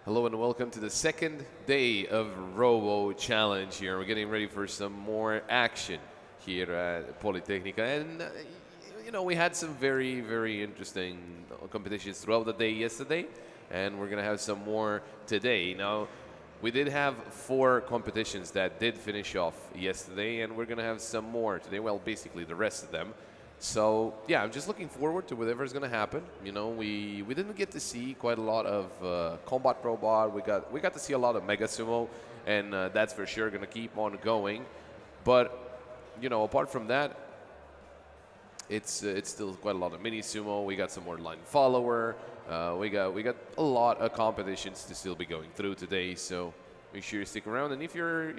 Hello and welcome to the second day of Robo Challenge here. We're getting ready for some more action here at Politecnica. And, we had some very, very interesting competitions throughout the day yesterday, and we're going to have some more today. Now, we did have 4 competitions that did finish off yesterday, and we're going to have some more today. Well, basically the rest of them. So yeah, I'm just looking forward to whatever's going to happen. We didn't get to see quite a lot of combat robot. We got to see a lot of Mega Sumo, and that's for sure going to keep on going. But apart from that, it's still quite a lot of mini sumo. We got some more line follower. We got a lot of competitions to still be going through today. So make sure you stick around, and if you're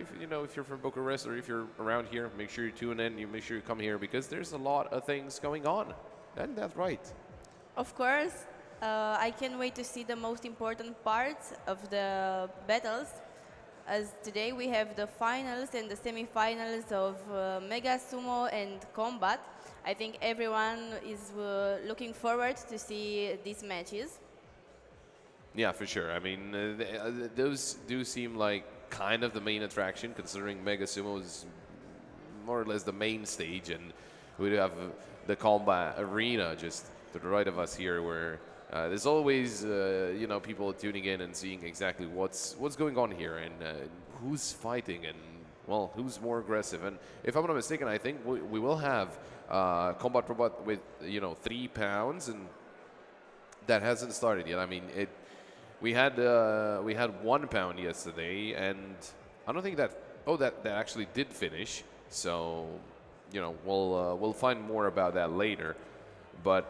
from Bucharest or if you're around here, make sure you tune in. You make sure you come here because there's a lot of things going on. And that's right. Of course, I can't wait to see the most important parts of the battles. As today we have the finals and the semifinals of Mega Sumo and Combat. I think everyone is looking forward to see these matches. Yeah, for sure. I mean, those do seem like kind of the main attraction, considering Mega Sumo is more or less the main stage, and we do have the combat arena just to the right of us here, where there's always people tuning in and seeing exactly what's going on here and who's fighting and well, who's more aggressive. And if I'm not mistaken, I think we will have combat robot with 3 pounds, and that hasn't started yet. I mean, we had 1 pound yesterday, and I don't think that that actually did finish. So we'll find more about that later, but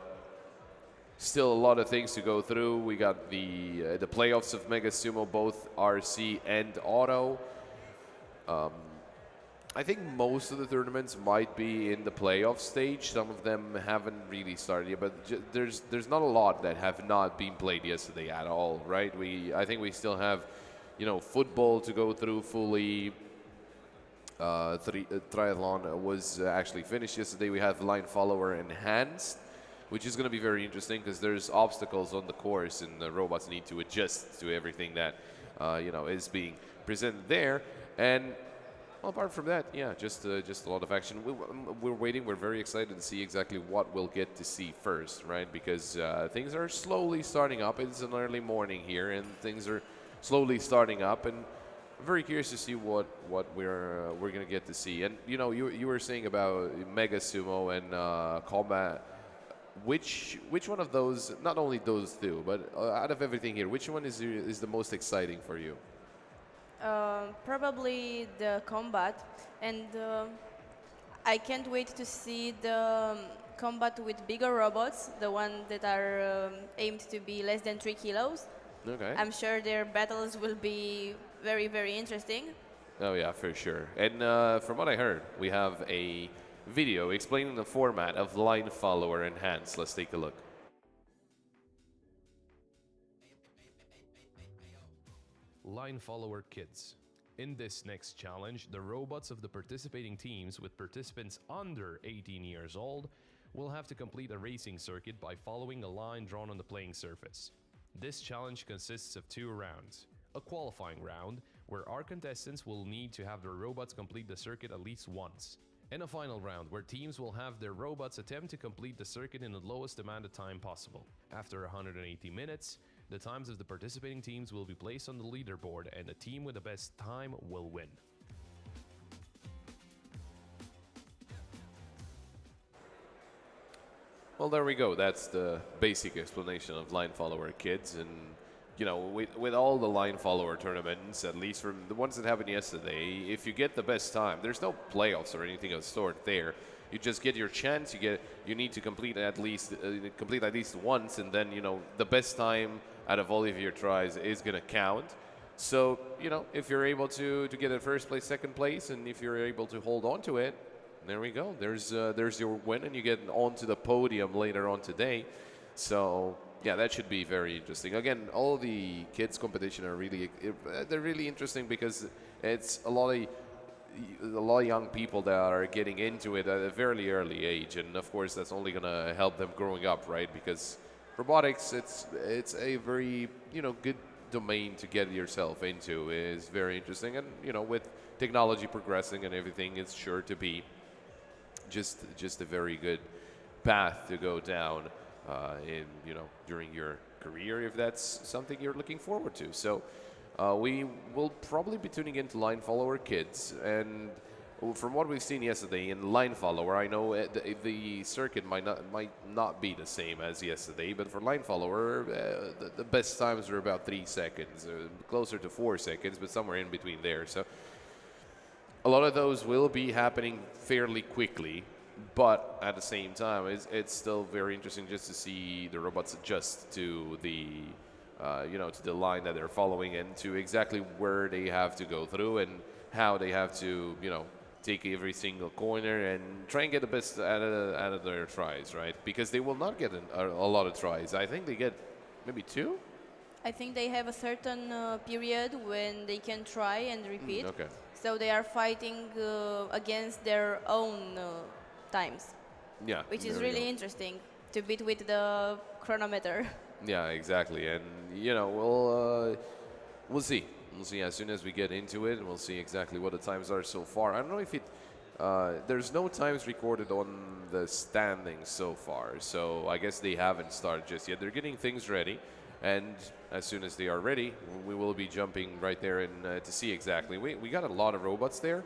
still a lot of things to go through. We got the playoffs of Mega Sumo, both RC and Auto. I think most of the tournaments might be in the playoff stage. Some of them haven't really started yet, but there's not a lot that have not been played yesterday at all, right? I think we still have, football to go through fully. Triathlon was actually finished yesterday. We have line follower enhanced, which is going to be very interesting because there's obstacles on the course, and the robots need to adjust to everything that is being presented there. And apart from that, yeah, just a lot of action. We're waiting. We're very excited to see exactly what we'll get to see first, right? Because things are slowly starting up. It's an early morning here, and things are slowly starting up. And I'm very curious to see what we're going to get to see. And you were saying about Mega Sumo and combat. Which one of those? Not only those two, but out of everything here, which one is the most exciting for you? Probably the combat, and I can't wait to see the combat with bigger robots, the ones that are aimed to be less than 3 kilos. Okay. I'm sure their battles will be very, very interesting. Oh yeah, for sure. And from what I heard, we have a video explaining the format of line follower enhanced. Let's take a look. Line Follower Kids. In this next challenge, the robots of the participating teams with participants under 18 years old will have to complete a racing circuit by following a line drawn on the playing surface. This challenge consists of 2 rounds. A qualifying round, where our contestants will need to have their robots complete the circuit at least once. And a final round, where teams will have their robots attempt to complete the circuit in the lowest amount of time possible. After 180 minutes, the times of the participating teams will be placed on the leaderboard, and the team with the best time will win. Well, there we go. That's the basic explanation of line follower kids. And with all the line follower tournaments, at least from the ones that happened yesterday, if you get the best time, there's no playoffs or anything of the sort there. You just get your chance. You need to complete at least once, and then the best time out of all of your tries is going to count. So if you're able to get a first place, second place, and if you're able to hold on to it, there we go. There's your win, and you get onto the podium later on today. So yeah, that should be very interesting. Again, all the kids competition are they're really interesting because it's a lot of young people that are getting into it at a very early age, and of course that's only going to help them growing up, right? Because robotics, it's a very good domain to get yourself into is very interesting. And you know, with technology progressing and everything, it's sure to be just a very good path to go down in you know during your career if that's something you're looking forward to. So we will probably be tuning into Line Follower Kids, and from what we've seen yesterday in Line Follower, I know the circuit might not be the same as yesterday, but for Line Follower, the best times were about 3 seconds, closer to 4 seconds, but somewhere in between there. So a lot of those will be happening fairly quickly, but at the same time, it's still very interesting just to see the robots adjust to the you know, to the line that they're following and to exactly where they have to go through and how they have to, you know, take every single corner and try and get the best out of their tries, right? Because they will not get a lot of tries. I think they get maybe 2. I think they have a certain period when they can try and repeat. Okay. So they are fighting against their own times, Yeah. which is there we really go. interesting to beat with the chronometer. Yeah, exactly. And you know, we'll see. We'll see as soon as we get into it, and we'll see exactly what the times are so far. I don't know if it. There's no times recorded on the standings so far, so I guess they haven't started just yet. They're getting things ready, and as soon as they are ready, we will be jumping right there and to see exactly. We got a lot of robots there.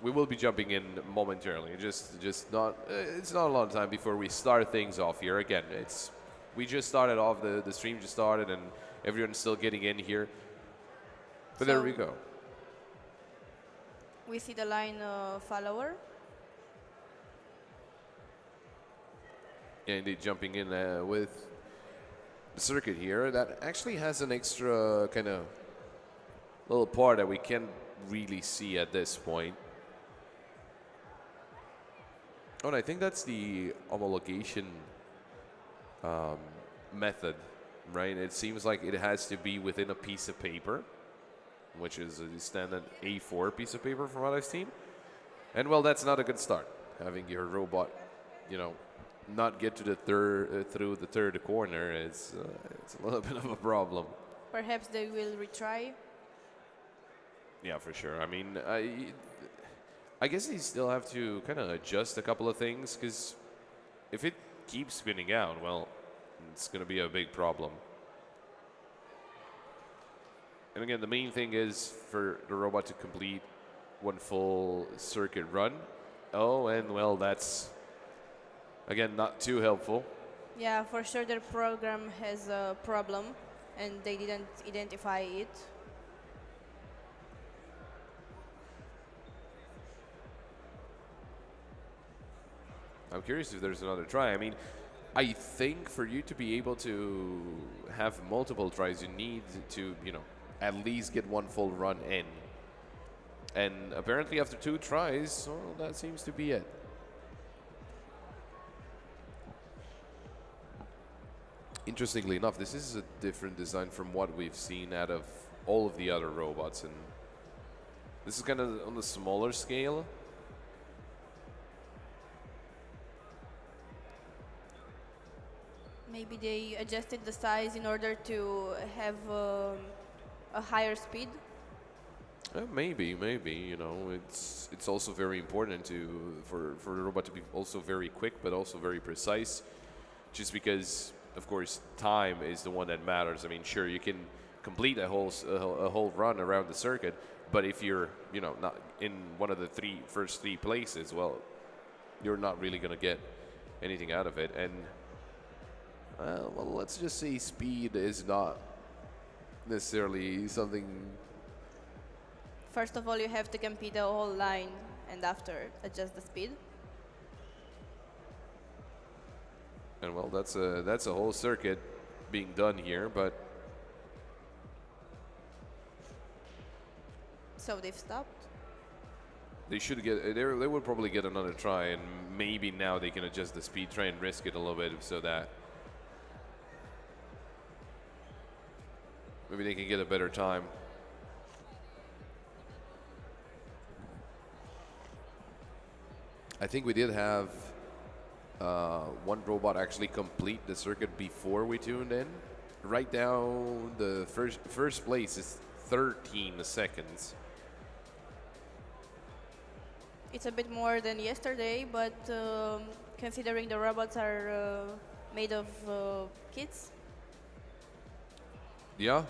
We will be jumping in momentarily. Just not. It's not a lot of time before we start things off here. Again, we just started off. The stream just started, and everyone's still getting in here. But there we go. We see the line follower. Yeah, indeed, jumping in with the circuit here that actually has an extra kind of little part that we can't really see at this point. Oh, and I think that's the homologation method, right? It seems like it has to be within a piece of paper, which is a standard A4 piece of paper from what I've seen. And well, that's not a good start, having your robot, you know, not get to the through the third corner. It's a little bit of a problem. Perhaps they will retry. Yeah, for sure. I mean, I guess they still have to kind of adjust a couple of things, because if it keeps spinning out, well, it's going to be a big problem. And again, the main thing is for the robot to complete one full circuit run. Oh, and well, that's, again, not too helpful. Yeah, for sure their program has a problem and they didn't identify it. I'm curious if there's another try. I mean, I think for you to be able to have multiple tries, you need to, you know, at least get one full run in. And apparently after 2 tries, well, that seems to be it. Interestingly enough, this is a different design from what we've seen out of all of the other robots. And this is kind of on the smaller scale. Maybe they adjusted the size in order to have a higher speed. Maybe, you know, it's also very important for the robot to be also very quick, but also very precise, just because, of course, time is the one that matters. I mean, sure, you can complete a whole run around the circuit, but if you're, you know, not in one of the first three places, well, you're not really going to get anything out of it. And well, let's just say speed is not necessarily something. First of all, you have to complete the whole line and after adjust the speed. And well, that's a whole circuit being done here, but So they've stopped. they should get. They will probably get another try, and maybe now they can adjust the speed, try and risk it a little bit, so that maybe they can get a better time. I think we did have one robot actually complete the circuit before we tuned in, right now, the first place is 13 seconds. It's a bit more than yesterday, but considering the robots are made of kids, Yeah.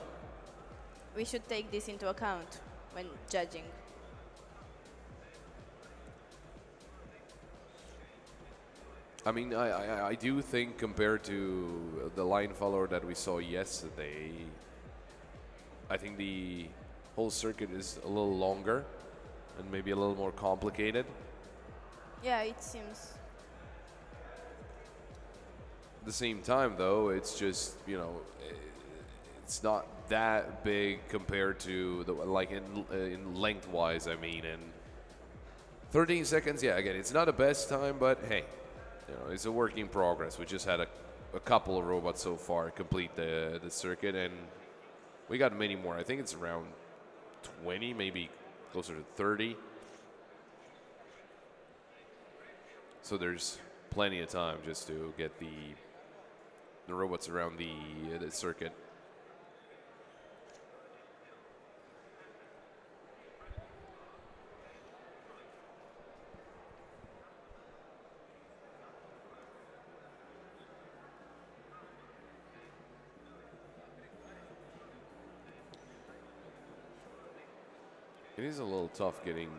we should take this into account when judging. I mean, I do think compared to the line follower that we saw yesterday, I think the whole circuit is a little longer and maybe a little more complicated. Yeah, it seems. At the same time, though, it's just, you know, it's not that big compared to the like in lengthwise. I mean, and 13 seconds. Yeah, again, it's not the best time, but hey, you know, it's a work in progress. We just had a couple of robots so far complete the circuit, and we got many more. I think it's around 20, maybe closer to 30. So there's plenty of time just to get the robots around the circuit. It is a little tough getting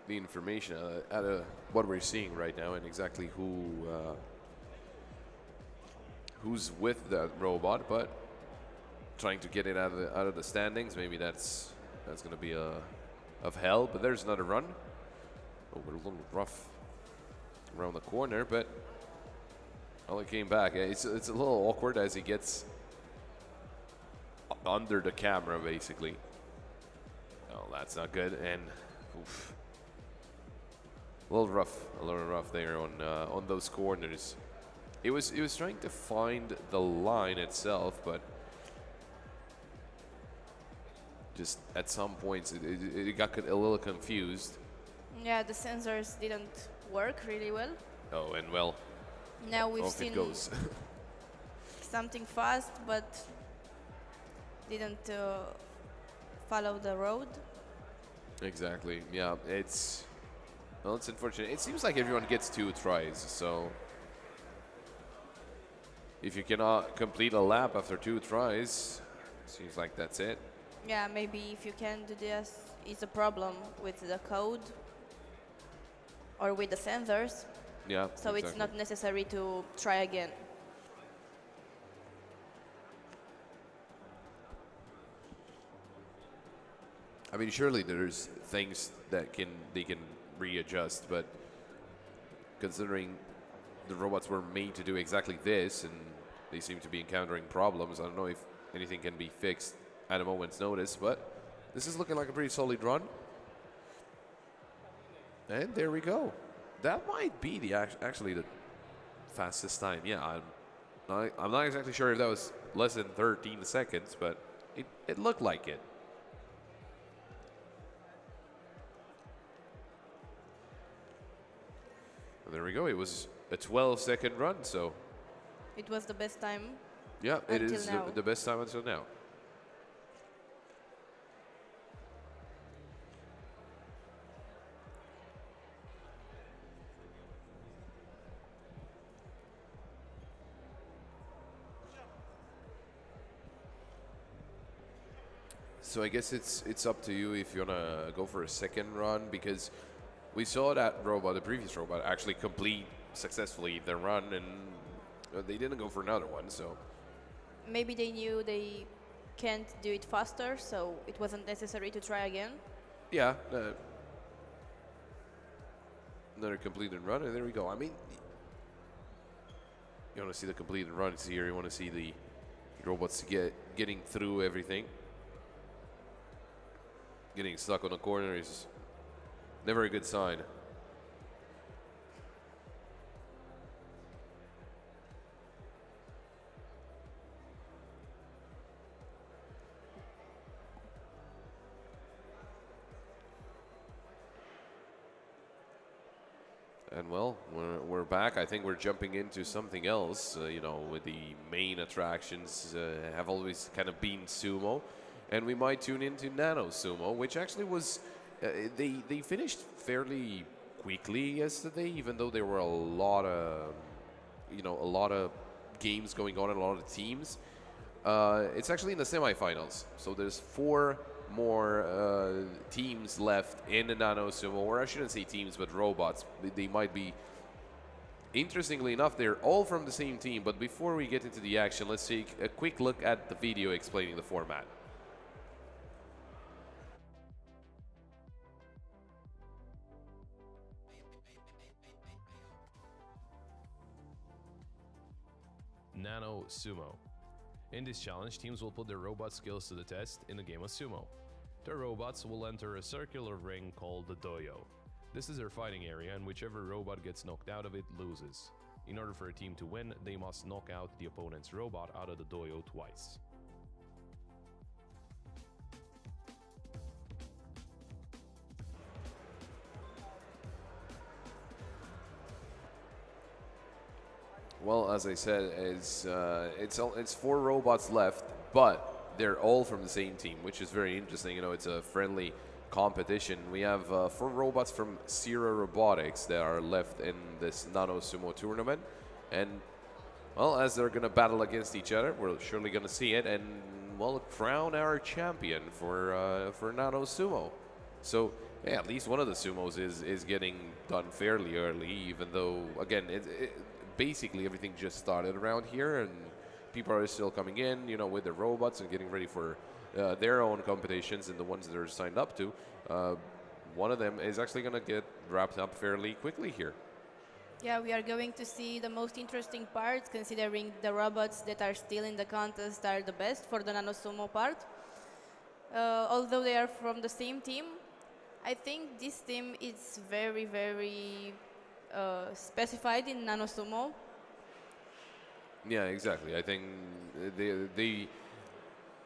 the information out of what we're seeing right now and exactly who's with that robot, but trying to get it out of the standings, maybe that's going to be of help. But there's another run. Oh, we're a little rough around the corner, but well, it came back. It's a little awkward as he gets under the camera, basically. Oh, that's not good, and oof. A little rough there on those corners. It was trying to find the line itself, but just at some points it got a little confused. Yeah, the sensors didn't work really well. Oh, and well, Now we've off seen it goes. something fast, but didn't follow the road. Exactly. Yeah, it's unfortunate. It seems like everyone gets 2 tries, so if you cannot complete a lap after 2 tries, seems like that's it. Yeah, maybe if you can do this, it's a problem with the code or with the sensors. Yeah. So exactly. it's not necessary to try again. I mean, surely there's things that they can readjust, but considering the robots were made to do exactly this, and they seem to be encountering problems, I don't know if anything can be fixed at a moment's notice, but this is looking like a pretty solid run. And there we go. That might be actually the fastest time. Yeah, I'm not exactly sure if that was less than 13 seconds, but it looked like it. There we go. It was a 12-second run, so It was the best time. yeah, it Until is now. the best time until now. So I guess it's up to you if you wanna go for a second run, because we saw that robot, the previous robot, actually complete successfully the run, and they didn't go for another one. So Maybe they knew they can't do it faster, so it wasn't necessary to try again. yeah, another completed run, and there we go. I mean, you want to see the completed runs here. You want to see the robots getting through everything. Getting stuck on a corner is never a good sign. And well, we're back. I think we're jumping into something else. You know, with the main attractions have always kind of been sumo, and we might tune into Nano Sumo, which actually was they finished fairly quickly yesterday, even though there were a lot of a lot of games going on and a lot of teams. It's actually in the semifinals, so there's 4 more teams left in the Nano Sumo, or I shouldn't say teams, but robots. They might be, interestingly enough, they're all from the same team, but before we get into the action, let's take a quick look at the video explaining the format. Nano Sumo. In this challenge, teams will put their robot skills to the test in a game of sumo. The robots will enter a circular ring called the dojo. This is their fighting area, and whichever robot gets knocked out of it loses. In order for a team to win, they must knock out the opponent's robot out of the dojo twice. Well, as I said, it's 4 robots left, but they're all from the same team, which is very interesting. You know, it's a friendly competition. We have 4 robots from Sierra Robotics that are left in this Nano Sumo tournament, and well, as they're gonna battle against each other, we're surely gonna see it, and well, crown our champion for Nano Sumo. So yeah, at least one of the sumos is getting done fairly early, even though again basically everything just started around here, and people are still coming in, you know, with their robots and getting ready for their own competitions and the ones that are signed up to. One of them is actually going to get wrapped up fairly quickly here. Yeah, we are going to see the most interesting parts, considering the robots that are still in the contest are the best for the Nano Sumo part. Although they are from the same team, I think this team is very, very specified in Nano Sumo. Yeah, exactly. I think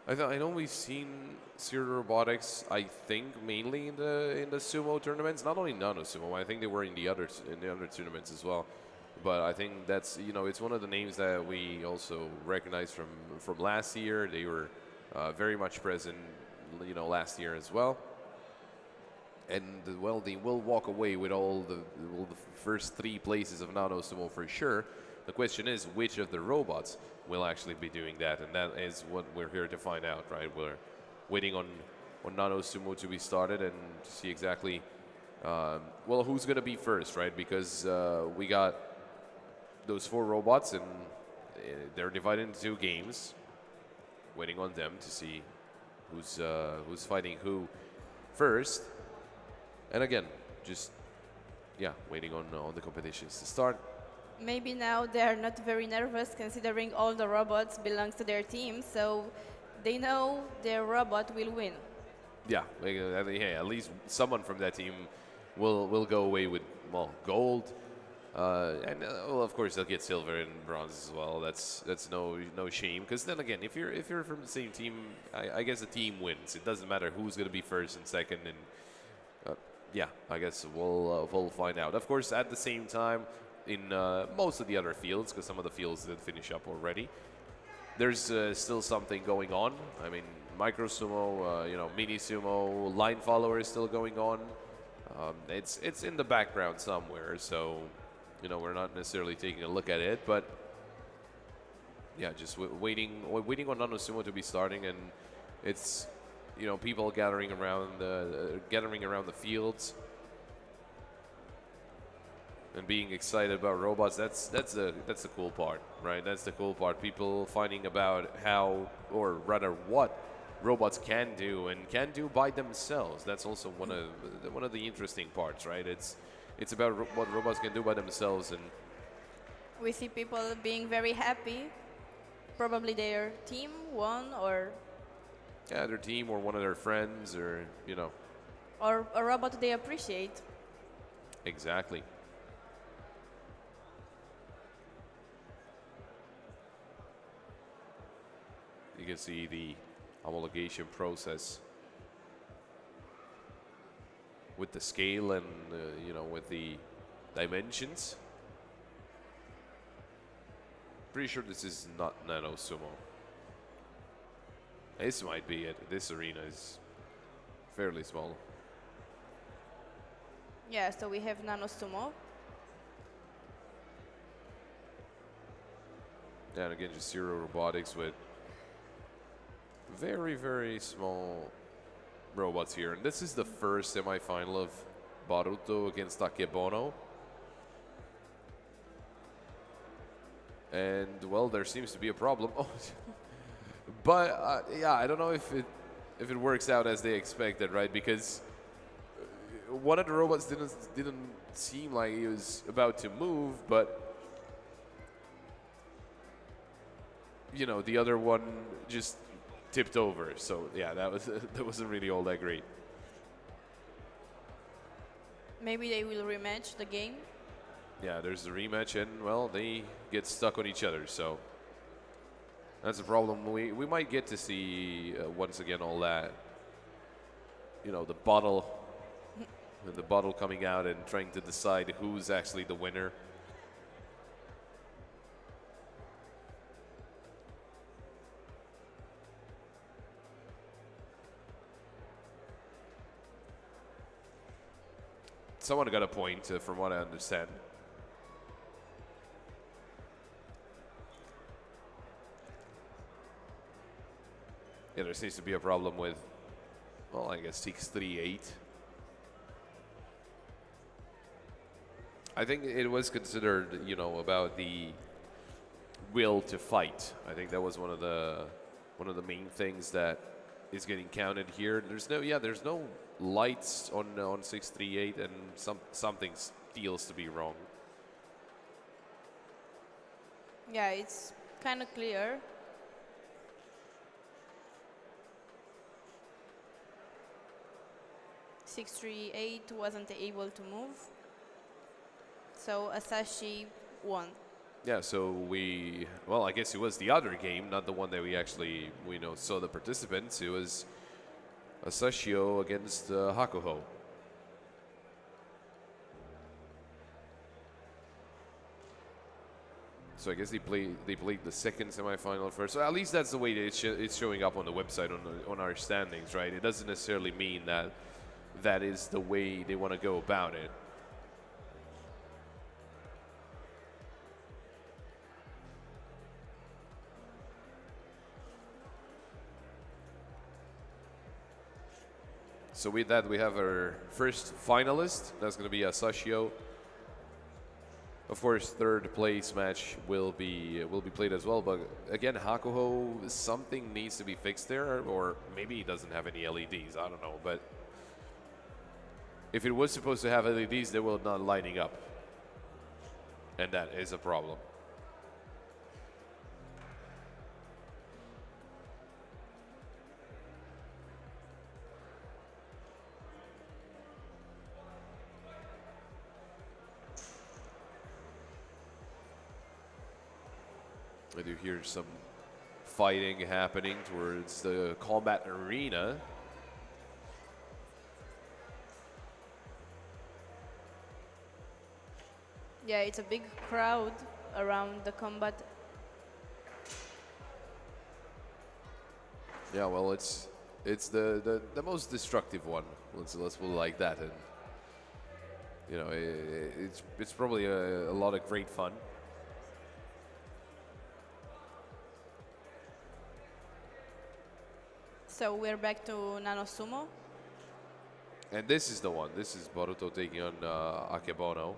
I know we've seen Sierra Robotics. I think mainly in the sumo tournaments, not only Nano Sumo. I think they were in the other tournaments as well. But I think that's it's one of the names that we also recognize from last year. They were very much present, last year as well. And well, they will walk away with all the first 3 places of Nano Sumo for sure. The question is, which of the robots will actually be doing that, and that is what we're here to find out, right? We're waiting on Nano Sumo to be started and to see exactly, who's going to be first, right? Because we got those 4 robots, and they're divided into 2 games. Waiting on them to see who's fighting who first. And again, just waiting on the competitions to start. Maybe now they are not very nervous, considering all the robots belong to their team, so they know their robot will win. Yeah, at least someone from that team will go away with gold, and of course they'll get silver and bronze as well. That's no shame, because then again, if you're from the same team, I guess the team wins. It doesn't matter who's going to be first and second, and I guess we'll find out. Of course, at the same time, in most of the other fields, because some of the fields did finish up already, there's still something going on. I mean, micro sumo, mini sumo, line follower is still going on. It's in the background somewhere, so we're not necessarily taking a look at it, but just waiting on Nano Sumo to be starting, and it's people gathering around the fields and being excited about robots. That's the cool part, right? That's the cool part. People finding about how, or rather what, robots can do and can do by themselves. That's also one of the interesting parts, right? It's about what robots can do by themselves, and We see people being very happy. Probably their team won, or their team or one of their friends, or or a robot they appreciate. Exactly. You can see the homologation process with the scale and with the dimensions. Pretty sure this is not Nano Sumo. This might be it. This arena is fairly small. Yeah, so we have Nano Sumo. And again, just zero robotics with very, very small robots here. And this is the first semifinal of Baruto against Takebono. And, well, there seems to be a problem. Oh, but, yeah, I don't know if it works out as they expected, right? Because one of the robots didn't seem like he was about to move, but, you know, the other one just tipped over. So, yeah, that wasn't really all that great. Maybe they will rematch the game. Yeah, there's the rematch, and, well, they get stuck on each other, so that's a problem. We might get to see, once again, all that, you know, the bottle coming out and trying to decide who's actually the winner. Someone got a point, from what I understand. Yeah, there seems to be a problem with, well, I guess 638. I think it was considered, you know, about the will to fight. I think that was one of the main things that is getting counted here. There's no lights on 638, and something feels to be wrong. Yeah, it's kind of clear. (638) wasn't able to move, so Asashi won. Yeah, so well, I guess it was the other game, not the one that we saw the participants. It was Asashio against Hakuho. So I guess they played the second semifinal first. So at least that's the way that it's showing up on the website on our standings, right? It doesn't necessarily mean that is the way they want to go about it. So with that, we have our first finalist. That's going to be Asashio. Of course, third place match will be played as well. But again, Hakuho, something needs to be fixed there, or maybe he doesn't have any LEDs. I don't know. But if it was supposed to have LEDs, they were not lining up, and that is a problem. I do hear some fighting happening towards the combat arena. Yeah, it's a big crowd around the combat. Yeah, well, it's the most destructive one. Let's put it like that, and you know, it's probably a lot of great fun. So we're back to Nano Sumo. And this is the one. This is Baruto taking on Akebono.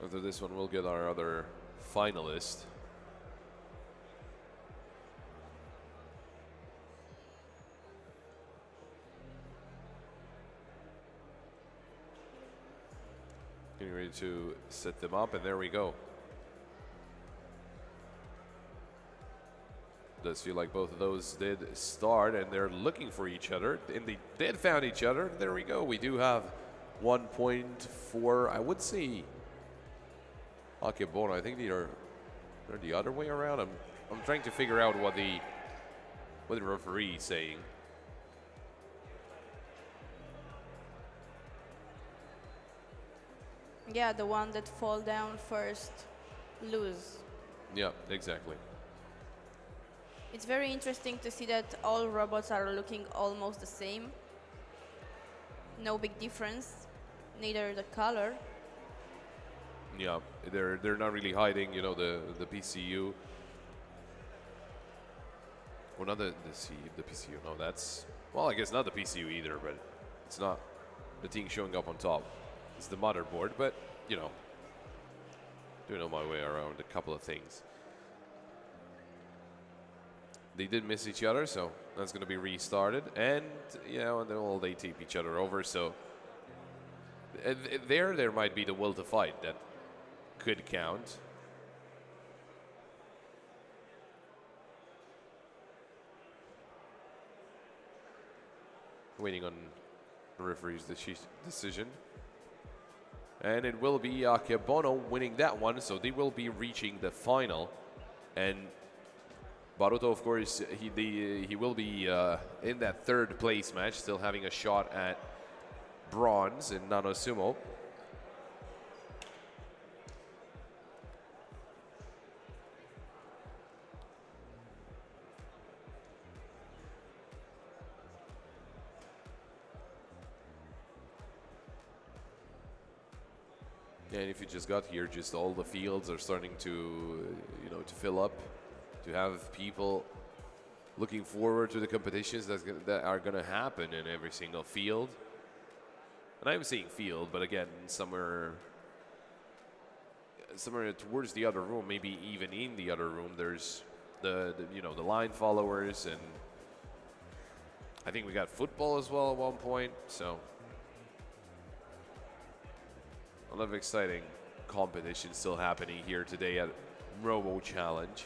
After this one, we'll get our other finalist. Getting ready to set them up, and there we go. Does feel like both of those did start, and they're looking for each other, and they did found each other. There we go. We do have 1 point for, I would say, Akebono. I think they are Or the other way around? I'm trying to figure out what the referee is saying. Yeah, the one that fall down first lose. Yeah, exactly. It's very interesting to see that all robots are looking almost the same. No big difference, neither the color. Yeah, they're not really hiding, you know, the PCU. Or not the PCU. No, that's, well, I guess not the PCU either, but it's not the thing showing up on top. It's the motherboard, but you know, doing on my way around a couple of things. They did miss each other, so that's going to be restarted. And, you know, and then they tape each other over. So there might be the will to fight that could count. Waiting on the referee's decision. And it will be Akebono winning that one, so they will be reaching the final. And Baruto, of course, he will be in that third place match, still having a shot at bronze in Nano Sumo. And if you just got here, just all the fields are starting to, you know, to fill up, to have people looking forward to the competitions that are going to happen in every single field. And I'm saying field, but again, somewhere towards the other room, maybe even in the other room, there's the you know, the line followers, and I think we got football as well at one point. So a lot of exciting competition still happening here today at ROBOCHALLENGE.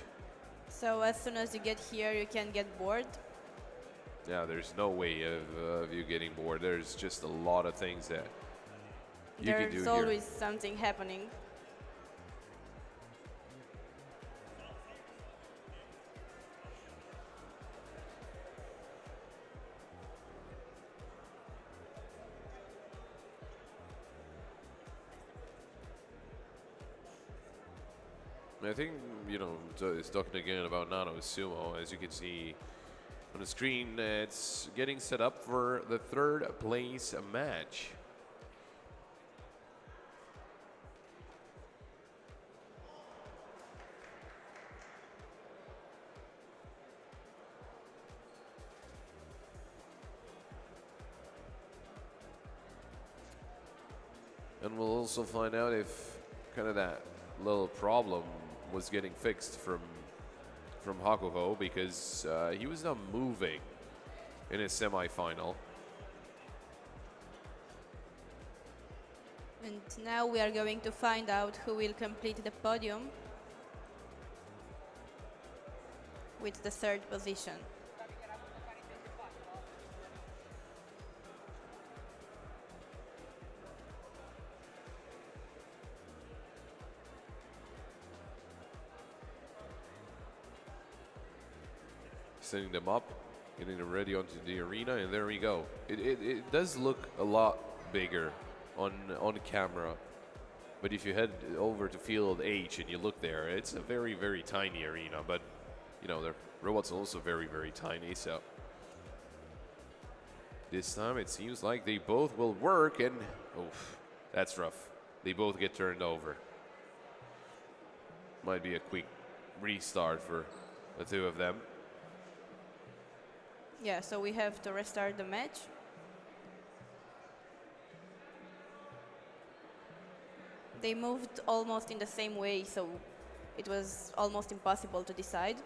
So as soon as you get here, you can get bored. Yeah, there's no way of you getting bored. There's just a lot of things that you can do here. There's always something happening. I think, you know, it's talking again about Nano Sumo. As you can see on the screen, it's getting set up for the third place match. And we'll also find out if kind of that little problem was getting fixed from Hakuho, because he was not moving in his semifinal. And now we are going to find out who will complete the podium with the third position. Setting them up, getting them ready onto the arena, and there we go. It does look a lot bigger on camera, but if you head over to field H and you look there, it's a very, very tiny arena. But you know, the robots are also very, very tiny, so this time it seems like they both will work, and oof, that's rough. They both get turned over. Might be a quick restart for the two of them. Yeah, so we have to restart the match. They moved almost in the same way, so it was almost impossible to decide.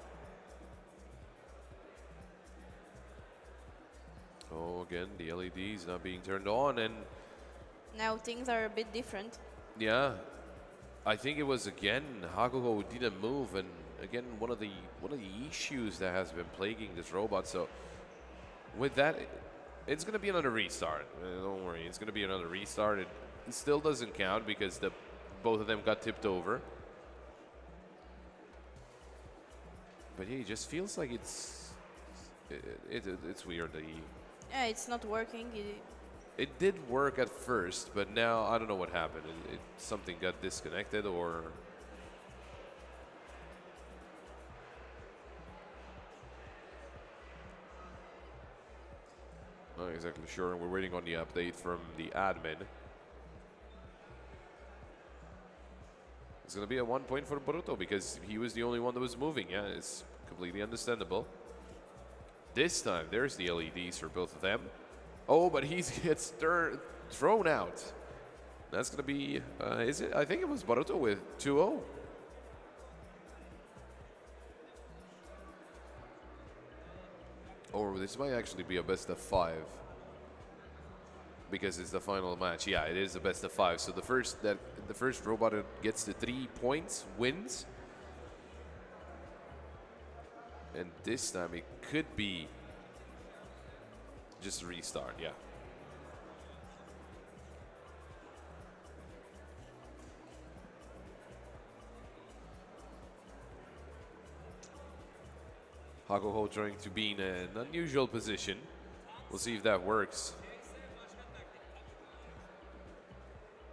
Oh, again, the LEDs not being turned on, and Now things are a bit different. yeah, I think it was again Hakuho didn't move, and again one of the issues that has been plaguing this robot. So with that, it's going to be another restart. Don't worry, it's going to be another restart. It still doesn't count because both of them got tipped over. But yeah, it just feels like it's weird. Yeah, it's not working. It did work at first, but now I don't know what happened. Something got disconnected or. Not exactly sure. We're waiting on the update from the admin. It's going to be a 1 point for Boruto because he was the only one that was moving. Yeah, it's completely understandable. This time, there's the LEDs for both of them. Oh, but he gets thrown out. That's going to be, is it? I think it was Boruto with 2-0. Or this might actually be a best of 5. Because it's the final match. Yeah, it is a best of 5. So the first robot that gets the 3 points wins. And this time it could be just a restart, yeah. Hakuho trying to be in an unusual position. We'll see if that works.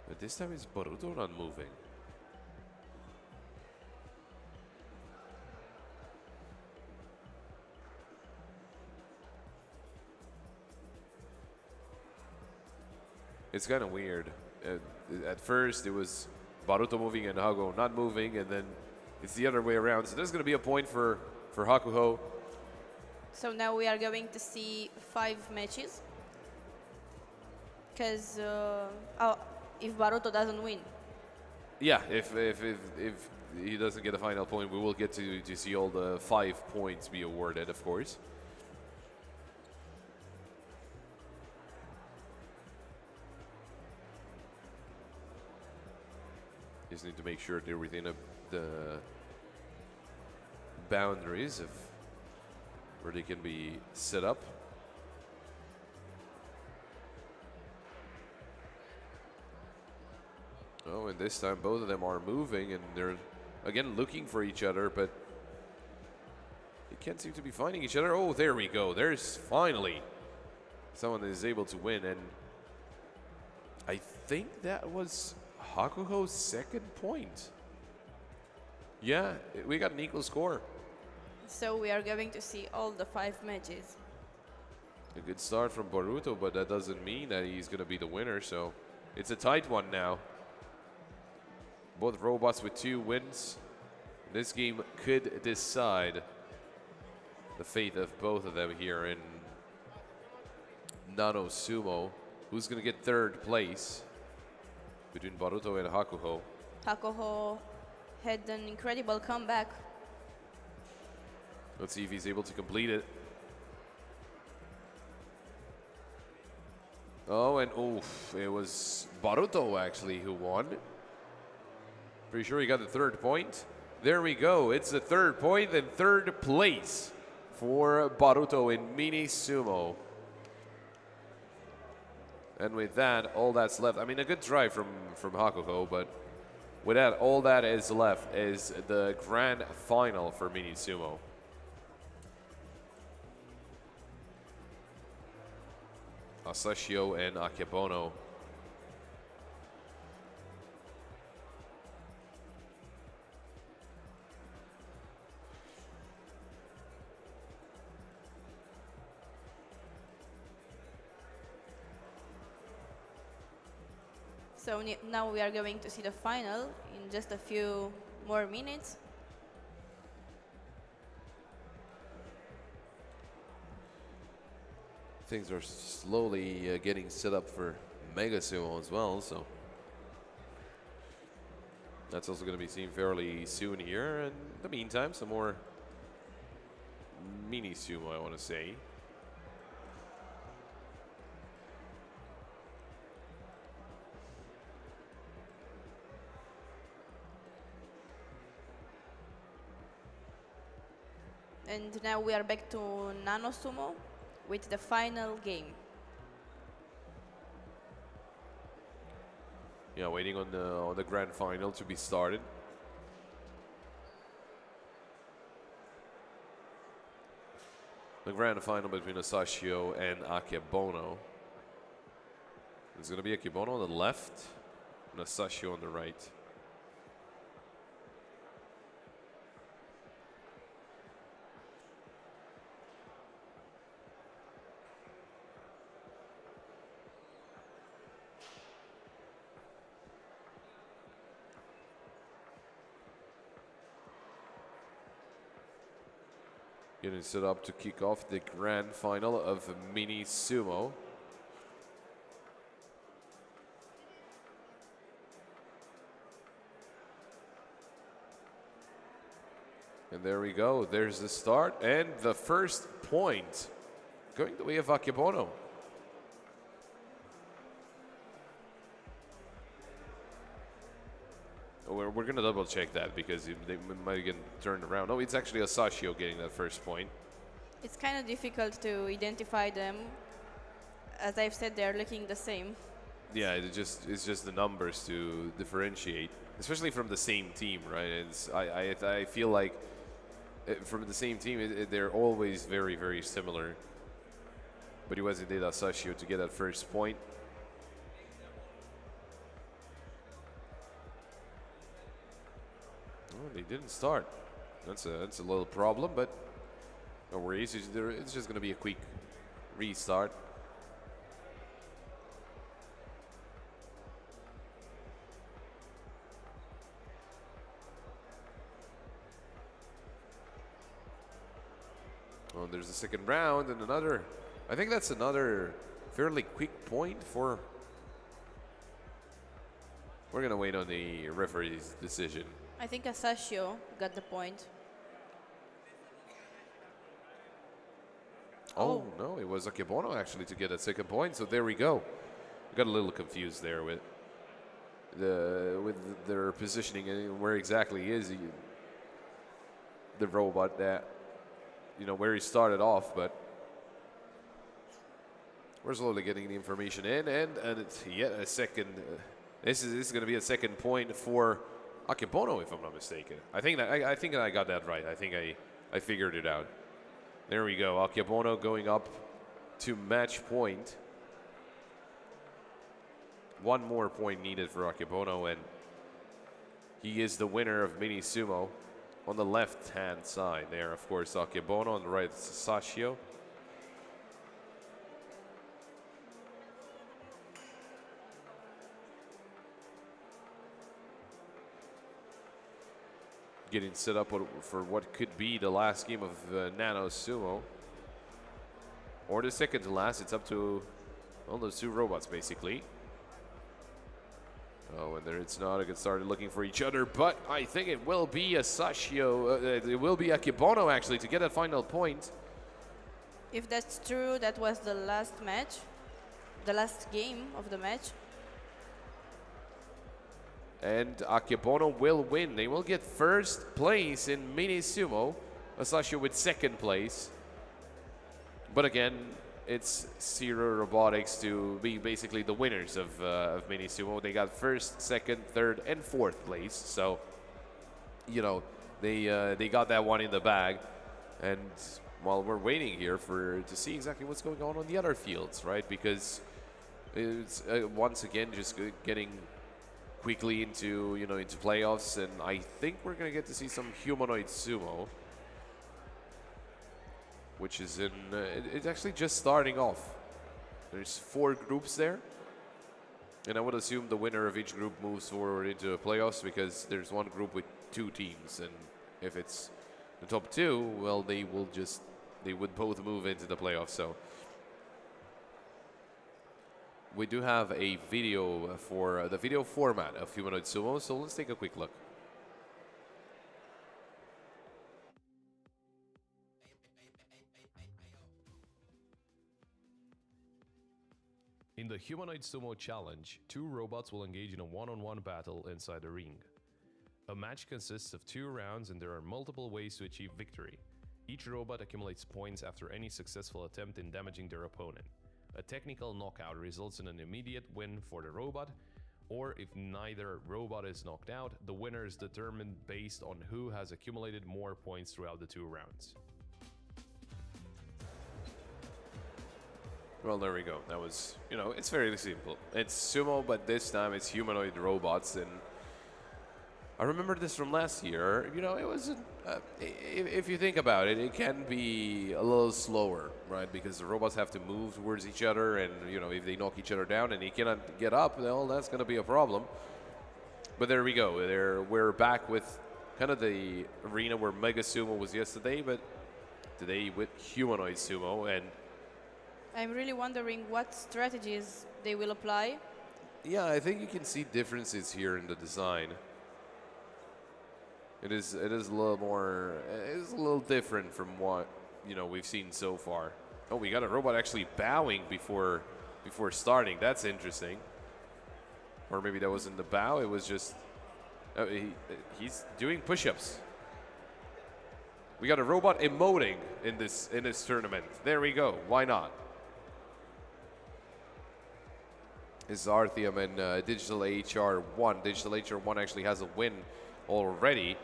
But this time it's Boruto not moving. It's kind of weird. At first it was Boruto moving and Hakuho not moving, and then it's the other way around. So there's going to be a point for Hakuho. So now we are going to see 5 matches. Because if Boruto doesn't win. Yeah, if he doesn't get a final point, we will get to see all the 5 points be awarded, of course. Just need to make sure they're within the boundaries of where they can be set up. Oh, and this time both of them are moving and they're again looking for each other, but they can't seem to be finding each other. Oh, there we go. There's finally someone that is able to win, and I think that was Hakuho's second point. Yeah, we got an equal score. So we are going to see all the 5 matches. A good start from Boruto, but that doesn't mean that he's going to be the winner, so it's a tight one now. Both robots with 2 wins. This game could decide the fate of both of them here in Nano Sumo. Who's going to get 3rd place between Boruto and Hakuho? Hakuho had an incredible comeback. Let's see if he's able to complete it. Oh, and oof, it was Boruto actually who won. Pretty sure he got the 3rd point. There we go. It's the 3rd point and 3rd place for Boruto in Mini Sumo. And with that, all that's left. I mean, a good try from Hakuho, but with that, all that is left is the grand final for Mini Sumo. Asashio and Akebono. So now we are going to see the final in just a few more minutes. Things are slowly getting set up for Mega Sumo as well, so that's also going to be seen fairly soon here. And in the meantime, some more Mini Sumo, I want to say. And now we are back to Nano Sumo with the final game. Yeah, waiting on the grand final to be started. The grand final between Asashio and Akebono. It's going to be Akebono on the left and Asashio on the right. Getting set up to kick off the grand final of Mini Sumo. And there we go. There's the start and the first point going the way of Akebono. We're going to double check that because they might get turned around. No, it's actually Asashio getting that first point. It's kind of difficult to identify them. As I've said, they're looking the same. Yeah, it's just the numbers to differentiate, especially from the same team, right? I feel like from the same team, they're always very, very similar. But it was indeed Asashio to get that first point. Oh, they didn't start. That's a little problem, but no worries. It's just going to be a quick restart. Oh, there's a second round and another. I think that's another fairly quick point for. We're going to wait on the referee's decision. I think Asashio got the point. Oh, no, it was Akebono actually to get that second point. So there we go. Got a little confused there with their positioning and where exactly is the robot that, you know, where he started off, but we're slowly getting the information in, and it's yet a second. This is going to be a second point for Akebono, if I'm not mistaken. I think I got that right. I think I figured it out. There we go. Akebono going up to match point. One more point needed for Akebono, and he is the winner of Mini Sumo. On the left-hand side there, of course, Akebono. On the right, Asashio. Getting set up for what could be the last game of Nano Sumo. Or the second to last. It's up to all those two robots, basically. Oh, and there it's not. It started looking for each other, but I think it will be Asashio. It will be Akebono, actually, to get that final point. If that's true, that was the last match, the last game of the match. And Akebono will win. They will get first place in Mini Sumo. Asashio with second place. But again, it's Zero Robotics to be basically the winners of Mini Sumo. They got first, second, third, and fourth place. So, you know, they got that one in the bag. And while we're waiting here to see exactly what's going on the other fields, right? Because it's once again just getting quickly into playoffs, and I think we're gonna get to see some Humanoid Sumo, which is it's actually just starting off. There's 4 groups there, and I would assume the winner of each group moves forward into the playoffs because there's one group with 2 teams, and if it's the top 2, well, they would both move into the playoffs. So we do have a video for the video format of Humanoid Sumo, so let's take a quick look. In the Humanoid Sumo Challenge, 2 robots will engage in a one-on-one battle inside a ring. A match consists of 2 rounds, and there are multiple ways to achieve victory. Each robot accumulates points after any successful attempt in damaging their opponent. A technical knockout results in an immediate win for the robot, or if neither robot is knocked out, the winner is determined based on who has accumulated more points throughout the 2 rounds. Well, there we go. That was, you know, it's very simple. It's sumo, but this time it's humanoid robots. And I remember this from last year. You know, it was, if you think about it, it can be a little slower, right? Because the robots have to move towards each other. And, you know, if they knock each other down and he cannot get up, well, that's going to be a problem. But there we go. We're back with kind of the arena where Mega Sumo was yesterday, but today with Humanoid Sumo. And I'm really wondering what strategies they will apply. yeah, I think you can see differences here in the design. It is a little more, it's a little different from what, you know, we've seen so far. Oh, we got a robot actually bowing before starting. That's interesting. Or maybe that wasn't the bow. It was just he's doing push-ups. We got a robot emoting in this tournament. There we go. Why not? This is Arthium and Digital HR1. Digital HR1 actually has a win already.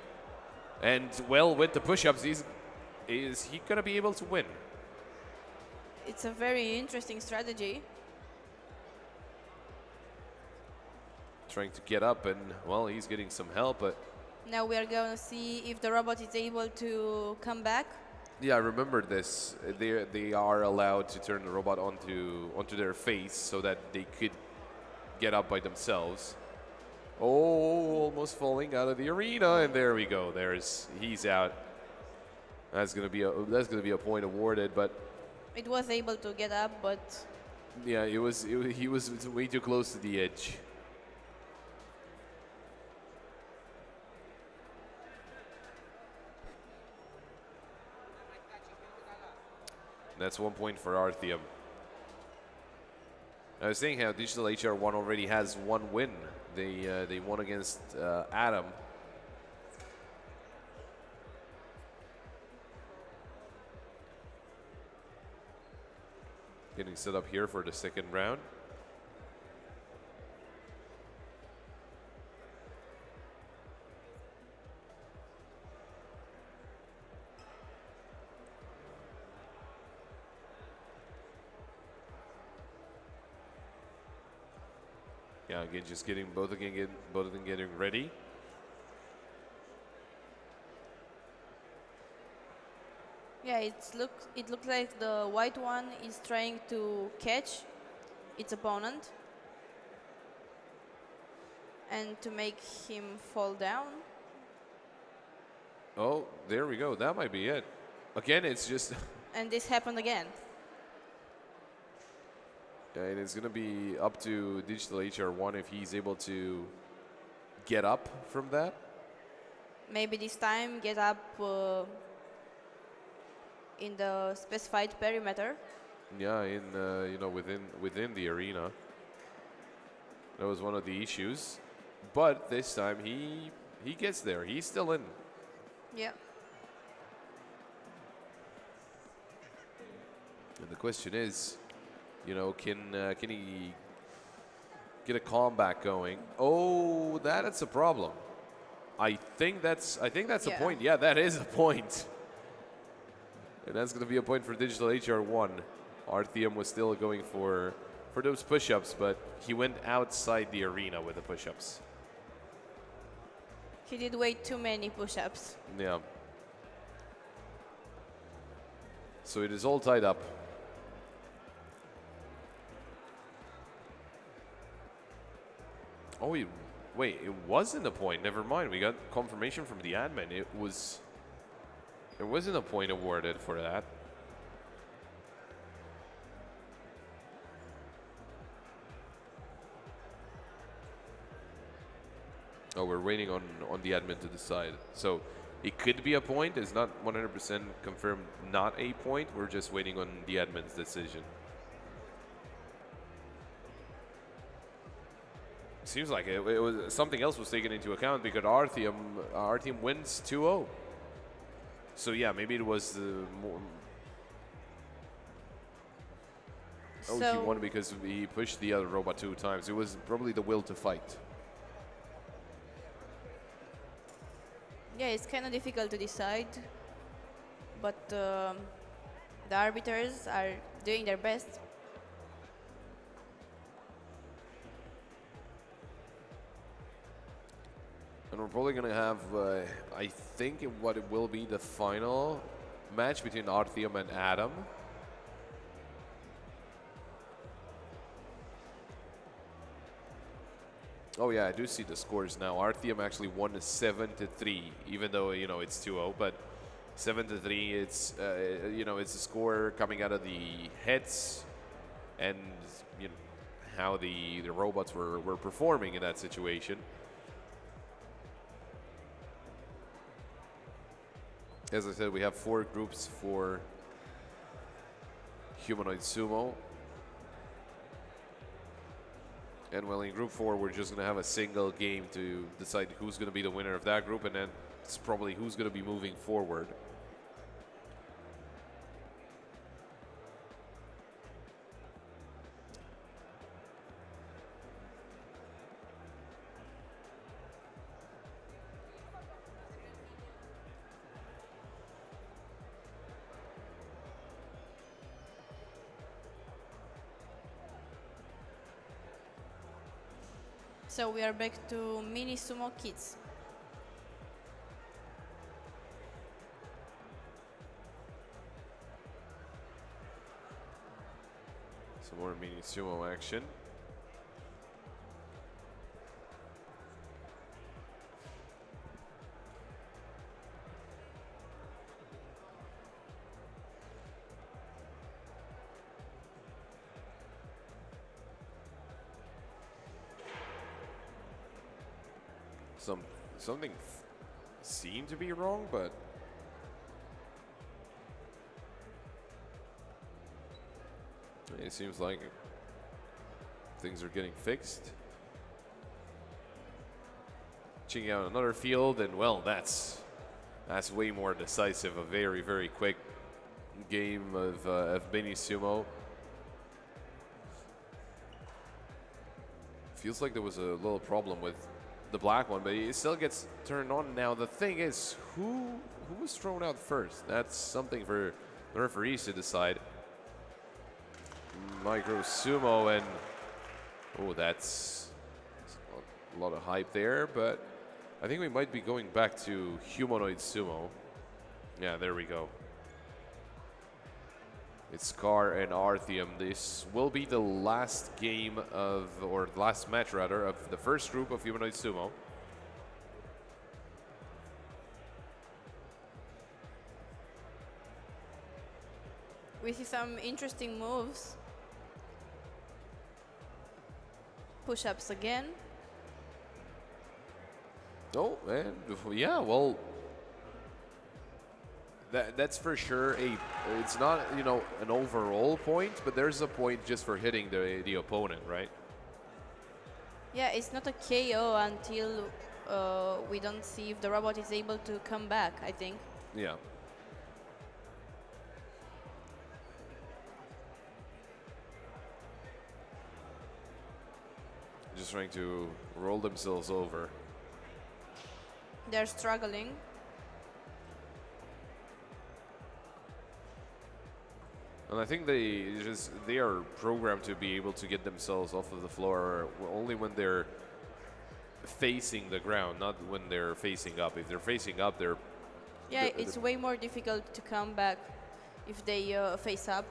And, well, with the push-ups, is he going to be able to win? It's a very interesting strategy. Trying to get up, and, well, he's getting some help, but... Now we are going to see if the robot is able to come back. Yeah, I remember this. They are allowed to turn the robot onto their face so that they could get up by themselves. Oh, almost falling out of the arena, and there we go. He's out. That's gonna be a point awarded, but It was able to get up, but yeah, he was way too close to the edge. That's 1 point for Arthium. I was saying how Digital HR1 already has one win. They won against Adam. Getting set up here for the second round. Yeah, again, just getting both of them getting ready. yeah, it looks like the white one is trying to catch its opponent and to make him fall down. Oh, there we go. That might be it. Again, it's just. And this happened again. Yeah, and it's going to be up to Digital HR1 if he's able to get up from that. Maybe this time get up in the specified perimeter. Yeah, in you know, within the arena. That was one of the issues, but this time he gets there. He's still in. Yeah. And the question is, you know, can he get a comeback going? Oh, that's a problem. I think that's a point. Yeah, that is a point. And that's going to be a point for Digital HR1. Arthium was still going for those push-ups, but he went outside the arena with the push-ups. He did way too many push-ups. Yeah. So it is all tied up. Oh, wait, it wasn't a point. Never mind. We got confirmation from the admin. It wasn't a point awarded for that. Oh, we're waiting on the admin to decide. So it could be a point. It's not 100% confirmed not a point. We're just waiting on the admin's decision. Seems like it was something else was taken into account because our team wins 2-0. So yeah, maybe it was more. Oh, he won because he pushed the other robot 2 times. It was probably the will to fight. Yeah, it's kind of difficult to decide, but the arbiters are doing their best. we're probably going to have, I think, what it will be the final match between Artyom and Adam. Oh yeah, I do see the scores now. Artyom actually won 7-3, even though it's 2-0, but 7-3. It's it's a score coming out of the heads, and how the robots were performing in that situation. As I said, we have 4 groups for Humanoid Sumo. And well, in Group 4, we're just going to have a single game to decide who's going to be the winner of that group, and then it's probably who's going to be moving forward. So we are back to mini Sumo Kids. Some more mini sumo action. Something seemed to be wrong, but it seems like things are getting fixed. Checking out another field, and well, that's way more decisive. A very, very quick game of mini sumo. Feels like there was a little problem with the black one, but it still gets turned on. Now the thing is, who was thrown out first? That's something for the referees to decide. Micro Sumo, and oh, that's a lot of hype there, but I think we might be going back to Humanoid Sumo. Yeah, there we go. It's Scar and Artyom. This will be the last game of, or last match rather, of the first group of Humanoid Sumo. We see some interesting moves. Push-ups again. Oh, and yeah, well, that's for sure it's not, an overall point, but there's a point just for hitting the opponent, right? Yeah, it's not a KO until we don't see if the robot is able to come back, I think. Yeah. Just trying to roll themselves over. They're struggling. And I think they are programmed to be able to get themselves off of the floor only when they're facing the ground, not when they're facing up. If they're facing up, they're... Yeah, it's way more difficult to come back if they face up.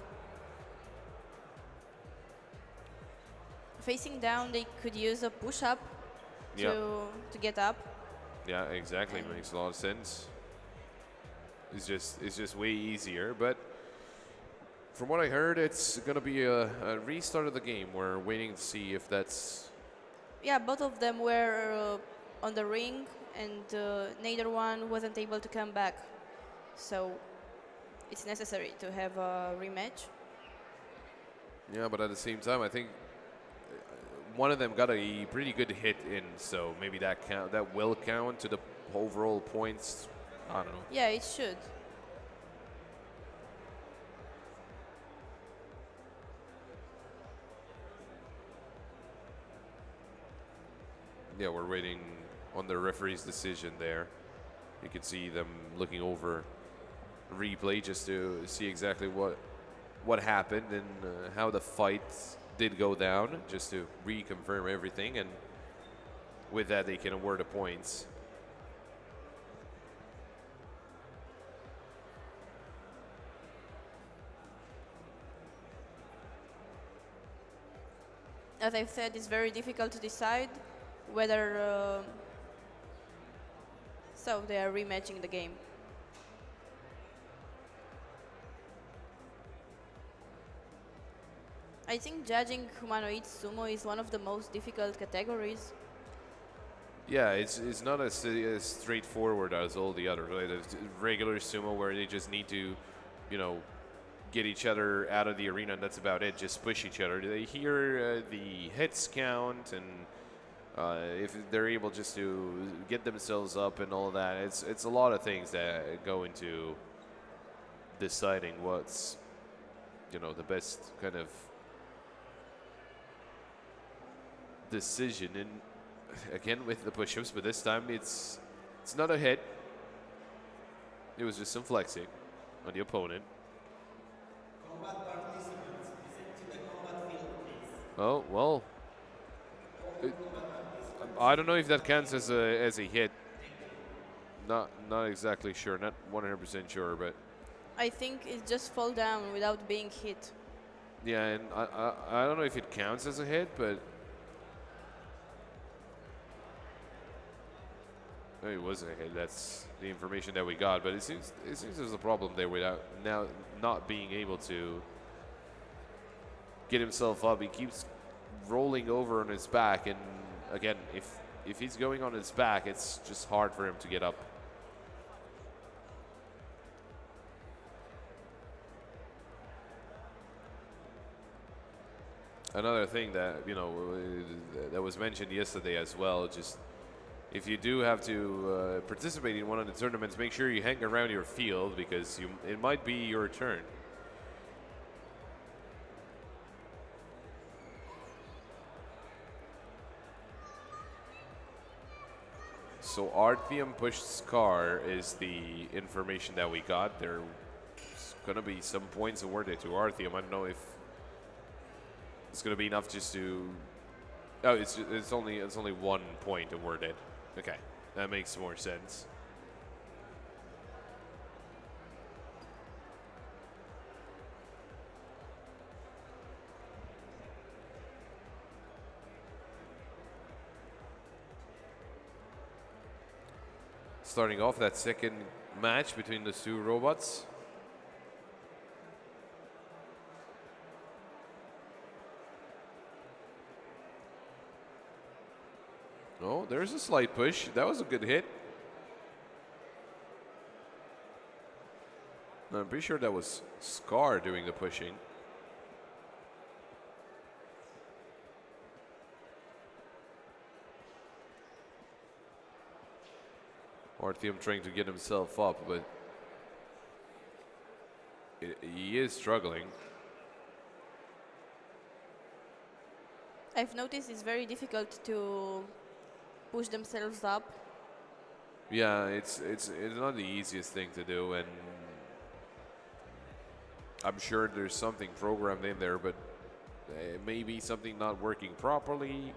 Facing down, they could use a push-up to get up. Yeah, exactly. Makes a lot of sense. It's just way easier, but from what I heard, it's going to be a restart of the game. We're waiting to see if that's... Yeah, both of them were on the ring, and neither one wasn't able to come back. So it's necessary to have a rematch. Yeah, but at the same time, I think one of them got a pretty good hit in, so maybe that will count to the overall points. I don't know. Yeah, it should. Yeah, we're waiting on the referee's decision there. You can see them looking over replay just to see exactly what happened and how the fight did go down, just to reconfirm everything, and with that they can award the points. as I've said, it's very difficult to decide whether so they are rematching the game. I think judging Humanoid Sumo is one of the most difficult categories. Yeah, it's not as straightforward as all the others. Right? There's regular sumo where they just need to, you know, get each other out of the arena, and that's about it. Just push each other. They hear the hits count, and if they're able just to get themselves up and all that, it's a lot of things that go into deciding what's, you know, the best kind of decision. And again with the push-ups, but this time it's not a hit. It was just some flexing on the opponent. Combat participants, visit to the combat field, please. Oh well, I don't know if that counts as a hit. Not exactly sure. Not 100% sure, but I think it just fall down without being hit. yeah, and I don't know if it counts as a hit, but it wasn't a hit. That's the information that we got. But it seems there's a problem there without now not being able to get himself up. He keeps rolling over on his back, and again, if he's going on his back, it's just hard for him to get up. Another thing that, you know, that was mentioned yesterday as well, just if you do have to participate in one of the tournaments, make sure you hang around your field because it might be your turn. So Artyom pushed Scar is the information that we got. There's going to be some points awarded to Artyom. I don't know if it's going to be enough just to... Oh, it's only 1 point awarded. Okay, that makes more sense. Starting off that second match between the two robots. Oh, there's a slight push. That was a good hit. No, I'm pretty sure that was Scar doing the pushing. Artyom trying to get himself up, but he is struggling. I've noticed it's very difficult to push themselves up. Yeah, it's not the easiest thing to do, and I'm sure there's something programmed in there, but maybe something not working properly.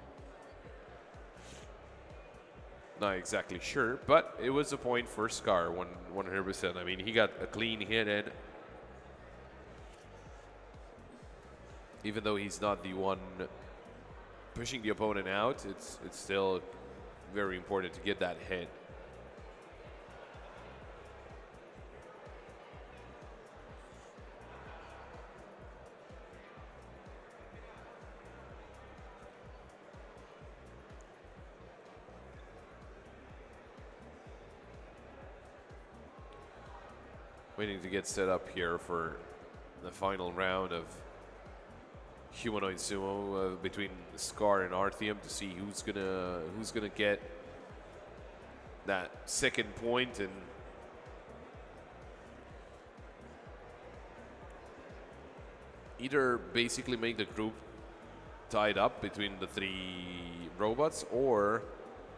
Not exactly sure, but it was a point for Scar, 100%. I mean, he got a clean hit in. Even though he's not the one pushing the opponent out, it's still very important to get that hit. Waiting to get set up here for the final round of Humanoid Sumo between Scar and Artyom to see who's gonna get that second point and either basically make the group tied up between the three robots, or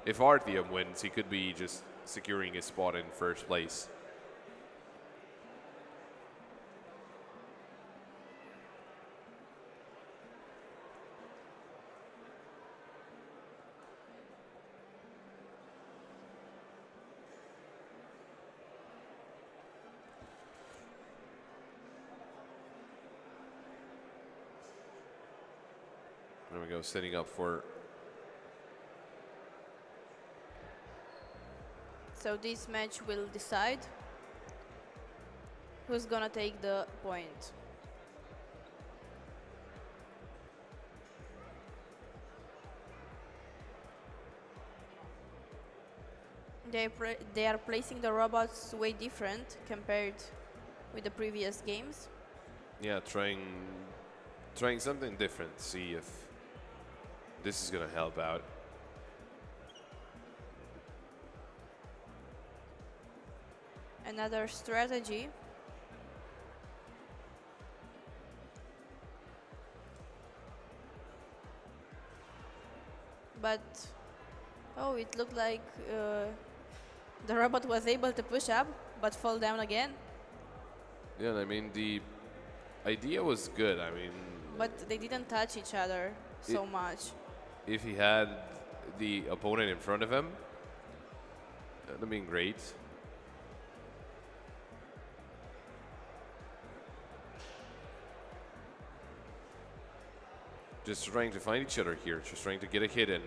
if Artyom wins, he could be just securing his spot in first place. There we go, setting up for. So this match will decide who's gonna take the point. They are placing the robots way different compared with the previous games. Yeah, trying something different. See if this is gonna help out. Another strategy. But oh, it looked like the robot was able to push up but fall down again. Yeah, I mean the idea was good. I mean, But they didn't touch each other so much. if he had the opponent in front of him, that would have been great. Just trying to find each other here, just trying to get a hit in.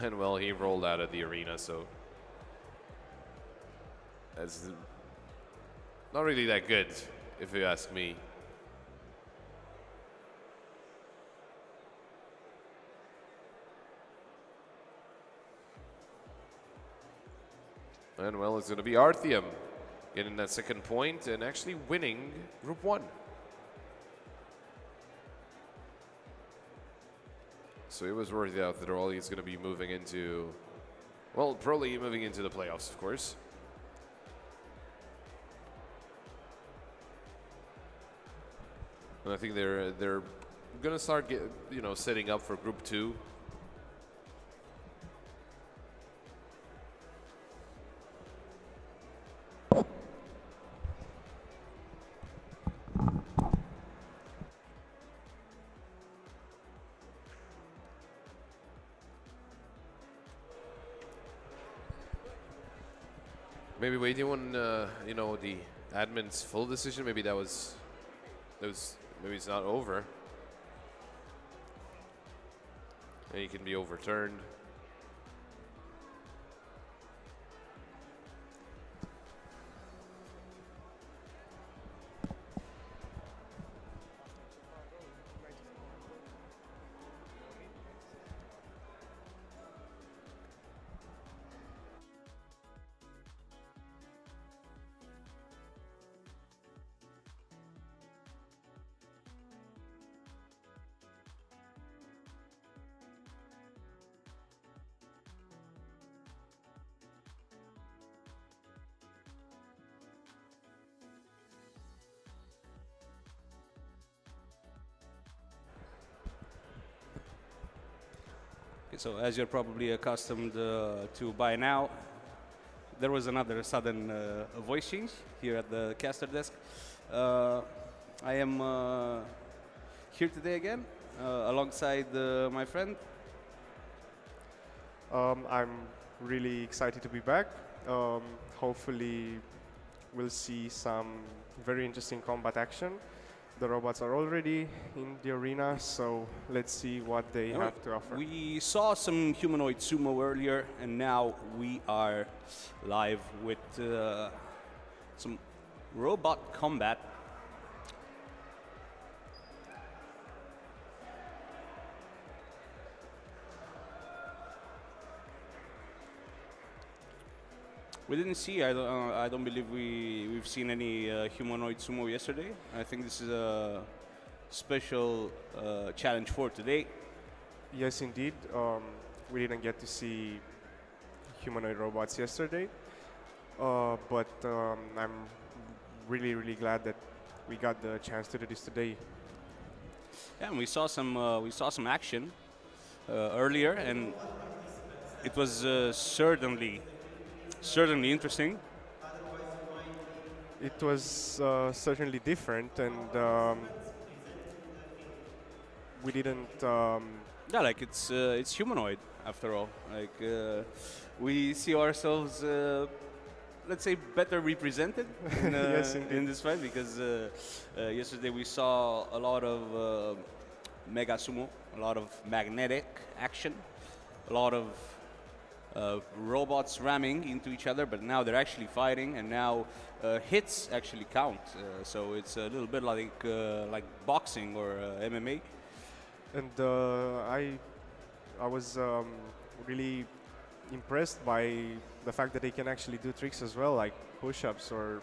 And well, he rolled out of the arena, so that's not really that good, if you ask me. And well, it's going to be Arthium getting that second point and actually winning Group 1. So it was worth it after all. He's going to be moving into, well, probably moving into the playoffs, of course. And I think they're going to start setting up for Group 2. Maybe waiting on the admin's full decision. Maybe maybe it's not over. And he can be overturned. So as you're probably accustomed to by now, there was another sudden voice change here at the caster desk. I am here today again alongside my friend. I'm really excited to be back. Hopefully we'll see some very interesting combat action. The robots are already in the arena, so let's see what they have to offer. We saw some Humanoid Sumo earlier, and now we are live with some robot combat. We didn't see. I don't believe we've seen any Humanoid Sumo yesterday. I think this is a special challenge for today. Yes, indeed. We didn't get to see humanoid robots yesterday, but I'm really, really glad that we got the chance to do this today. Yeah, and we saw some action earlier, and it was certainly interesting. It was certainly different, and we didn't. Yeah, like it's humanoid after all. Like we see ourselves let's say, better represented in, Yes, indeed. in this fight, because yesterday we saw a lot of mega sumo, a lot of magnetic action, a lot of robots ramming into each other, but now they're actually fighting, and now hits actually count. So it's a little bit like boxing or MMA. And I was really impressed by the fact that they can actually do tricks as well, like push-ups, or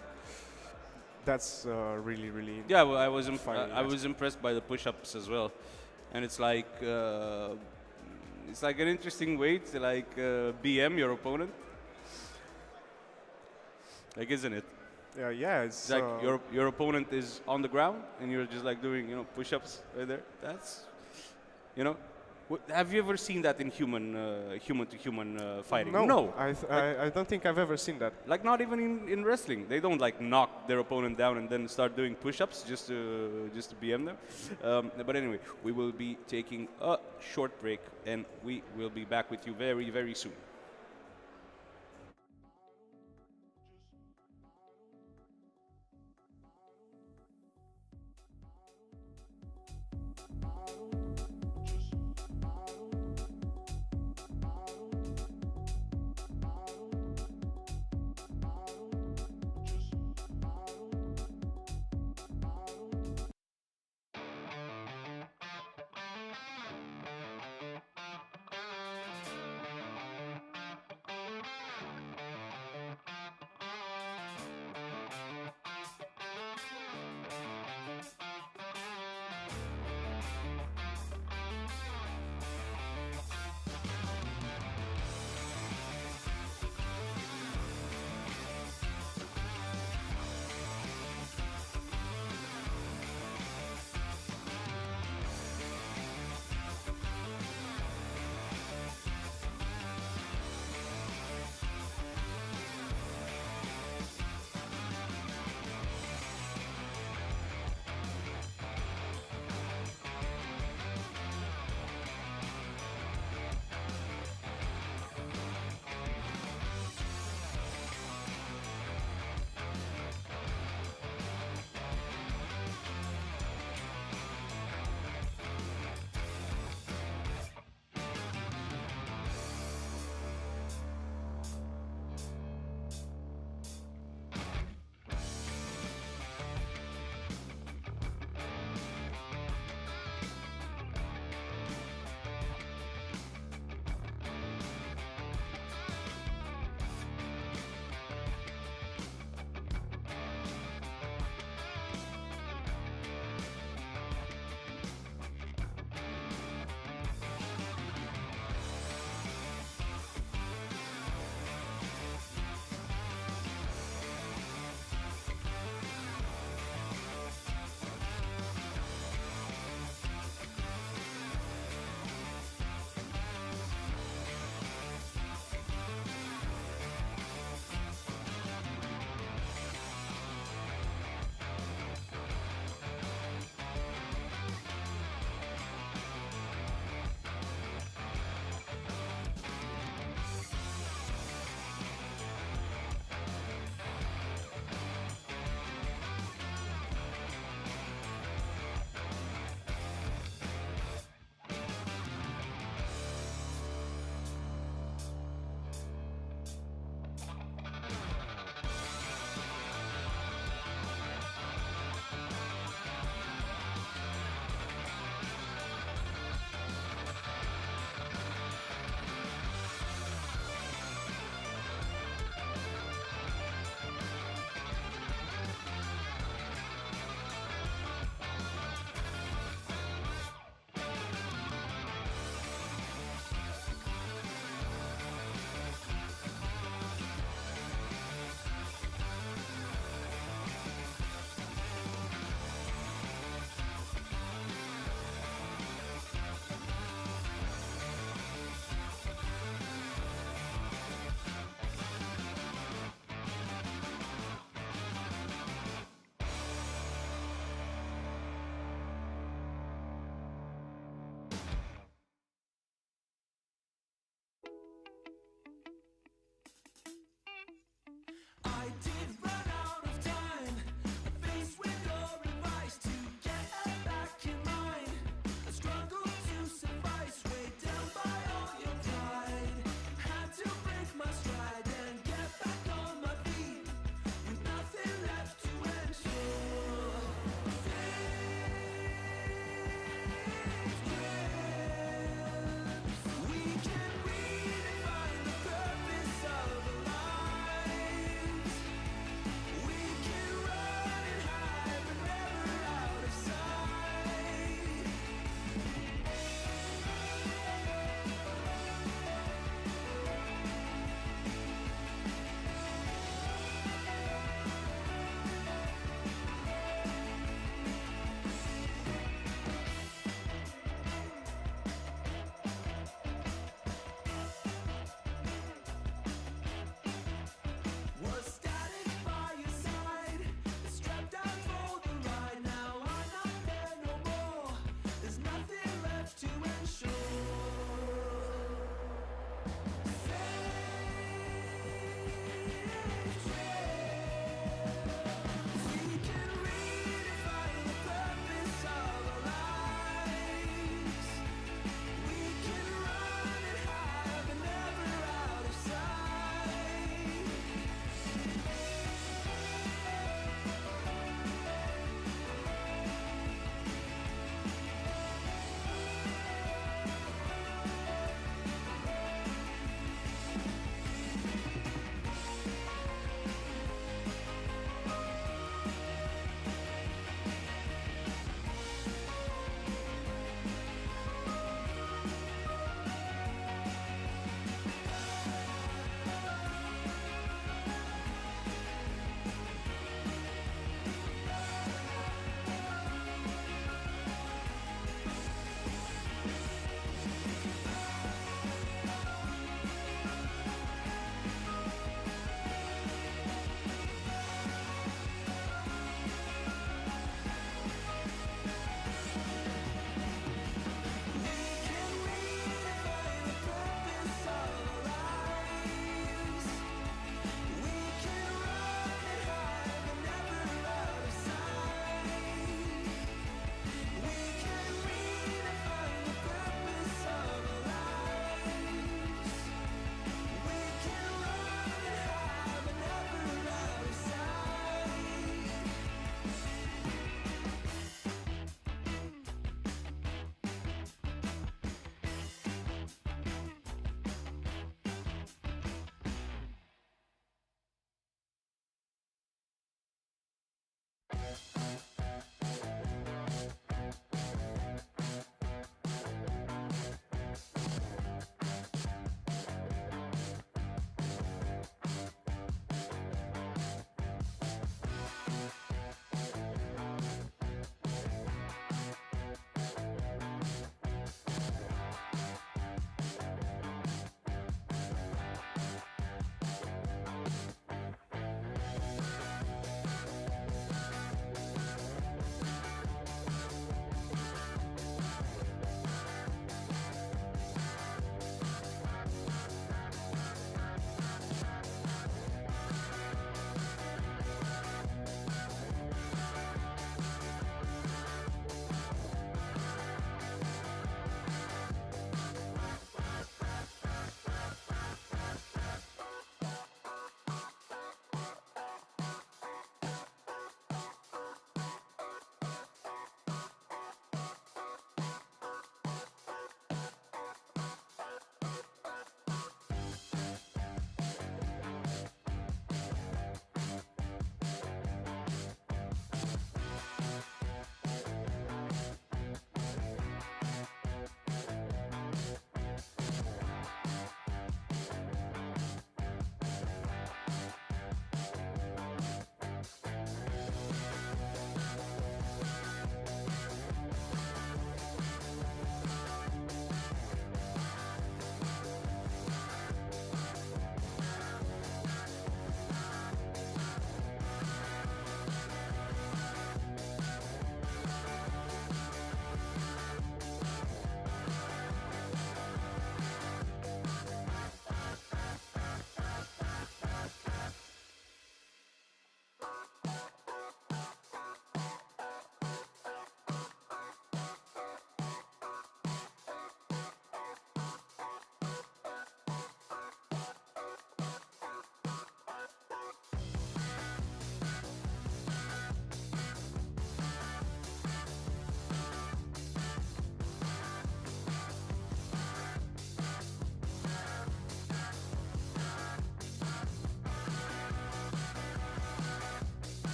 that's really Yeah, well, I was Fighting, I yes. was impressed by the push-ups as well, and it's like an interesting way to like BM your opponent, like, isn't it? yeah, It's like your opponent is on the ground and you're just like doing, you know, push-ups right there. That's, you know, have you ever seen that in human to human fighting? no. I don't think I've ever seen that. Like, not even in wrestling. They don't like knock their opponent down and then start doing push-ups just to BM them. But anyway, we will be taking a short break and we will be back with you very, very soon.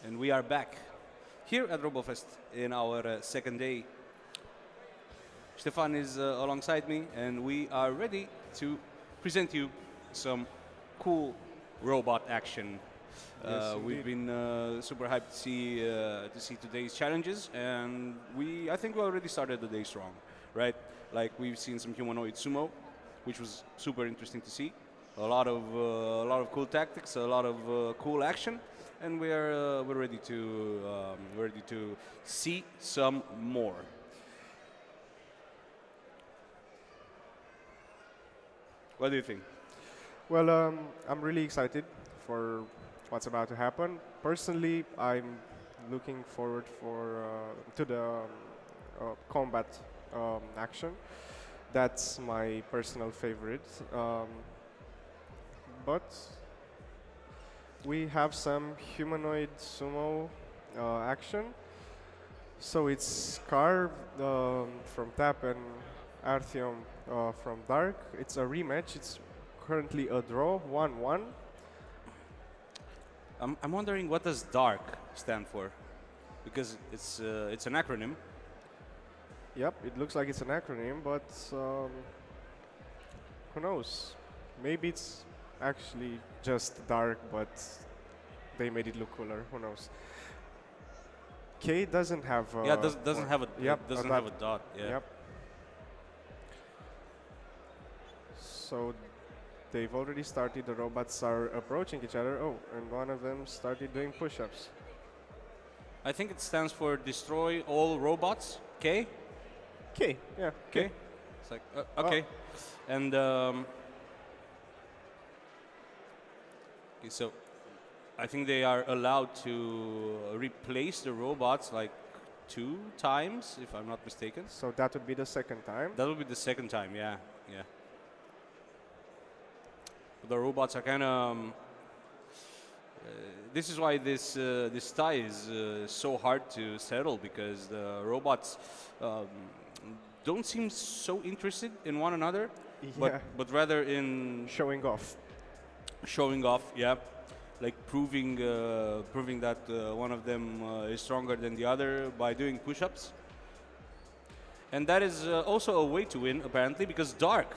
And we are back here at RoboFest in our second day. Stefan is alongside me, and we are ready to present you some cool robot action. Yes, We've been super hyped to see today's challenges, and I think we already started the day strong, right? Like we've seen some Humanoid Sumo, which was super interesting to see. A lot of cool tactics, a lot of cool action, and we're ready to see some more. What do you think? Well, I'm really excited for what's about to happen. Personally, I'm looking forward to the combat action. That's my personal favorite. But we have some humanoid sumo action. So it's Carve from Tap and Artyom from Dark. It's a rematch. It's currently a draw, 1-1. I'm wondering what does DARK stand for, because it's an acronym. Yep, it looks like it's an acronym, but who knows? Maybe it's actually just Dark, but they made it look cooler. Who knows? K doesn't have. Doesn't have a Yep, doesn't have a dot. Yeah. Yep. So they've already started. The robots are approaching each other. Oh, and one of them started doing push-ups. I think it stands for destroy all robots. K. K. Yeah. K. It's like okay, and okay, so I think they are allowed to replace the robots like 2 times, if I'm not mistaken. So that would be the second time. That would be the second time, yeah, yeah. The robots are kind of this is why this tie is so hard to settle, because the robots don't seem so interested in one another, Yeah. but rather in Showing off. showing off. Yeah, like proving that one of them is stronger than the other by doing push-ups. And that is also a way to win, apparently, because Dark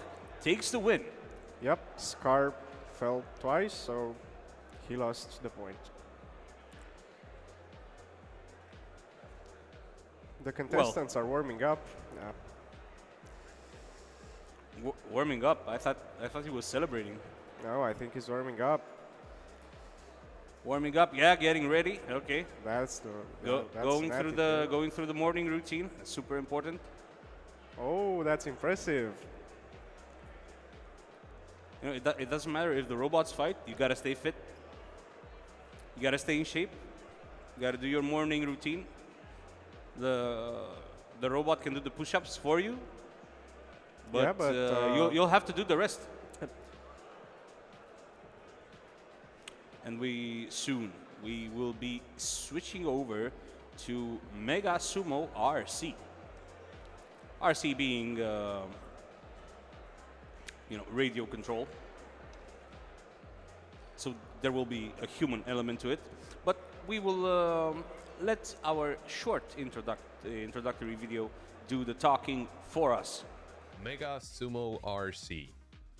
takes the win. Yep, Scar fell twice, so he lost the point. The contestants are warming up. Warming up. I thought he was celebrating. No, I think he's warming up. Warming up. Yeah, getting ready. Okay. That's the that's going Fnatic through there. going through the morning routine. That's super important. Oh, that's impressive. You know, it doesn't matter if the robots fight. You gotta stay fit. You gotta stay in shape. You gotta do your morning routine. The robot can do the push-ups for you, but, Yeah, but, you'll have to do the rest. And we will be switching over to Mega Sumo RC. RC being radio control. So there will be a human element to it, but we will let our short introductory video do the talking for us. Mega Sumo RC.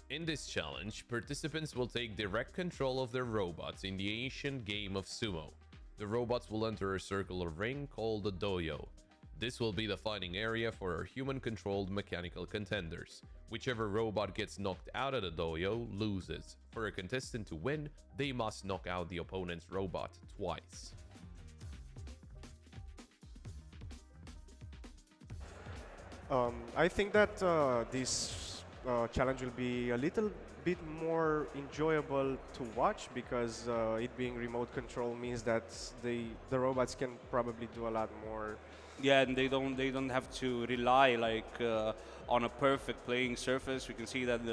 In this challenge, participants will take direct control of their robots in the ancient game of sumo. The robots will enter a circular ring called a dojo. This will be the fighting area for our human-controlled mechanical contenders. Whichever robot gets knocked out of the dojo loses. For a contestant to win, they must knock out the opponent's robot twice. I think that this challenge will be a little bit more enjoyable to watch, because it being remote control means that the robots can probably do a lot more. Yeah, and they don't have to rely on a perfect playing surface. We can see that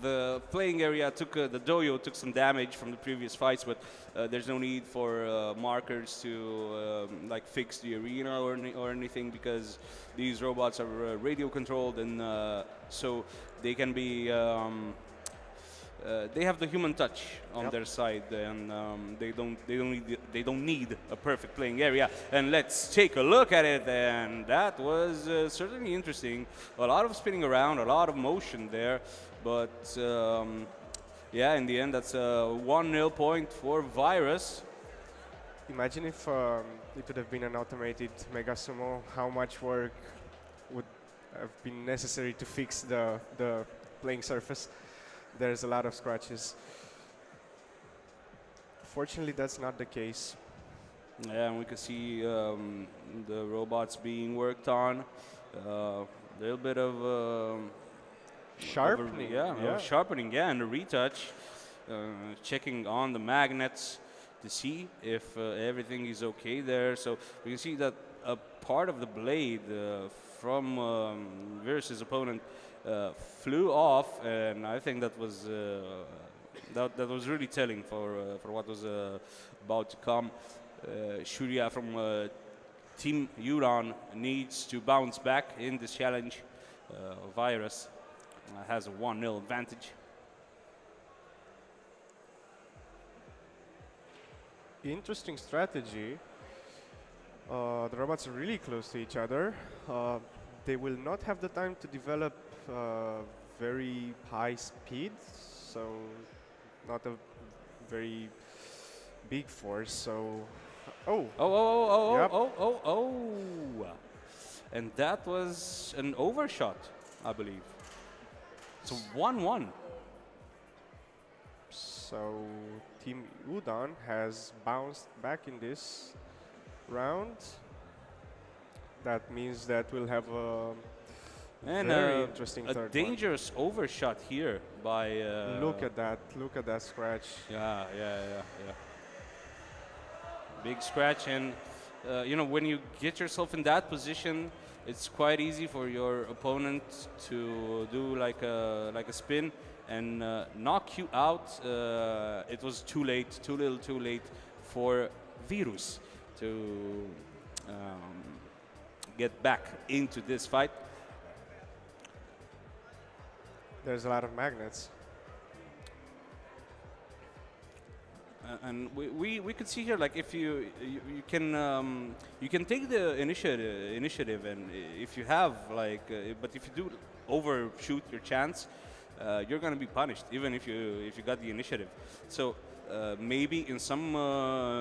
the playing area the dojo took some damage from the previous fights, but there's no need for markers to fix the arena or anything, because these robots are radio controlled, and so they can be. They have the human touch on their side, and they don't need a perfect playing area. And let's take a look at it. And that was certainly interesting. A lot of spinning around, a lot of motion there, but yeah, in the end, that's a 1-0 point for Virus. Imagine if it would have been an automated Mega Sumo, how much work would have been necessary to fix the playing surface. There's a lot of scratches. Fortunately, that's not the case. Yeah, and we can see the robots being worked on. A little bit of Sharpening. sharpening, yeah, and a retouch. Checking on the magnets to see if everything is okay there. So we can see that a part of the blade from Virus' opponent flew off, and I think that was that was really telling for what was about to come. Shuria from Team Yuran needs to bounce back in this challenge. Virus has a 1-0 advantage. Interesting strategy. The robots are really close to each other. They will not have the time to develop very high speed, so not a very big force. So, And that was an overshot, I believe. So 1-1. So Team Udon has bounced back in this round. That means that we'll have a very interesting third dangerous overshot here by. Look at that scratch. Yeah. Big scratch, and when you get yourself in that position, it's quite easy for your opponent to do like a spin and knock you out. It was too late, too little, too late for Virus to get back into this fight. There's a lot of magnets. And we could see here, like, if you can take the initiative, and if you have like, but if you do overshoot your chance, you're gonna be punished, even if you got the initiative. So maybe in some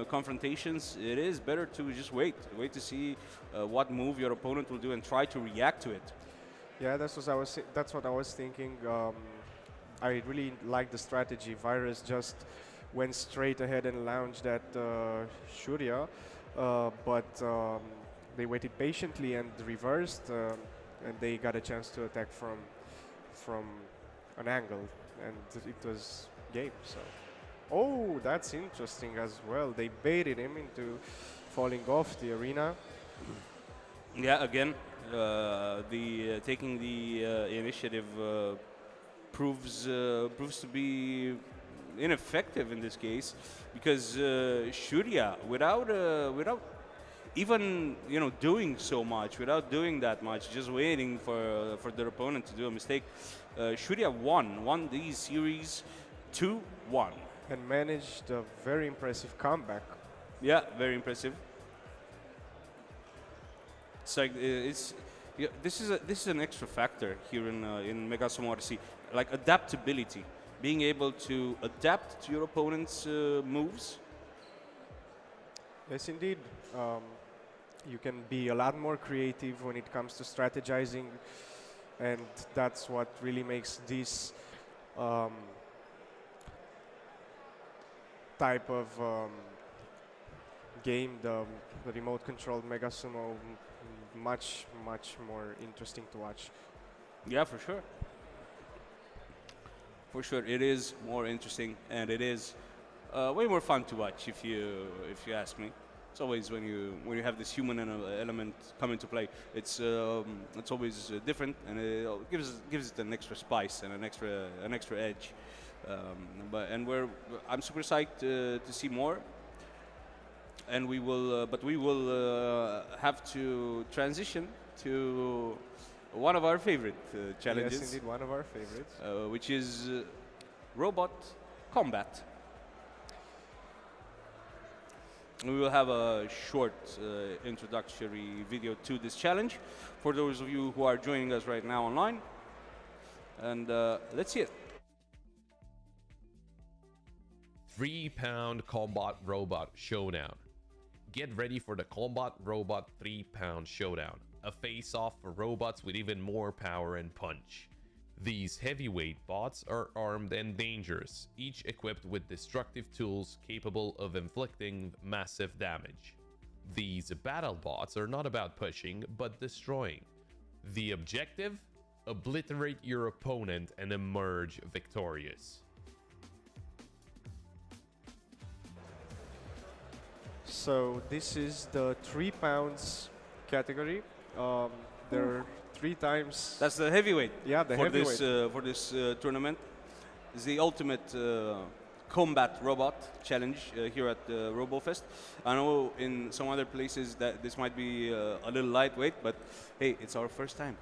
confrontations, it is better to just wait to see what move your opponent will do and try to react to it. Yeah, that's what I was thinking. I really like the strategy. Virus just went straight ahead and launched at Shurya, but they waited patiently and reversed, and they got a chance to attack from an angle, and it was game. So, oh, that's interesting as well. They baited him into falling off the arena. Yeah, again, taking the initiative proves to be ineffective in this case, because Shurya, without even doing so much, without doing that much, just waiting for their opponent to do a mistake, Shurya won these series 2-1 and managed a very impressive comeback. Yeah, very impressive. It's like this is an extra factor here in Mega Sumo RC, like adaptability, being able to adapt to your opponent's moves. Yes, indeed. You can be a lot more creative when it comes to strategizing, and that's what really makes this type of game, the remote-controlled Mega Sumo, much more interesting to watch. Yeah, for sure. For sure, it is more interesting, and it is way more fun to watch, if you ask me. It's always when you have this human element come into play, it's always different, and it gives it an extra spice and an extra edge. I'm super psyched to see more, and we will have to transition to one of our favorite challenges. Yes, indeed, one of our favorites, which is robot combat. We will have a short introductory video to this challenge for those of you who are joining us right now online. And let's see it. 3-pound combat robot showdown. Get ready for the combat robot 3-pound showdown, a face-off for robots with even more power and punch. These heavyweight bots are armed and dangerous, each equipped with destructive tools capable of inflicting massive damage. These battle bots are not about pushing, but destroying. The objective? Obliterate your opponent and emerge victorious. So this is the 3 pounds category. There are 3 times. That's the heavyweight. Yeah, the heavyweight. For this tournament. It's the ultimate combat robot challenge here at RoboFest. I know in some other places that this might be a little lightweight, but hey, it's our first time.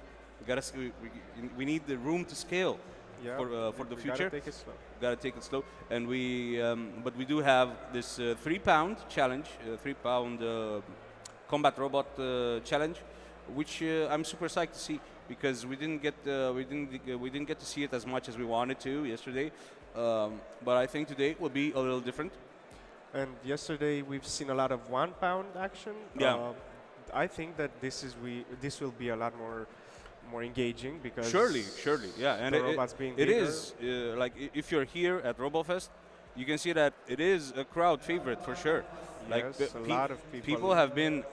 We need the room to scale. Yeah, for the future. Gotta take it slow. Gotta take it slow, and but we do have this 3-pound challenge, 3-pound combat robot challenge, which I'm super psyched to see, because we didn't get to see it as much as we wanted to yesterday, but I think today will be a little different. And yesterday we've seen a lot of 1-pound action. Yeah. I think that this will be a lot more engaging, because surely, yeah, and the robots being it bigger. is like, if you're here at RoboFest, you can see that it is a crowd favorite for sure. Yes, like a lot of people have been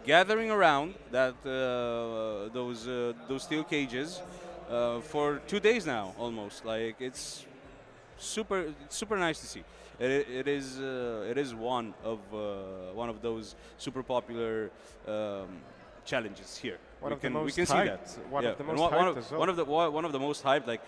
gathering around that those steel cages for 2 days now almost. Like, it's super nice to see. It is one of those super popular challenges here. One of the we most can see hyped. that. One Yeah. of the And most hyped as well. one of the most hyped. Like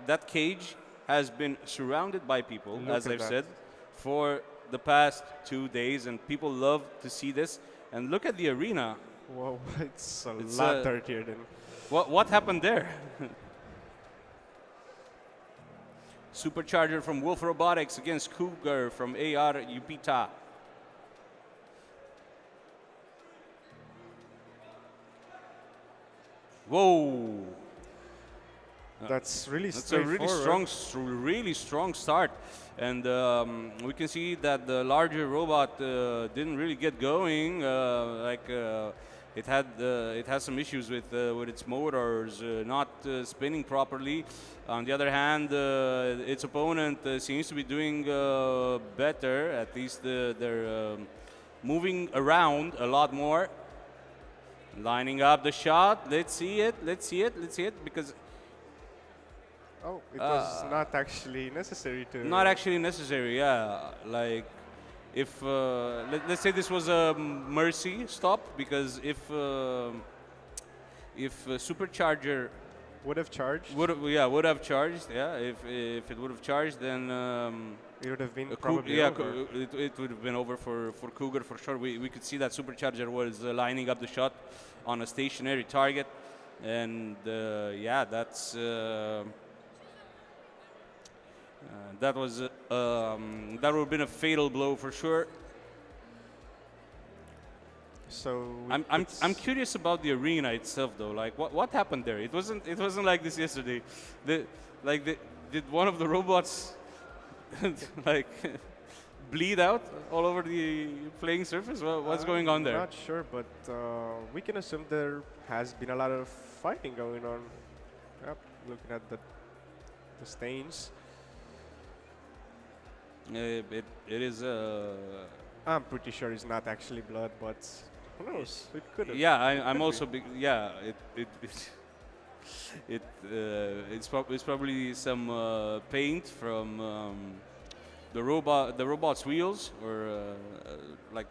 that cage has been surrounded by people, Look as at I've that. said, for the past 2 days, and people love to see this. And look at the arena. Whoa, it's a It's, lot dirtier than. What happened there? Supercharger from Wolf Robotics against Cougar from AR Upita. Whoa! That's really That's a straightforward. really strong start, and we can see that the larger robot didn't really get going. It has some issues with its motors not spinning properly. On the other hand, its opponent seems to be doing better. At least they're moving around a lot more, lining up the shot. Let's see it. Let's see it. Let's see it because. Oh, it was not actually necessary to. Not actually necessary, yeah. Like, if let's say this was a mercy stop, because if supercharger Would have charged. would have charged, yeah. If it would have charged, then It would have been Coug- probably yeah, over. it would have been over for Cougar for sure. We could see that supercharger was lining up the shot on a stationary target, and yeah, that's. That was that would have been a fatal blow for sure. So I'm curious about the arena itself though. Like what happened there? It wasn't like this yesterday. Did one of the robots like bleed out all over the playing surface? What's going on there? Not sure, but we can assume there has been a lot of fighting going on. Yep, looking at the stains. It is. I'm pretty sure it's not actually blood, but who knows? It could have. Yeah, I'm Could also be. big. Yeah, it's probably some paint from the robot's wheels or like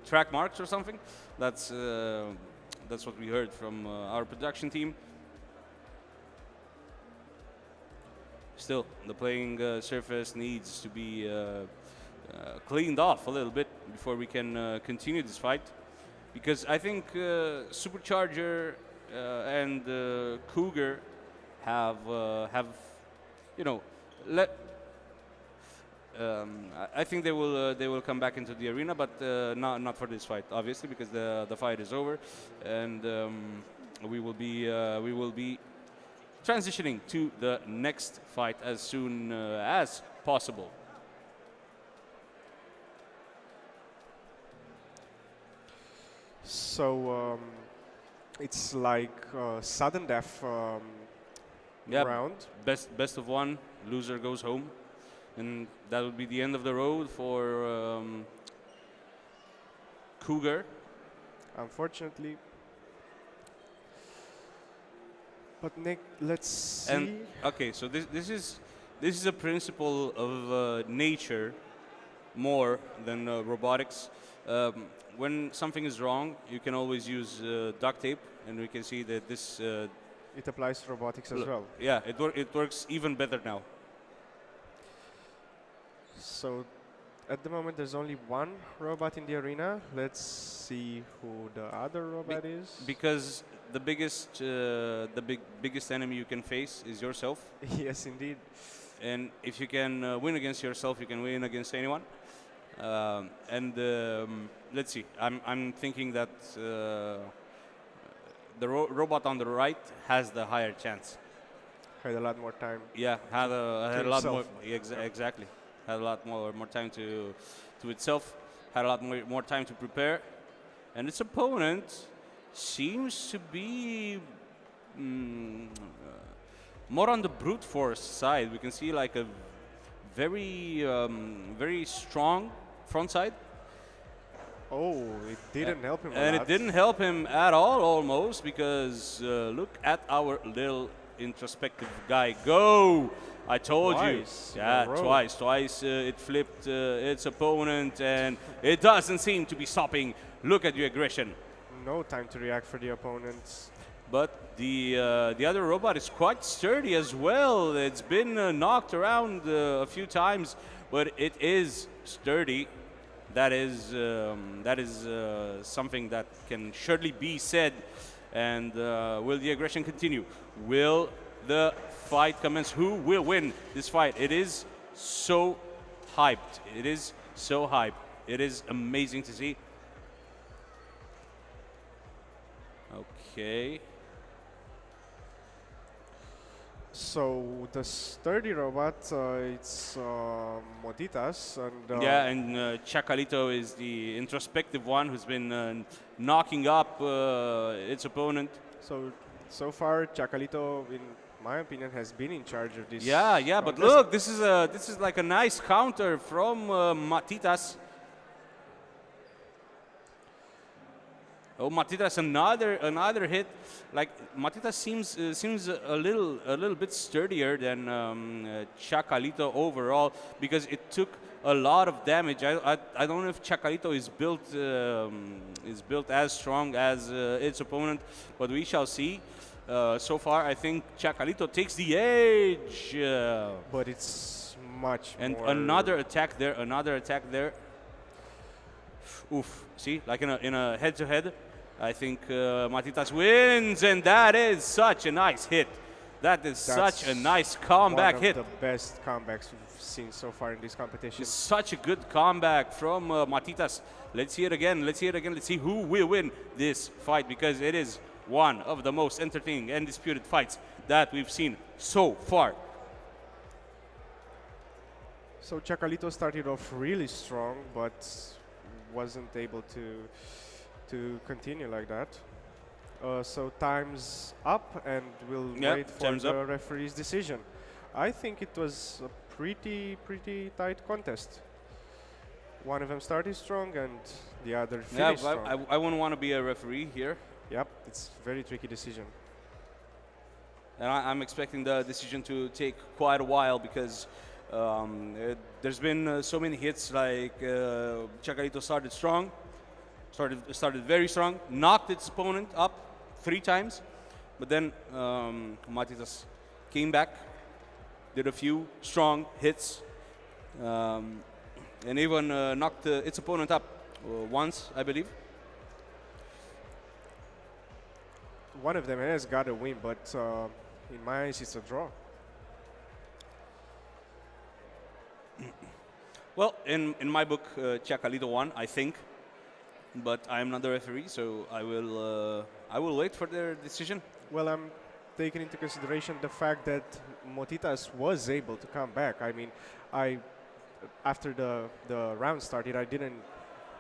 track marks or something. That's what we heard from our production team. Still, the playing surface needs to be cleaned off a little bit before we can continue this fight, because I think Supercharger and Cougar have you know let. I think they will come back into the arena, but not for this fight, obviously, because the fight is over, and we will be transitioning to the next fight as soon as possible. So it's like sudden death Yeah, round. best of one, loser goes home, and that would be the end of the road for Cougar. Unfortunately. But Nick, let's see. And okay, so this is a principle of nature more than robotics. When something is wrong, you can always use duct tape, and we can see that this. It applies to robotics as well. Yeah, it works even better now. So at the moment, there's only one robot in the arena. Let's see who the other robot is. Because the biggest enemy you can face is yourself. Yes, indeed. And if you can win against yourself, you can win against anyone. Let's see. I'm thinking that the robot on the right has the higher chance. Had a lot more time. Yeah, had a lot more. himself. Exactly. Had a lot more time to itself. Had a lot more time to prepare, and its opponent seems to be more on the brute force side. We can see like a very strong front side. Oh, it didn't help him a And lot. it didn't help him at all, almost, because look at our little introspective guy go. I told Twice you. in a Yeah, row. twice it flipped its opponent, and it doesn't seem to be stopping. Look at the aggression. no time to react for the opponents. But the other robot is quite sturdy as well. It's been knocked around a few times, but it is sturdy. That is something that can surely be said. And will the aggression continue? Will the fight commence? Who will win this fight? It is so hyped. It is so hyped. It is amazing to see. Okay. So the sturdy robot, it's Motitas, and Yeah, and Chacalito is the introspective one who's been knocking up its opponent. so far Chacalito, in my opinion, has been in charge of this. Yeah, but contest. look, this is like a nice counter from Matitas. Oh, Matitas, another hit. Like Matitas seems a little bit sturdier than Chacalito overall, because it took a lot of damage. I don't know if Chacalito is built as strong as its opponent, but we shall see. So far, I think Chacalito takes the edge. But it's much And more. another attack there. Oof, see, like in a head-to-head, I think Matitas wins, and that is such a nice hit. That is such a nice comeback hit. One of the best comebacks we've seen so far in this competition. It's such a good comeback from Matitas. Let's see it again. Let's see who will win this fight, because it is one of the most entertaining and disputed fights that we've seen so far. So Chacalito started off really strong, but wasn't able to continue like that. So time's up, and we'll wait for the referee's decision. I think it was a pretty tight contest. One of them started strong, and the other finished strong. I wouldn't want to be a referee here. Yep, it's a very tricky decision. And I'm expecting the decision to take quite a while, because there's been so many hits. Like Chacalito started strong, started very strong, knocked its opponent up 3 times, but then Matitas came back, did a few strong hits, and even knocked its opponent up once, I believe. One of them has got a win, but in my eyes, it's a draw. Well, in my book, Chacalito won, I think, but I'm not the referee, so I will wait for their decision. Well, I'm taking into consideration the fact that Motitas was able to come back. I mean, after the round started, I didn't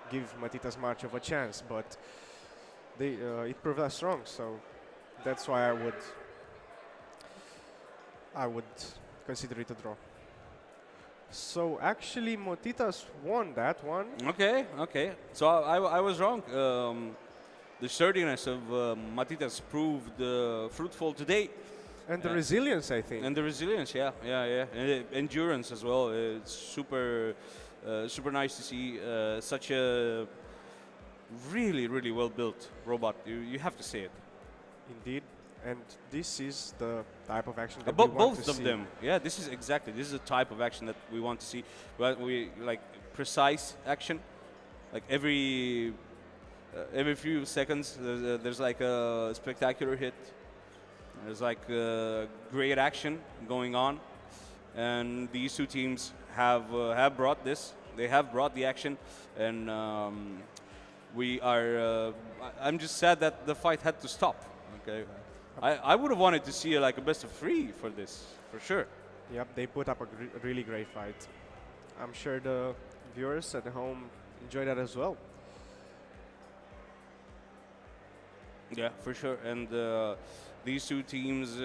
give Motitas much of a chance, but it proved us strong, so that's why I would consider it a draw. So actually, Motitas won that one. Okay. So I was wrong. The sturdiness of Matitas proved fruitful today. And the resilience, I think. And the resilience, yeah. And endurance as well. It's super nice to see such a really well-built robot. You have to say it. Indeed. And this is the type of action that we want to see. Both of them. Yeah, this is the type of action that we want to see. We like precise action. Like every few seconds, there's like a spectacular hit. There's like great action going on, and these two teams have brought this. They have brought the action, and we are. I'm just sad that the fight had to stop. Okay. I would have wanted to see like a best of 3 for this, for sure. Yep, they put up a really great fight. I'm sure the viewers at home enjoy that as well. Yeah, for sure. And these two teams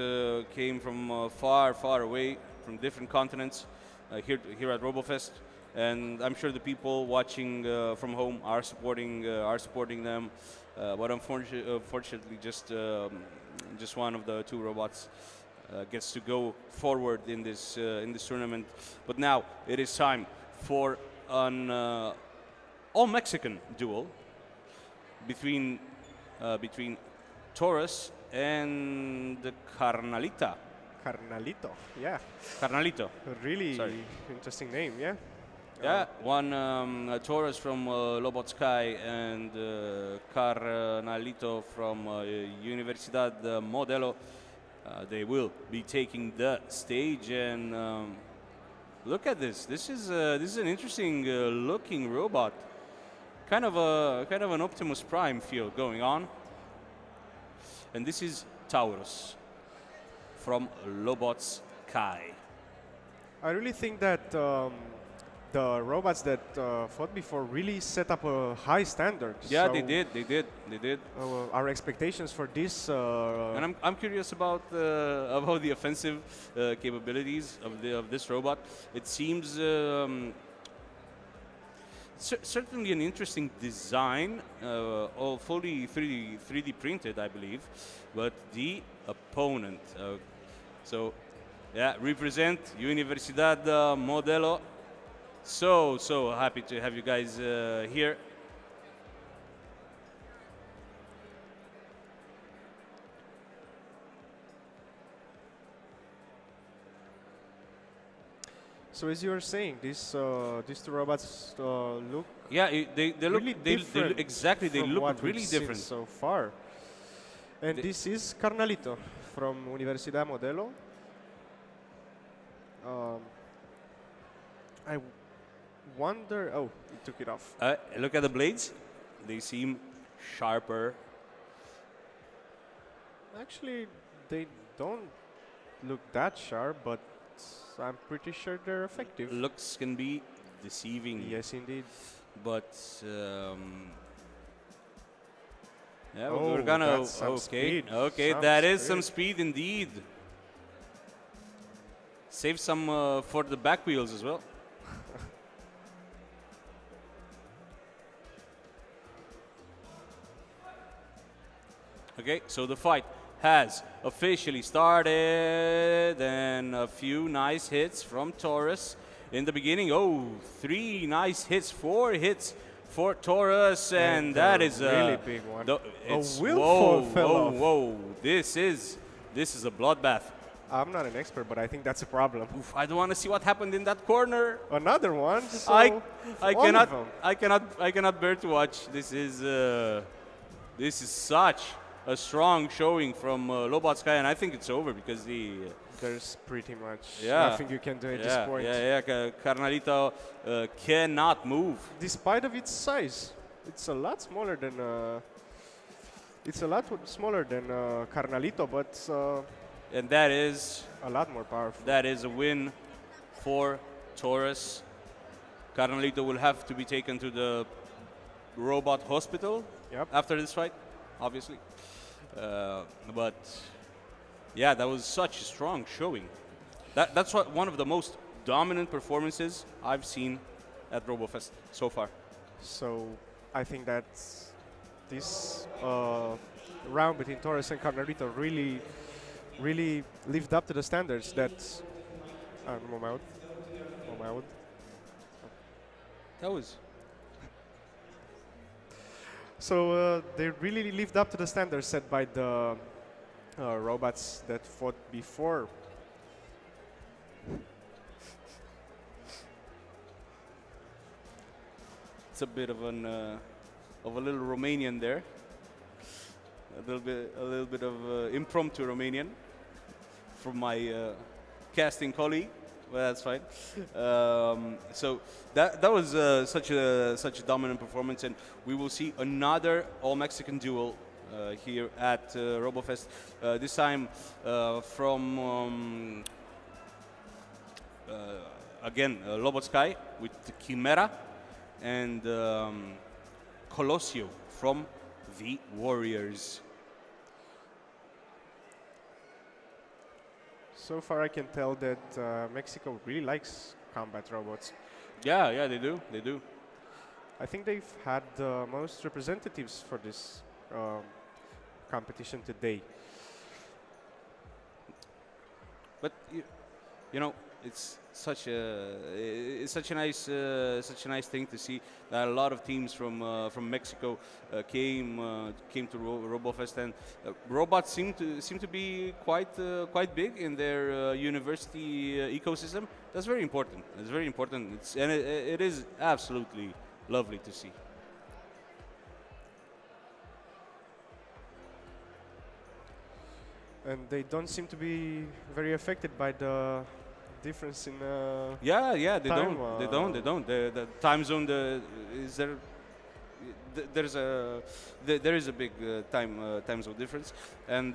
came from far away, from different continents, here at RoboFest. And I'm sure the people watching from home are supporting them. But unfortunately, just one of the 2 robots gets to go forward in this tournament. But now it is time for an all-Mexican duel between between Taurus and the Carnalita. Carnalito, yeah. Carnalito. A really Sorry. interesting name, yeah. Yeah, one Taurus from Lobot Sky and Carnalito from Universidad Modelo. They will be taking the stage, and look at this. This is an interesting looking robot. Kind of an Optimus Prime feel going on. And this is Taurus from Lobot Sky. I really think that the robots that fought before really set up a high standard. Yeah, So, they did. our expectations for this. And I'm curious about the offensive capabilities of this robot. It seems certainly an interesting design, all fully 3D printed, I believe. But the opponent, so yeah, represent Universidad Modelo. So happy to have you guys here. So as you were saying, these two robots look Yeah, they look really they different exactly they from look what we've really seen different. so far. And this is Carnalito from Universidad Modelo. I wonder. Oh, he took it off. Look at the blades; they seem sharper. Actually, they don't look that sharp, but I'm pretty sure they're effective. Looks can be deceiving. Yes, indeed. But yeah, Oh, we're gonna that's some okay, speed. okay, Some that is speed. some speed indeed. Save some for the back wheels as well. Okay, so the fight has officially started, and a few nice hits from Taurus in the beginning. Oh, 3 nice hits, 4 hits for Taurus, and that is a really big one. It's, wheel whoa, fall fell whoa, off. whoa! This is a bloodbath. I'm not an expert, but I think that's a problem. Oof, I don't want to see what happened in that corner. Another one. So I all of them. cannot bear to watch. This is such a strong showing from Lobot Sky, and I think it's over because There's pretty much Yeah. nothing you can do at yeah, this point. Carnalito cannot move. Despite of its size, it's a lot smaller than Carnalito, but And that is a lot more powerful. a win for Taurus. Carnalito will have to be taken to the robot hospital Yep. after this fight, obviously. But yeah, that was such a strong showing. That's one of the most dominant performances I've seen at RoboFest so far. So I think that this round between Torres and Carnalito really lived up to the standards that. Moment. That was So they really lived up to the standards set by the robots that fought before. it's a bit of a little Romanian there. A little bit of impromptu Romanian from my casting colleague. Well, that's fine. So that was such a dominant performance, and we will see another all-Mexican duel here at RoboFest. This time from again Lobot Sky with Chimera and Colosio from the Warriors. So far, I can tell that Mexico really likes combat robots. Yeah, they do. They do. I think they've had the most representatives for this competition today. But you know, it's such a nice thing to see that a lot of teams from Mexico came to RoboFest, and robots seem to be quite big in their university ecosystem. That's very important. It's very important. And it is absolutely lovely to see. And they don't seem to be very affected by the difference in Yeah, they time, don't. The time zone is there. There is a big time zone difference, and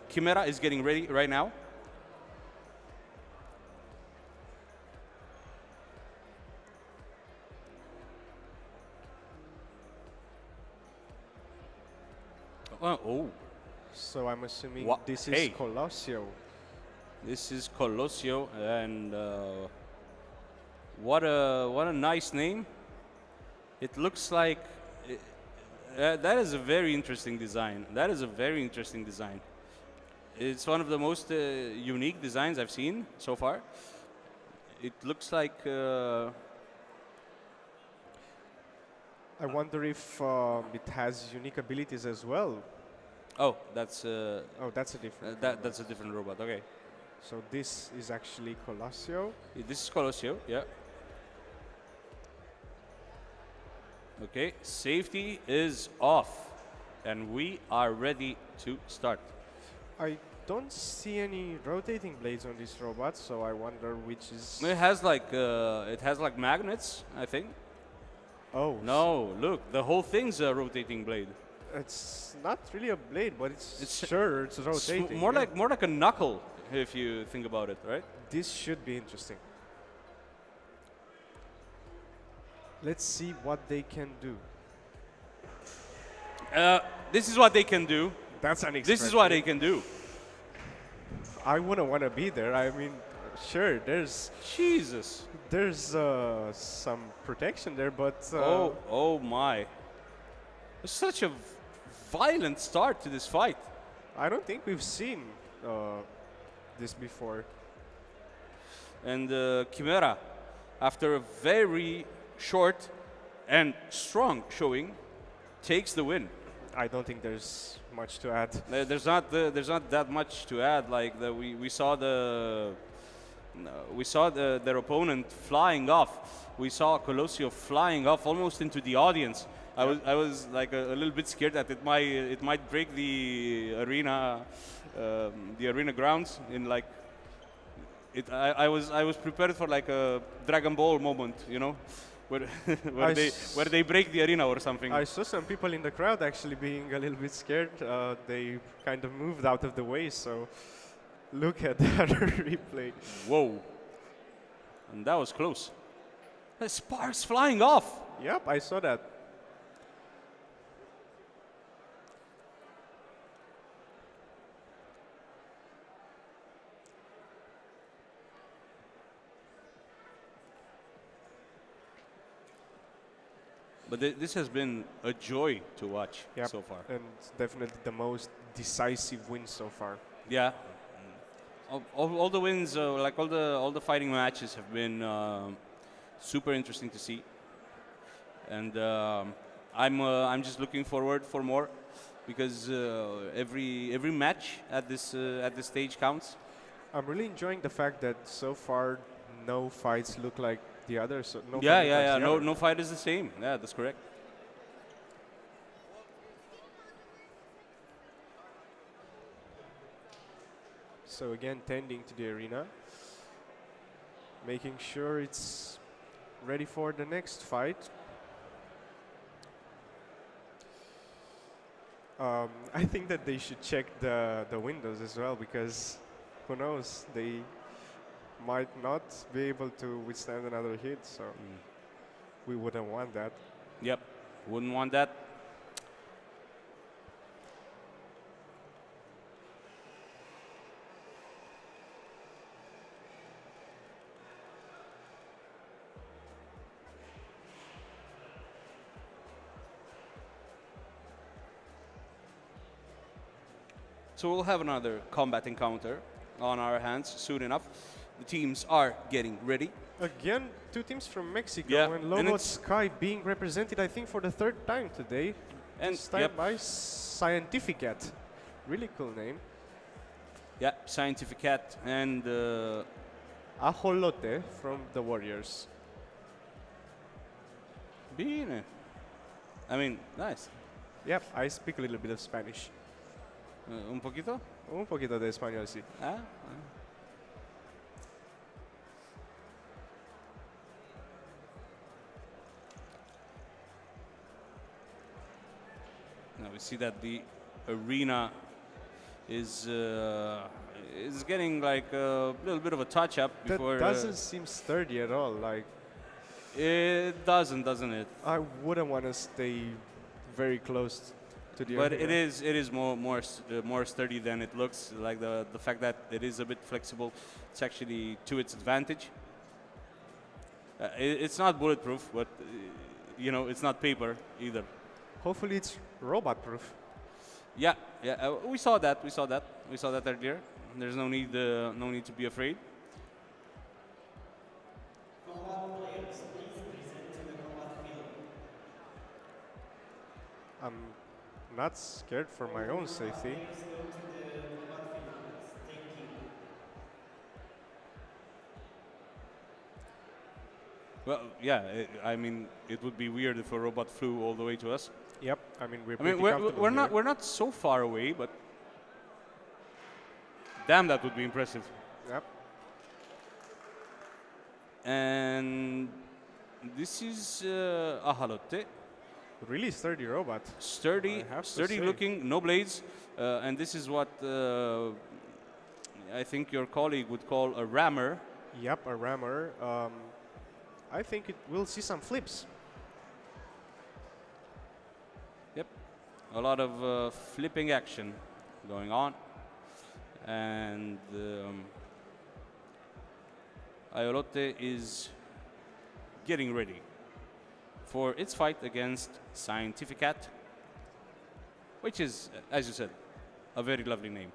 Chimera is getting ready right now. Oh. So I'm assuming What? this is Hey. Colosio. This is Colosio, and what a nice name. It looks like that is a very interesting design. That is a very interesting design. It's one of the most unique designs I've seen so far. It looks like I wonder if it has unique abilities as well. oh, that's Oh, that's a different. that's a different robot. Okay, So this is actually Colosio. this is Colosio. Yeah. Okay, safety is off, and we are ready to start. I don't see any rotating blades on this robot, so I wonder which is. It has like magnets, I think. Oh No, look, the whole thing's a rotating blade. it's not really a blade, but it's It's- sure it's It's rotating. more yeah. like a knuckle, if you think about it, right? This should be interesting. Let's see what they can do. This is what they can do. That's an This is what they can do. I wouldn't want to be there. I mean, sure, Jesus. there's some protection there, but Oh my. It's such a violent start to this fight. I don't think we've seen this before. And Chimera, after a very short and strong showing, takes the win. I don't think there's much to add. There's not that much to add. Like we saw their opponent flying off. We saw Colosio flying off almost into the audience. I was like a little bit scared that it might break the arena grounds in like. I was prepared for like a Dragon Ball moment, you know, where where they break the arena or something. I saw some people in the crowd actually being a little bit scared. They kind of moved out of the way, so look at that replay. Whoa, and that was close. The sparks flying off. Yep, I saw that. But this has been a joy to watch Yep. so far. And definitely the most decisive win so far. Yeah, all the wins, like all the fighting matches, have been super interesting to see, and I'm just looking forward for more, because every match at this stage counts. I'm really enjoying the fact that so far no fights look like the others. So no Yeah, fight looks like the other. No fight is the same. Yeah, that's correct. So again, tending to the arena, making sure it's ready for the next fight. I think that they should check the windows as well, because who knows, they might not be able to withstand another hit, so we wouldn't want that. Yep, wouldn't want that. So we'll have another combat encounter on our hands soon enough. the teams are getting ready. Again, two teams from Mexico, Yeah, and and Logo it's- Sky being represented, I think, for the third time today. And This time yep. by Scientificat. Really cool name. Yeah, Scientific Cat and Ajolote from the Warriors. Bine. I mean, nice. Yep, I speak a little bit of Spanish. Un poquito? Un poquito de español, sí. Ah. Now we see that the arena is getting like a little bit of a touch-up That before. doesn't seem sturdy at all. Like, It doesn't it? I wouldn't want to stay very close to the But arena. it is more sturdy than it looks. Like the fact that it is a bit flexible, it's actually to its advantage. It's not bulletproof, but you know, it's not paper either. Hopefully it's robot proof. Yeah, yeah. We saw that. We saw that earlier. There's no need to be afraid. Combat players, please present to the combat field. I'm not scared for my own safety. Players go to the combat field. Thank you. Well, yeah. I mean, it would be weird if a robot flew all the way to us. Yep, I mean we're I mean, pretty comfortable here. we're not so far away, but damn, that would be impressive. Yep. And this is Ajalote. Really sturdy robot. Sturdy, I have to sturdy say. looking, no blades, and this is what I think your colleague would call a rammer. Yep, a rammer. I think it will see some flips. Yep, a lot of flipping action going on, and Ajolote is getting ready for its fight against Scientificat, which is, as you said, a very lovely name.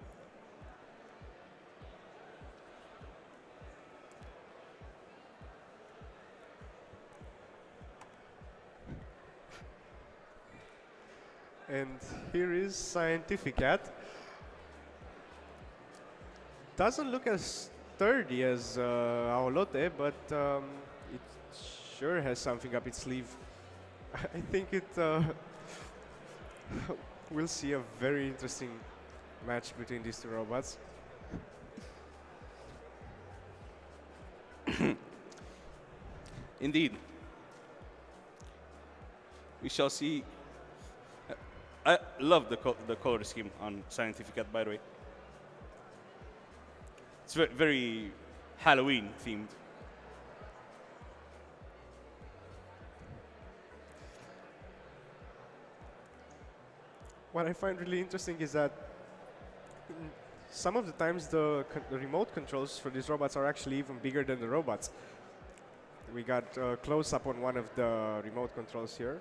And here is Scientificat. Doesn't look as sturdy as Ajolote, but it sure has something up its sleeve. I think it we'll see a very interesting match between these two robots. Indeed. We shall see. I love the color scheme on Scientificat, by the way. It's very Halloween themed. What I find really interesting is that some of the times the remote controls for these robots are actually even bigger than the robots. We got a close-up on one of the remote controls here.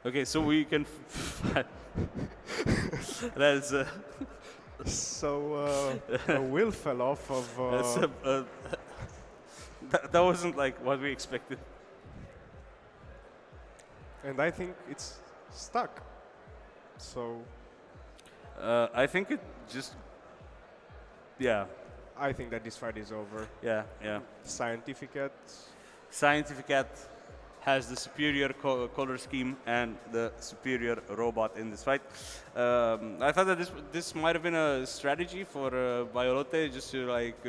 Okay, so we can. That's So a wheel fell off of. that wasn't like what we expected. And I think it's stuck. So I think it just. Yeah, I think that this fight is over. yeah, yeah. Scientificat. Scientificat has the superior color scheme and the superior robot in this fight. I thought that this might have been a strategy for Ajolote, just to like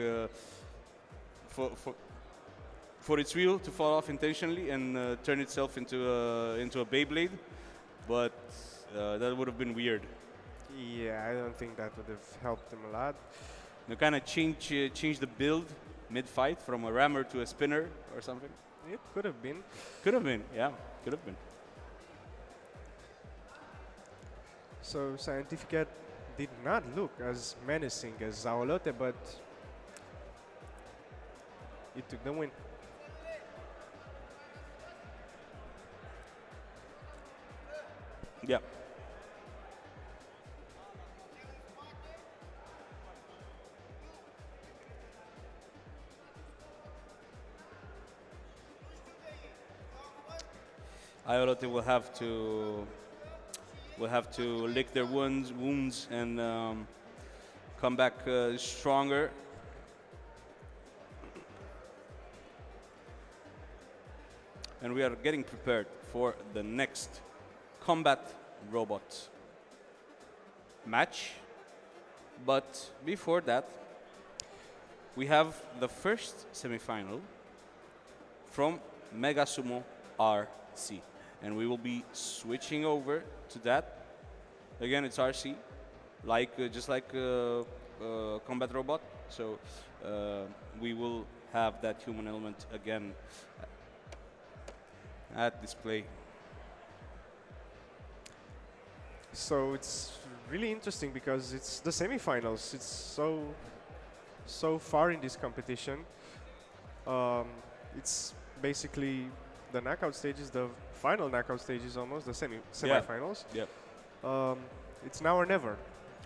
for its wheel to fall off intentionally and turn itself into a Beyblade, but that would have been weird. Yeah, I don't think that would have helped him a lot. You kind of change the build mid-fight from a rammer to a spinner or something. It could have been. Could have been, yeah, could have been. So Scientificat did not look as menacing as Ajolote, but it took the win. Yeah. Iolote will have to lick their wounds and come back stronger. And we are getting prepared for the next combat robot match. But before that, we have the first semifinal from Mega Sumo RC. And we will be switching over to that. Again, it's RC, just like combat robot. So we will have that human element again at display. So it's really interesting because it's the semifinals. It's so far in this competition. It's basically the knockout stages, the final knockout stages almost, the semifinals. Yeah. It's now or never.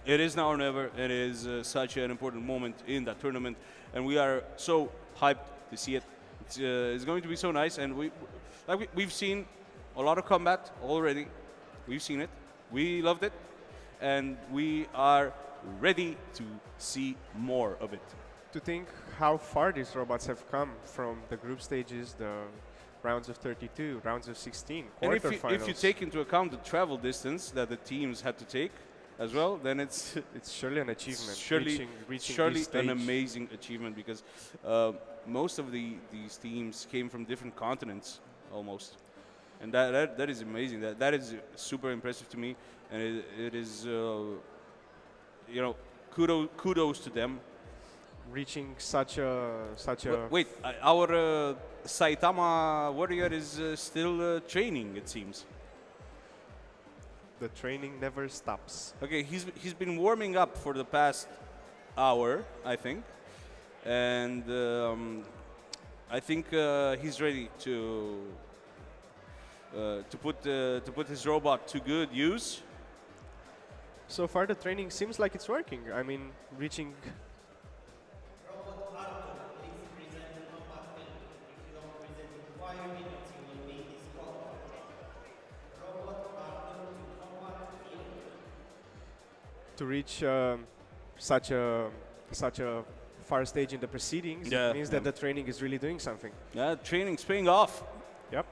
It is now or never. It is such an important moment in that tournament, and we are so hyped to see it. It's going to be so nice, and we've seen a lot of combat already. We've seen it. We loved it, and we are ready to see more of it. To think how far these robots have come from the group stages, the rounds of 32, rounds of 16, And quarterfinals. if you take into account the travel distance that the teams had to take as well, then it's it's surely an achievement. surely reaching this stage. an amazing achievement, because most of these teams came from different continents almost, and that is amazing. That is super impressive to me, and it is kudos to them. Reaching such a Wait, our Saitama warrior is still training, it seems. the training never stops. Okay, he's been warming up for the past hour, I think, and I think he's ready to put his robot to good use. So far, the training seems like it's working. I mean, reaching. Robot Arthur, please present the combat film. If you don't present in 5 minutes, you will be disqualified. Robot Arthur to combat field. To reach such a far stage in the proceedings, Yeah, it means that the training is really doing something. Yeah, training's paying off. Yep.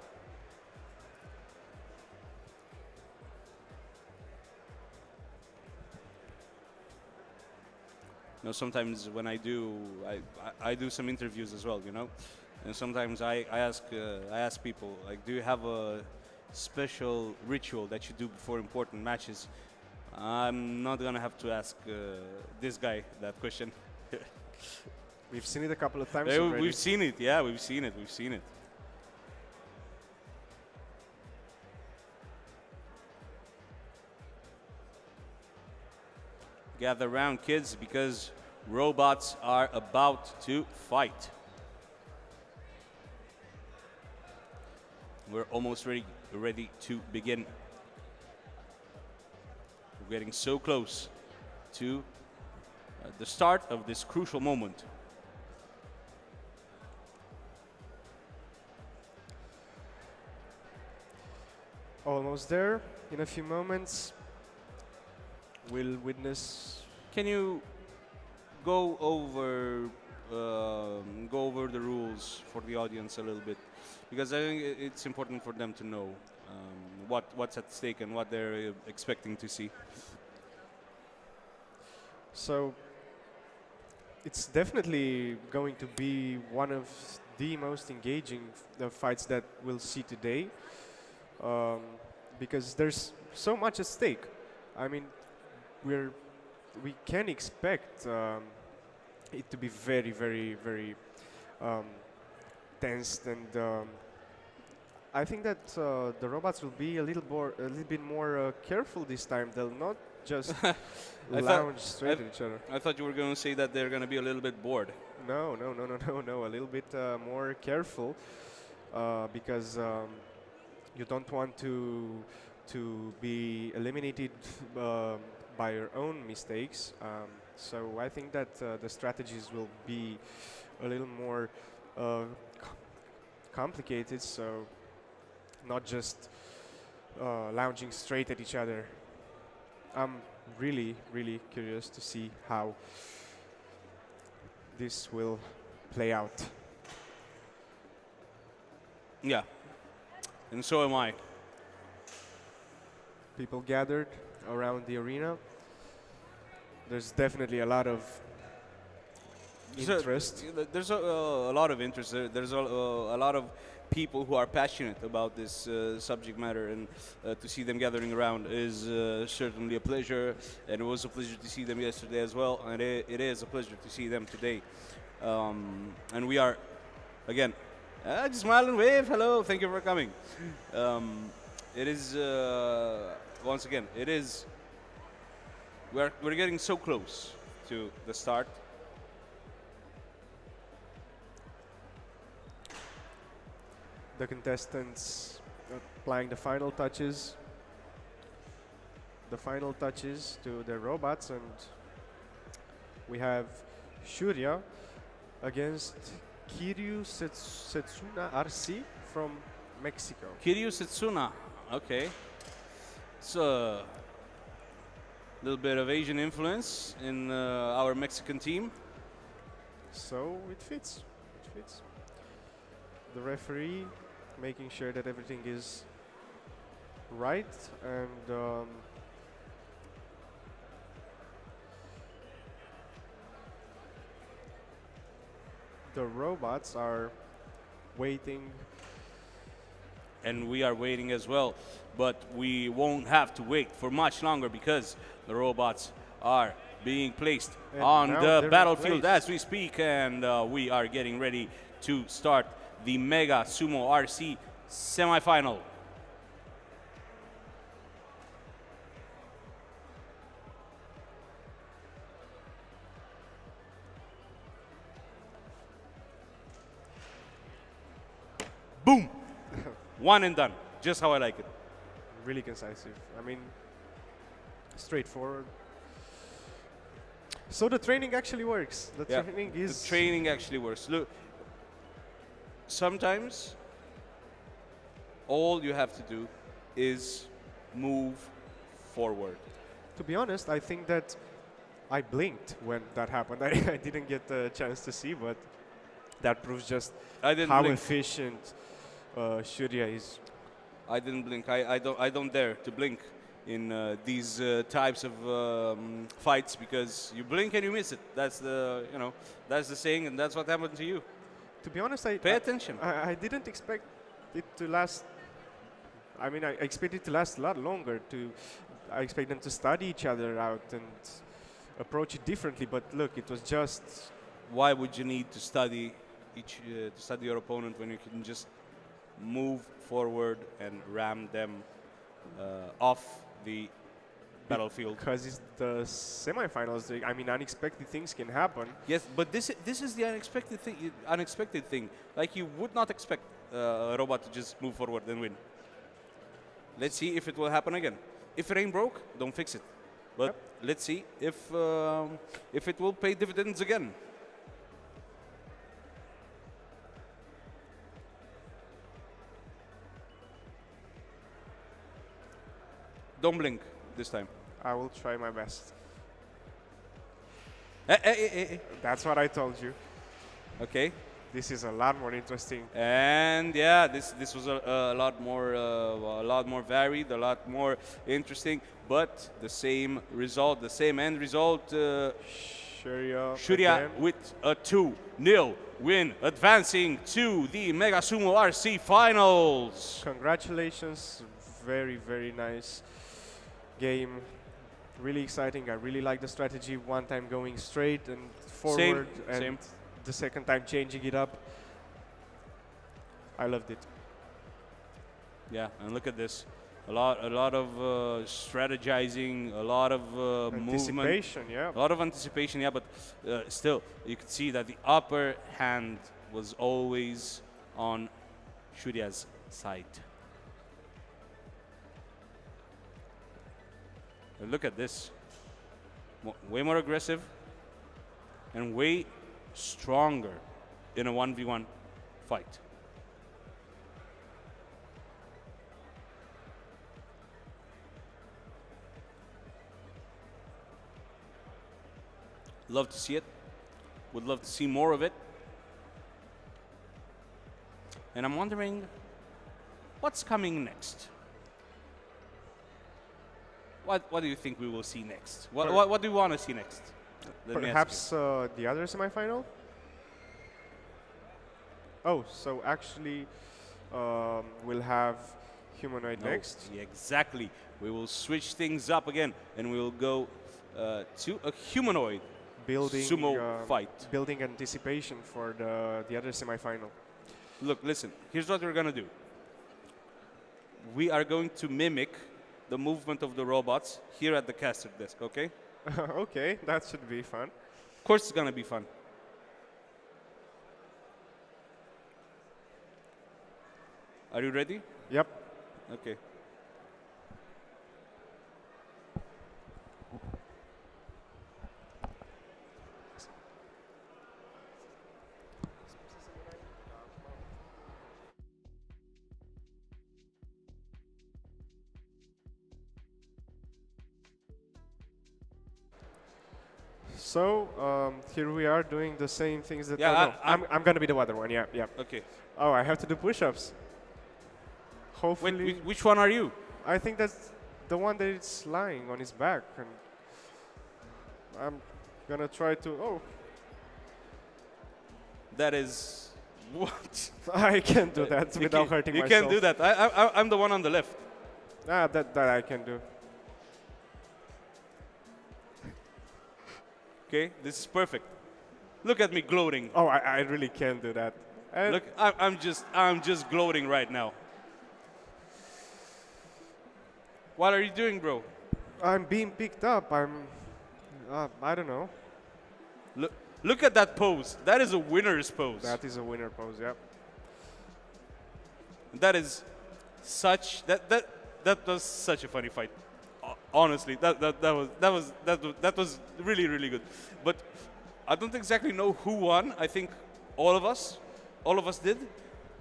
Sometimes when I do some interviews as well, and sometimes I ask people, like, do you have a special ritual that you do before important matches? I'm not gonna have to ask this guy that question. We've seen it a couple of times Yeah, already. we've seen it. Yeah, we've seen it. Gather round, kids, because robots are about to fight. We're almost ready to begin. We're getting so close to the start of this crucial moment. Almost there. In a few moments, we'll witness. Can you go over the rules for the audience a little bit? Because I think it's important for them to know what's at stake and what they're expecting to see. So it's definitely going to be one of the most engaging fights that we'll see today, because there's so much at stake. I mean, we can expect it to be very, very, very tense, and I think that the robots will be a little bit more careful this time. They'll not just lounge straight at each other. I thought you were going to say that they're going to be a little bit bored. No. A little bit more careful, because you don't want to to be eliminated by your own mistakes. So I think that the strategies will be a little more complicated, so not just lounging straight at each other. I'm really, really curious to see how this will play out. Yeah, and so am I. People gathered around the arena. There's definitely a lot of interest. There's a lot of interest. There's a lot of people who are passionate about this subject matter, and to see them gathering around is certainly a pleasure. And it was a pleasure to see them yesterday as well, and it is a pleasure to see them today. And we are, again, just smile and wave. Hello, thank you for coming. It is once again. It is. We're getting so close to the start. The contestants applying the final touches to their robots, and we have Shurya against Kiryu Setsuna RC from Mexico. Kiryu Setsuna, okay. So, a little bit of Asian influence in our Mexican team. So it fits. It fits. The referee making sure that everything is right, and the robots are waiting. And we are waiting as well, but we won't have to wait for much longer because the robots are being placed And on now the they're battlefield placed. as we speak, and we are getting ready to start the Mega Sumo RC semifinal. Boom! One and done, just how I like it. Really concisive. I mean, straightforward. So the training actually works. The Yeah, training is. the training actually works. Look, sometimes all you have to do is move forward. To be honest, I think that I blinked when that happened. I didn't get the chance to see, but that proves just I didn't how blink. efficient Shurya is. I didn't blink. I don't dare to blink in these types of fights, because you blink and you miss it. That's the that's the saying, and that's what happened to you. To be honest, Pay attention. I didn't expect it to last. I mean, I expected it to last a lot longer. I expect them to study each other out and approach it differently. But look, it was just. Why would you need to study to study your opponent when you can just move forward and ram them off the battlefield? Because it's the semifinals. I mean, unexpected things can happen. Yes, but this is the unexpected thing. Like, you would not expect a robot to just move forward and win. Let's see if it will happen again. If it ain't broke, don't fix it. But let's see if it will pay dividends again. Don't blink this time. I will try my best. Hey. That's what I told you. Okay. This is a lot more interesting. And yeah, this was a lot more varied, a lot more interesting, but the same result, the same end result. Shurya with a 2-0 win, advancing to the Mega Sumo RC finals. Congratulations, very, very nice game. Really exciting. I really like the strategy. One time going straight and forward, and the second time changing it up. I loved it. Yeah, and look at this. A lot of strategizing, a lot of Anticipation, movement, yeah. a lot of anticipation. Yeah, but still, you could see that the upper hand was always on Shurya's side. And look at this. Way more aggressive and way stronger in a 1v1 fight. Love to see it. Would love to see more of it. And I'm wondering what's coming next. What do you think we will see next? What do you want to see next? Let me ask Perhaps the other semifinal? Oh, so actually we'll have Humanoid you. next. Yeah, exactly. We will switch things up again and we will go to a humanoid sumo fight. Building anticipation for the other semifinal. Look, listen, here's what we're going to do. We are going to mimic the movement of the robots here at the caster desk, okay? Okay, that should be fun. Of course it's going to be fun. Are you ready? Yep. Okay. So here we are doing the same things that. Yeah, oh, no, I'm gonna be the other one. Yeah, yeah. Okay. Oh, I have to do push-ups. Hopefully. Wait, which one are you? I think that's the one that is lying on his back, and I'm gonna try to. Oh, That is what? I can't do that without hurting you myself. can't do that. I'm the one on the left. Ah, that I can do. Okay, this is perfect. Look at me gloating. Oh, I really can't do that. And Look, I'm just gloating right now. What are you doing, bro? I'm being picked up. I don't know. Look at that pose. That is a winner's pose. That is a winner pose. Yeah. That is such that was such a funny fight. Honestly, that was really, really good. But I don't exactly know who won. I think all of us did.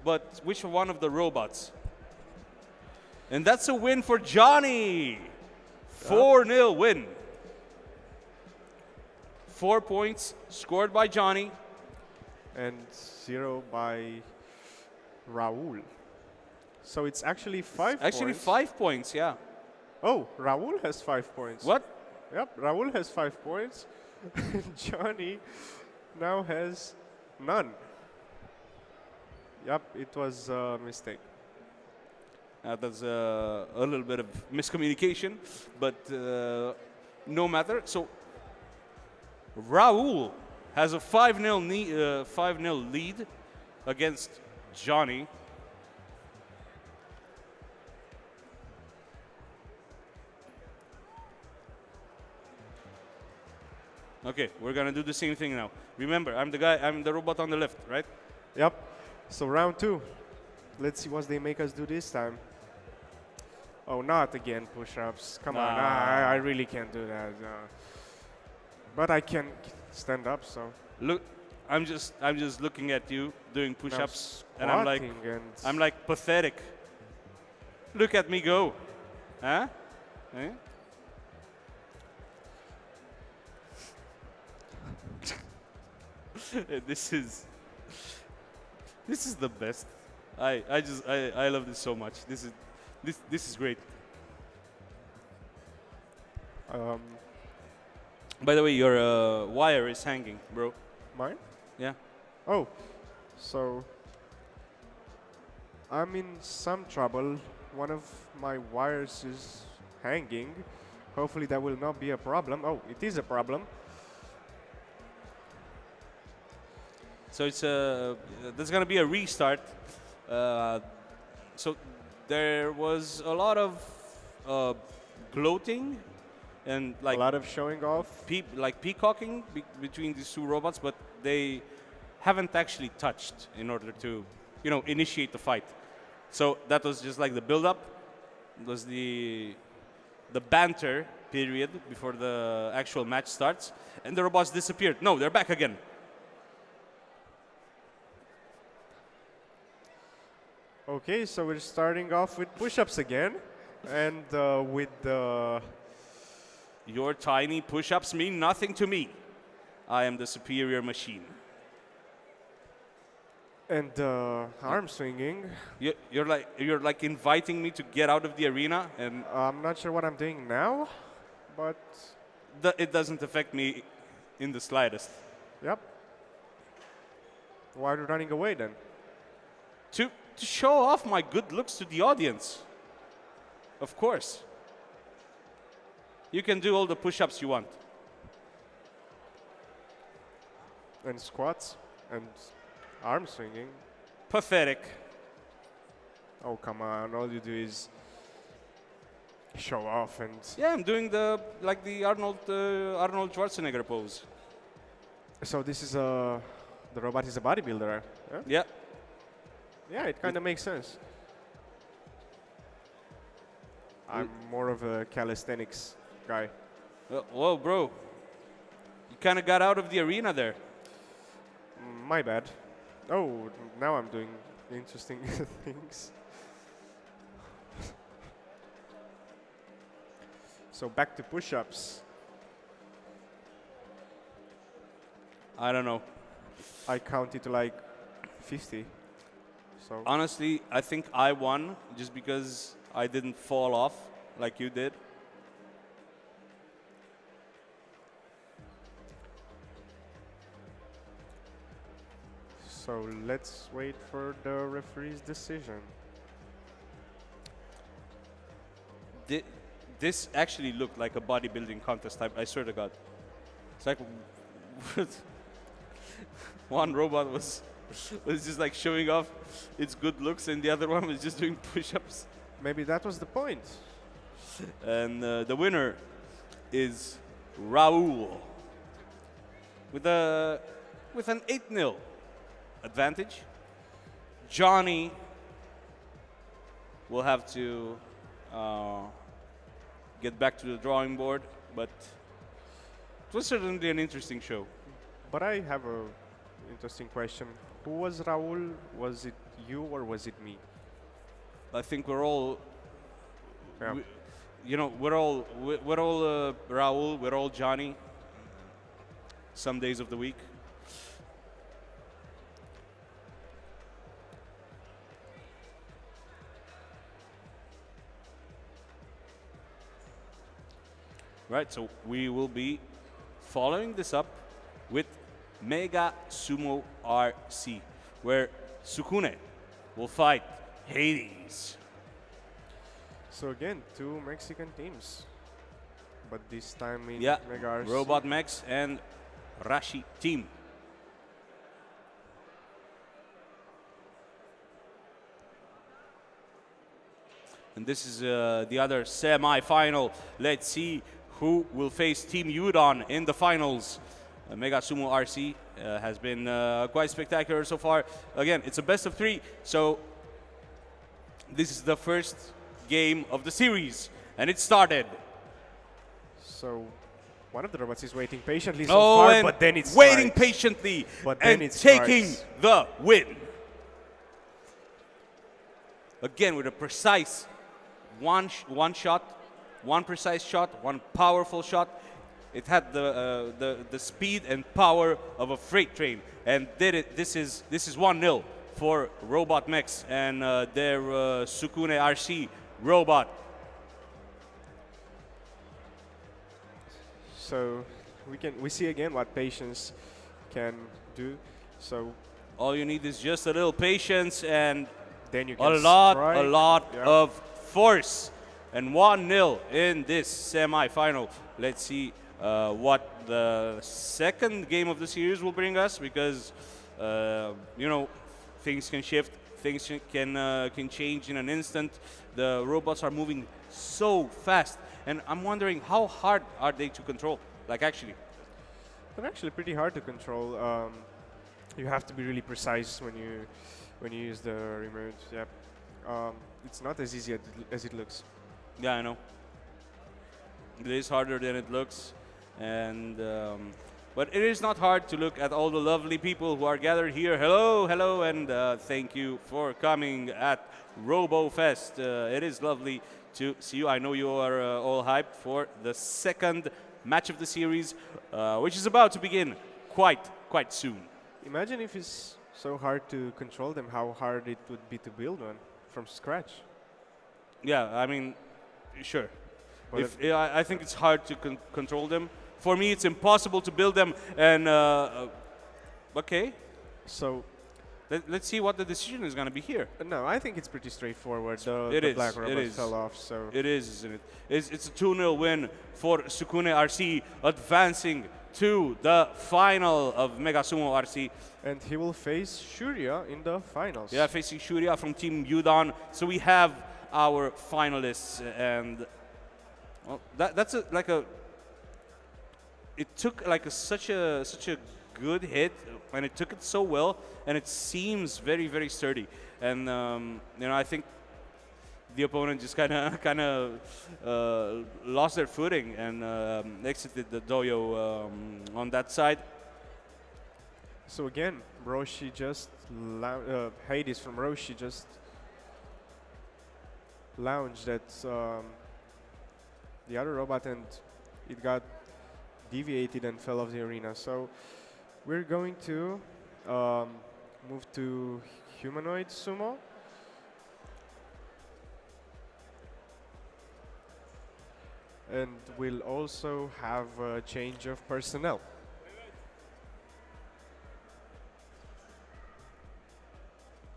But which one of the robots? And that's a win for Johnny. 4-0 win. 4 points scored by Johnny. And 0 by Raul. So it's actually 5 Actually, points. 5 points, yeah. Oh, Raul has 5 points. What? Yep, Raul has 5 points. Johnny now has none. Yep, it was a mistake. That's a little bit of miscommunication, but no matter. So Raul has a 5-0 lead against Johnny. Okay, we're gonna do the same thing now. Remember, I'm the robot on the left, right? Yep. So round 2. Let's see what they make us do this time. Oh, not again push-ups. Come on, I really can't do that. But I can stand up, so. Look, I'm just looking at you doing push-ups, and squatting I'm like pathetic. Look at me go, huh? Eh? This is the best. I love this so much. This is great. By the way, your wire is hanging, bro. Mine? Yeah. Oh, so I'm in some trouble. One of my wires is hanging. Hopefully that will not be a problem. Oh, it is a problem. So it's there's gonna be a restart. So there was a lot of gloating and like a lot of showing off. Like peacocking between these two robots, but they haven't actually touched in order to, initiate the fight. So that was just like the build-up. It was the banter period before the actual match starts, and the robots disappeared. No, they're back again. Okay, so we're starting off with push-ups again, and with the Your tiny push-ups mean nothing to me. I am the superior machine. arm swinging. You're like inviting me to get out of the arena, and I'm not sure what I'm doing now, but it doesn't affect me in the slightest. yep. Why are you running away then? To show off my good looks to the audience. Of course. You can do all the push-ups you want. And squats and arm swinging. Pathetic. Oh, come on. All you do is show off and... Yeah, I'm doing the Arnold Schwarzenegger pose. So this is the robot is a bodybuilder, yeah? Yeah. Yeah, it kind of makes sense. I'm more of a calisthenics guy. Whoa, bro. You kind of got out of the arena there. My bad. Oh, now I'm doing interesting things. So back to push-ups. I don't know. I counted to like 50. So Honestly, I think I won just because I didn't fall off like you did. So let's wait for the referee's decision. This actually looked like a bodybuilding contest. I swear to God. It's like one robot was just like showing off its good looks, and the other one was just doing push-ups. Maybe that was the point. And the winner is Raul with an 8-0 advantage. Johnny will have to get back to the drawing board, but it was certainly an interesting show. But I have a interesting question. Who was Raul? Was it you or was it me? I think we're all, Yeah. we're all Raul, we're all Johnny. Some days of the week. Right, so we will be following this up with Mega Sumo RC, where Sukune will fight Hades. So again, two Mexican teams. But this time in Yeah, Mega RC. Robot Max and Rashi team. And this is the other semi-final. Let's see who will face Team Udon in the finals. Mega Sumo RC has been quite spectacular so far. Again, it's a best of 3, so this is the first game of the series, and it started. So one of the robots is waiting patiently so Oh, far, and but then it's waiting patiently But then and it taking strikes. the win. Again, with a precise one shot, one precise shot, one powerful shot. It had the speed and power of a freight train, and did it. This is 1-0 for Robot Mechs and their Sukune RC robot. So we see again what patience can do. So All you need is just a little patience and then you can a lot strike. Yeah. of force. And 1-0 in this semi-final. Let's see what the second game of the series will bring us, because things can shift, things can change in an instant. The robots are moving so fast, and I'm wondering how hard are they to control? Like actually, They're actually pretty hard to control. You have to be really precise when you use the remote. Yeah, it's not as easy as it looks. yeah, I know. It is harder than it looks, and but it is not hard to look at all the lovely people who are gathered here. Hello, hello, and thank you for coming at RoboFest. It is lovely to see you. I know you are all hyped for the second match of the series, which is about to begin quite soon. Imagine if it's so hard to control them, how hard it would be to build one from scratch. Yeah, I mean, sure. But I think it's hard to control them. For me, it's impossible to build them. And okay, So, let's see what the decision is going to be here. no, I think it's pretty straightforward. It The is, black it robot is. fell off, so It is, isn't it? It's a 2-0 win for Sumo RC, advancing to the final of Mega Sumo RC. and he will face Shuria in the finals. Yeah, facing Shuria from Team Yudon. So we have our finalists, and well, that's like a. It took like such a good hit, and it took it so well, and it seems very sturdy. And you know, I think the opponent just kind of lost their footing and exited the dojo on that side. So again, Roshi just Hades from Roshi just lounged at the other robot, and it got deviated and fell off the arena. So we're going to move to Humanoid Sumo. And we'll also have a change of personnel.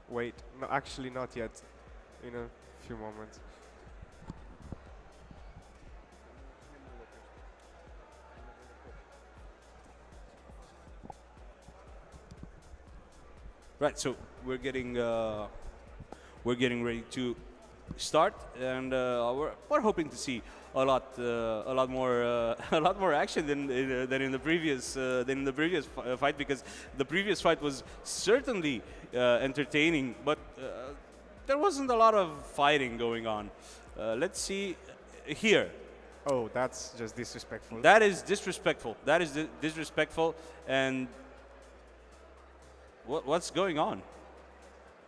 Wait, no, actually not yet. In a few moments. Right, so we're getting ready to start, and we're hoping to see a lot more a lot more action than in the previous fight, because the previous fight was certainly entertaining, but there wasn't a lot of fighting going on. Let's see here. Oh, that's just disrespectful. That is disrespectful. That is disrespectful, and what's going on?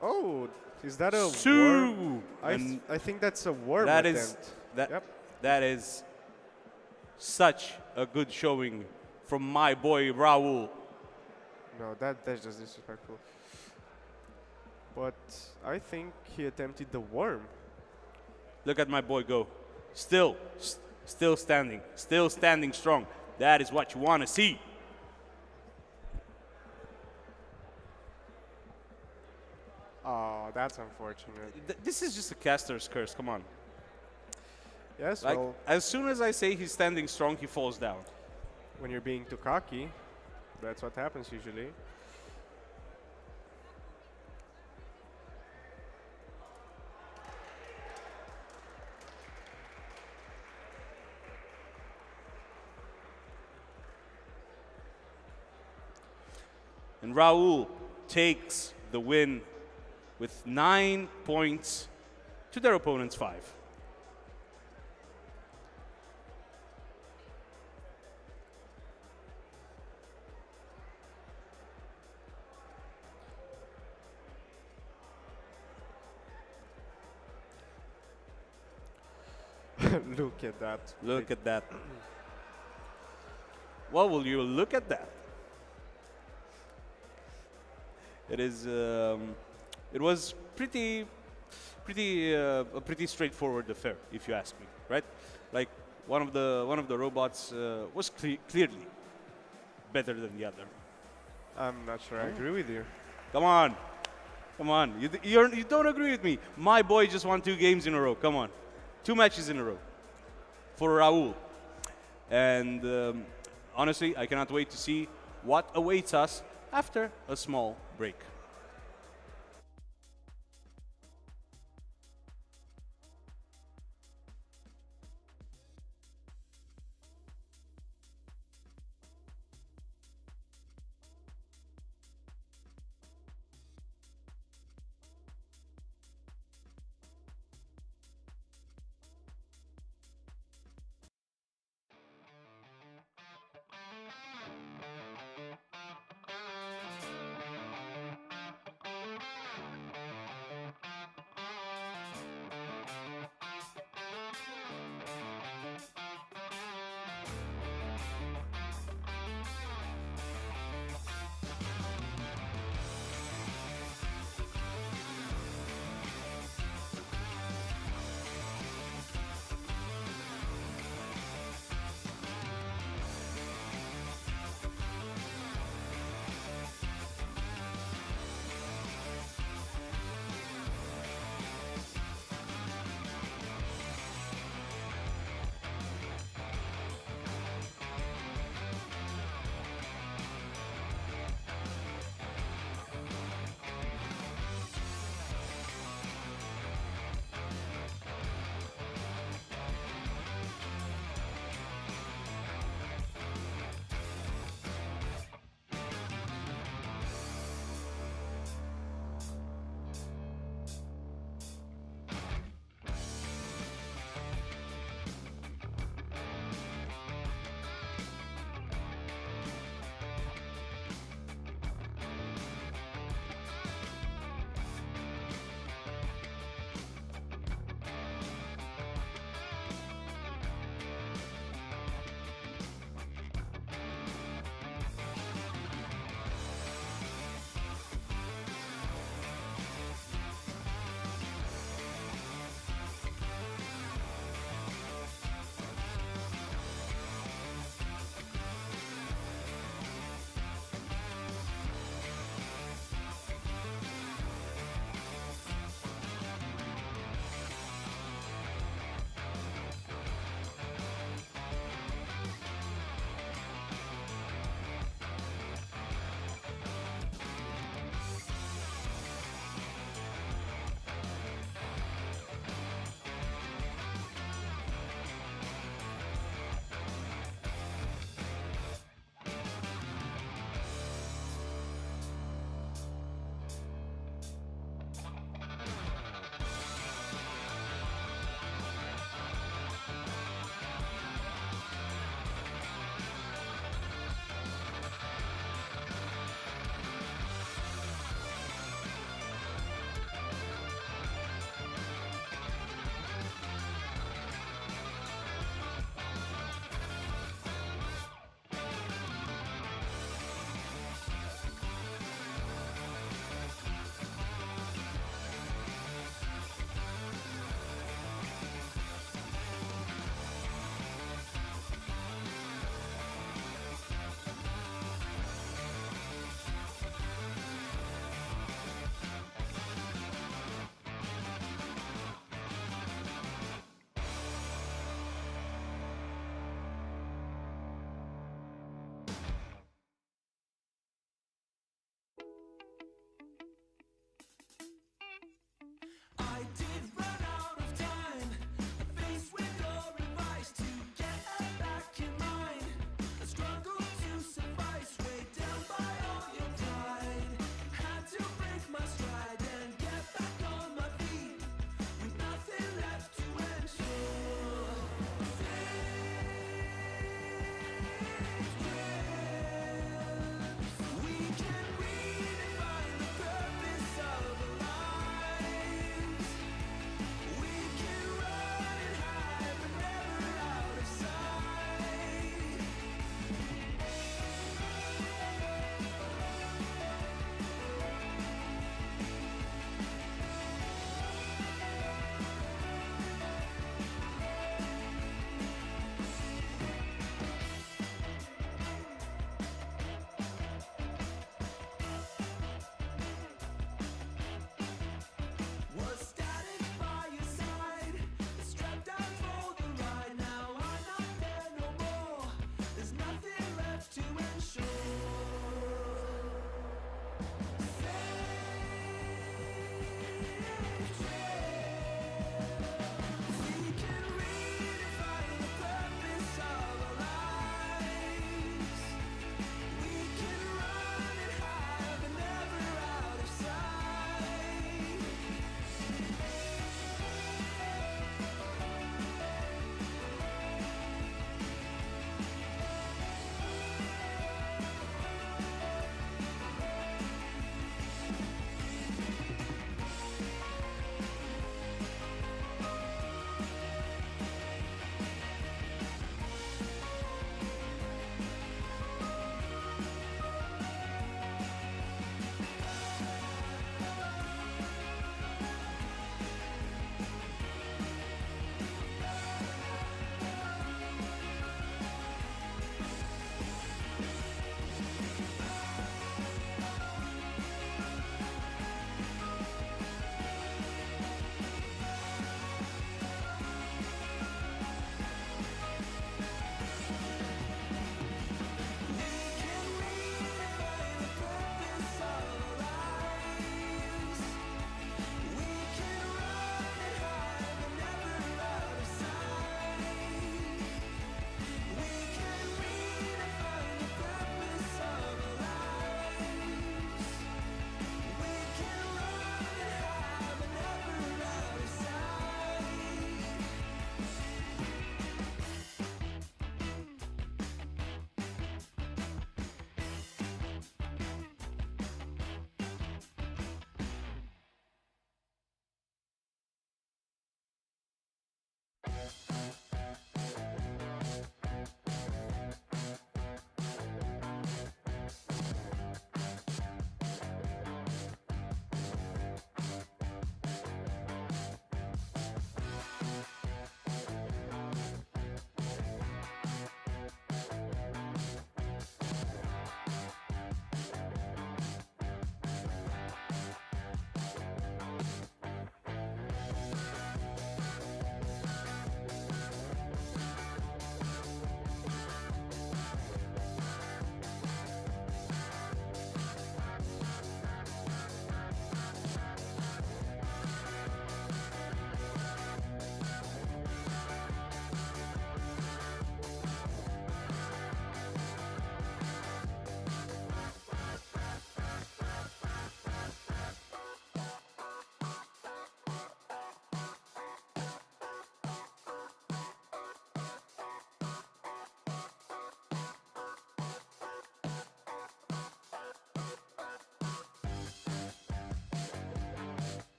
Oh, is that a Sue! worm? And I think that's a worm that attempt. is that Yep. that is such a good showing from my boy Raul. No, that's just disrespectful. But I think he attempted the worm. Look at my boy go. Still standing strong. That is what you want to see. Oh, that's unfortunate. This is just a caster's curse. Come on. Yes, Like, well, as soon as I say he's standing strong, he falls down. when you're being too cocky, that's what happens usually. And Raul takes the win with 9 points to their opponent's 5. Look at that. Look at that. Well, will you look at that? It is. It was a pretty straightforward affair, if you ask me. Right? Like one of the robots was clearly better than the other. I'm not sure I agree with you. Come on, come on. You don't agree with me. My boy just won 2 games in a row. Come on, 2 matches in a row for Raul. And honestly, I cannot wait to see what awaits us after a small break.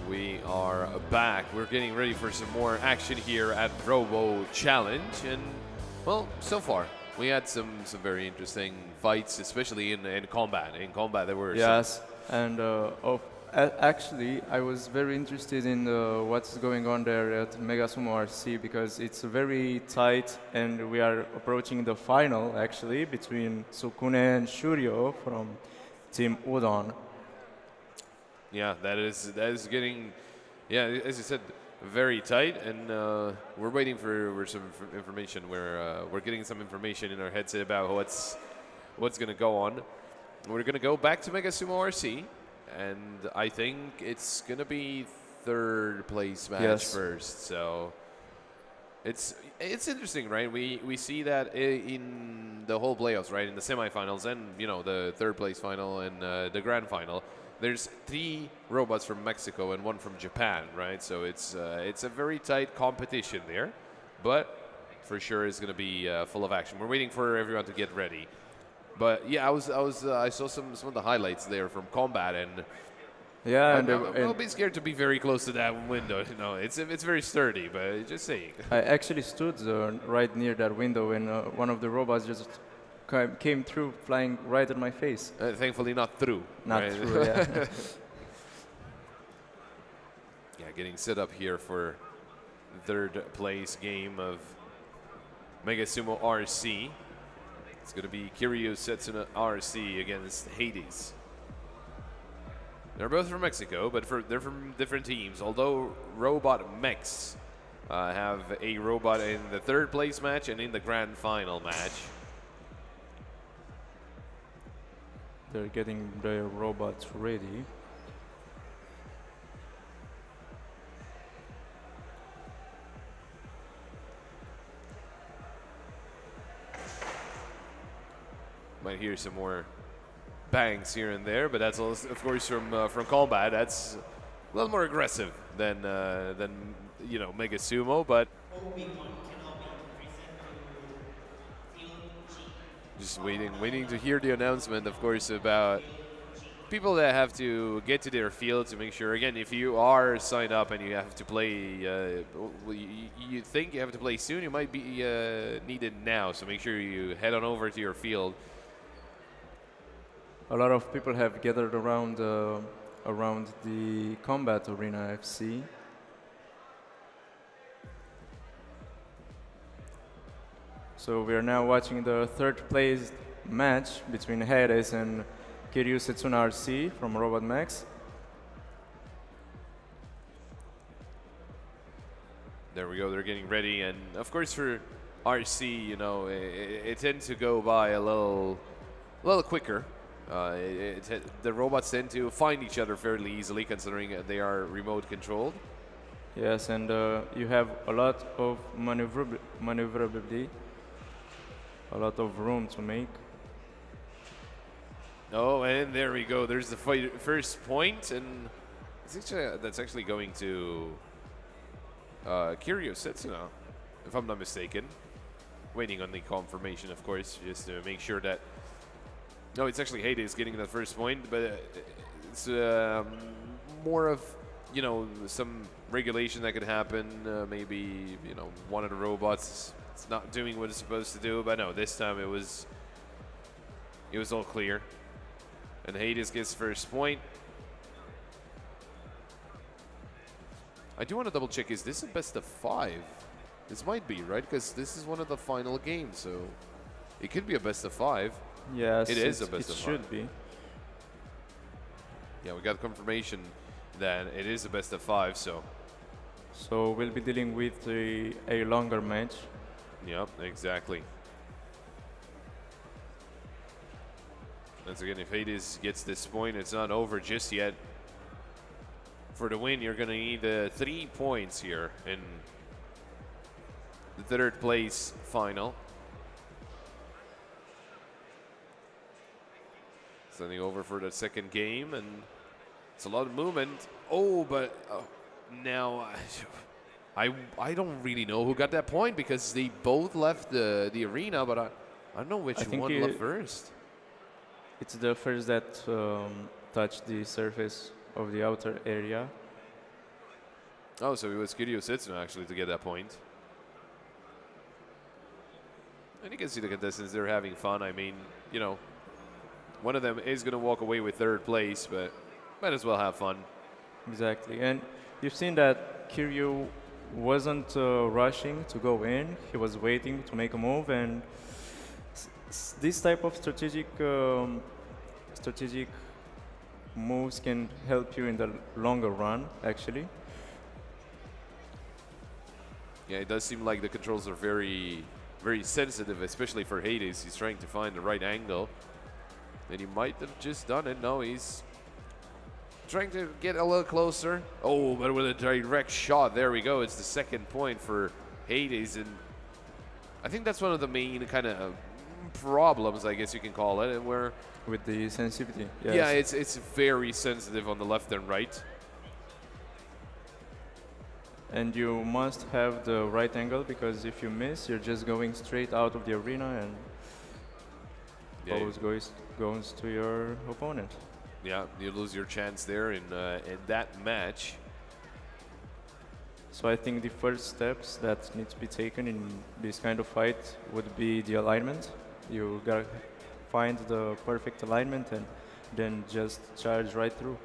We are back. We're getting ready for some more action here at Robo Challenge, and well, so far we had some very interesting fights, especially in combat. In combat, there were Yes, and actually, I was very interested in what's going on there at Mega Sumo RC because it's very tight, and we are approaching the final actually between Sukune and Shuryo from Team Udon. Yeah, that is getting, yeah, as you said, very tight, and we're waiting for some information. We're getting some information in our headset about what's going to go on. We're going to go back to Mega Sumo RC, and I think it's going to be third place match first. So it's interesting, right? We see that in the whole playoffs, right? In the semifinals and the third place final and the grand final. There's 3 robots from Mexico and 1 from Japan, right? So it's a very tight competition there, but for sure it's going to be full of action. We're waiting for everyone to get ready. But yeah, I saw some of the highlights there from combat, and yeah, I'll be scared to be very close to that window. It's very sturdy, but just saying. I actually stood right near that window, and one of the robots just came through, flying right at my face. Thankfully, not through. Not right? through, yeah. Yeah, getting set up here for third place game of Mega Sumo RC. It's going to be Kiryu Setsuna RC against Hades. They're both from Mexico, but they're from different teams. Although Robot Mechs have a robot in the third place match and in the grand final match. They're getting their robots ready. Might hear some more bangs here and there, but that's also, of course, from combat. That's a little more aggressive than Mega Sumo, but just waiting to hear the announcement, of course, about people that have to get to their field to make sure. Again, if you are signed up and you have to play, you think you have to play soon, you might be needed now. So make sure you head on over to your field. A lot of people have gathered around the combat arena FC. So we are now watching the third place match between Hades and Kiryu Setsuna RC from Robot Max. There we go, they're getting ready, and of course for RC, it tends to go by a little quicker. The robots tend to find each other fairly easily, considering they are remote controlled. Yes, and you have a lot of maneuverability, a lot of room to make. Oh, and there we go. There's the first point, and that's actually going to Kiryu Setsuna, if I'm not mistaken. Waiting on the confirmation, of course, just to make sure that. No, it's actually Hades getting that first point, but it's more of some regulation that could happen. Maybe one of the robots is not doing what it's supposed to do, but no, this time it was all clear. And Hades gets first point. I do want to double check, is this a best of 5? This might be, right? Because this is one of the final games, so it could be a best of 5. Yes, it is a best of 5. It should be. Yeah, we got confirmation that it is a best of 5, so. So we'll be dealing with a longer match. Yep, exactly. Once again, if Hades gets this point, it's not over just yet. For the win, you're going to need 3 points here in the third place final. Sending over for the second game, and it's a lot of movement. Oh, but now I don't really know who got that point because they both left the arena, but I don't know which one left first. It's the first that touched the surface of the outer area. Oh, so it was Kiryu Setsuno actually to get that point. And you can see the contestants, they're having fun. I mean, you know, one of them is going to walk away with third place, but might as well have fun. Exactly. And you've seen that Kiryu wasn't rushing to go in. He was waiting to make a move, and this type of strategic moves can help you in the longer run, actually. Yeah, it does seem like the controls are very, very sensitive, especially for Hades. He's trying to find the right angle. And he might have just done it. No, he's trying to get a little closer. Oh, but with a direct shot. There we go. It's the second point for Hades. And I think that's one of the main kind of problems, I guess you can call it. And where With the sensitivity, yes. yeah, it's very sensitive on the left and right. And you must have the right angle, because if you miss, you're just going straight out of the arena and Yeah, always goes to your opponent. yeah, you lose your chance there in that match. So I think the first steps that need to be taken in this kind of fight would be the alignment. You gotta find the perfect alignment and then just charge right through.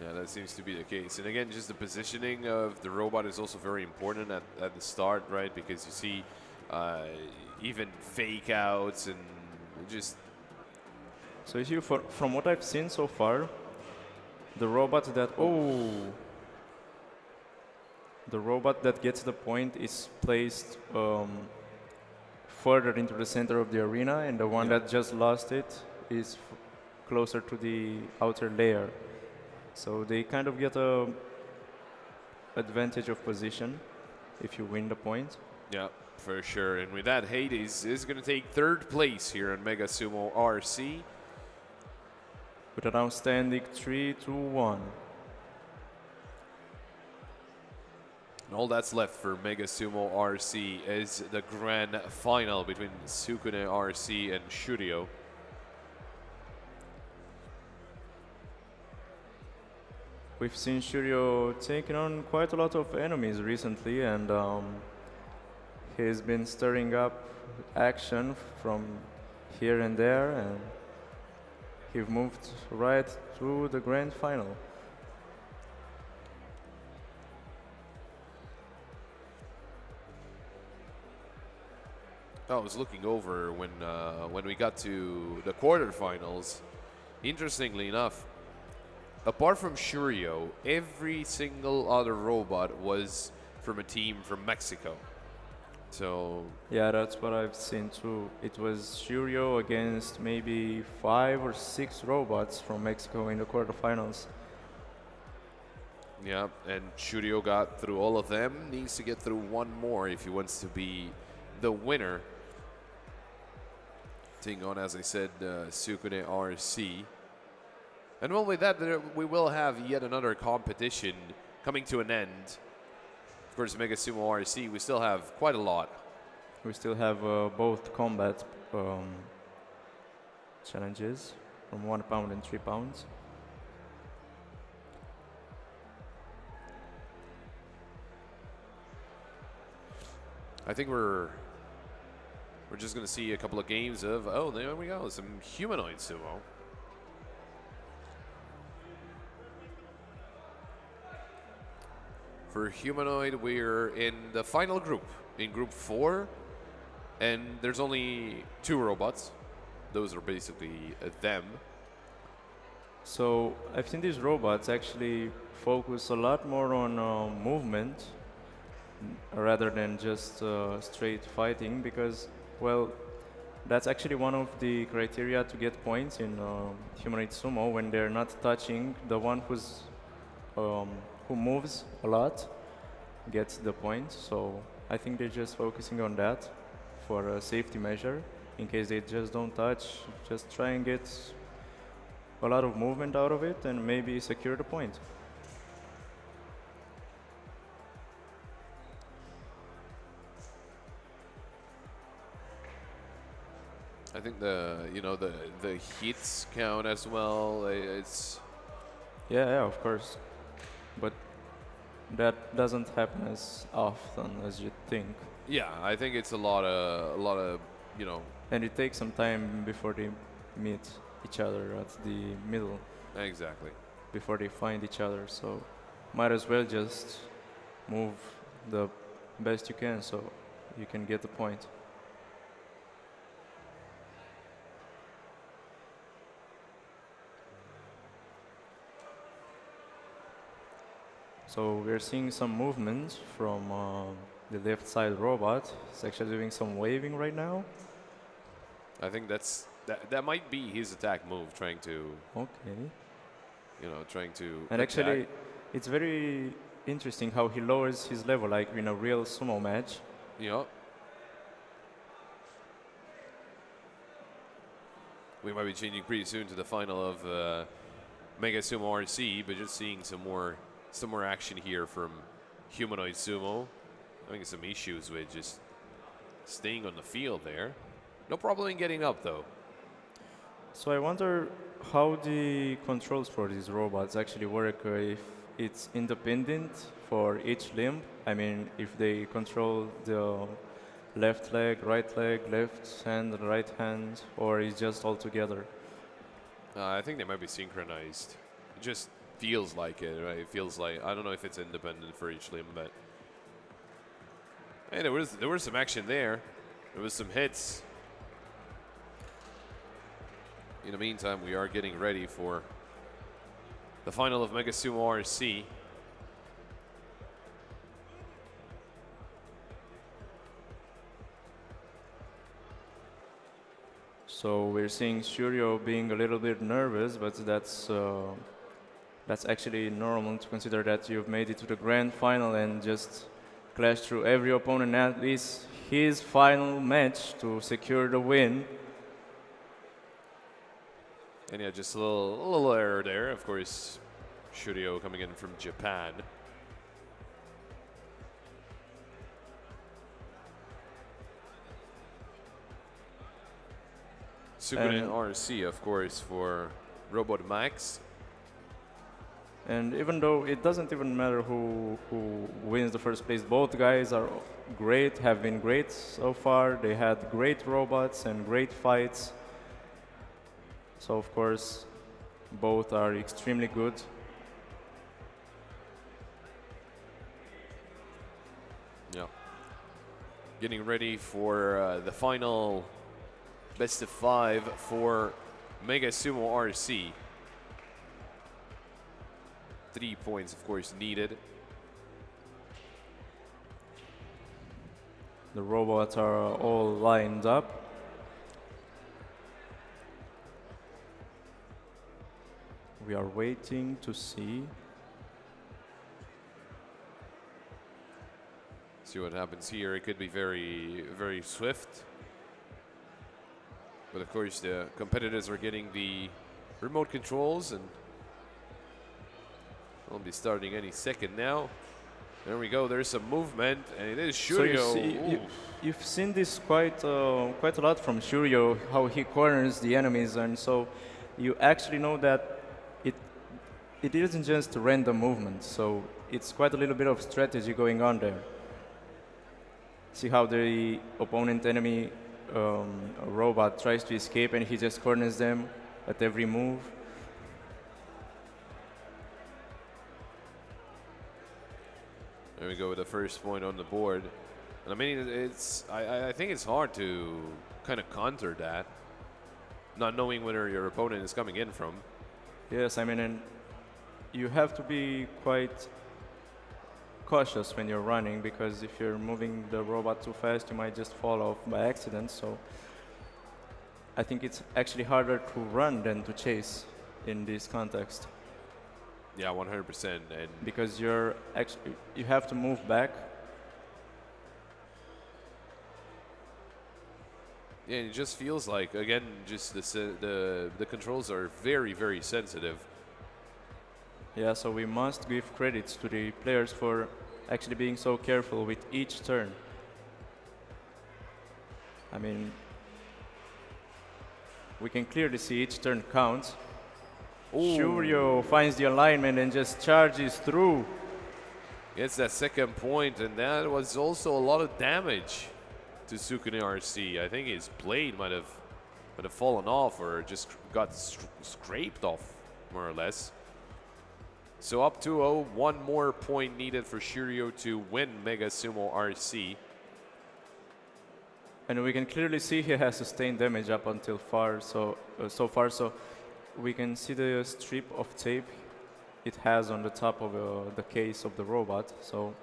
Yeah, that seems to be the case. And again, just the positioning of the robot is also very important at the start, right? Because you see even fake outs and just... So you see, from what I've seen so far, the robot that gets the point is placed further into the center of the arena, and the one that just lost it is closer to the outer layer. So they kind of get a advantage of position if you win the point. Yeah, for sure. And with that, Hades is going to take third place here in Mega Sumo RC. With an outstanding 3-2-1. And all that's left for Mega Sumo RC is the grand final between Sukune RC and Shuryo. We've seen Shuryo taking on quite a lot of enemies recently, and he's been stirring up action from here and there, and he moved right through the grand final. I was looking over when we got to the quarterfinals. Interestingly enough, apart from Shuryo, every single other robot was from a team from Mexico. So yeah, that's what I've seen too. It was Shuryo against maybe 5 or 6 robots from Mexico in the quarterfinals. yeah, and Shuryo got through all of them. Needs to get through one more if he wants to be the winner. Taking on, as I said, Sukune RC. And well, with that, we will have yet another competition coming to an end. Of course, Mega Sumo RC, we still have quite a lot. We still have both combat challenges from 1 pound and 3 pounds. I think we're just going to see a couple of games of, oh, there we go, some Humanoid Sumo. For Humanoid, we're in the final group, in group 4, and there's only 2 robots. Those are basically them. So I've seen these robots actually focus a lot more on movement rather than just straight fighting, because, well, that's actually one of the criteria to get points in Humanoid Sumo, when they're not touching the one who moves a lot gets the point. So I think they're just focusing on that for a safety measure. In case they just don't touch, just try and get a lot of movement out of it and maybe secure the point. I think the hits count as well. It's Yeah, of course. But that doesn't happen as often as you think. yeah. I think it's a lot of you know And it takes some time before they meet each other at the middle, exactly. before they find each other. So might as well just move the best you can so you can get the point. So we're seeing some movement from the left side robot. It's actually doing some waving right now. I think that might be his attack move, trying to Okay. trying to And attack. actually, it's very interesting how he lowers his level like in a real sumo match. Yeah. We might be changing pretty soon to the final of Mega Sumo RC, but just seeing some more action here from Humanoid Sumo. Having some issues with just staying on the field there. No problem in getting up though. So I wonder how the controls for these robots actually work, if it's independent for each limb. I mean, if they control the left leg, left hand, right hand, or is just all together. I think they might be synchronized. It just feels like it, right? It feels like, I don't know if it's independent for each limb, but hey, there was some action there. There was some hits. In the meantime, we are getting ready for the final of Mega Sumo RC. So we're seeing Shuryo being a little bit nervous, but that's actually normal to consider that you've made it to the grand final and just clashed through every opponent, at least his final match to secure the win. And yeah, just a little error there. Of course, Shuryo coming in from Japan. Sumo RC, of course, for Robot Max. And even though it doesn't even matter who wins the first place, both guys are great, have been great so far. They had great robots and great fights. So of course, both are extremely good. Yeah. Getting ready for the final best of 5 for Mega Sumo RC. 3 points, of course, needed. The robots are all lined up. We are waiting to see. See what happens here. It could be very, very swift. But of course, the competitors are getting the remote controls, and we'll be starting any second now. There we go. There's some movement, and it is Shuryo. So you've seen this quite a lot from Shuryo, how he corners the enemies, and so you actually know that it isn't just a random movement. So it's quite a little bit of strategy going on there. See how the opponent enemy robot tries to escape, and he just corners them at every move. There we go with the first point on the board. And I mean, I think it's hard to kind of counter that, not knowing where your opponent is coming in from. Yes, I mean, and you have to be quite cautious when you're running, because if you're moving the robot too fast, you might just fall off by accident. So I think it's actually harder to run than to chase in this context. Yeah, 100%. And because you have to move back. yeah, it just feels like, again, just the controls are very, very sensitive. Yeah, so we must give credits to the players for actually being so careful with each turn. I mean, We can clearly see each turn counts. Shuryo finds the alignment and just charges through. Gets that second point, and that was also a lot of damage to Sukune RC. I think his blade might have fallen off or just got scraped off, more or less. So up 2-0, one more point needed for Shuryo to win Mega Sumo RC. And we can clearly see he has sustained damage up until so far. So we can see the strip of tape it has on the top of the case of the robot. So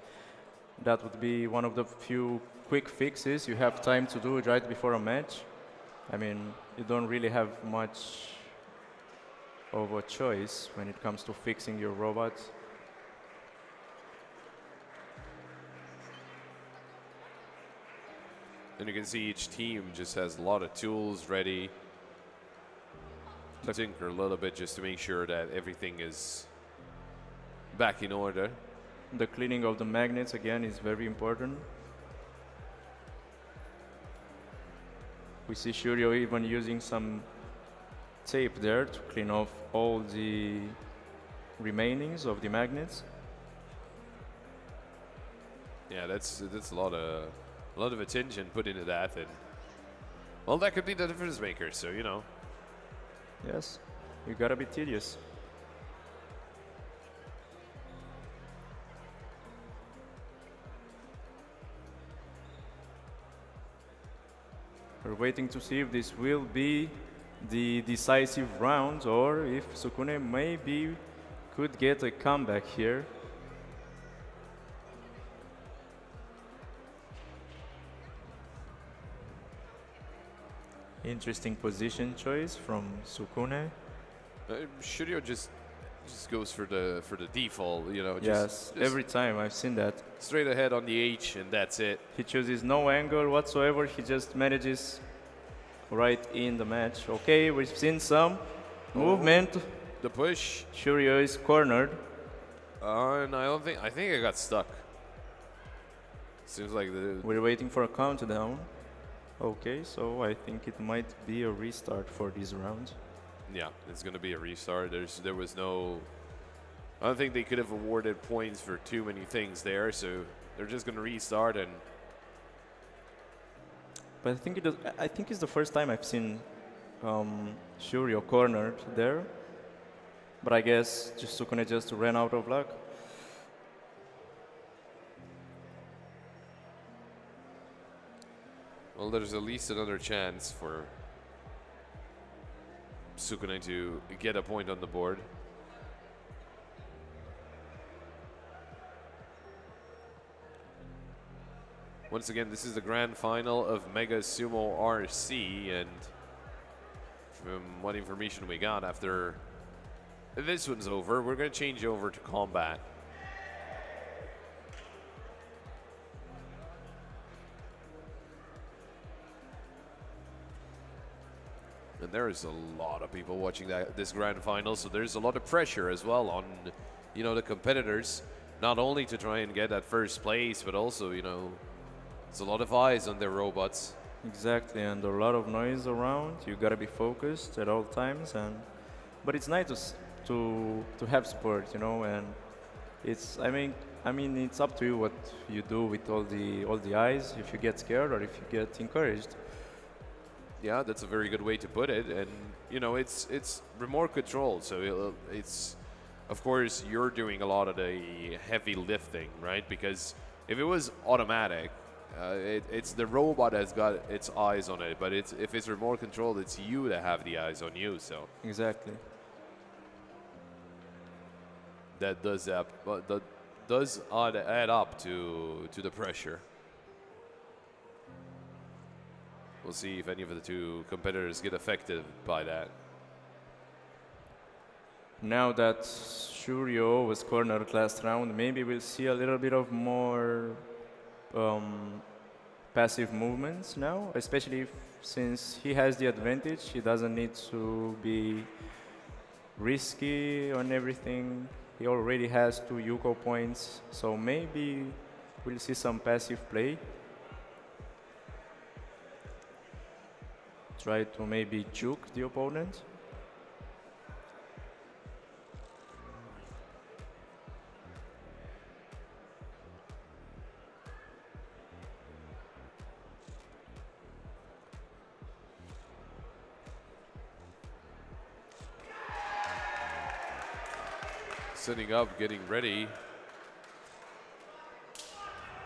that would be one of the few quick fixes you have time to do right before a match. I mean, you don't really have much of a choice when it comes to fixing your robot. And you can see each team just has a lot of tools ready to tinker a little bit just to make sure that everything is back in order. The cleaning of the magnets again is very important. We see Shuryo even using some tape there to clean off all the remainings of the magnets. Yeah, that's a lot of attention put into that, and well, that could be the difference maker. So you know. Yes, you gotta be tedious. We're waiting to see if this will be the decisive round or if Sukune maybe could get a comeback here. Interesting position choice from Sukune. Shuryo just goes for the default, you know. Yes, just every time I've seen that. straight ahead on the H, and that's it. He chooses no angle whatsoever. He just manages right in the match. Okay, we've seen some movement. The push, Shuryo is cornered. and I think I got stuck. Seems like We're waiting for a countdown. Okay, so I think it might be a restart for this round. yeah, it's gonna be a restart. There was no. I don't think they could have awarded points for too many things there, so they're just gonna restart and. But I think it's the first time I've seen Shuryo cornered there. But I guess Sukune just ran out of luck. Well, there's at least another chance for Sukune to get a point on the board. Once again, this is the grand final of Mega Sumo RC, and from what information we got after this one's over, we're going to change over to combat. And there's a lot of people watching this grand final, so there's a lot of pressure as well on, you know, the competitors, not only to try and get that first place, but also, you know, there's a lot of eyes on their robots. Exactly, and a lot of noise around. You gotta be focused at all times, but it's nice to have support, you know. And it's I mean it's up to you what you do with all the eyes. If you get scared or if you get encouraged. Yeah, that's a very good way to put it. And you know, it's remote control, so it's of course you're doing a lot of the heavy lifting, right? Because if it was automatic, it's the robot that's got its eyes on it. But if it's remote controlled, it's you that have the eyes on you. So Exactly. that does add up to the pressure. We'll see if any of the two competitors get affected by that. Now that Shuryo was cornered last round, maybe we'll see a little bit of more passive movements now, especially since he has the advantage. He doesn't need to be risky on everything. He already has 2 Yuko points, so maybe we'll see some passive play. try to maybe juke the opponent. Setting up, getting ready.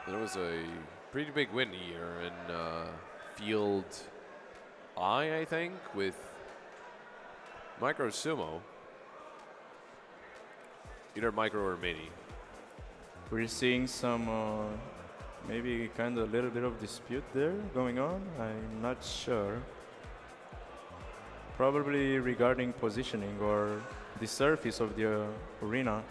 There was a pretty big win here in field I think, with Micro Sumo. Either Micro or Mini. We're seeing some maybe kind of a little bit of dispute there going on. I'm not sure. Probably regarding positioning or the surface of the arena.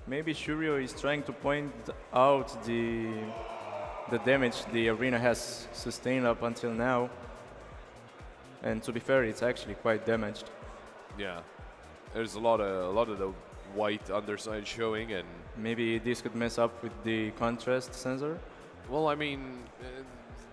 Maybe Shuryo is trying to point out the damage the arena has sustained up until now. And to be fair, it's actually quite damaged. Yeah, there's a lot of the white underside showing, and maybe this could mess up with the contrast sensor. Well, I mean, it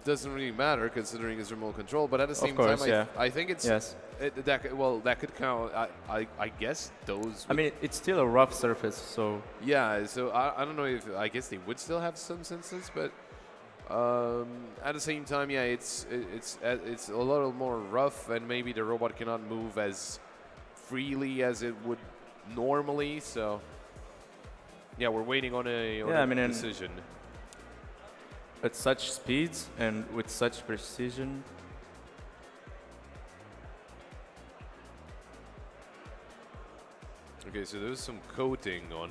doesn't really matter considering it's remote control, but at the same course, time, yeah. I think it's that could count. I guess those. I mean, it's still a rough surface, so yeah. So I don't know if I guess they would still have some senses, but at the same time, yeah, it's a little more rough, and maybe the robot cannot move as freely as it would normally. So yeah, we're waiting on a decision. At such speeds and with such precision. Okay, so there's some coating on,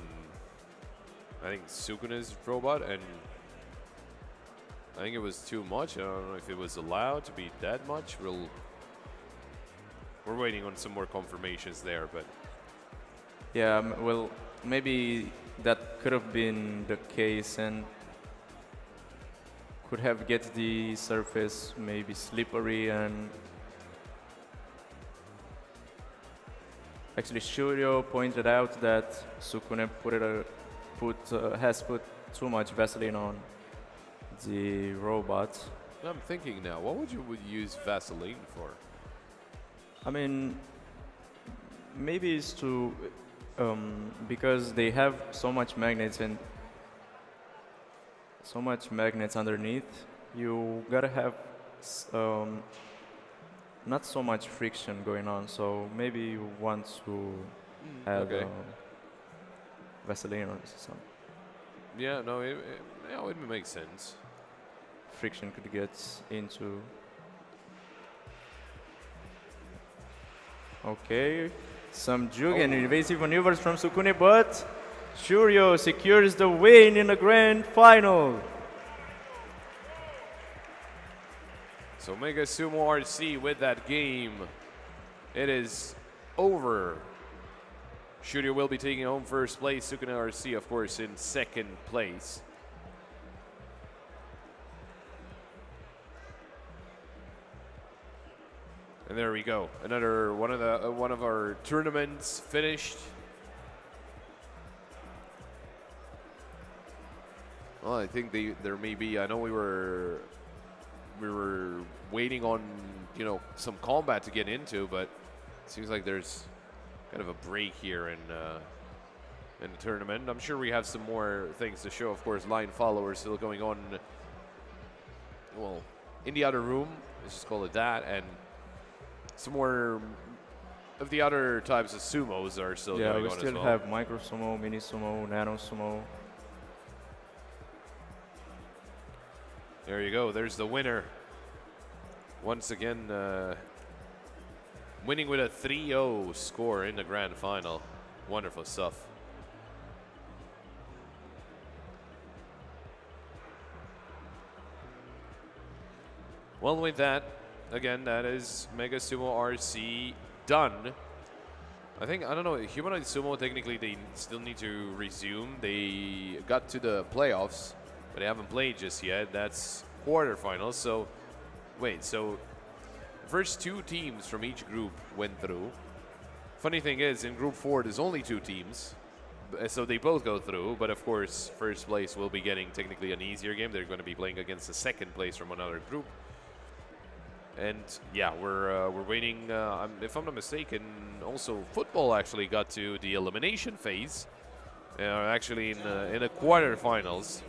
I think, Sukune's robot, and I think it was too much. I don't know if it was allowed to be that much. We're waiting on some more confirmations there, but yeah, well, maybe that could have been the case and could have get the surface maybe slippery. And actually Shuryo pointed out that Sukune has put too much Vaseline on the robot. I'm thinking now, what would you use Vaseline for? I mean, maybe it's to because they have so much magnets and so much magnets underneath, you gotta have not so much friction going on, so maybe you want to add Vaseline or something. Yeah, no, it would make sense. Friction could get into. Okay, some juke and evasive maneuvers from Sukune, but Shuryo secures the win in the grand final. So Mega Sumo RC with that game. It is over. Shuryo will be taking home first place. Sukune RC, of course, in second place. And there we go. Another one of our tournaments finished. Well, I think there may be. I know we were waiting on some combat to get into, but it seems like there's kind of a break here in the tournament. I'm sure we have some more things to show. Of course, line followers still going on. Well, in the other room, let's just call it that, and some more of the other types of sumos are still going on as well. Yeah, we still have Micro Sumo, Mini Sumo, Nano Sumo. There you go. There's the winner. Once again, winning with a 3-0 score in the grand final. Wonderful stuff. Well, with that, again, that is Mega Sumo RC done. I don't know, Humanoid Sumo, technically they still need to resume. They got to the playoffs, but they haven't played just yet. That's quarterfinals. So, wait, so first two teams from each group went through. Funny thing is, in Group 4, there's only two teams. So they both go through, but of course, first place will be getting technically an easier game. They're going to be playing against the second place from another group. And yeah, we're waiting. If I'm not mistaken, also football actually got to the elimination phase. Actually in the quarterfinals.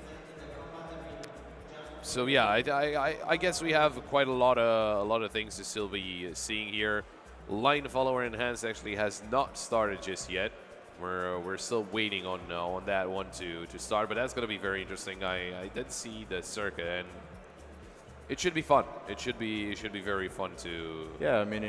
So yeah, I guess we have quite a lot of things to still be seeing here. Line follower enhanced actually has not started just yet. We're still waiting on that one to start, but that's going to be very interesting. I did see the circuit, and it should be fun. It should be very fun to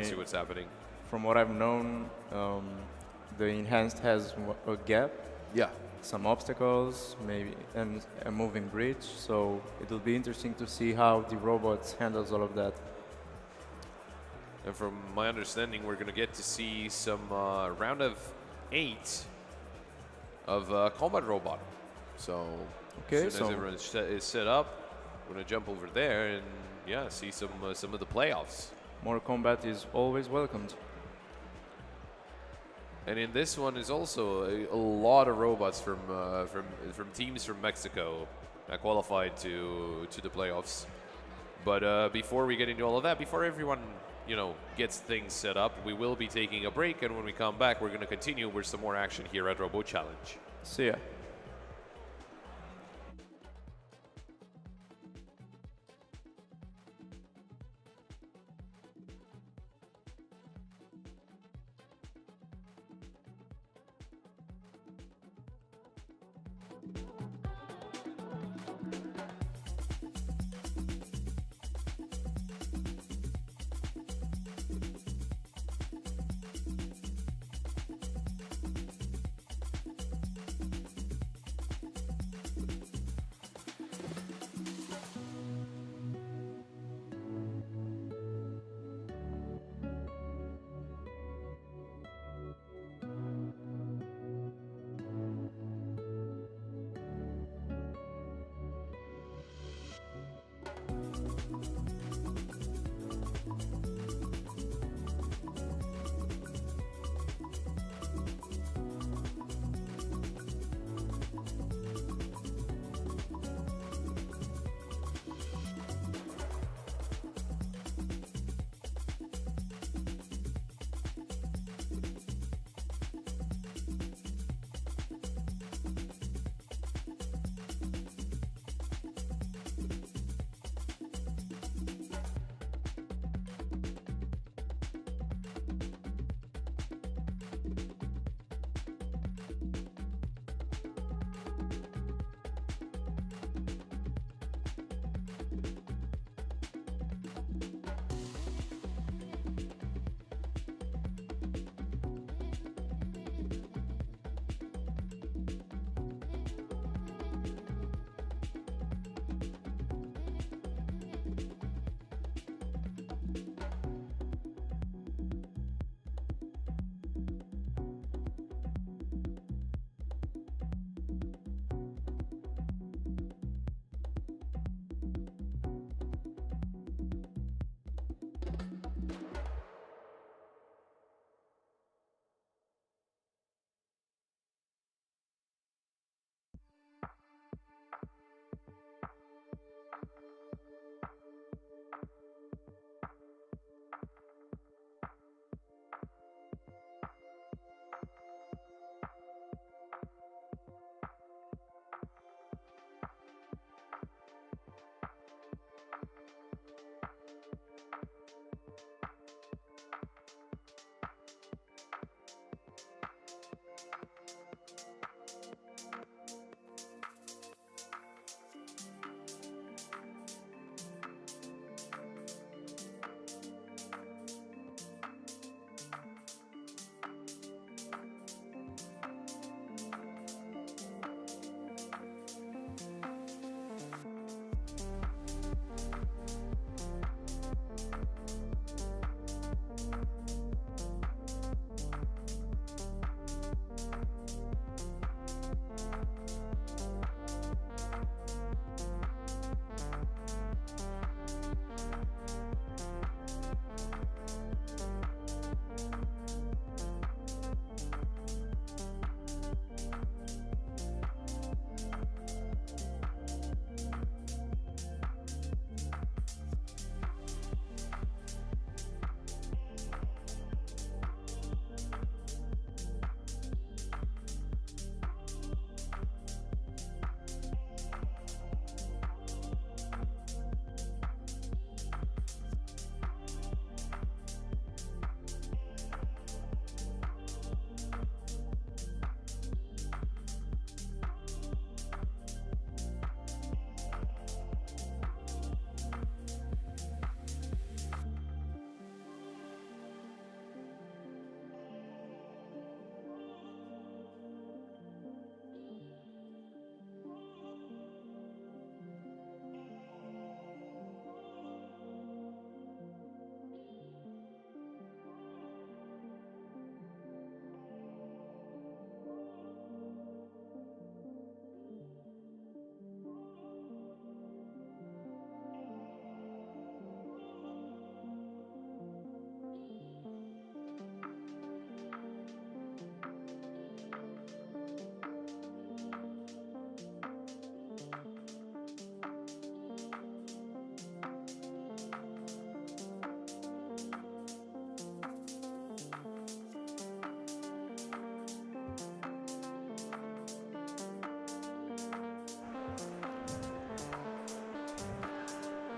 see what's happening. From what I've known, the enhanced has a gap, Yeah. some obstacles, maybe, and a moving bridge. So it will be interesting to see how the robots handles all of that. And from my understanding, we're going to get to see some round of 8 of combat robot. So Okay, as soon as everyone is set up, we're going to jump over there and yeah, see some of the playoffs. More combat is always welcomed. And in this one is also a lot of robots from teams from Mexico that qualified to the playoffs. But before we get into all of that, before everyone gets things set up, we will be taking a break, and when we come back, we're going to continue with some more action here at Robo Challenge. See ya.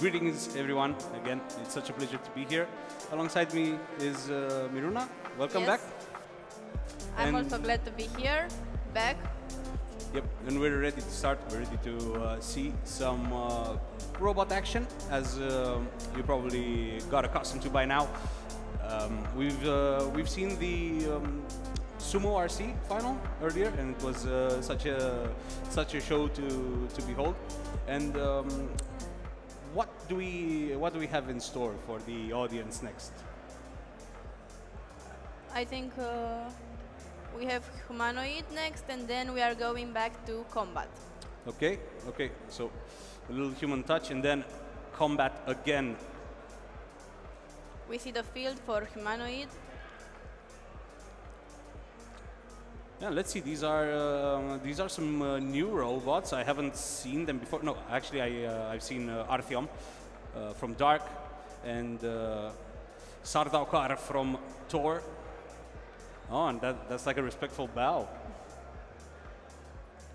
Greetings, everyone. Again, it's such a pleasure to be here. Alongside me is Miruna. Welcome Yes. back. I'm And- also glad to be here, back. Yep, and we're ready to start. We're ready to see some robot action, as you probably got accustomed to by now. We've seen the Sumo RC final earlier, and it was such a show to behold. And what do we have in store for the audience next? I think we have Humanoid next, and then we are going back to combat. Okay, okay. So a little human touch, and then combat again. We see the field for Humanoid. Yeah, let's see. These are some new robots. I haven't seen them before. No, actually, I've seen Artyom from Dark and Sardaukar from Tor. Oh, and that's like a respectful bow.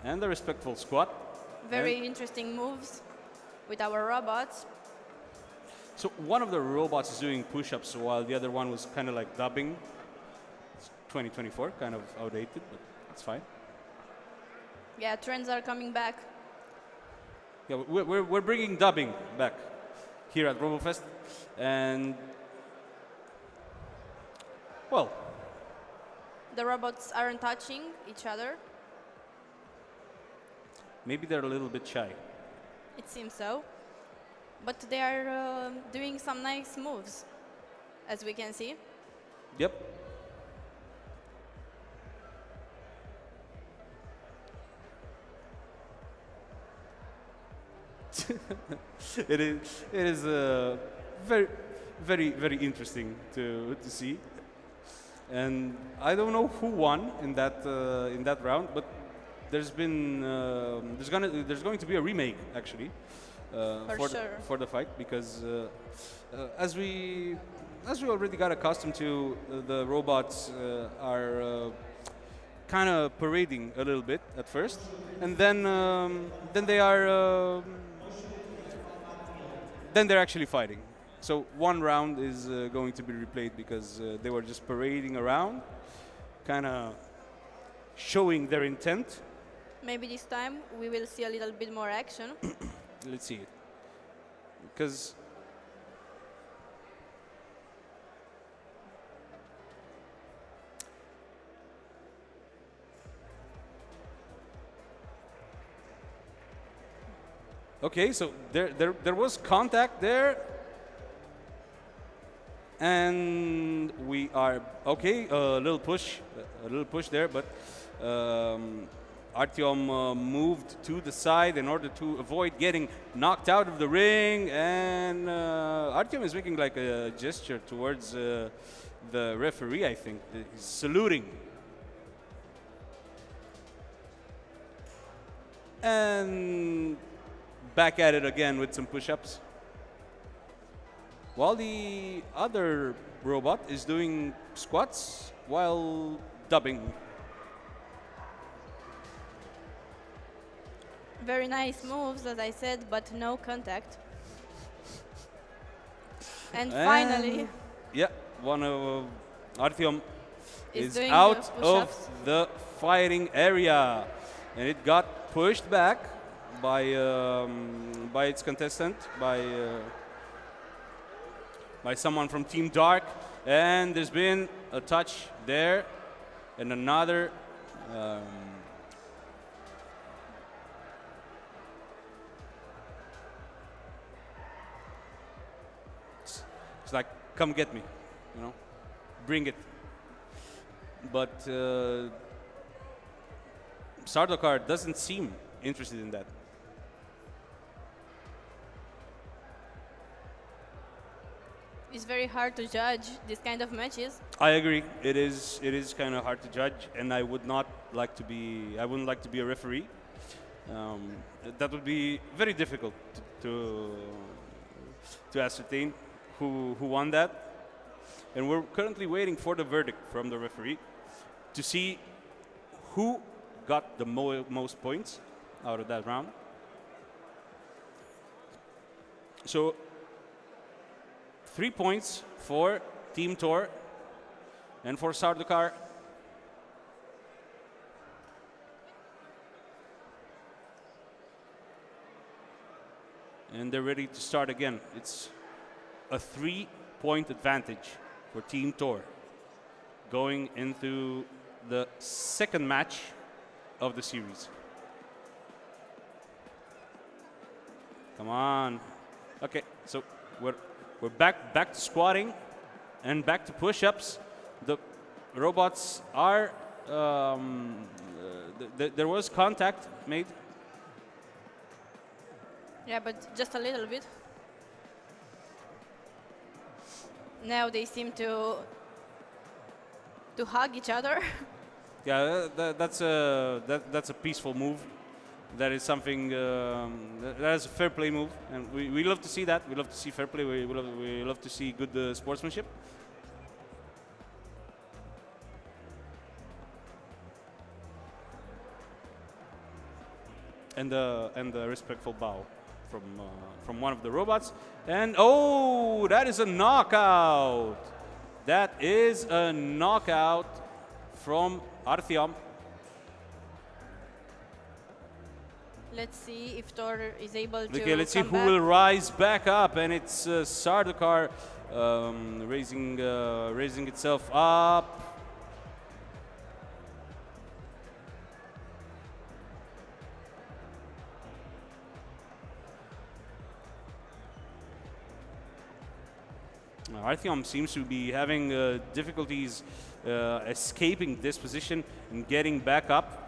And a respectful squat. Very And interesting moves with our robots. so one of the robots is doing push-ups while the other one was kind of like dubbing. It's 2024, kind of outdated, but it's fine. Yeah, trends are coming back. Yeah, we're bringing dubbing back here at RoboFest, and well, The robots aren't touching each other. maybe they're a little bit shy. It seems so. But they are doing some nice moves, as we can see. Yep. It is very, very, very interesting to see. And I don't know who won in that round, but there's been there's going to be a remake actually For the fight, because as we already got accustomed to, the robots are kind of parading a little bit at first, and then they're actually fighting. So one round is going to be replayed because they were just parading around, kind of showing their intent. Maybe this time we will see a little bit more action. Let's see it. Because okay, so there was contact there, and we are okay. A little push there, but Artyom moved to the side in order to avoid getting knocked out of the ring, and Artyom is making like a gesture towards the referee. I think he's saluting. And back at it again with some push-ups. While the other robot is doing squats while dubbing. Very nice moves, as I said, but no contact. And finally, Yeah, one of Artyom is is doing out the of push-ups. the fighting area, and it got pushed back by its contestant, by someone from Team Dark, and there's been a touch there, and another. It's like, come get me, you know, bring it. But Sardaukar doesn't seem interested in that. It's very hard to judge this kind of matches. I agree. It is kind of hard to judge, and I would not like to be. I wouldn't like to be a referee. That would be very difficult to ascertain who won that. And we're currently waiting for the verdict from the referee to see who got the most points out of that round. So 3 points for Team Tor and for Sardukar. And they're ready to start again. It's a 3-point advantage for Team Tor going into the second match of the series. Come on. Okay, so we're back to squatting and back to push-ups. The robots are there was contact made. Yeah, but just a little bit. Now they seem to hug each other. Yeah, that's a peaceful move. That is something that is a fair play move, and we love to see that. We love to see fair play. We love to see good sportsmanship. And the respectful bow from one of the robots. And oh, that is a knockout. That is a knockout from Artyom. Let's see if Tor is able to. Okay, let's see come who back. will rise back up, and it's Sardukar raising itself up. Artyom seems to be having difficulties escaping this position and getting back up.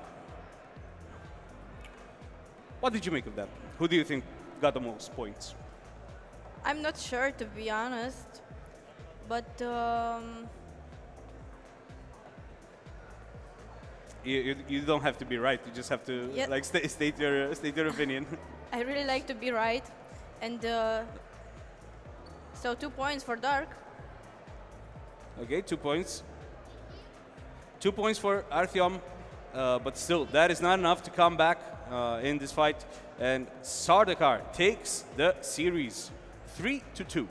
What did you make of that? Who do you think got the most points? I'm not sure, to be honest, but You don't have to be right. You just have to Yeah. like state your opinion. I really like to be right. And so 2 points for Dark. Okay, 2 points. 2 points for Artyom, but still, that is not enough to come back in this fight. And Sardukar takes the series 3-2.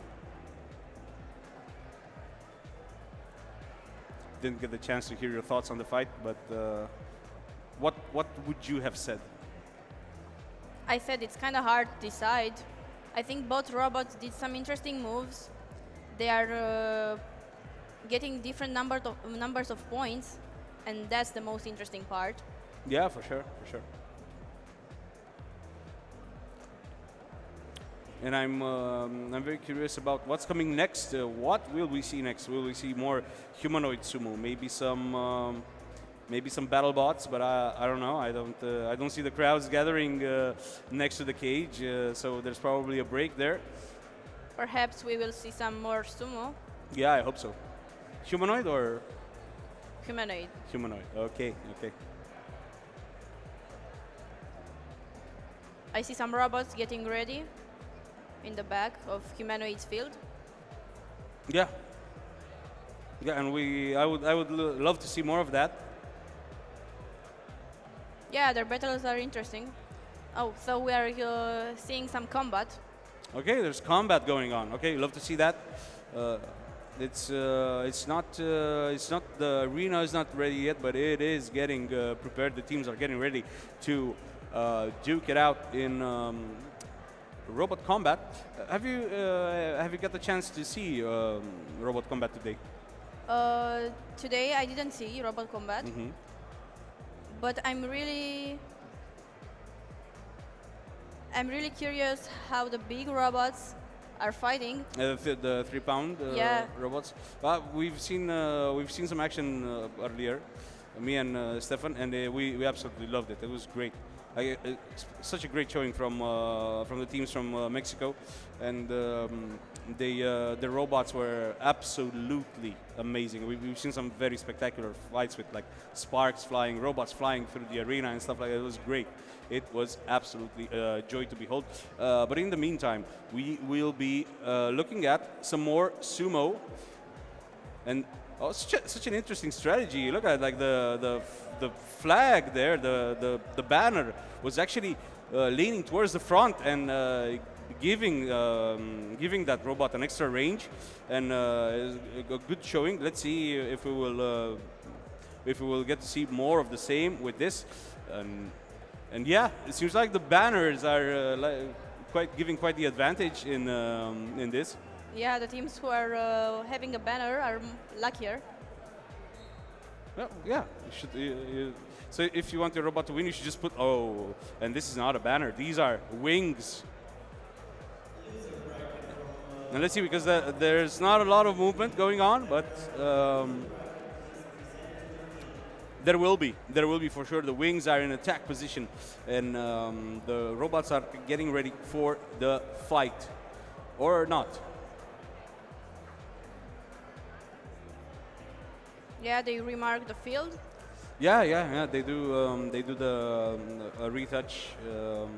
Didn't get the chance to hear your thoughts on the fight, but what would you have said? I said it's kind of hard to decide. I think both robots did some interesting moves. They are getting different numbers of points, and that's the most interesting part. Yeah, for sure, for sure. And I'm very curious about what's coming next. What will we see next? Will we see more humanoid sumo? Maybe some battle bots, but I don't know. I don't see the crowds gathering next to the cage, so there's probably a break there. Perhaps we will see some more sumo. Yeah, I hope so. Humanoid or Humanoid. humanoid? Okay, okay. I see some robots getting ready in the back of Humanoid's field. Yeah. Yeah, and I would love to see more of that. Yeah, their battles are interesting. Oh, so we are seeing some combat. Okay, there's combat going on. Okay, love to see that. It's not the arena is not ready yet, but it is getting prepared. The teams are getting ready to duke it out in robot combat. Have you got the chance to see robot combat today? Today I didn't see robot combat, but I'm really curious how the big robots are fighting. The 3-pound Yeah. robots. We've seen some action earlier, me and Stefan, and we absolutely loved it. It was great. Such a great showing from the teams from Mexico, and the robots were absolutely amazing. We've seen some very spectacular fights with like sparks flying, robots flying through the arena and stuff like that. It was great. It was absolutely a joy to behold. But in the meantime, we will be looking at some more sumo, and such an interesting strategy. Look at like the flag there, the banner was actually leaning towards the front and giving that robot an extra range and a good showing. Let's see if we will get to see more of the same with this. And yeah, it seems like the banners are giving quite the advantage in this. Yeah, the teams who are having a banner are luckier. Well, yeah, so if you want your robot to win, you should just put, oh, and this is not a banner. These are wings. And let's see, because there's not a lot of movement going on, but there will be for sure. The wings are in attack position, and the robots are getting ready for the fight, or not. Yeah, they remark the field. Yeah. They do. They do the retouch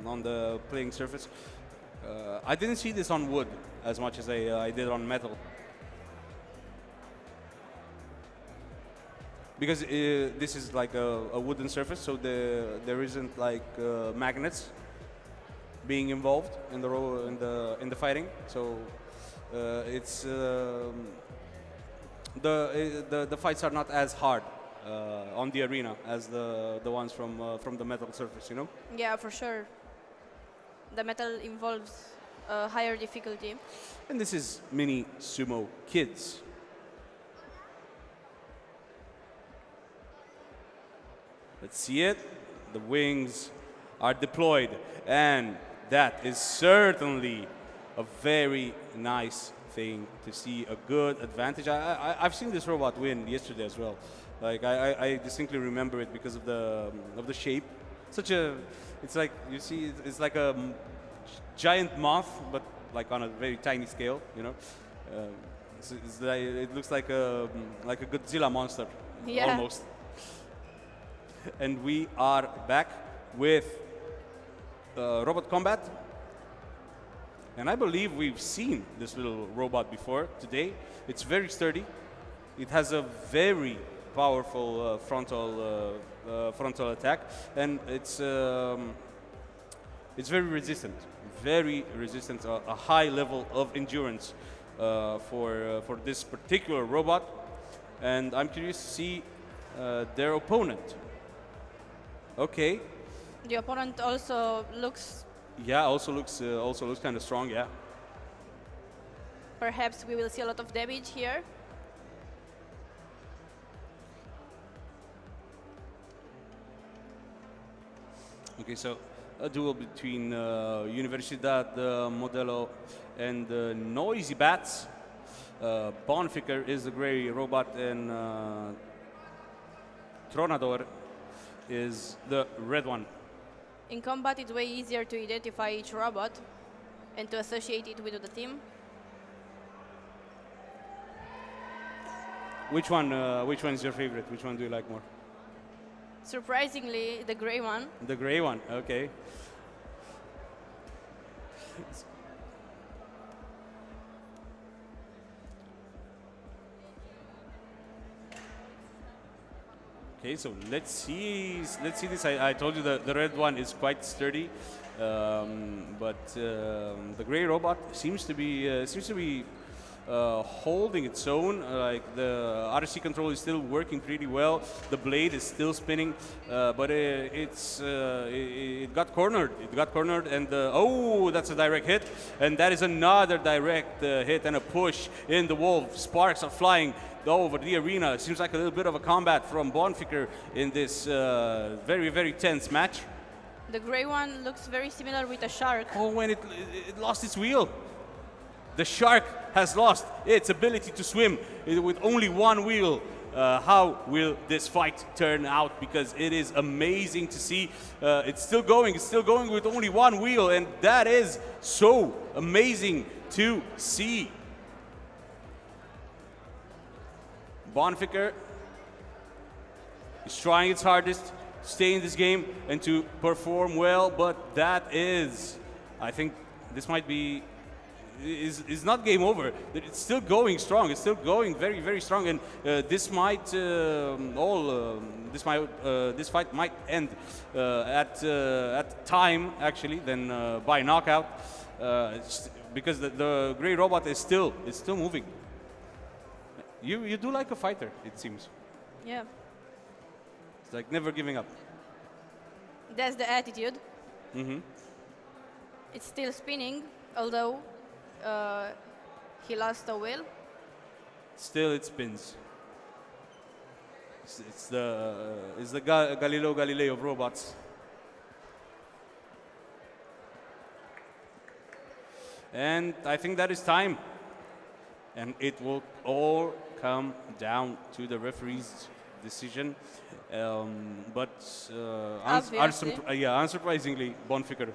on the playing surface. I didn't see this on wood as much as I did on metal, because this is like a wooden surface, so there isn't like magnets being involved in the fighting. So it's the fights are not as hard on the arena as the ones from the metal surface, you know? Yeah, for sure. The metal involves a higher difficulty. And this is mini Sumo Kids. Let's see it. The wings are deployed, and that is certainly a very nice thing to see, a good advantage. I've seen this robot win yesterday as well. Like I distinctly remember it because of the shape. It's like, you see, it's like a giant moth, but like on a very tiny scale, you know. It looks like a Godzilla monster, yeah. almost. And we are back with robot combat. And I believe we've seen this little robot before today. It's very sturdy. It has a very powerful frontal attack, and it's very resistant. Very resistant. A high level of endurance for this particular robot. And I'm curious to see their opponent. Okay. The opponent also looks. Yeah, also looks kind of strong. Yeah. Perhaps we will see a lot of damage here. Okay, so a duel between Universidad Modelo and Noisy Bats. Bonficker is the gray robot, and Tronador is the red one. In combat, it's way easier to identify each robot and to associate it with the team. Which one is your favorite? Which one do you like more? Surprisingly, the gray one. The gray one, okay. Okay, so let's see this. I told you the red one is quite sturdy, but the gray robot seems to be holding its own. Like the RC control is still working pretty well. The blade is still spinning, but it got cornered. It got cornered, and oh, that's a direct hit, and that is another direct hit and a push in the wall. Sparks are flying over the arena. It seems like a little bit of a combat from Bonficker in this very, very tense match. The gray one looks very similar with a shark. Oh, when it lost its wheel. The shark has lost its ability to swim with only one wheel. How will this fight turn out? Because it is amazing to see. It's still going with only one wheel, and that is so amazing to see. Bonficker is trying its hardest to stay in this game and to perform well, but that is, I think this might be, is not game over. It's still going strong. It's still going very, very strong, and this fight might end at time actually, then by knockout. because the gray robot is still moving. You do like a fighter, it seems. Yeah, It's like never giving up. that's the attitude. Mm-hmm. It's still spinning, although he lost a wheel. Still, it spins. It's the Galileo Galilei of robots. And I think that is time. And it will all come down to the referee's decision. Obviously. Unsurprisingly, Bonfiker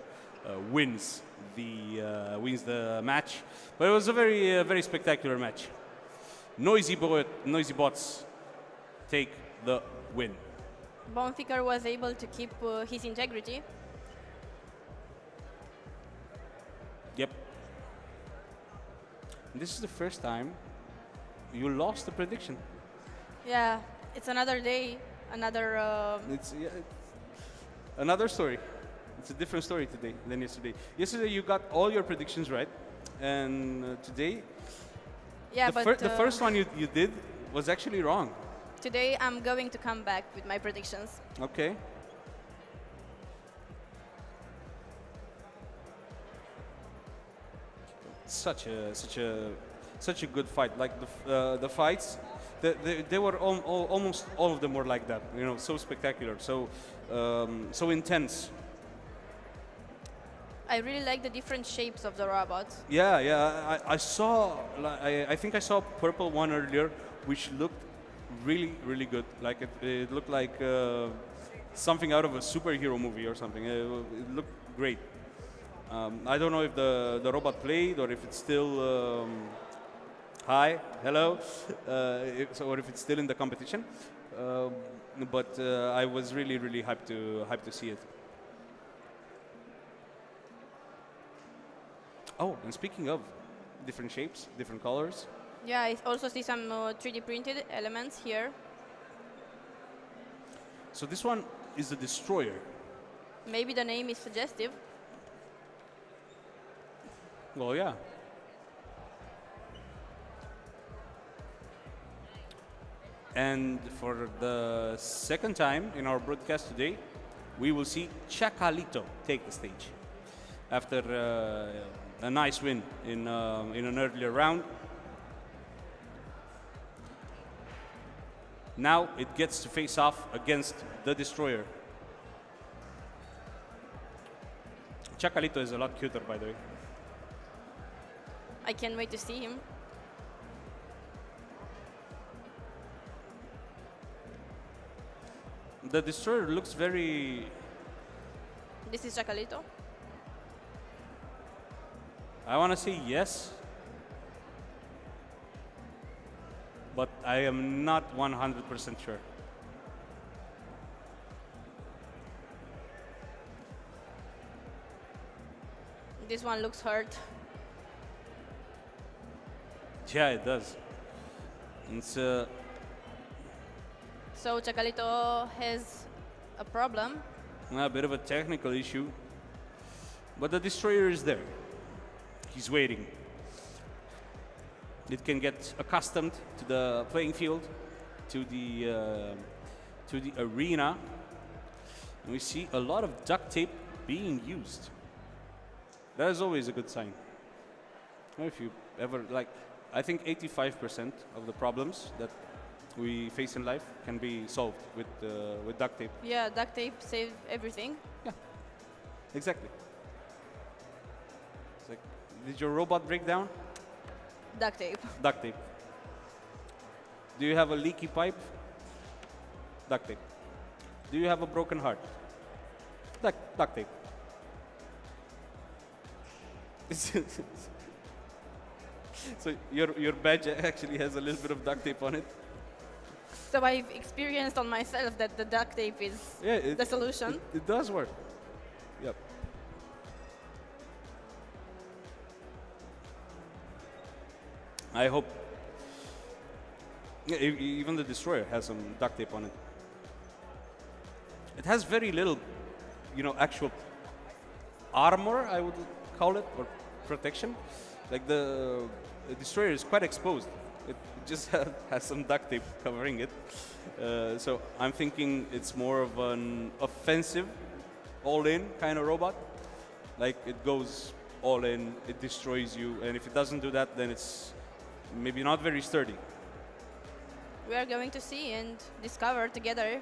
wins the match. But it was a very spectacular match. Noisy bots take the win. Bonfiker was able to keep his integrity. Yep. This is the first time you lost the prediction. Yeah, it's another day, another. It's another story. It's a different story today than yesterday. Yesterday you got all your predictions right, and today Yeah, but the first one you did was actually wrong. today I'm going to come back with my predictions. Okay. Such a good fight. Like the fights, they were almost all of them were like that. You know, so spectacular, so intense. I really like the different shapes of the robots. Yeah. I saw. I think I saw purple one earlier, which looked really good. Like it looked like something out of a superhero movie or something. It looked great. I don't know if the robot played or if it's still hi, hello, or if it's still in the competition. But I was really hyped to see it. Oh, and speaking of different shapes, different colors. Yeah, I also see some 3D printed elements here. So this one is the Destroyer. Maybe the name is suggestive. Well, yeah. And for the second time in our broadcast today, we will see Chacalito take the stage. After a nice win in an earlier round. Now it gets to face off against the Destroyer. Chacalito is a lot cuter, by the way. I can't wait to see him. The Destroyer looks very... This is Chacalito. I want to say yes, but I am not 100% sure. This one looks hurt. Yeah, it does. It's So Chacalito has a problem. a bit of a technical issue, but the Destroyer is there. He's waiting. It can get accustomed to the playing field, to the arena. And we see a lot of duct tape being used. That is always a good sign. If you ever I think 85% of the problems that we face in life can be solved with duct tape. Yeah, duct tape saves everything. Yeah, exactly. It's like, did your robot break down? Duct tape. Duct tape. Do you have a leaky pipe? Duct tape. Do you have a broken heart? Duct tape. So your badge actually has a little bit of duct tape on it. So I've experienced on myself that the duct tape is the solution. It does work. Yep. I hope. Yeah, even the Destroyer has some duct tape on it. It has very little, actual armor, I would call it, or protection. Like the destroyer is quite exposed. It just has some duct tape covering it. So I'm thinking it's more of an offensive, all-in kind of robot. Like it goes all in, it destroys you, and if it doesn't do that, then it's maybe not very sturdy. We are going to see and discover together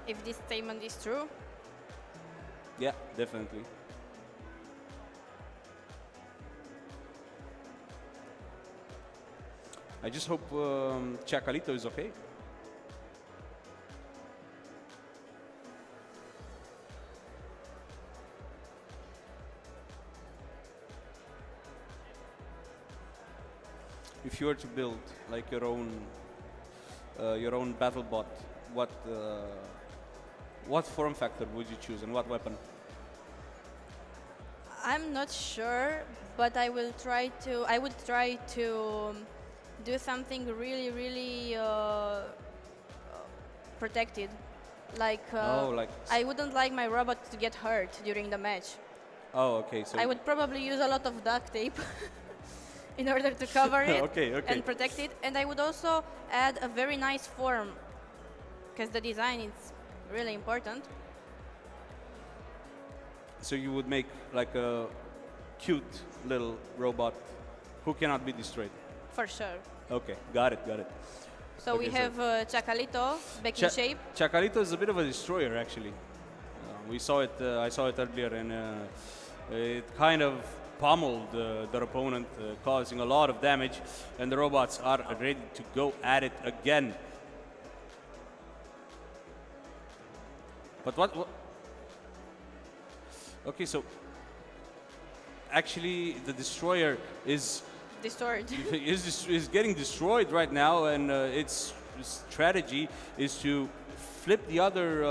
if this statement is true. Yeah, definitely. I just hope Chacalito is okay. If you were to build like your own battle bot, what form factor would you choose and what weapon? I'm not sure, but I would try to do something really, really protected. Like, I wouldn't like my robot to get hurt during the match. Oh, okay. So I would probably use a lot of duct tape in order to cover it and protect it. And I would also add a very nice form, because the design is really important. So you would make like a cute little robot who cannot be destroyed. For sure. Okay, got it. So we have Chacalito back in shape. Chacalito is a bit of a destroyer, actually. We saw it. I saw it earlier, and it kind of pummeled their opponent, causing a lot of damage. And the robots are ready to go at it again. But what? Okay, so actually the destroyer is destroyed. is getting destroyed right now, and its strategy is to flip the other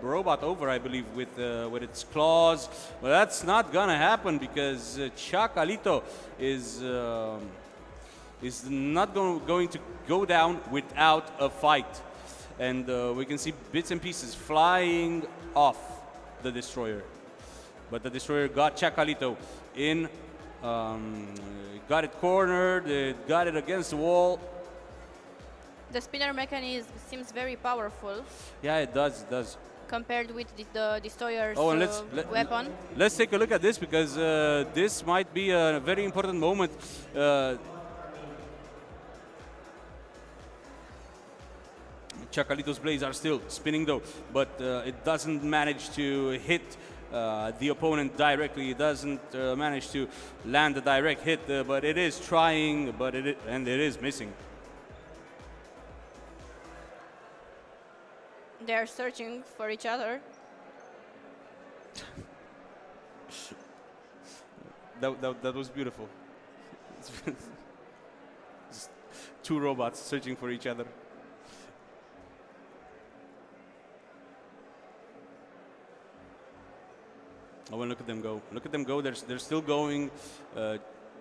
robot over, I believe, with its claws. But that's not gonna happen because Chacalito is not going to go down without a fight, and we can see bits and pieces flying off the destroyer. But the destroyer got Chacalito in, got it cornered, it got it against the wall. The spinner mechanism seems very powerful. Yeah, it does. Compared with the destroyer's weapon. Let's take a look at this, because this might be a very important moment. Chacalito's blades are still spinning though, but it doesn't manage to hit the opponent directly. It doesn't manage to land a direct hit, but it is trying, and it is missing. They are searching for each other. That was beautiful. Just two robots searching for each other. Oh, and look at them go. Look at them go. They're still going.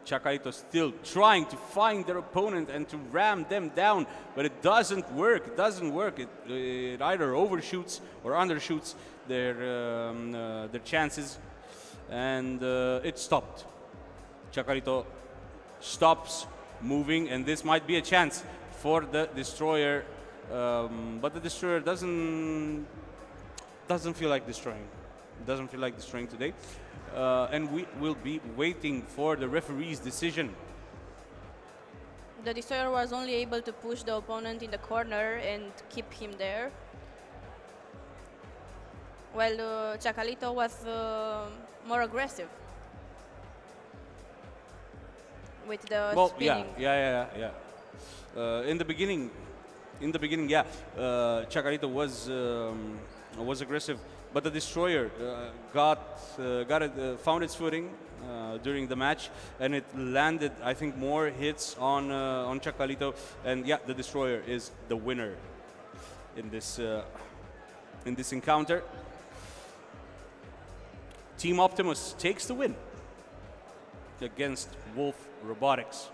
Chacalito still trying to find their opponent and to ram them down, but it doesn't work. It doesn't work. It either overshoots or undershoots their chances, and it stopped. Chacalito stops moving, and this might be a chance for the destroyer, but the destroyer doesn't feel like destroying. Doesn't feel like destroying today. And we will be waiting for the referee's decision. The destroyer was only able to push the opponent in the corner and keep him there, while Chacalito was more aggressive with the spinning. Yeah. In the beginning, yeah, Chacalito was aggressive. But the destroyer found its footing during the match, and it landed, I think, more hits on Chacalito. And yeah, the destroyer is the winner in this encounter. Team Optimus takes the win against Wolf Robotics.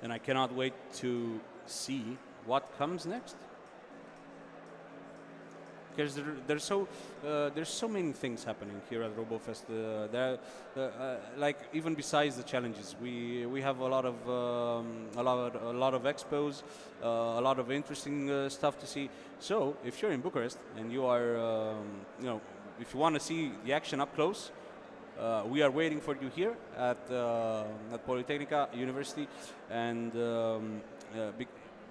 And I cannot wait to see what comes next. Because there's so many things happening here at RoboFest. Like even besides the challenges, we have a lot of expos, a lot of interesting stuff to see. So if you're in Bucharest and you are, if you want to see the action up close, we are waiting for you here at Polytechnica University, and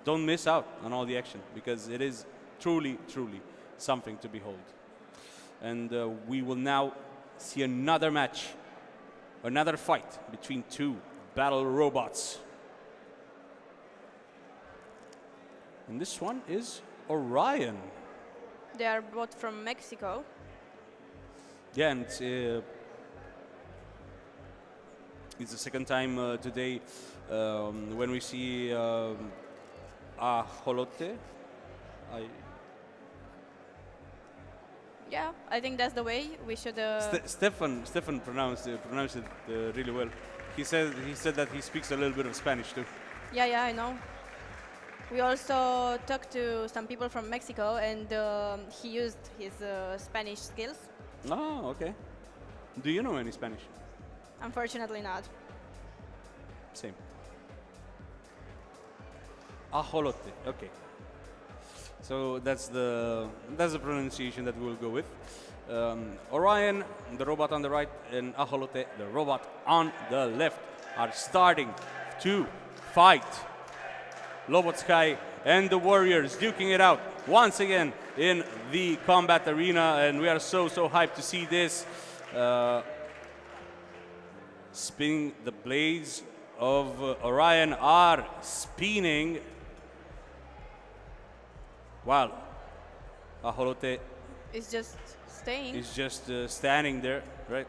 don't miss out on all the action, because it is truly something to behold. And we will now see another match, another fight between two battle robots. And this one is Orion. They are both from Mexico. Yeah, and it's the second time today when we see Ajolote. Yeah, I think that's the way we should. Stefan pronounced it really well. He said that he speaks a little bit of Spanish too. Yeah, I know. We also talked to some people from Mexico, and he used his Spanish skills. Oh, okay. Do you know any Spanish? Unfortunately not. Same. Ajolote. Okay. So that's the pronunciation that we'll go with. Orion, the robot on the right, and Ajolote, the robot on the left, are starting to fight. Lobotsky and the Warriors duking it out once again in the combat arena, and we are so hyped to see this. Spinning, the blades of Orion are spinning. Wow. Ajolote It's just staying. is just standing there, right?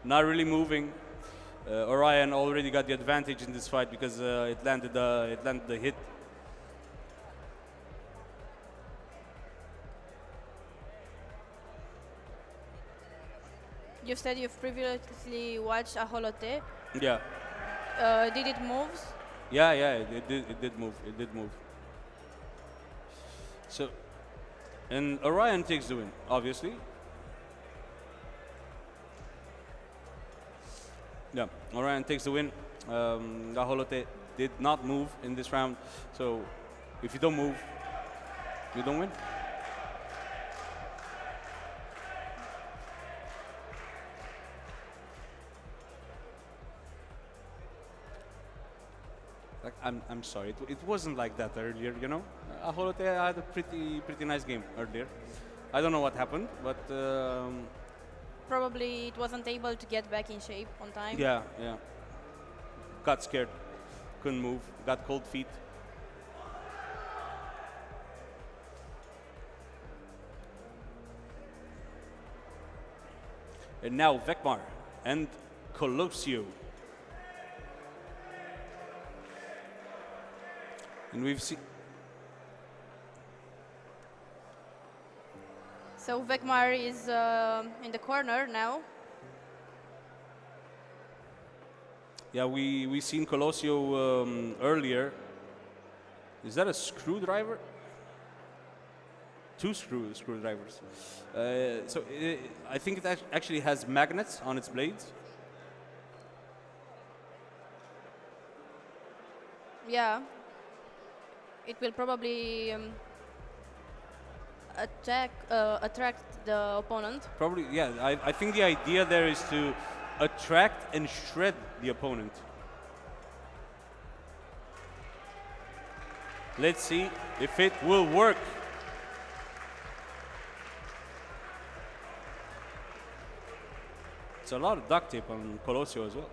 Not really moving. Orion already got the advantage in this fight because it landed the hit. You said you've previously watched Ajolote. Yeah. Did it move? Yeah, it did move. It did move. So, and Orion takes the win, obviously. Yeah, Orion takes the win. Ajolote did not move in this round, so if you don't move, you don't win. Like, I'm sorry, it wasn't like that earlier, you know? Ajolote had a pretty nice game earlier. I don't know what happened, but Probably it wasn't able to get back in shape on time. yeah. Got scared, couldn't move, got cold feet. And now Vekmar and Colosio. And we've seen. So Vekmar is in the corner now. Yeah, we seen Colosio earlier. Is that a screwdriver? Two screwdrivers. So I think it actually has magnets on its blades. Yeah. It will probably attract the opponent. Probably, yeah. I think the idea there is to attract and shred the opponent. Let's see if it will work. It's a lot of duct tape on Colosio as well.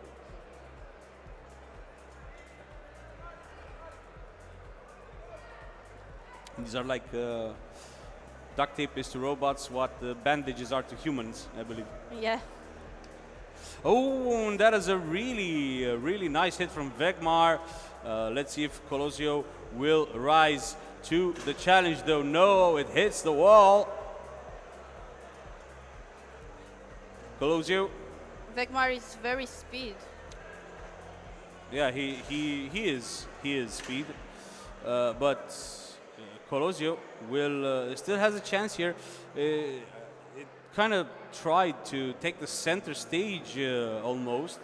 These are like duct tape is to robots what bandages are to humans, I believe. Yeah. Oh, and that is a really nice hit from Vekmar. Let's see if Colosio will rise to the challenge, though. No, it hits the wall. Colosio. Vekmar is very speed. Yeah, he is speed. but Colosio will still has a chance here. It kind of tried to take the center stage almost,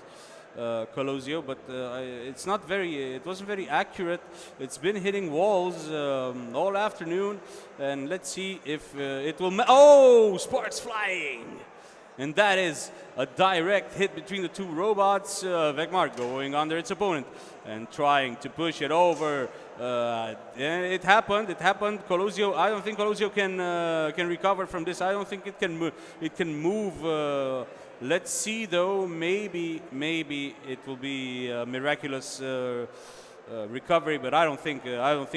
Colosio, but it's not very. It wasn't very accurate. It's been hitting walls all afternoon, and let's see if it will. Oh, sparks flying! And that is a direct hit between the two robots. Vegmar going under its opponent and trying to push it over. And it happened. It happened. Colosio. I don't think Colosio can recover from this. I don't think it can. It can move. Let's see though. Maybe it will be a miraculous recovery, but I don't think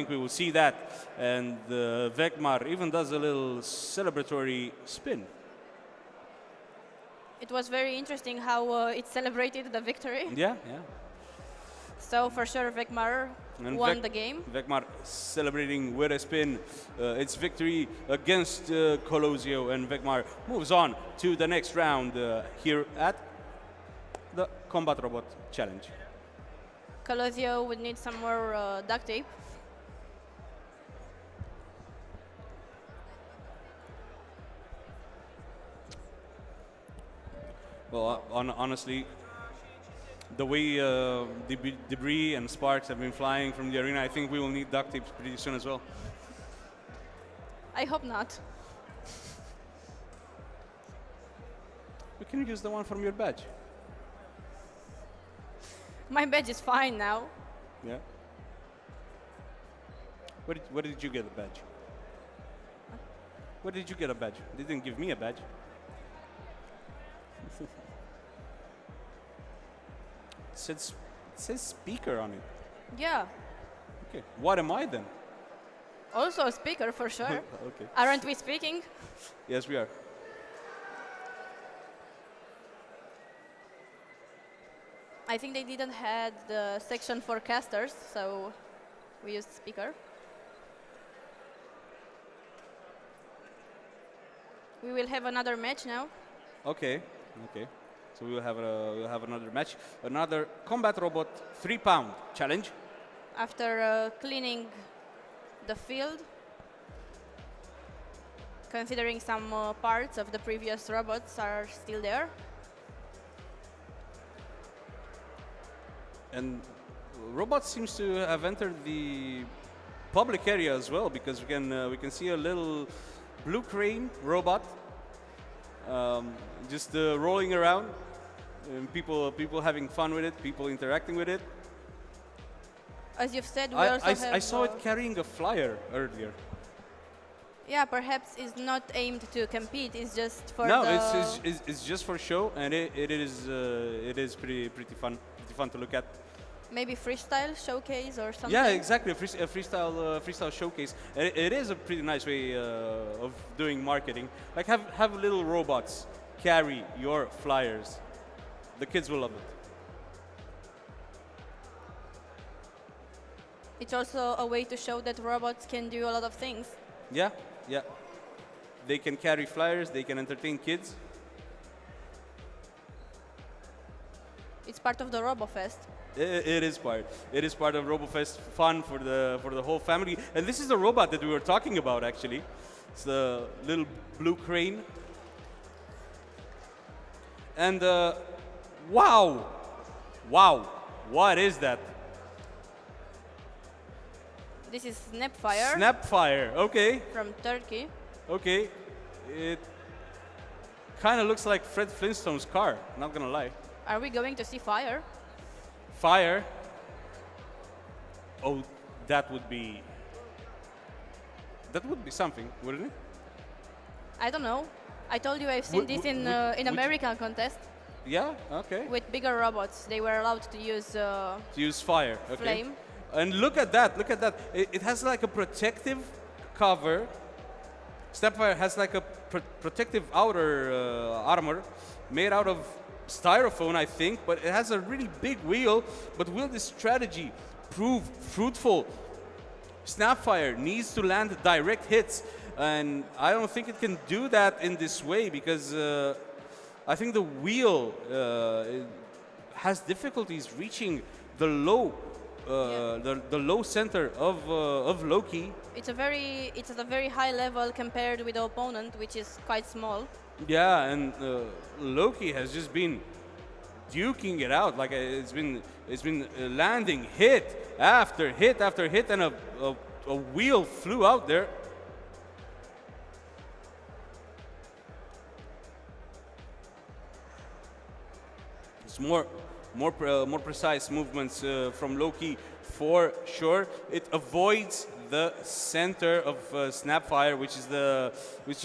we will see that. And Vegmar even does a little celebratory spin. It was very interesting how it celebrated the victory. Yeah, yeah. So for sure, Vegmar won the game. Vegmar celebrating with a spin its victory against Colosio, and Vegmar moves on to the next round here at the Combat Robot Challenge. Colosio would need some more duct tape. Well, honestly, the way debris and sparks have been flying from the arena, I think we will need duct tape pretty soon as well. I hope not. We can use the one from your badge. My badge is fine now. Yeah. Where did you get a badge? Where did you get a badge? They didn't give me a badge. It says speaker on it. Yeah. Okay. What am I then? Also a speaker for sure. Okay. Aren't we speaking? Yes, we are. I think they didn't have the section for casters, so we used speaker. We will have another match now. Okay. Okay. So we'll have another match, another Combat Robot 3-pound challenge. After cleaning the field, considering some parts of the previous robots are still there. And robots seems to have entered the public area as well, because we can see a little blue crane robot just rolling around, and people having fun with it, people interacting with it. As you've said, we also have... I saw it carrying a flyer earlier. Yeah, perhaps it's not aimed to compete. It's just for no, the... it's just for show, and it is pretty fun to look at. Maybe freestyle showcase or something. Yeah, exactly. A freestyle showcase. It is a pretty nice way of doing marketing. Like have little robots carry your flyers. The kids will love it. It's also a way to show that robots can do a lot of things. Yeah, yeah. They can carry flyers. They can entertain kids. It's part of the RoboFest. It is part. It is part of RoboFest fun for the whole family. And this is the robot that we were talking about, actually. It's the little blue crane. And wow, what is that? This is Snapfire. Snapfire. Okay. From Turkey. Okay. It kind of looks like Fred Flintstone's car. Not gonna lie. Are we going to see fire? Fire. Oh, that would be something, wouldn't it? I don't know. I told you I've seen this in American contest. Yeah. Okay. With bigger robots, they were allowed to use fire. Okay. Flame. And look at that. Look at that. It has like a protective cover. Snapfire has like a protective outer armor made out of styrofoam, I think, but it has a really big wheel. But will this strategy prove fruitful? Snapfire needs to land direct hits, and I don't think it can do that in this way, because I think the wheel has difficulties reaching the low the low center of Loki. It's at a very high level compared with the opponent, which is quite small. Yeah, and Loki has just been duking it out. Like it's been landing hit after hit after hit, and a wheel flew out there. It's more precise movements from Loki for sure. It avoids the center of Snapfire, which is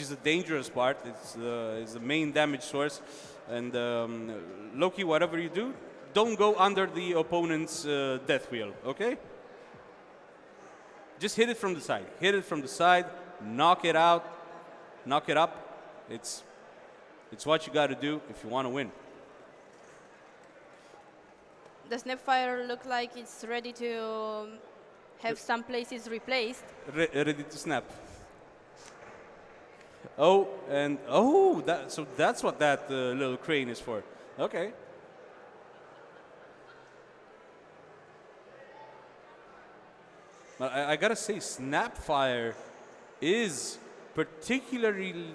the dangerous part. It's the main damage source. And Loki, whatever you do, don't go under the opponent's death wheel, okay? Just hit it from the side. Hit it from the side, knock it out, knock it up. It's what you got to do if you want to win. The Snapfire look like it's ready to have some places replaced. Ready to snap. Oh, and oh, so that's what that little crane is for. Okay. But I gotta say, Snapfire is particularly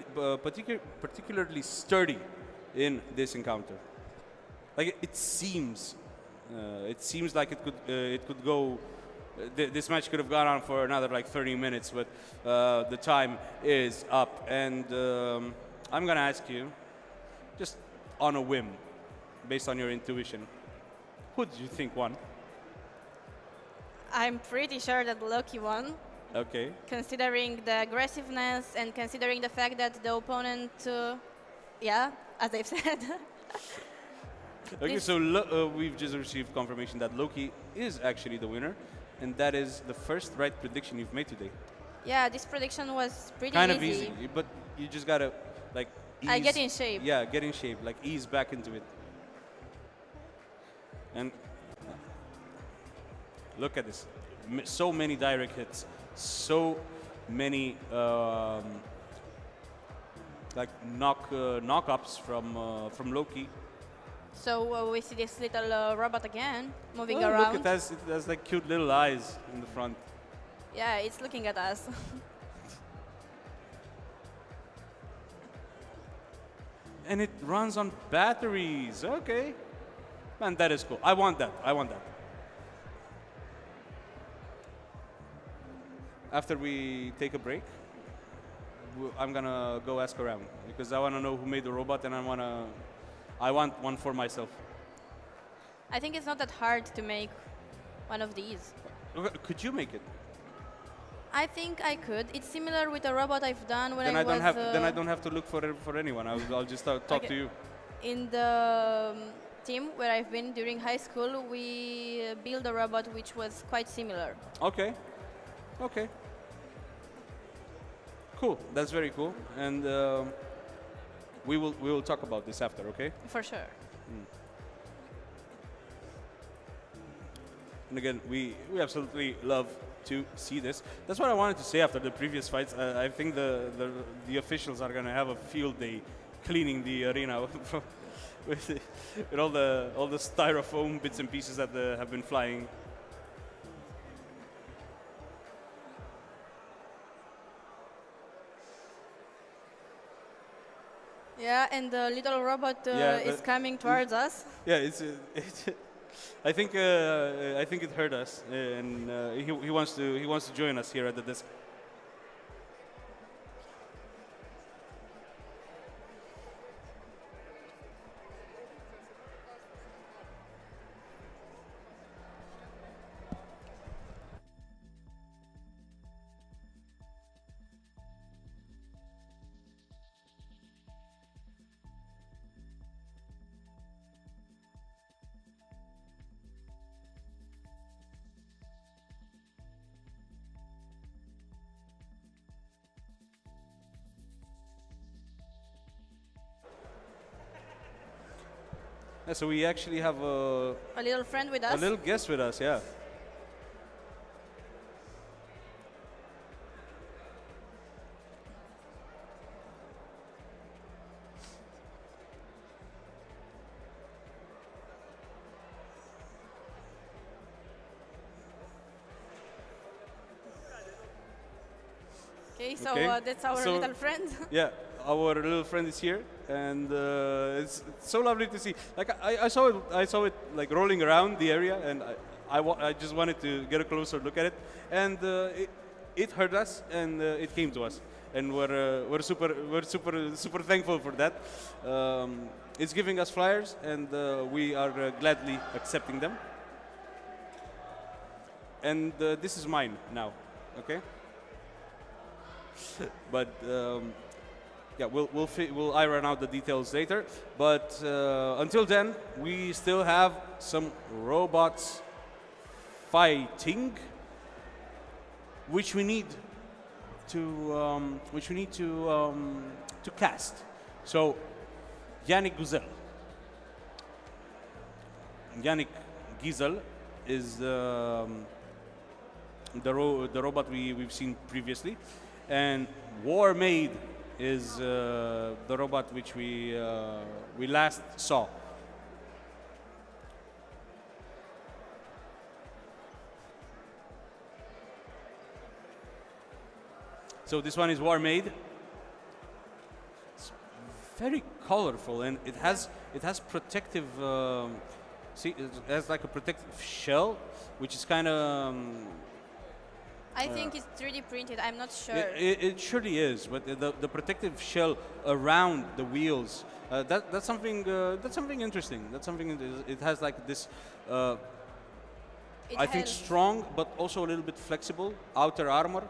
sturdy in this encounter. Like it seems like it could go. This match could have gone on for another like 30 minutes, but the time is up. And I'm gonna ask you, just on a whim, based on your intuition, who do you think won? I'm pretty sure that Loki won. Okay. Considering the aggressiveness and considering the fact that the opponent, yeah, as I've said. Okay, so we've just received confirmation that Loki is actually the winner, and that is the first right prediction you've made today. Yeah, this prediction was pretty kind of easy, but you just gotta like ease. I get in shape. Yeah, get in shape, like ease back into it. And look at this, so many direct hits, so many like knock-ups from Loki. So we see this little robot again moving Oh, around. look, it has like cute little eyes in the front. Yeah, it's looking at us. And it runs on batteries. Okay. Man, that is cool. I want that. I want that. After we take a break, I'm gonna go ask around because I wanna know who made the robot, and I want one for myself. I think it's not that hard to make one of these. Could you make it? I think I could. It's similar with a robot I've done when Then I I don't was. then I don't have to look for anyone. I'll just talk Okay. to you. In the team where I've been during high school, we built a robot which was quite similar. Okay. Okay. Cool. That's very cool. And we will talk about this after. Okay. For sure. And again, we absolutely love to see this. That's what I wanted to say after the previous fights. I think the officials are gonna have a field day cleaning the arena with all the styrofoam bits and pieces that have been flying. Yeah, and the little robot is coming towards us. Yeah, it's I think it heard us, and he wants to join us here at the desk. Yeah, so we actually have a little friend with us. A little guest with us, yeah. so Okay. that's our So- little friend. Yeah, our little friend is here, and it's so lovely to see. Like I saw it like rolling around the area, and I just wanted to get a closer look at it, and it heard us, and it came to us, and we're super thankful for that. It's giving us flyers, and we are gladly accepting them. And this is mine now, okay? But yeah, we'll iron out the details later. But until then, we still have some robots fighting, which we need to cast. So, Yannick Gizel is the robot we've seen previously, and War Maid is the robot which we last saw. So this one is War Maid. It's very colorful, and it has protective. See, it has like a protective shell, which is kind of. I think it's 3D printed. I'm not sure. It surely is, but the protective shell around the wheels, that's something interesting. That's something. It has like this. I think strong, but also a little bit flexible outer armor,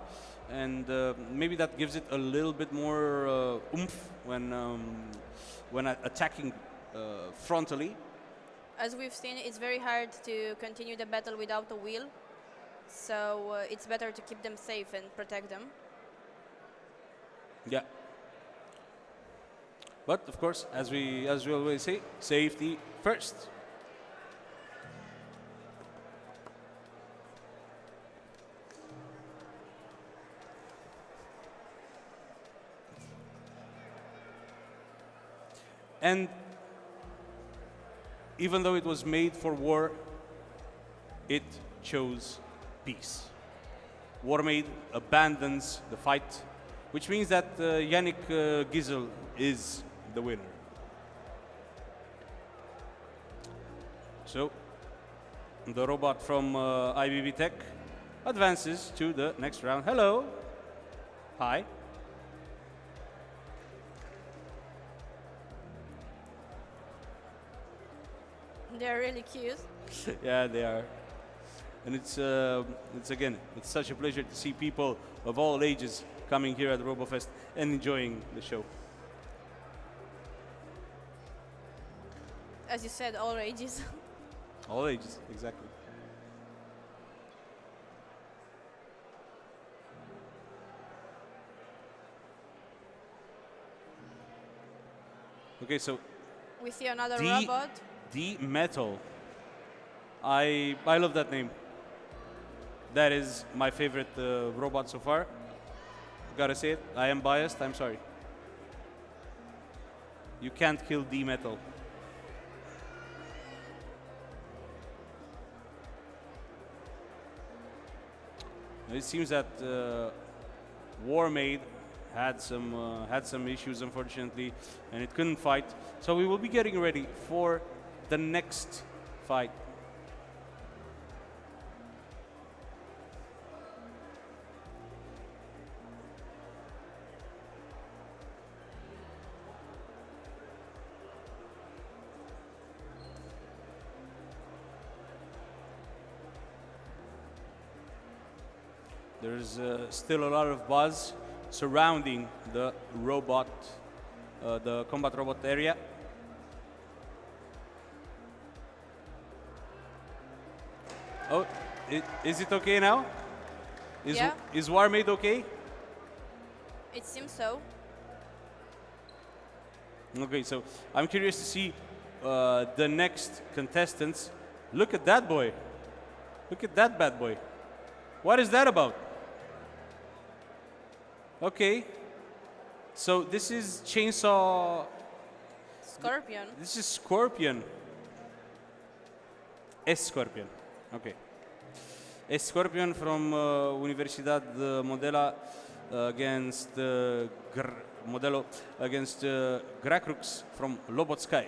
and maybe that gives it a little bit more oomph when attacking frontally. As we've seen, it's very hard to continue the battle without a wheel. So it's better to keep them safe and protect them. Yeah. But of course, as we always say, safety first. And even though it was made for war, it chose peace. War Maid abandons the fight, which means that Yannick Gizel is the winner. So, the robot from IBB Tech advances to the next round. Hello. Hi. They're really cute. Yeah, they are. And it's such a pleasure to see people of all ages coming here at RoboFest and enjoying the show. As you said, all ages. All ages, exactly. Okay, so We see another robot. D-Metal. I love that name. That is my favorite robot so far. Gotta say it. I am biased. I'm sorry. You can't kill D-Metal. It seems that War Maid had some issues, unfortunately, and it couldn't fight. So we will be getting ready for the next fight. There's still a lot of buzz surrounding the robot, the combat robot area. Oh, is it okay now? Yeah. Is War Maid okay? It seems so. Okay, so I'm curious to see the next contestants. Look at that boy. Look at that bad boy. What is that about? Okay. So this is Chainsaw. Scorpion. This is Scorpion. Scorpion. Okay. Scorpion from Universidad Modela. against Modelo against Grakrux from Lobotsky.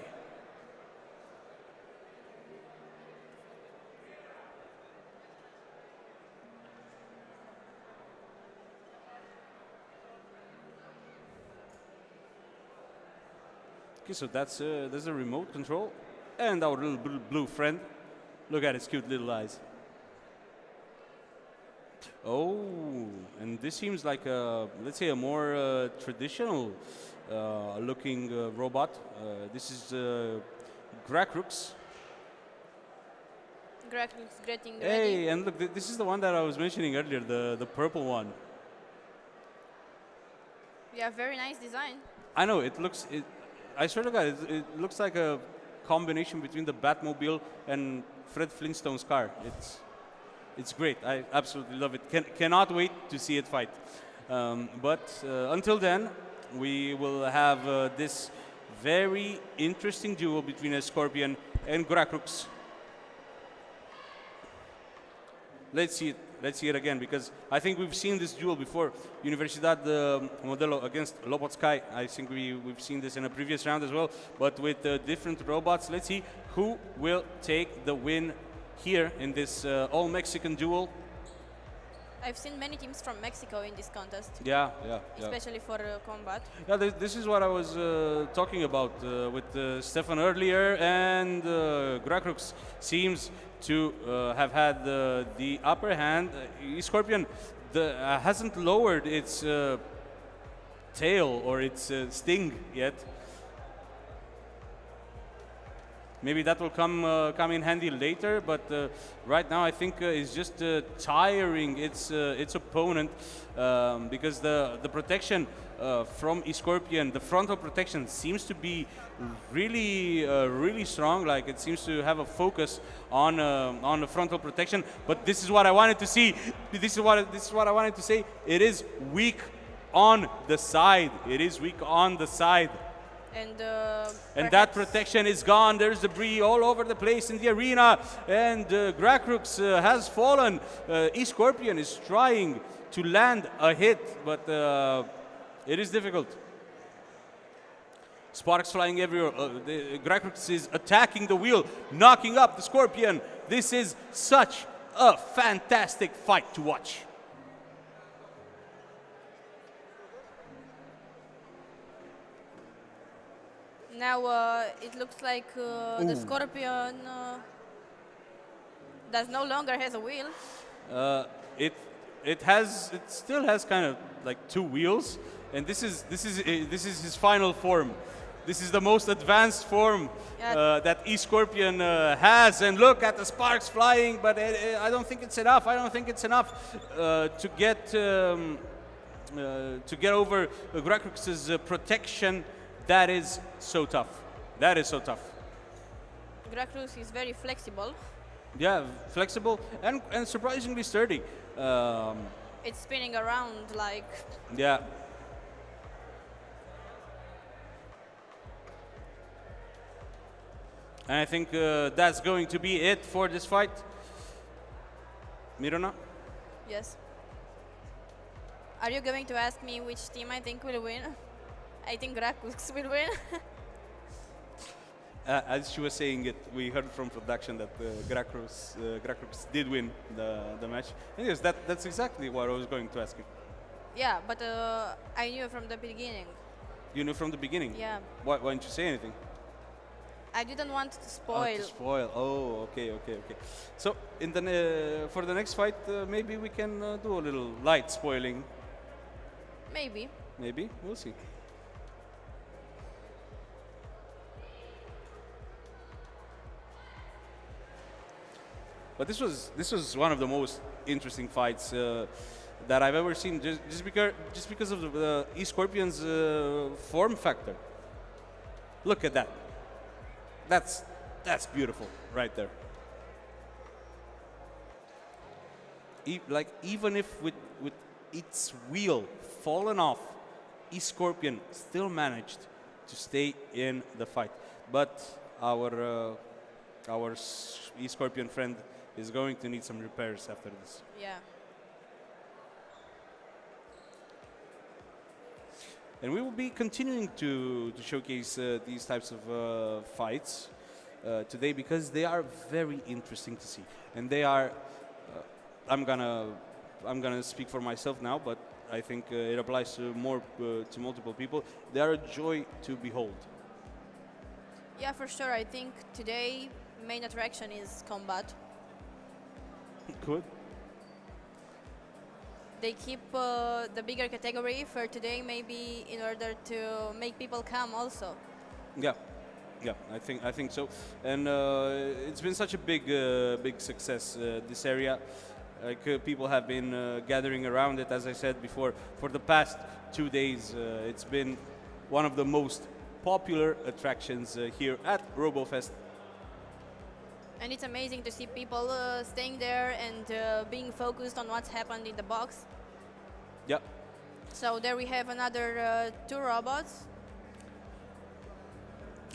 Okay, so that's a remote control, and our little blue friend. Look at his cute little eyes. Oh, and this seems like a, let's say, a more traditional looking robot. This is Grakrux. Grakrux getting ready. Hey, and look, this is the one that I was mentioning earlier, the purple one. Yeah, very nice design. I know, I swear to God, it looks like a combination between the Batmobile and Fred Flintstone's car. It's great. I absolutely love it. Cannot wait to see it fight. But until then, we will have this very interesting duel between a Scorpion and Grakrux. Let's see it. Let's see it again, because I think we've seen this duel before. Universidad Modelo against Lobotsky. I think we've seen this in a previous round as well, but with different robots. Let's see who will take the win here in this all-Mexican duel. I've seen many teams from Mexico in this contest. Yeah. Especially for combat. Yeah, this is what I was talking about with Stefan earlier, and Grakrux seems to have had the upper hand. Scorpion hasn't lowered its tail or its sting yet. Maybe that will come in handy later, but right now I think it's just tiring its opponent because the protection from Scorpion, the frontal protection, seems to be really strong. Like, it seems to have a focus on the frontal protection. But this is what I wanted to see. This is what I wanted to say. It is weak on the side. It is weak on the side. And that protection is gone. There's debris all over the place in the arena. And Grakrux has fallen. Scorpion is trying to land a hit, but it is difficult. Sparks flying everywhere. Grakrux is attacking the wheel, knocking up the Scorpion. This is such a fantastic fight to watch. Now it looks like the Scorpion no longer has a wheel. It still has kind of like two wheels, and this is his final form. This is the most advanced form that Scorpion has, and look at the sparks flying. But I don't think it's enough. I don't think it's enough to get over Grakrux's protection. That is so tough. That is so tough. Grakrux is very flexible. Yeah, flexible and surprisingly sturdy. It's spinning around like... Yeah. And I think that's going to be it for this fight. Mirona? Yes. Are you going to ask me which team I think will win? I think Grakrux will win. As she was saying it, we heard from production that Grakrux did win the match. And yes, that's exactly what I was going to ask you. Yeah, but I knew from the beginning. You knew from the beginning? Yeah. Why didn't you say anything? I didn't want to spoil. Oh, to spoil. Oh, okay. So for the next fight, maybe we can do a little light spoiling. Maybe. Maybe, we'll see. But this was one of the most interesting fights that I've ever seen, just because of the Scorpion's form factor. Look at that. That's beautiful right there. Even if with its wheel fallen off, Scorpion still managed to stay in the fight. But our Scorpion friend is going to need some repairs after this. Yeah. And we will be continuing to showcase these types of fights today because they are very interesting to see. And they are, I'm gonna speak for myself now, but I think it applies to to multiple people. They are a joy to behold. Yeah, for sure. I think today main attraction is combat. Good. They keep the bigger category for today, maybe in order to make people come also. Yeah, yeah, I think so. And it's been such a big success, this area. Like people have been gathering around it, as I said before, for the past 2 days. It's been one of the most popular attractions here at RoboFest. And it's amazing to see people staying there and being focused on what's happened in the box. Yeah. So there we have another 2 robots.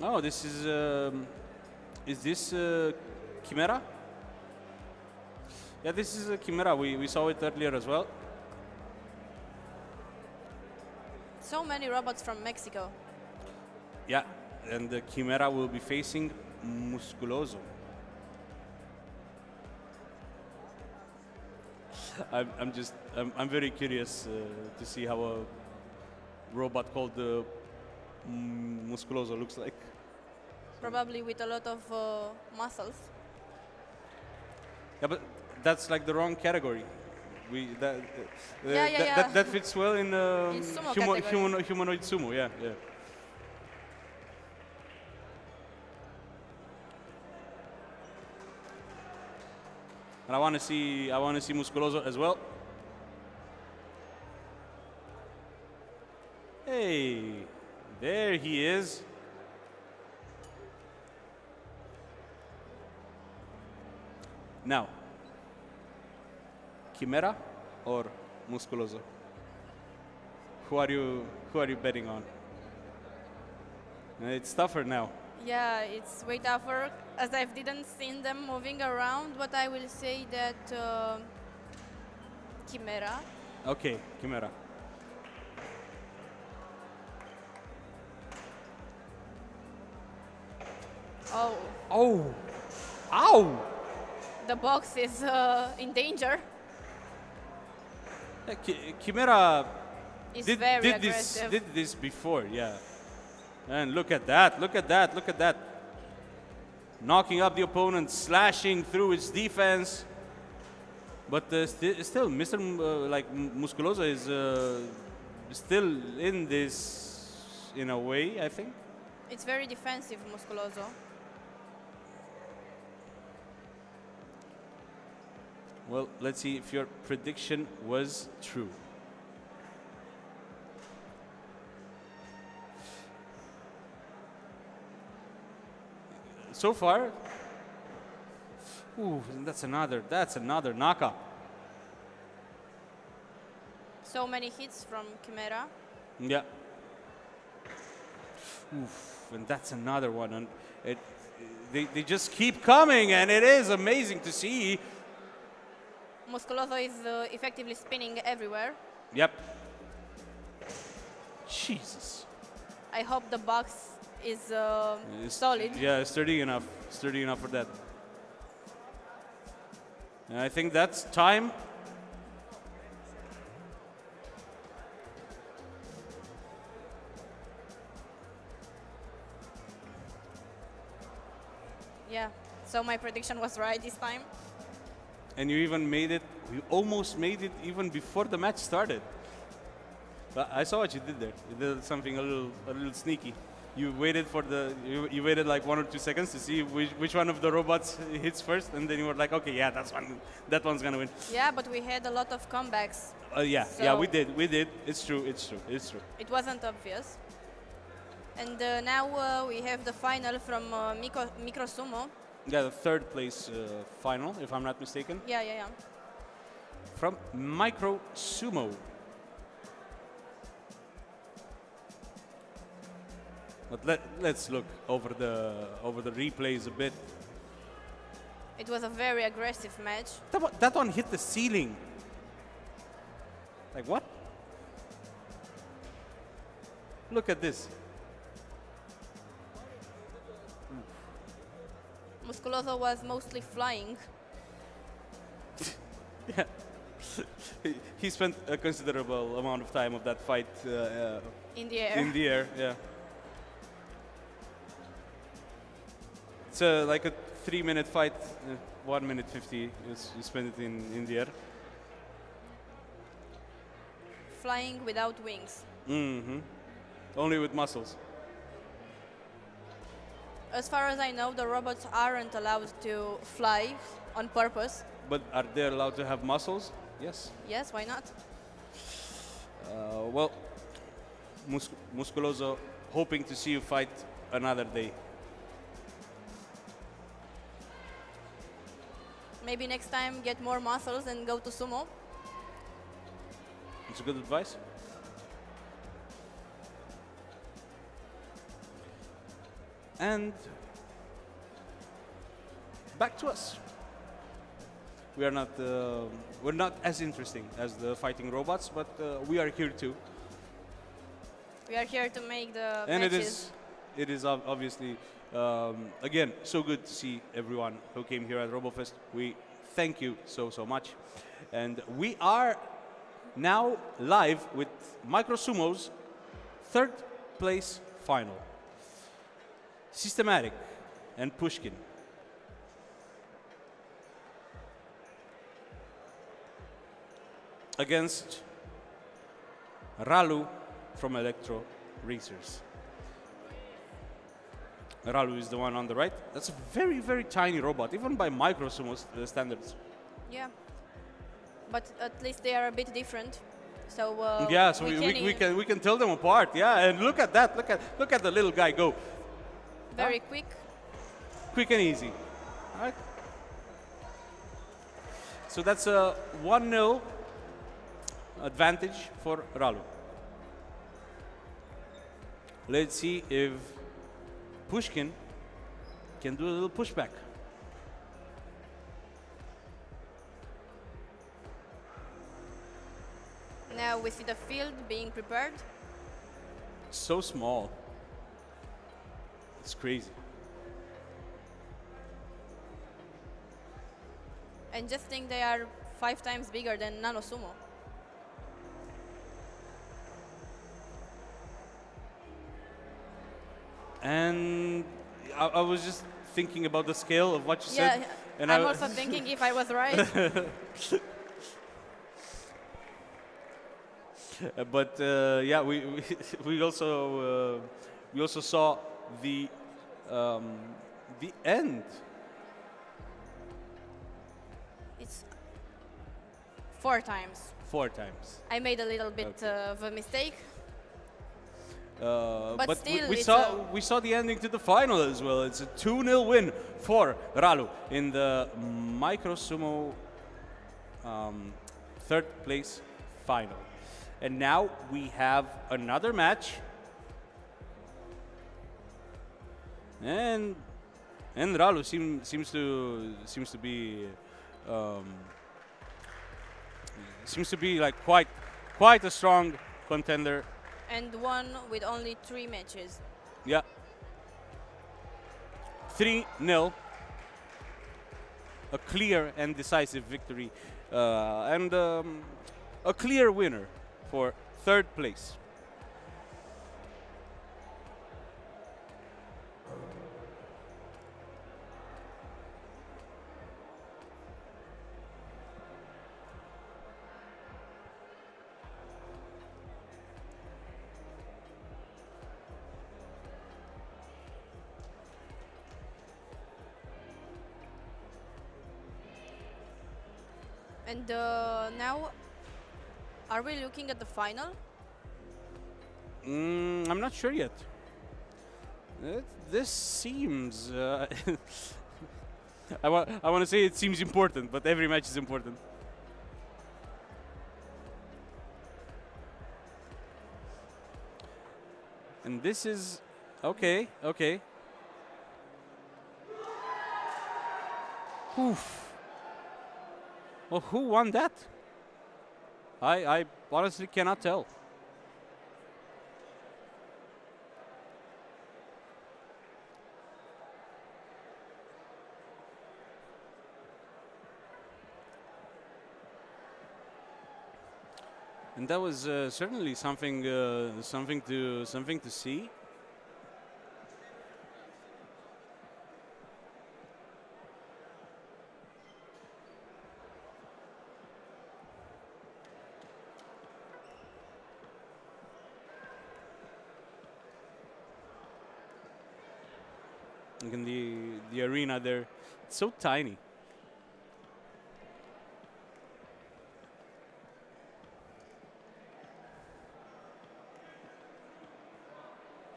Oh, this is this Chimera? Yeah, this is a Chimera. We saw it earlier as well. So many robots from Mexico. Yeah, and the Chimera will be facing Musculoso. I'm very curious to see how a robot called Musculoso looks like. Probably with a lot of muscles. Yeah, but that's like the wrong category. Yeah. That fits well in Sumo category. Humanoid Sumo. Yeah. And I want to see Musculoso as well. Hey, there he is. Now, Chimera or Musculoso? Who are you betting on? It's tougher now. Yeah, it's way tougher as I didn't seen them moving around, but I will say that Chimera. Okay, Chimera. Oh, Oh! Ow! the box is in danger. Chimera It's very did aggressive. this before, yeah. And look at that, look at that, look at that. Knocking up the opponent, slashing through its defense. But still, Mr. Musculoso is still in this in a way, I think. It's very defensive, Musculoso. Well, let's see if your prediction was true. So far, ooh, that's another knockout. So many hits from Chimera. Yeah. Oof, and that's another one. And they just keep coming, and it is amazing to see. Musculoso is effectively spinning everywhere. Yep. Jesus. I hope the box is solid. Yeah, sturdy enough for that. And I think that's time. Yeah, so my prediction was right this time. And you even made it, you almost made it even before the match started. But I saw what you did there. You did something a little sneaky. You waited for you waited like 1 or 2 seconds to see which one of the robots hits first, and then you were like, okay, yeah, that one's gonna win. Yeah, but we had a lot of comebacks. Yeah, So- we did. It's true. It wasn't obvious. And now we have the final from Micro Sumo. Yeah, the third place final, if I'm not mistaken, Yeah. from Micro Sumo. But let's look over the replays a bit. It was a very aggressive match. That one hit the ceiling. Like what? Look at this. Musculoso was mostly flying. Yeah. He spent a considerable amount of time of that fight In the air. in the air. Yeah. It's like a 3-minute fight. 1 minute 50. You spend it in the air. Flying without wings. Mm-hmm. Only with muscles. As far as I know, the robots aren't allowed to fly on purpose. But are they allowed to have muscles? Yes. Yes, why not? Well, Musculoso, hoping to see you fight another day. Maybe next time get more muscles and go to sumo. It's good advice. And back to us. We are not, we're not as interesting as the fighting robots, but we are here too. We are here to make the And matches. it is obviously, again, so good to see everyone who came here at RoboFest. We thank you so, so much. And we are now live with Micro Sumo's third place final. Systematic and Pushkin. Against Ralu from Electro Racers. Ralu is the one on the right. That's a very, very tiny robot, even by Micro Sumo standards. Yeah. But at least they are a bit different. So Yeah, so we can tell them apart. Yeah, and look at that. Look at the little guy go. Very quick. Quick and easy. All right. So that's a 1-0 advantage for Ralu. Let's see if Pushkin can do a little pushback. Now we see the field being prepared. So small. It's crazy. And just think they are 5 times bigger than Nano Sumo. And I was just thinking about the scale of what you Yeah, said. And I'm also thinking if I was right. But yeah, we also saw the end. It's 4 times. 4 times. I made a little bit Okay. of a mistake. But still, we it's we saw the ending to the final as well. It's a 2-0 win for Ralu in the Micro Sumo third place final. And now we have another match. And Ralu seems to be like quite a strong contender. And one with only 3 matches. Yeah. 3-0. A clear and decisive victory. And a clear winner for third place. And now, are we looking at the final? I'm not sure yet. This seems... I want to say it seems important, but every match is important. And this is... Okay. Oof. Well, who won that? I honestly cannot tell. And that was certainly something to see. Look in the arena there, it's so tiny.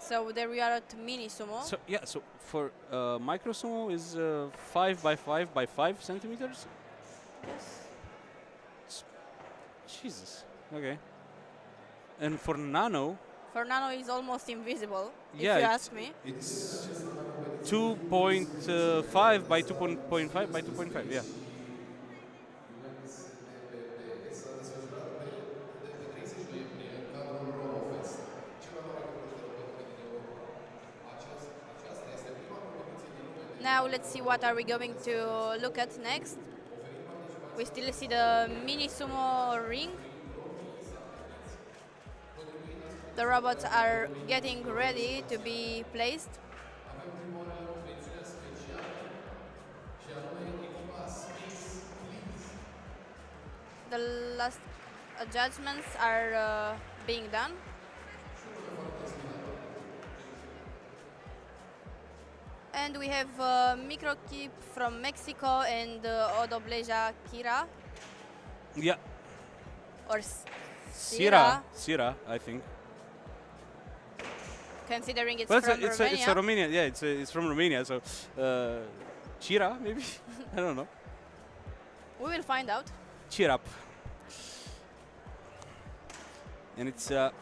So there we are at mini sumo. So yeah, so for micro sumo is 5 by 5 by 5 centimeters. Yes. Jesus. Okay. And for nano, For nano is almost invisible, yeah, if you ask me. it's 2.5 by 2.5 by 2.5. Yeah. Now let's see what are we going to look at next. We still see the mini sumo ring. The robots are getting ready to be placed. The last adjustments are being done. And we have Micro Keep from Mexico and Odobleja Kira. Yeah. Or Sira, I think. Considering it's Well, from Romania. it's a Romanian. Yeah, it's from Romania. So, Chira, maybe. I don't know. We will find out. Cheer up. And it's a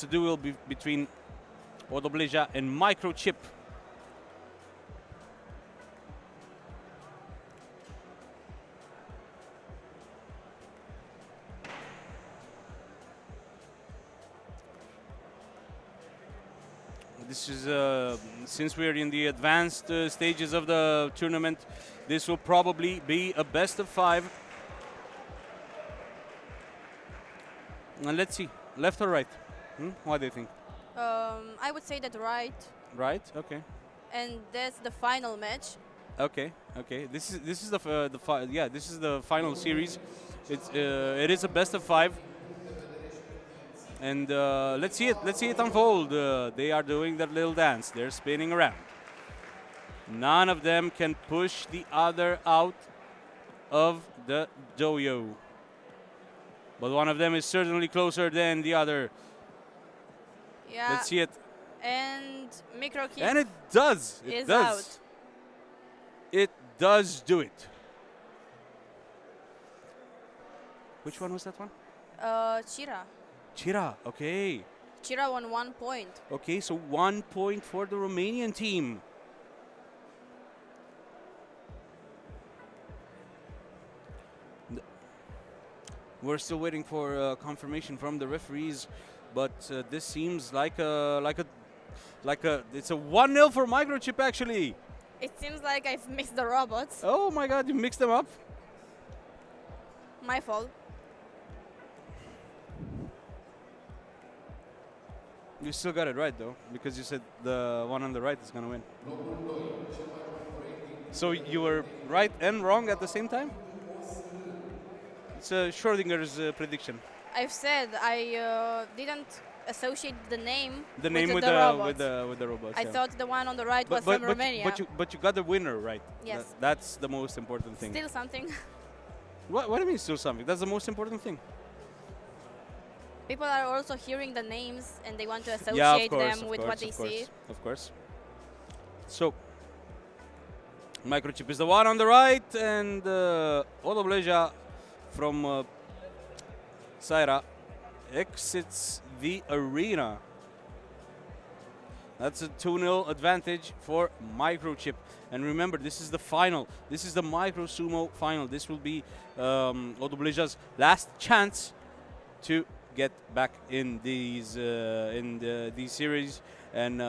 duel between Odobleja and Microchip. This is, since we're in the advanced stages of the tournament, this will probably be a best of 5. And let's see, left or right? What do you think? I would say that right. Right. Okay. And that's the final match. Okay. Okay. This is this is the final series. It is a best of 5. And let's see it. Let's see it unfold. They are doing their little dance. They're spinning around. None of them can push the other out of the dojo. But one of them is certainly closer than the other. Yeah. Let's see it. And Micro Keep And it does. It is does. out. It does do it. Which one was that one? Chira. Chira. Okay. Chira won 1 point. Okay, so 1 point for the Romanian team. We're still waiting for confirmation from the referees, but this seems like it's a 1-0 for Microchip actually. It seems like I've mixed the robots. Oh my God, you mixed them up. My fault. You still got it right though, because you said the one on the right is gonna win. So you were right and wrong at the same time? It's Schrodinger's prediction. I've said I didn't associate the name The with name the with robots. the robots. I yeah. thought the one on the right was from Romania. But you got the winner right. Yes. That's the most important thing. Still something. What do you mean still something? That's the most important thing. People are also hearing the names and they want to associate Yeah, of course, them of with course, what they of course, see. Of course. So, Microchip is the one on the right, and Odobleja from Saira exits the arena. That's a 2-0 advantage for Microchip. And remember, this is the final. This is the Micro Sumo final. This will be Odobleja's last chance to get back in these these series, and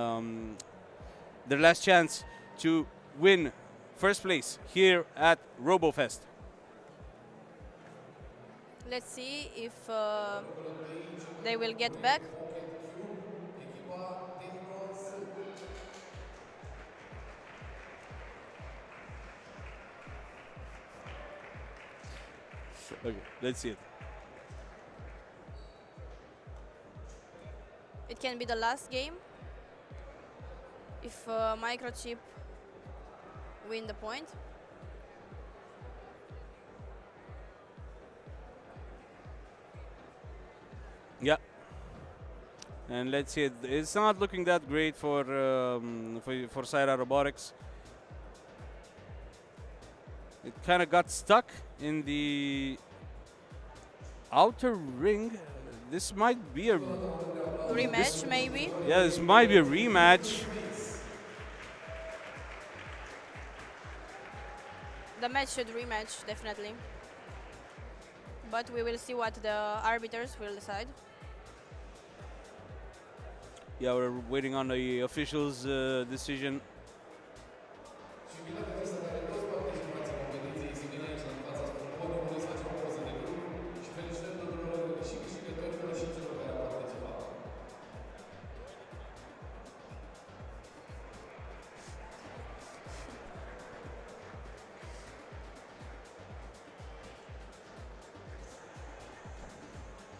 their last chance to win first place here at RoboFest. Let's see if they will get back. Okay, let's see it. It can be the last game if Microchip win the point. Yeah. And let's see it. It's not looking that great for Saira Robotics. It kind of got stuck in the outer ring. This might be a Rematch, maybe. yeah. This might be a rematch. The match should rematch, definitely. But we will see what the arbiters will decide. Yeah, we're waiting on the officials' decision.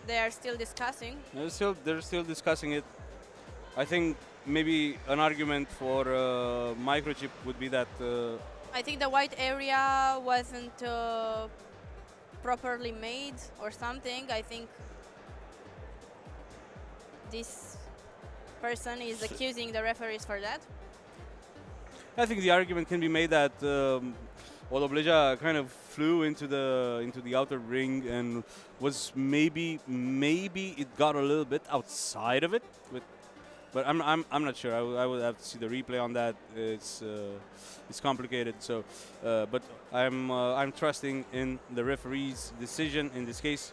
They are still discussing. They're still discussing it. I think maybe an argument for Microchip would be that I think the white area wasn't properly made or something. I think this person is accusing the referees for that. I think the argument can be made that Odobleja kind of flew into the outer ring and was maybe it got a little bit outside of it, but I'm not sure. I would have to see the replay on that. It's complicated. So, but I'm trusting in the referee's decision in this case.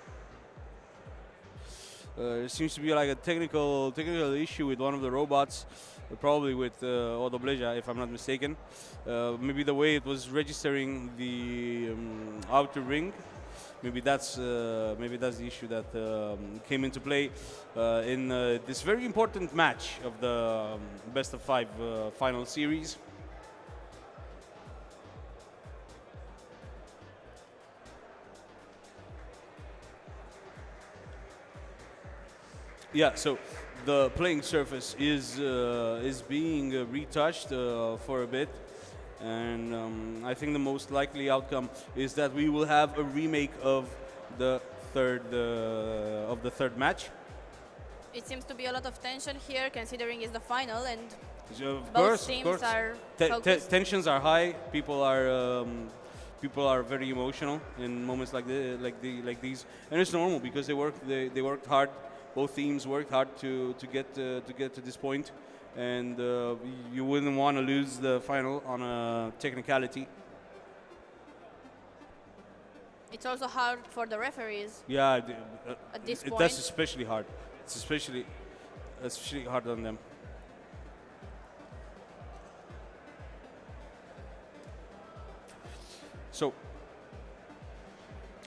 There seems to be like a technical issue with one of the robots, probably with Odobleja, if I'm not mistaken. Maybe the way it was registering the outer ring, maybe that's the issue that came into play in this very important match of the best of 5 final series. Yeah, so the playing surface is being retouched for a bit, and I think the most likely outcome is that we will have a remake of the third match. It seems to be a lot of tension here, considering it's the final, and Of both course, teams are focused. tensions are high. People are very emotional in moments like these, and it's normal because they worked hard. Both teams worked hard to get to this point, and you wouldn't want to lose the final on a technicality. It's also hard for the referees Yeah, at this point. that's especially hard. It's especially hard on them. So,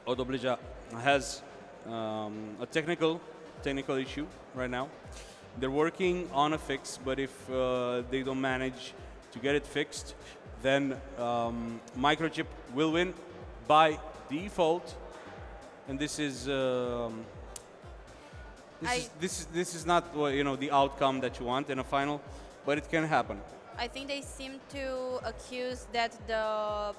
Odobleja has a technical issue right now. They're working on a fix, but if they don't manage to get it fixed, then Microchip will win by default. And this is this is not the outcome that you want in a final, but it can happen. I think they seem to accuse that the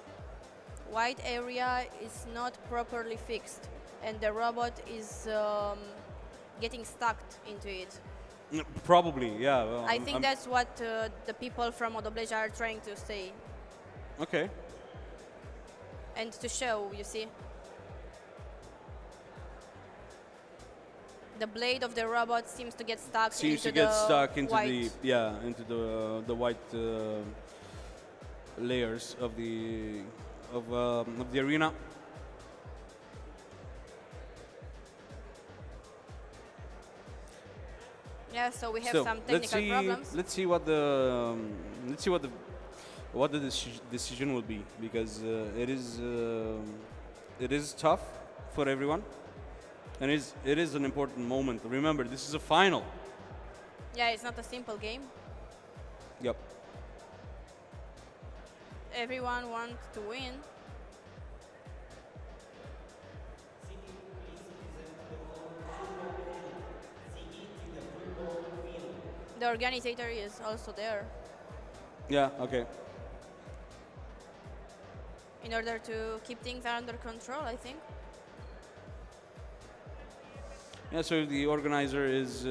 white area is not properly fixed, and the robot is getting stuck into it. Probably, yeah. Well, I think that's what the people from Odobleja are trying to say. Okay. And to show, you see. The blade of the robot seems to get stuck into the white layers of the arena. Yeah, so we have some technical problems. Let's see what the decision will be, because it is tough for everyone. And it is an important moment. Remember, this is a final. Yeah, it's not a simple game. Yep. Everyone wants to win. The organizer is also there Yeah, okay. in order to keep things under control, I think. Yeah, so if the organizer is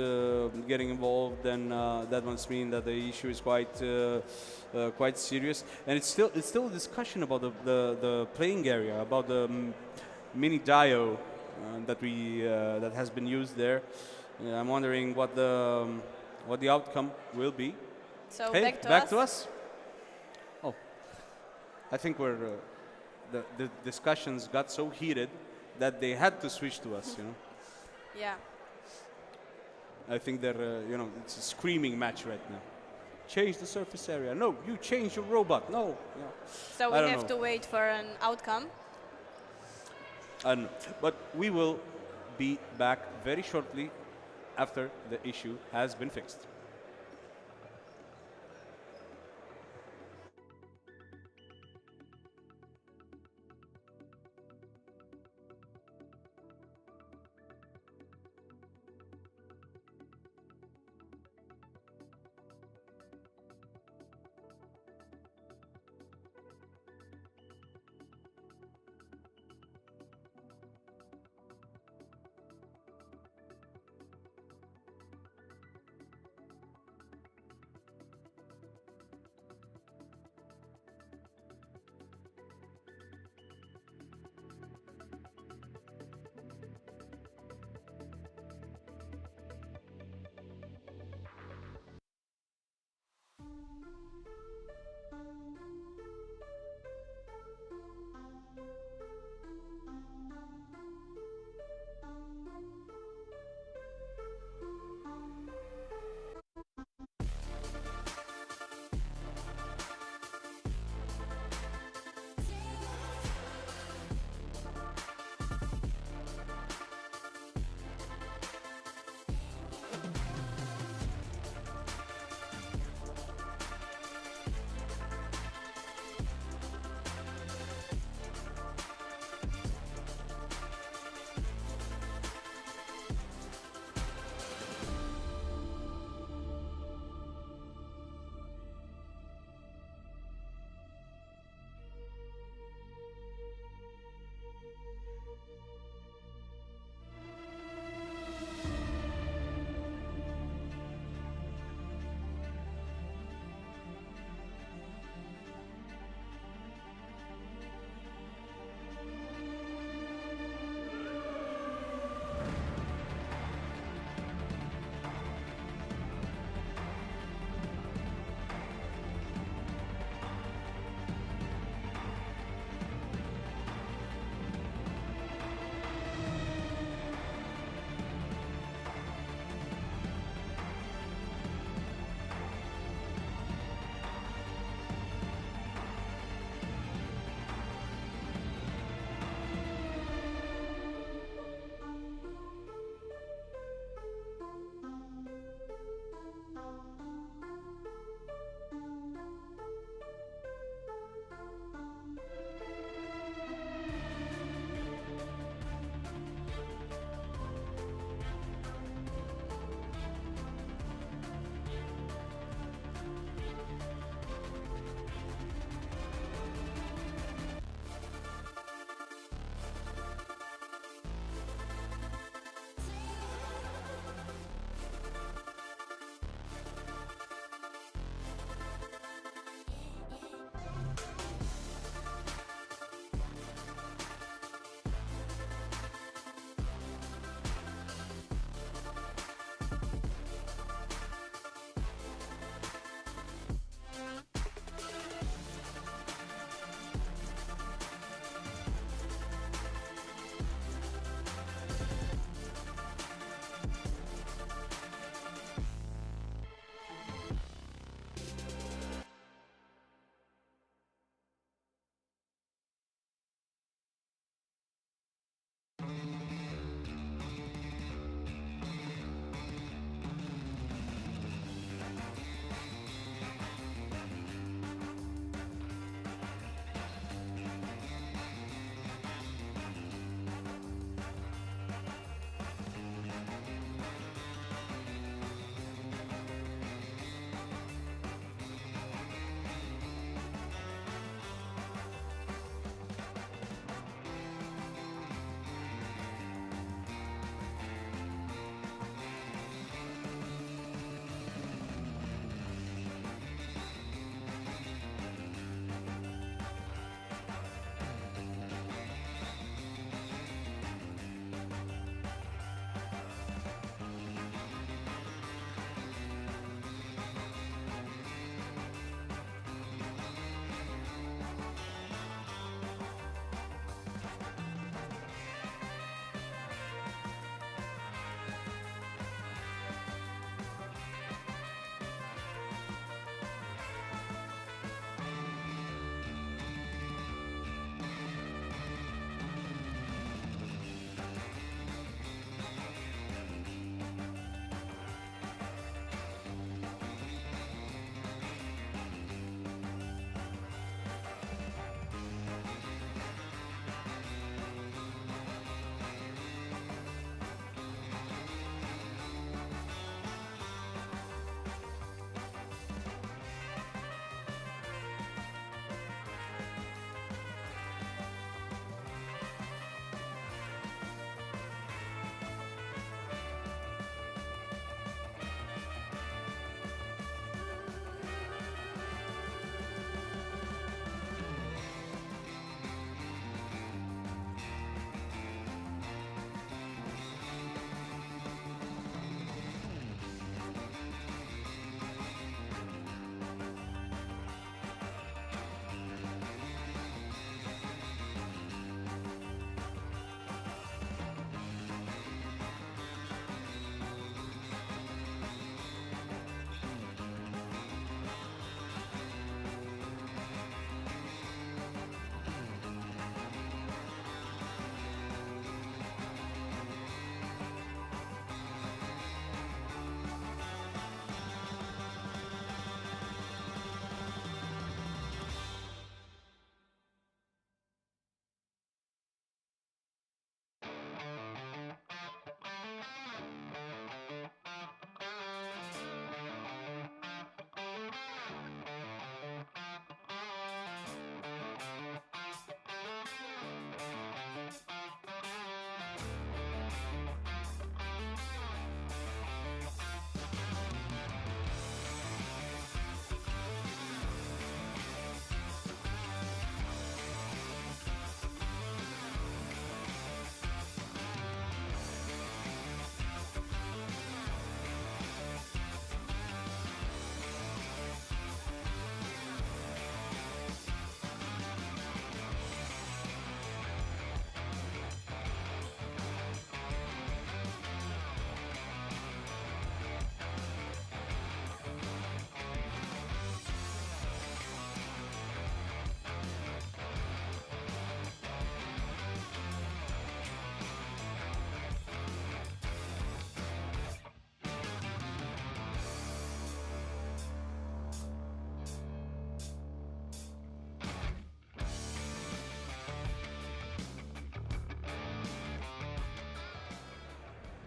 getting involved, then that must mean that the issue is quite serious. And it's still a discussion about the playing area, about the mini dio that has been used there. I'm wondering what the outcome will be. So Hey, back to us. Oh, I think the discussions got so heated that they had to switch to us. You know. Yeah. I think they're, it's a screaming match right now. Change the surface area. No, you change your robot. No. Yeah. So we I don't have know. to wait for an outcome. I don't know. But we will be back very shortly after the issue has been fixed.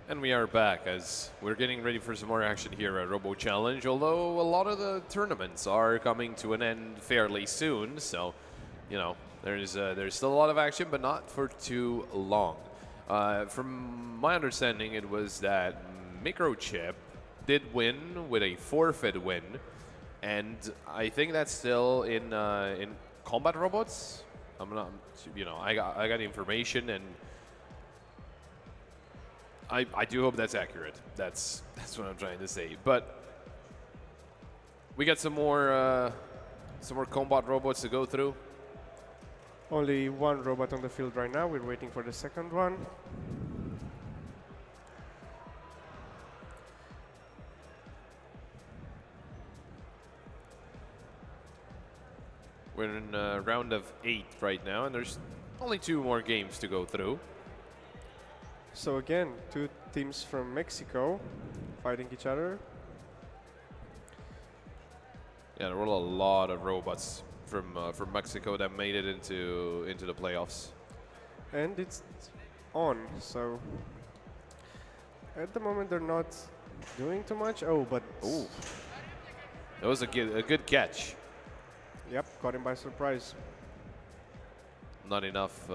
And we are back as we're getting ready for some more action here at Robo Challenge, although a lot of the tournaments are coming to an end fairly soon, so, you know, there's still a lot of action, but not for too long. From my understanding, it was that Microchip did win with a forfeit win, and I think that's still in combat robots. I'm not, you know, I got information, and I do hope that's accurate. That's what I'm trying to say. But we got some more combat robots to go through. Only one robot on the field right now. We're waiting for the second one. We're in a round of 8 right now, and there's only 2 more games to go through. So again, 2 teams from Mexico fighting each other. Yeah, there were a lot of robots from Mexico that made it into the playoffs. And it's on, so at the moment they're not doing too much. Oh, but Ooh, that was a good catch. Yep, caught him by surprise. Not enough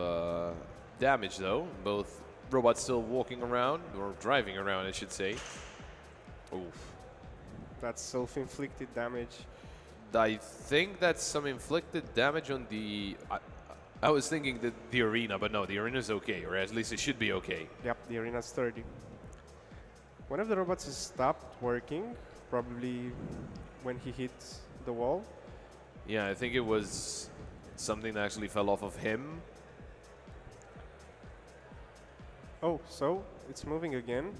damage though. Both robots still walking around, or driving around, I should say. Oof. That's self-inflicted damage. I think that's some inflicted damage on the. I was thinking that the arena, but no, the arena's okay, or at least it should be okay. Yep, the arena's 30. One of the robots has stopped working, probably when he hit the wall. Yeah, I think it was something that actually fell off of him. Oh, so it's moving again.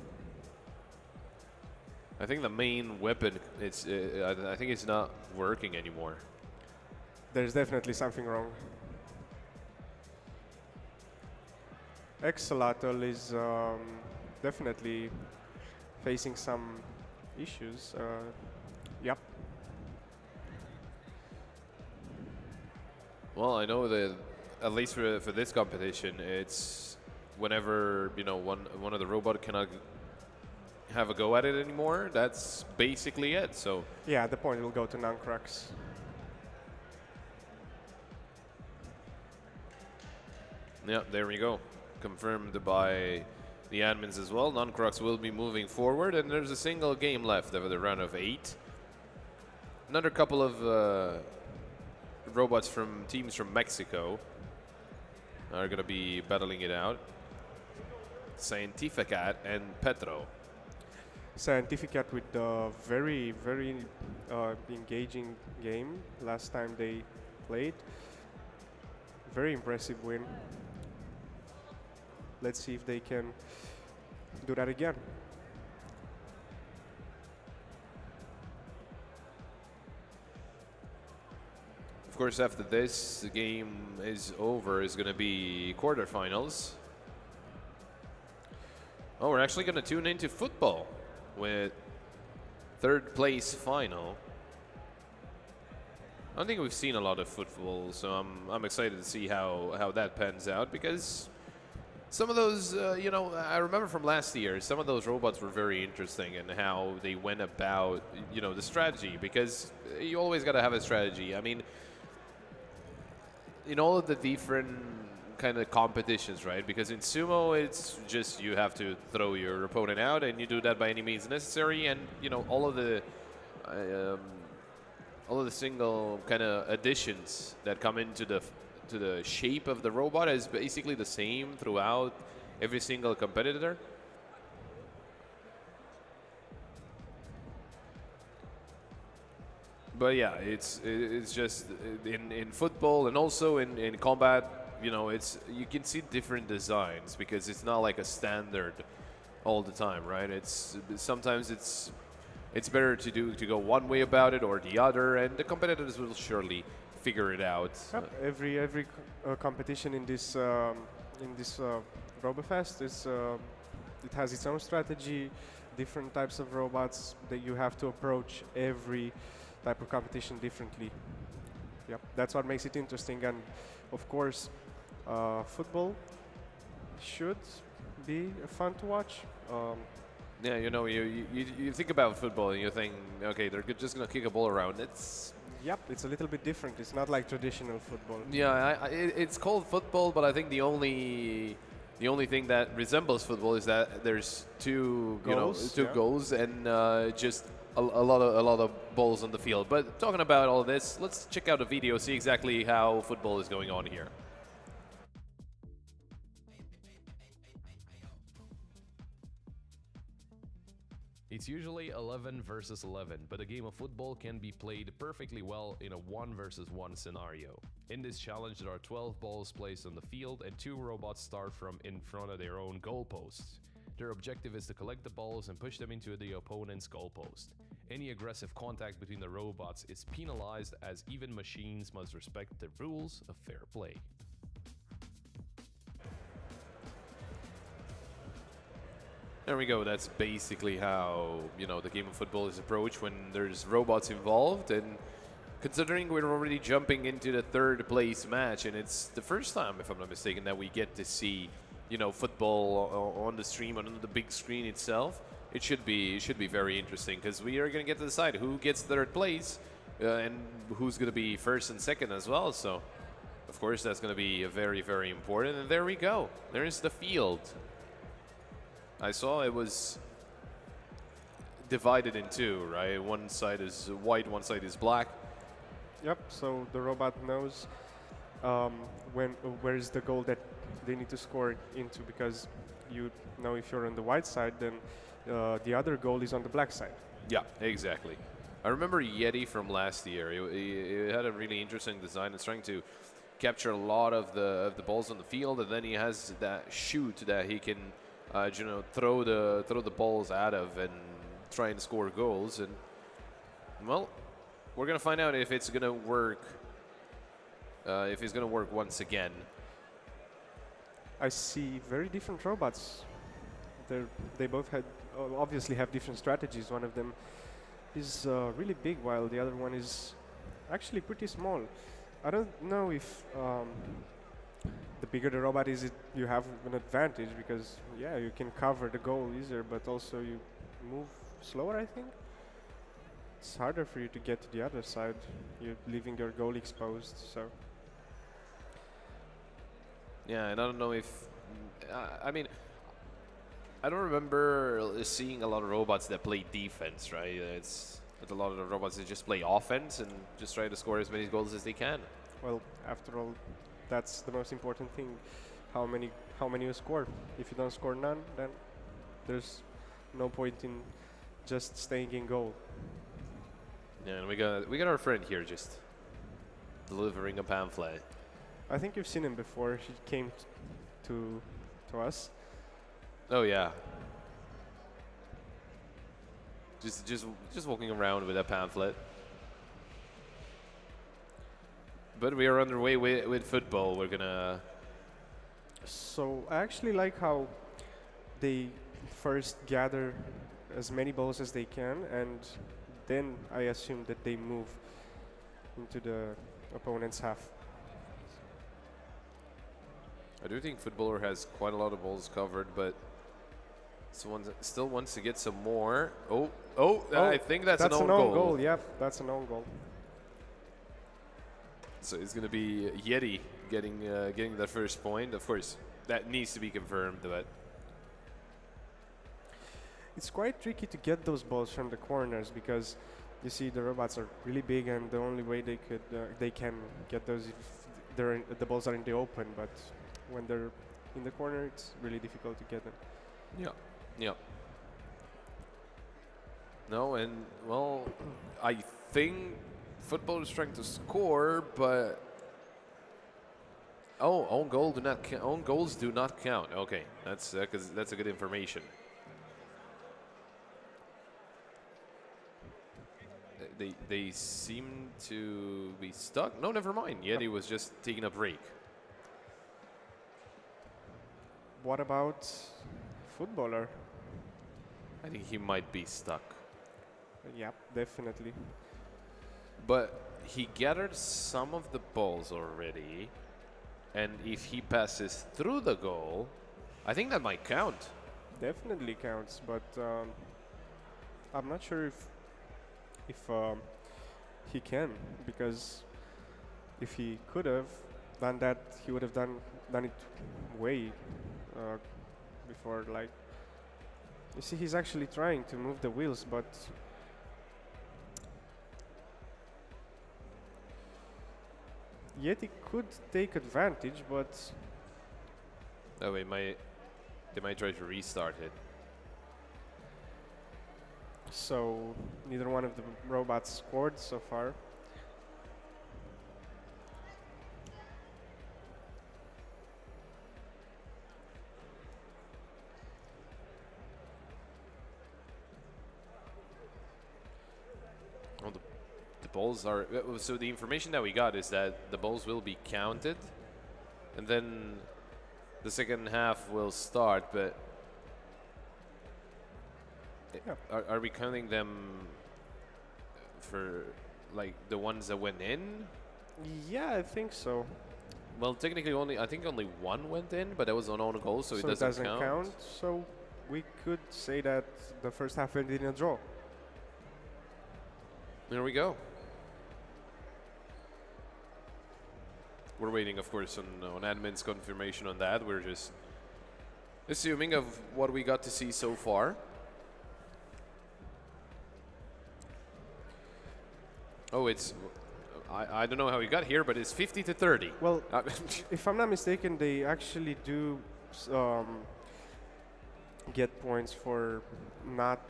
I think the main weapon, I think it's not working anymore. There's definitely something wrong. Exolatl is definitely facing some issues. Yep. Well, I know that at least for this competition, it's whenever, you know, one of the robot cannot have a go at it anymore, that's basically it. So Yeah, at the point will go to Nancrax. yeah, there we go. Confirmed by the admins as well. Nancrax will be moving forward, and there's a single game left of the round of 8. Another couple of robots from teams from Mexico are going to be battling it out. Scientificat and Petro. Scientificat with a very, very engaging game last time they played. Very impressive win. Let's see if they can do that again. Of course, after this, the game is over. Is going to be quarterfinals. Oh, we're actually going to tune into football with third place final. I don't think we've seen a lot of football, so I'm excited to see how that pans out, because some of those, you know, I remember from last year, some of those robots were very interesting in how they went about, you know, the strategy, because you always got to have a strategy. I mean, in all of the different kind of competitions, right? Because in sumo, it's just you have to throw your opponent out, and you do that by any means necessary. And you know, all of the single kind of additions that come into the shape of the robot is basically the same throughout every single competitor. But yeah, it's just in football and also in combat. You know, you can see different designs because it's not like a standard all the time, right? Sometimes it's better to go one way about it or the other, and the competitors will surely figure it out. Yep. Every competition in this RoboFest is it has its own strategy, different types of robots that you have to approach every type of competition differently. Yep, that's what makes it interesting, and of course, football should be fun to watch. Yeah, you know, you think about football and you think, okay, they're just gonna kick a ball around. Yep, it's a little bit different. It's not like traditional football. Yeah, it's called football, but I think the only thing that resembles football is that there's two Goals, two yeah. goals and just a lot of balls on the field. But talking about all this, let's check out a video, see exactly how football is going on here. It's usually 11 versus 11, but a game of football can be played perfectly well in a 1 versus 1 scenario. In this challenge, there are 12 balls placed on the field and 2 robots start from in front of their own goalposts. Their objective is to collect the balls and push them into the opponent's goalpost. Any aggressive contact between the robots is penalized, as even machines must respect the rules of fair play. There we go. That's basically how, you know, the game of football is approached when there's robots involved. And considering we're already jumping into the third place match, and it's the first time, if I'm not mistaken, that we get to see, you know, football on the stream, on the big screen itself, it should be very interesting, because we are going to get to decide who gets third place and who's going to be first and second as well. So, of course, that's going to be very, very important. And there we go. There's the field. I saw it was divided in two, right? One side is white, one side is black. Yep, so the robot knows where is the goal that they need to score into, because you know if you're on the white side, then the other goal is on the black side. Yeah, exactly. I remember Yeti from last year. It had a really interesting design. It's trying to capture a lot of the balls on the field, and then he has that shoot that he can you know, throw the balls out of and try and score goals. And well, we're gonna find out if it's gonna work. If it's gonna work once again. I see very different robots. They both obviously have different strategies. One of them is really big, while the other one is actually pretty small. I don't know if the bigger the robot is, you have an advantage, because yeah, you can cover the goal easier, but also you move slower, I think. It's harder for you to get to the other side. You're leaving your goal exposed, so. Yeah, and I don't know if I mean, I don't remember seeing a lot of robots that play defense, right? It's a lot of the robots that just play offense and just try to score as many goals as they can. Well, after all, that's the most important thing. How many you score. If you don't score none, then there's no point in just staying in goal. Yeah, and we got our friend here just delivering a pamphlet. I think you've seen him before. He came to us. Oh yeah. Just walking around with a pamphlet. But we are underway with football. We're gonna. So I actually like how they first gather as many balls as they can, and then I assume that they move into the opponent's half. I do think footballer has quite a lot of balls covered, but someone still wants to get some more. Oh, I think that's an own goal. Yep, that's an own goal. So it's going to be Yeti getting that first point. Of course, that needs to be confirmed, but It's quite tricky to get those balls from the corners, because you see the robots are really big, and the only way they can get those if the balls are in the open. But when they're in the corner, it's really difficult to get them. yeah. No, and well, I think football is trying to score, but own goals do not count. Okay, that's a good information. They seem to be stuck. No, never mind. Yeti was just taking a break. What about footballer? I think he might be stuck. Yep, definitely. But he gathered some of the balls already, and if he passes through the goal, I think that might count. Definitely counts, but I'm not sure if he can, because if he could have done that, he would have done it way before. Like, you see, he's actually trying to move the wheels, but Yeti could take advantage, but Oh, they might try to restart it. so neither one of the robots scored so far. Well, the balls are. So the information that we got is that the balls will be counted, and then the second half will start. But Yeah. are we counting them for like the ones that went in? Yeah, I think so. Well, technically, I think only one went in, but that was an own goal, so it doesn't count. So we could say that the first half ended in a draw. There we go. We're waiting, of course, on admin's confirmation on that. We're just assuming of what we got to see so far. Oh, it's. I don't know how we got here, but it's 50 to 30. Well, if I'm not mistaken, they actually do get points for not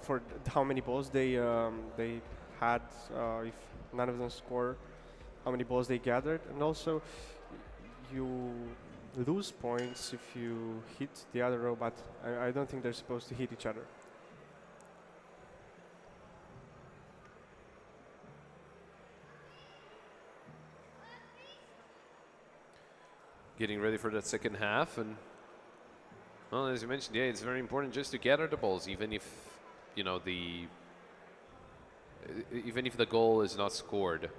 for how many balls they had. If none of them score, how many balls they gathered, and also you lose points if you hit the other robot. I don't think they're supposed to hit each other. Getting ready for that second half, and well, as you mentioned, yeah, it's very important just to gather the balls, even if you know even if the goal is not scored.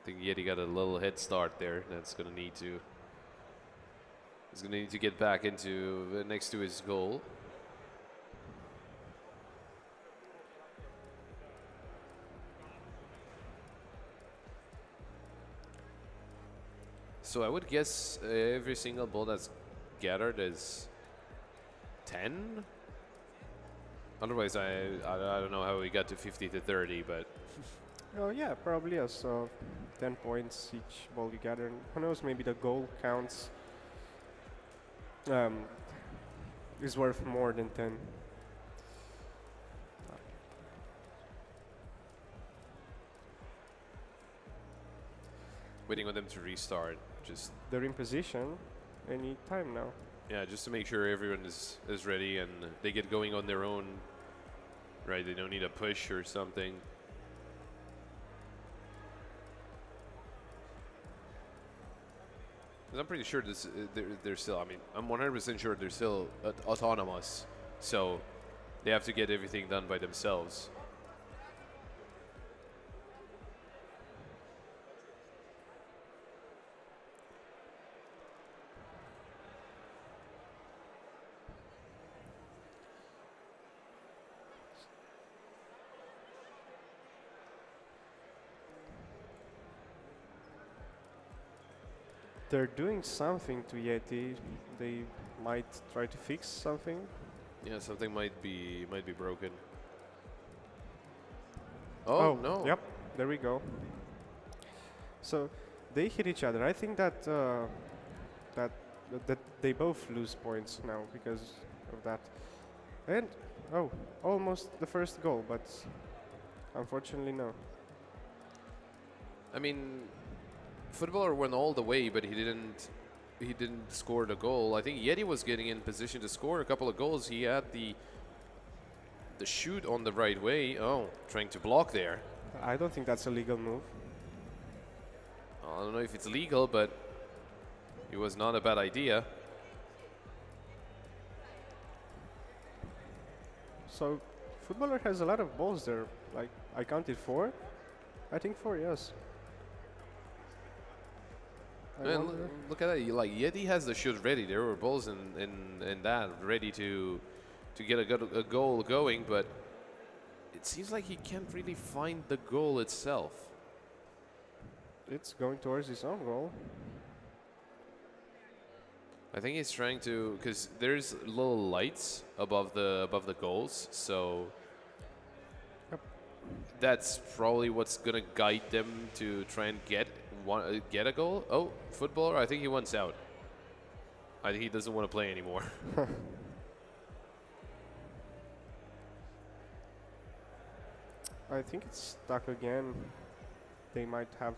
I think Yeti got a little head start there. That's gonna need to. He's gonna need to get back into next to his goal. So I would guess every single ball that's gathered is 10. Otherwise, I don't know how we got to 50 to 30, but Oh yeah, probably yes. So 10 points each ball you gather. Who knows? Maybe the goal counts. Is worth more than 10. waiting on them to restart. Just They're in position any time now. yeah, just to make sure everyone is ready and they get going on their own. Right, they don't need a push or something. 'Cause I'm pretty sure this they're still. I mean, I'm 100% sure they're still autonomous, so they have to get everything done by themselves. They're doing something to Yeti. They might try to fix something. Yeah, something might be broken. Oh, no! Yep, there we go. So they hit each other. I think that that they both lose points now because of that. And oh, almost the first goal, but unfortunately no. I mean, Footballer went all the way, but he didn't score the goal. I think Yeti was getting in position to score a couple of goals. He had the shoot on the right way. Oh, trying to block there. I don't think that's a legal move. I don't know if it's legal, but it was not a bad idea. So Footballer has a lot of balls there. Like, I counted 4. I think 4, yes. Man, wonder. look at that. Like Yeti has the shoot ready. There were balls in that ready to get a goal going, but it seems like he can't really find the goal itself. It's going towards his own goal. I think he's trying to, because there's little lights above the goals, so Yep. that's probably what's gonna guide them to try and get a goal. Oh, footballer! I think he wants out. I think he doesn't want to play anymore. I think it's stuck again. They might have.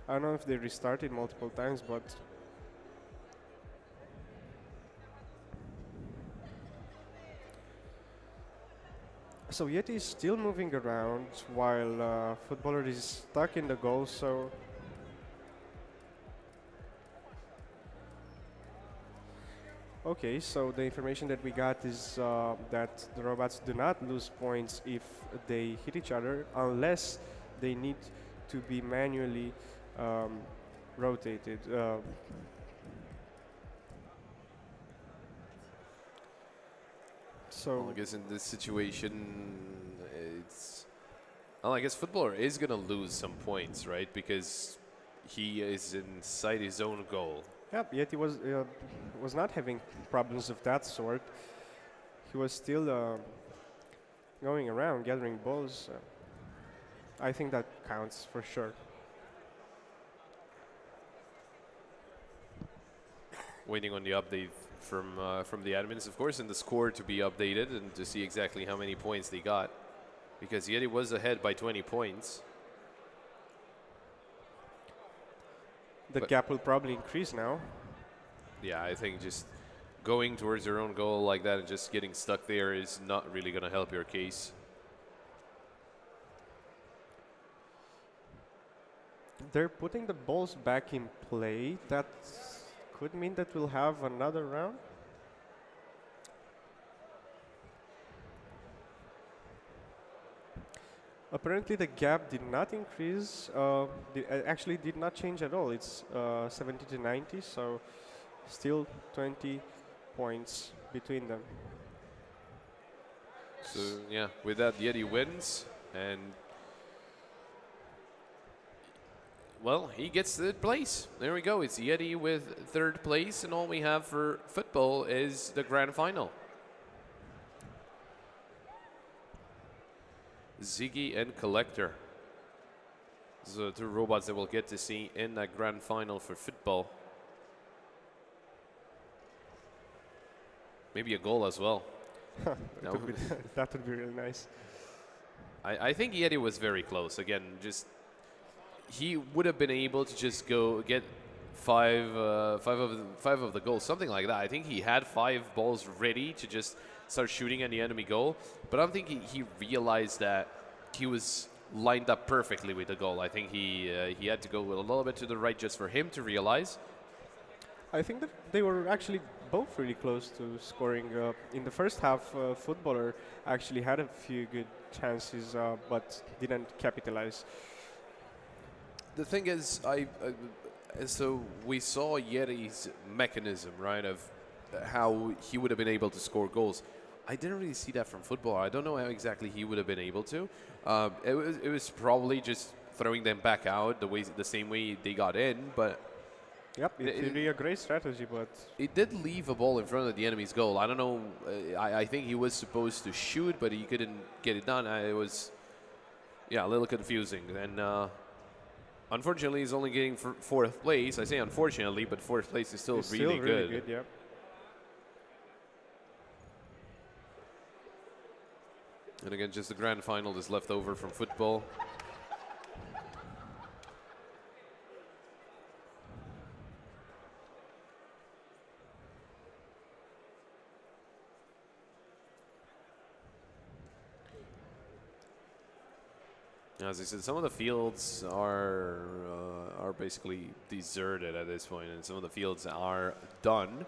I don't know if they restarted multiple times, but so Yeti is still moving around while footballer is stuck in the goal. So okay, so the information that we got is that the robots do not lose points if they hit each other unless they need to be manually rotated. So Well, I guess in this situation, it's. Well, I guess footballer is gonna lose some points, right? Because he is inside his own goal. yep, Yeti was not having problems of that sort. He was still going around gathering balls. I think that counts for sure. Waiting on the update from the admins, of course, and the score to be updated and to see exactly how many points they got. Because Yeti was ahead by 20 points. The But- gap will probably increase now. Yeah, I think just going towards your own goal like that and just getting stuck there is not really going to help your case. They're putting the balls back in play. That could mean that we'll have another round. Apparently the gap did not increase, actually did not change at all. It's 70 to 90, so still 20 points between them. So, yeah, with that, Yeti wins. And, well, he gets third place. There we go. It's Yeti with third place. And all we have for football is the grand final. Ziggy and Collector. So two robots that we'll get to see in that grand final for football. Maybe a goal as well. No. That would be really nice. I think Yeti was very close. Again, just he would have been able to just go get five of the goals, something like that. I think he had 5 balls ready to just start shooting at the enemy goal, but I don't think he realized that he was lined up perfectly with the goal. I think he had to go a little bit to the right just for him to realize. I think that they were actually both really close to scoring. In the first half, footballer actually had a few good chances, but didn't capitalize. The thing is, so we saw Yeti's mechanism, right, of how he would have been able to score goals. I didn't really see that from football. I don't know how exactly he would have been able to. It was probably just throwing them back out the same way they got in, but Yep, it's really a great strategy, but it did leave a ball in front of the enemy's goal. I don't know. I think he was supposed to shoot, but he couldn't get it done. It was, yeah, a little confusing. And unfortunately, he's only getting fourth place. I say unfortunately, but fourth place is still it's really still good. really good. Yep. And again, just the grand final is left over from football. As I said, some of the fields are basically deserted at this point, and some of the fields are done.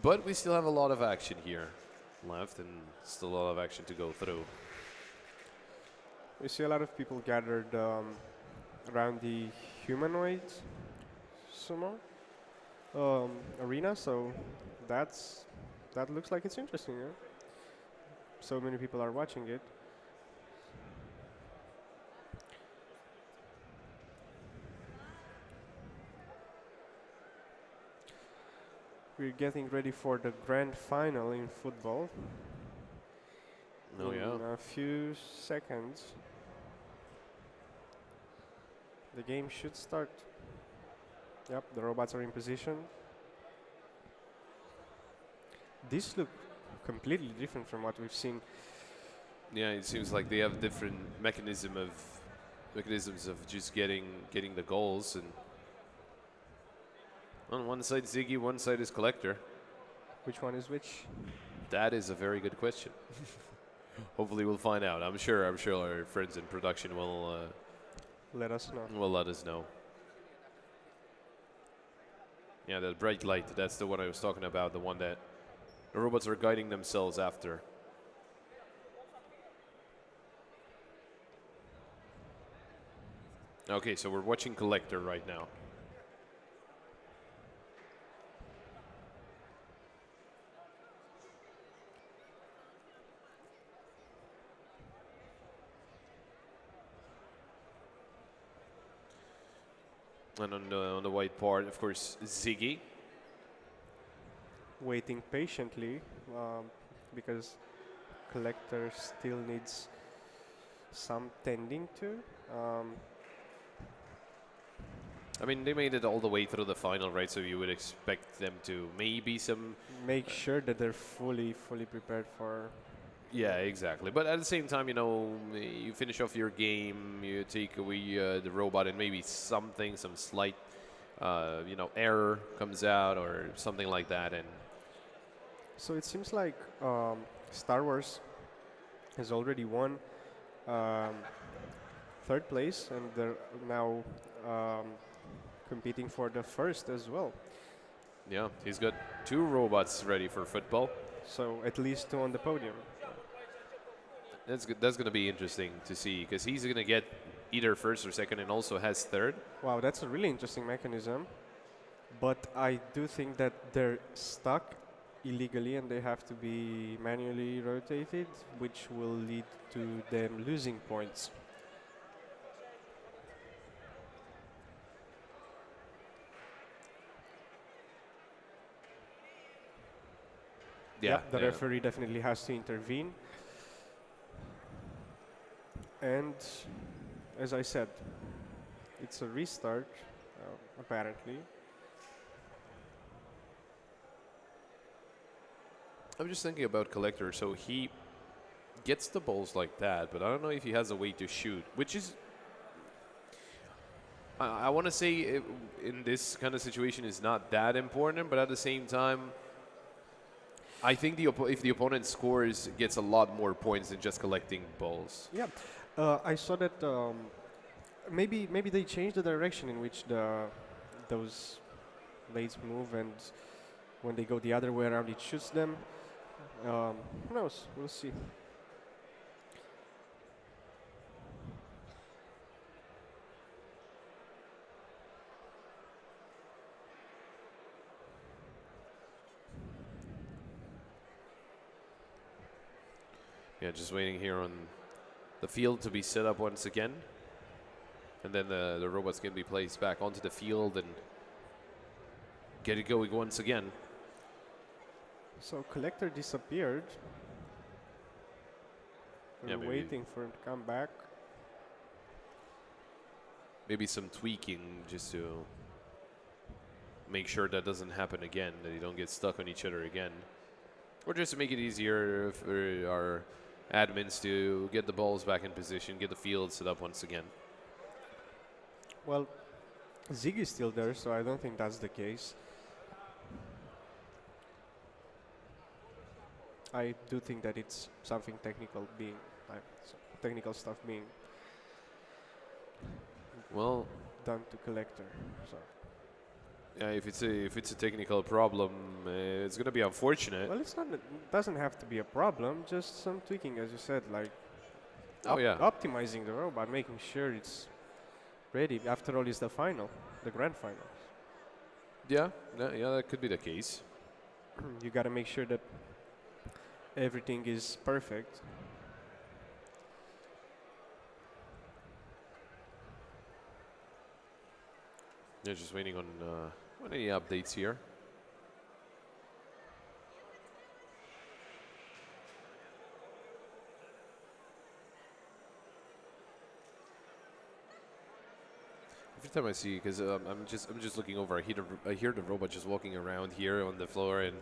But we still have a lot of action here left, and still a lot of action to go through. We see a lot of people gathered around the Humanoid Sumo. arena, so that's that looks like it's interesting. Yeah? So many people are watching it. We're getting ready for the grand final in football. Oh, In yeah. a few seconds, the game should start. Yep, the robots are in position. These look completely different from what we've seen. Yeah, it seems like they have different mechanisms of just getting the goals. And on one side Ziggy, one side is Collector. Which one is which? That is a very good question. Hopefully we'll find out. I'm sure our friends in production Let us know. will let us know. Yeah, that bright light, that's the one I was talking about, the one that the robots are guiding themselves after. Okay, so we're watching Collector right now. And on the white part, of course, Ziggy. Waiting patiently because Collector still needs some tending to. I mean, they made it all the way through the final, right? So you would expect them to maybe some... Make sure that they're fully prepared for. Yeah, exactly. But at the same time, you know, you finish off your game, you take away the robot, and maybe some slight, you know, error comes out or something like that. And So it seems like Star Wars has already won third place, and they're now competing for the first as well. yeah, he's got 2 robots ready for football. So at least 2 on the podium. That's good. That's going to be interesting to see because he's going to get either first or second and also has third. Wow, that's a really interesting mechanism. But I do think that they're stuck illegally and they have to be manually rotated, which will lead to them losing points. Yeah, Yep, the referee definitely has to intervene. And as I said, it's a restart, apparently. I'm just thinking about Collector. So he gets the balls like that, but I don't know if he has a way to shoot, which is... I want to say in this kind of situation is not that important, but at the same time, I think if the opponent scores, gets a lot more points than just collecting balls. Yeah, I saw that maybe they changed the direction in which those blades move, and when they go the other way around, it shoots them. Who knows? We'll see. Yeah, just waiting here on the field to be set up once again. And then the robots can be placed back onto the field and get it going once again. So Collector disappeared. Yeah, We're maybe- waiting for him to come back. Maybe some tweaking just to make sure that doesn't happen again, that you don't get stuck on each other again. Or just to make it easier for our admins to get the balls back in position, get the field set up once again. Well, Ziggy's still there, so I don't think that's the case. I do think that it's something technical being, technical stuff being Well, done to Collector. So. yeah, if it's a technical problem, it's gonna be unfortunate. Well, it's not. It doesn't have to be a problem. Just some tweaking, as you said, like Oh, yeah. optimizing the robot, making sure it's ready. After all, it's the final, the grand final. Yeah, yeah, that could be the case. You got to make sure that everything is perfect. Yeah, just waiting on any updates here. Every time I see, because I'm just looking over, I hear the robot just walking around here on the floor, and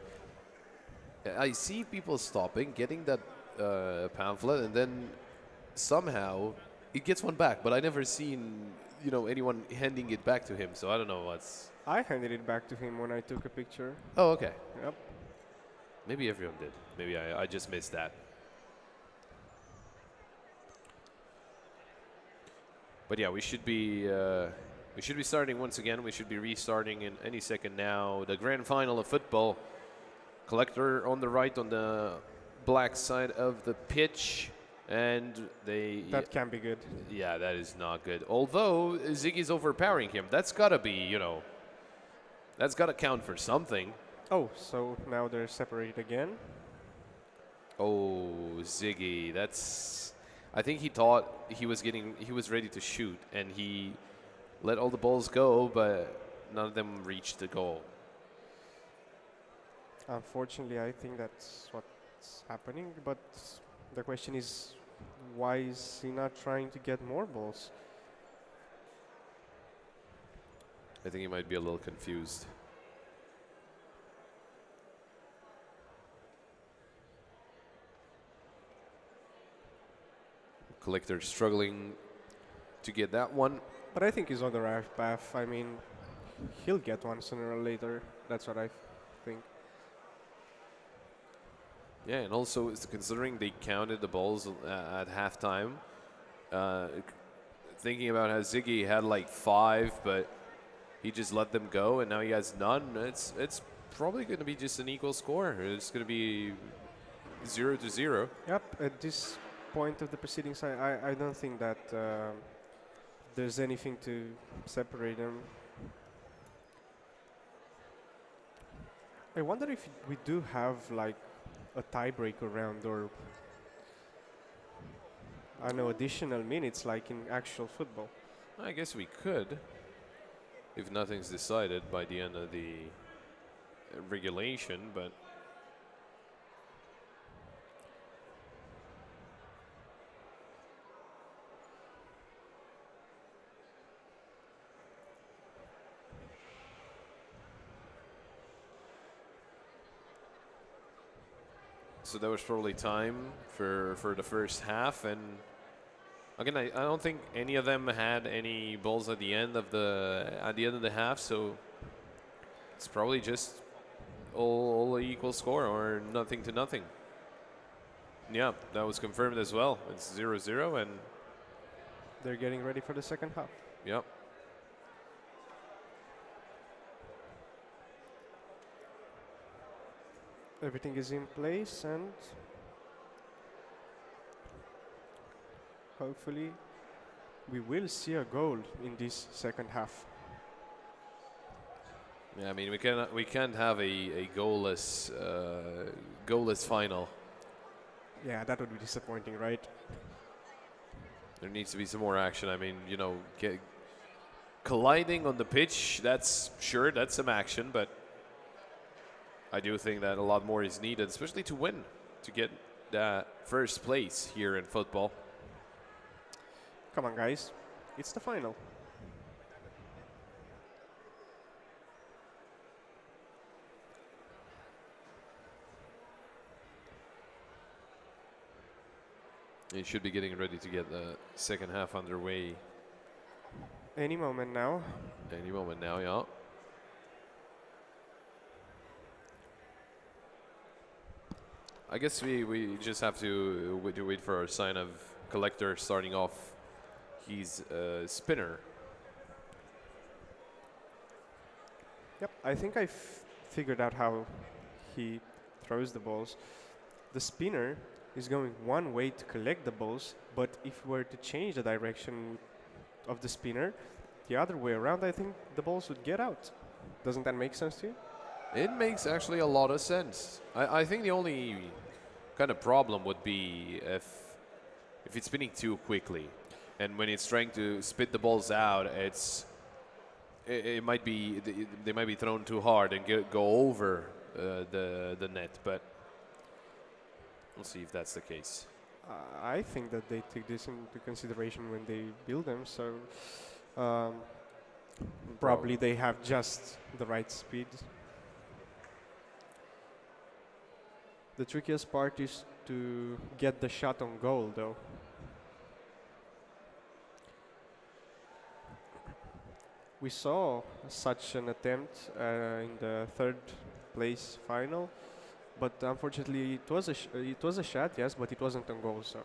I see people stopping, getting that pamphlet, and then somehow it gets one back. But I never seen anyone handing it back to him, so I don't know what's. I handed it back to him when I took a picture. Oh, okay. Yep. Maybe everyone did. Maybe I just missed that. But yeah, we should be starting once again. We should be restarting in any second now. The grand final of football. Collector on the right, on the black side of the pitch, and That can be good. yeah, that is not good. Although Ziggy's overpowering him, that's gotta be that's gotta count for something. Oh, so now they're separated again. Oh, Ziggy, that's. I think he thought he was ready to shoot, and he let all the balls go, but none of them reached the goal. Unfortunately, I think that's what's happening. But the question is, why is he not trying to get more balls? I think he might be a little confused. Collector struggling to get that one. But I think he's on the right path. I mean, he'll get one sooner or later. That's what I think. Yeah, and also considering they counted the balls at halftime, thinking about how Ziggy had like 5, but he just let them go, and now he has none. It's probably going to be just an equal score. It's going to be 0-0. Yep. At this point of the proceedings, I don't think that there's anything to separate them. I wonder if we do have like a tiebreaker round, or I don't know, additional minutes like in actual football. I guess we could, if nothing's decided by the end of the regulation, but. So there was probably time for the first half, and again, I don't think any of them had any balls at the end of the half, so it's probably just all equal score or nothing to nothing. Yeah, that was confirmed as well. It's 0-0, and They're getting ready for the second half. yep. Everything is in place, and hopefully we will see a goal in this second half. Yeah, I mean we can't have a goalless final. Yeah, that would be disappointing, right? There needs to be some more action. I mean, colliding on the pitch, that's some action, but I do think that a lot more is needed, especially to win, to get that first place here in football. Come on, guys. It's the final. They should be getting ready to get the second half underway Any moment now. any moment now, yeah. I guess we just have to wait for a sign of Collector starting off. He's a spinner. Yep, I think I've figured out how he throws the balls. The spinner is going one way to collect the balls, but if we were to change the direction of the spinner, the other way around, I think the balls would get out. Doesn't that make sense to you? It makes actually a lot of sense. I think the only kind of problem would be if it's spinning too quickly, and when it's trying to spit the balls out, it might be they might be thrown too hard and go over the net. But we'll see if that's the case. I think that they take this into consideration when they build them. So um, probably they have just the right speed. The trickiest part is to get the shot on goal, though. We saw such an attempt in the third place final, but unfortunately it was a shot, yes, but it wasn't on goal. So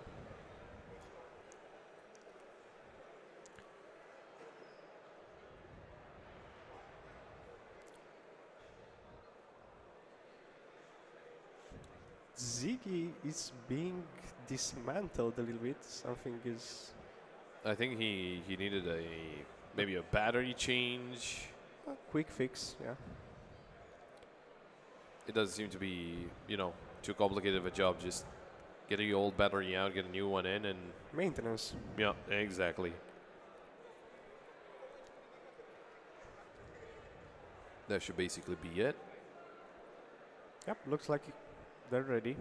Ziggy is being dismantled a little bit. Something is I think he needed maybe a battery change. a quick fix, yeah. It doesn't seem to be, you know, too complicated of a job. Just get the old battery out, get a new one in, and Maintenance. yeah, exactly. That should basically be it. Yep, looks like they're ready.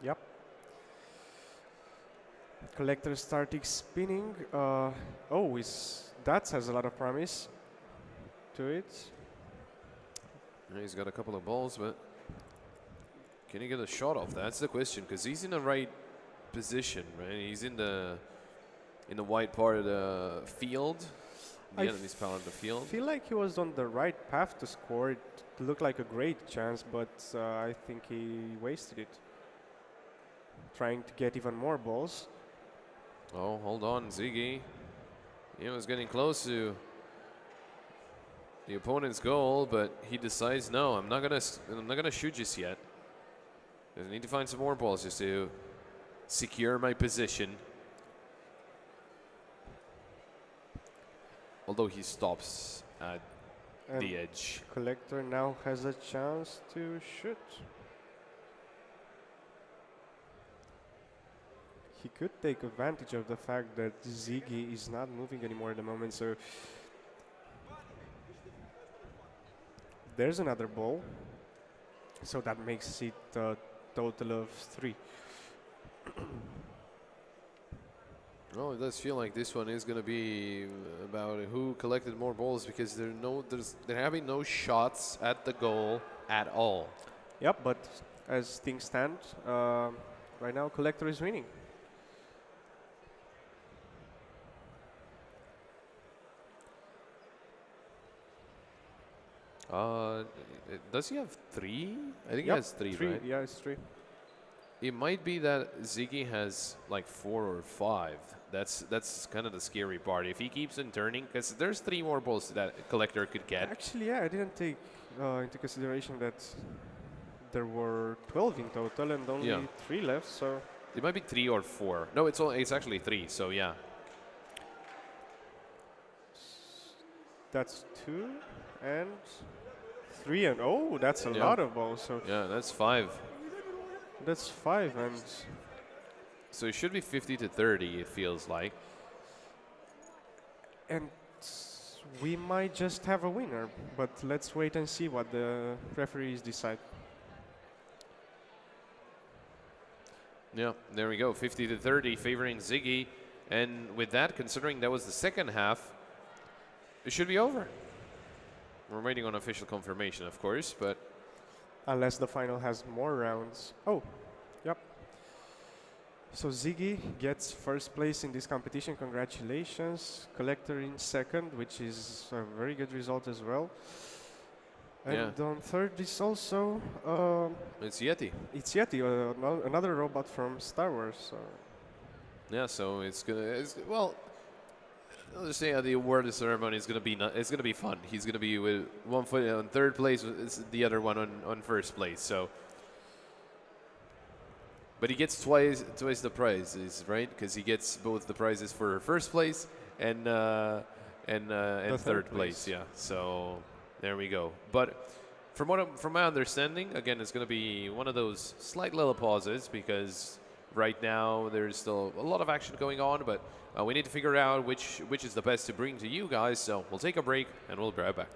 Yep. Collector starting spinning. Oh, that has a lot of promise to it. Yeah, he's got a couple of balls, but can he get a shot off? That's the question, because he's in the right position, right? He's in the white part of the field, the enemy's part of the field. I feel like he was on the right path to score. It looked like a great chance, but I think he wasted it. Trying to get even more balls. Oh, hold on, Ziggy. He was getting close to the opponent's goal, but he decides, no, I'm not gonna shoot just yet. I need to find some more balls just to secure my position. Although he stops at And the edge. Collector now has a chance to shoot. He could take advantage of the fact that Ziggy is not moving anymore at the moment, so there's another ball. So that makes it a total of 3. Oh, it does feel like this one is going to be about who collected more balls, because there have been no shots at the goal at all. Yep, but as things stand, right now Collector is winning. Does he have 3? I think he Yep, has 3, 3, right? yeah, it's 3. It might be that Ziggy has like 4 or 5. That's kind of the scary part. If he keeps on turning, because there's 3 more balls that Collector could get. Actually, yeah, I didn't take into consideration that there were 12 in total and only 3 left, so... It might be 3 or 4. No, it's actually 3, so yeah. That's 2 and 3, and oh, that's a lot of balls. So yeah, that's 5. That's 5, and so it should be 50 to 30. It feels like. And we might just have a winner, but let's wait and see what the referees decide. Yeah, there we go. 50 to 30, favoring Ziggy, and with that, considering that was the second half, it should be over. We're waiting on official confirmation, of course, but Unless the final has more rounds. Oh, yep. So Ziggy gets first place in this competition. Congratulations. Collector in second, which is a very good result as well. And on third is also... it's Yeti. It's Yeti, another robot from Star Wars. So. Yeah, so well, let's just say the award ceremony is gonna be it's gonna be fun. He's gonna be with one foot on third place, the other one on first place. So, but he gets twice the prizes, right? Because he gets both the prizes for first place and third place. Yeah. So There we go. But from my understanding, again, it's going to be one of those slight little pauses because right now there's still a lot of action going on, but we need to figure out which is the best to bring to you guys. So we'll take a break and we'll be right back.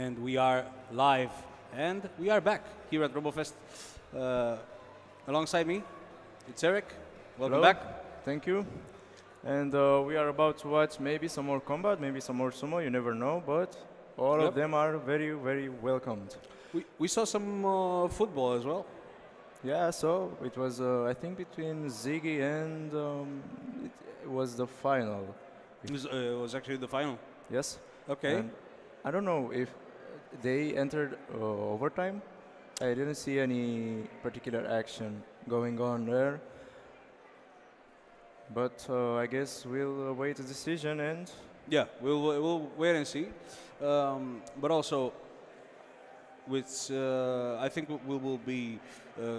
And we are live, and we are back here at RoboFest. Alongside me, it's Eric. Welcome Hello. back. Thank you. And we are about to watch maybe some more combat, maybe some more sumo, you never know, but all Yep. of them are very, very welcomed. We saw some football as well. Yeah, so it was, I think, between Ziggy and it was the final. It was actually the final. Yes? Okay. And I don't know if they entered overtime. I didn't see any particular action going on there. But I guess we'll wait a decision and Yeah, we'll wait and see. But also, with I think we will be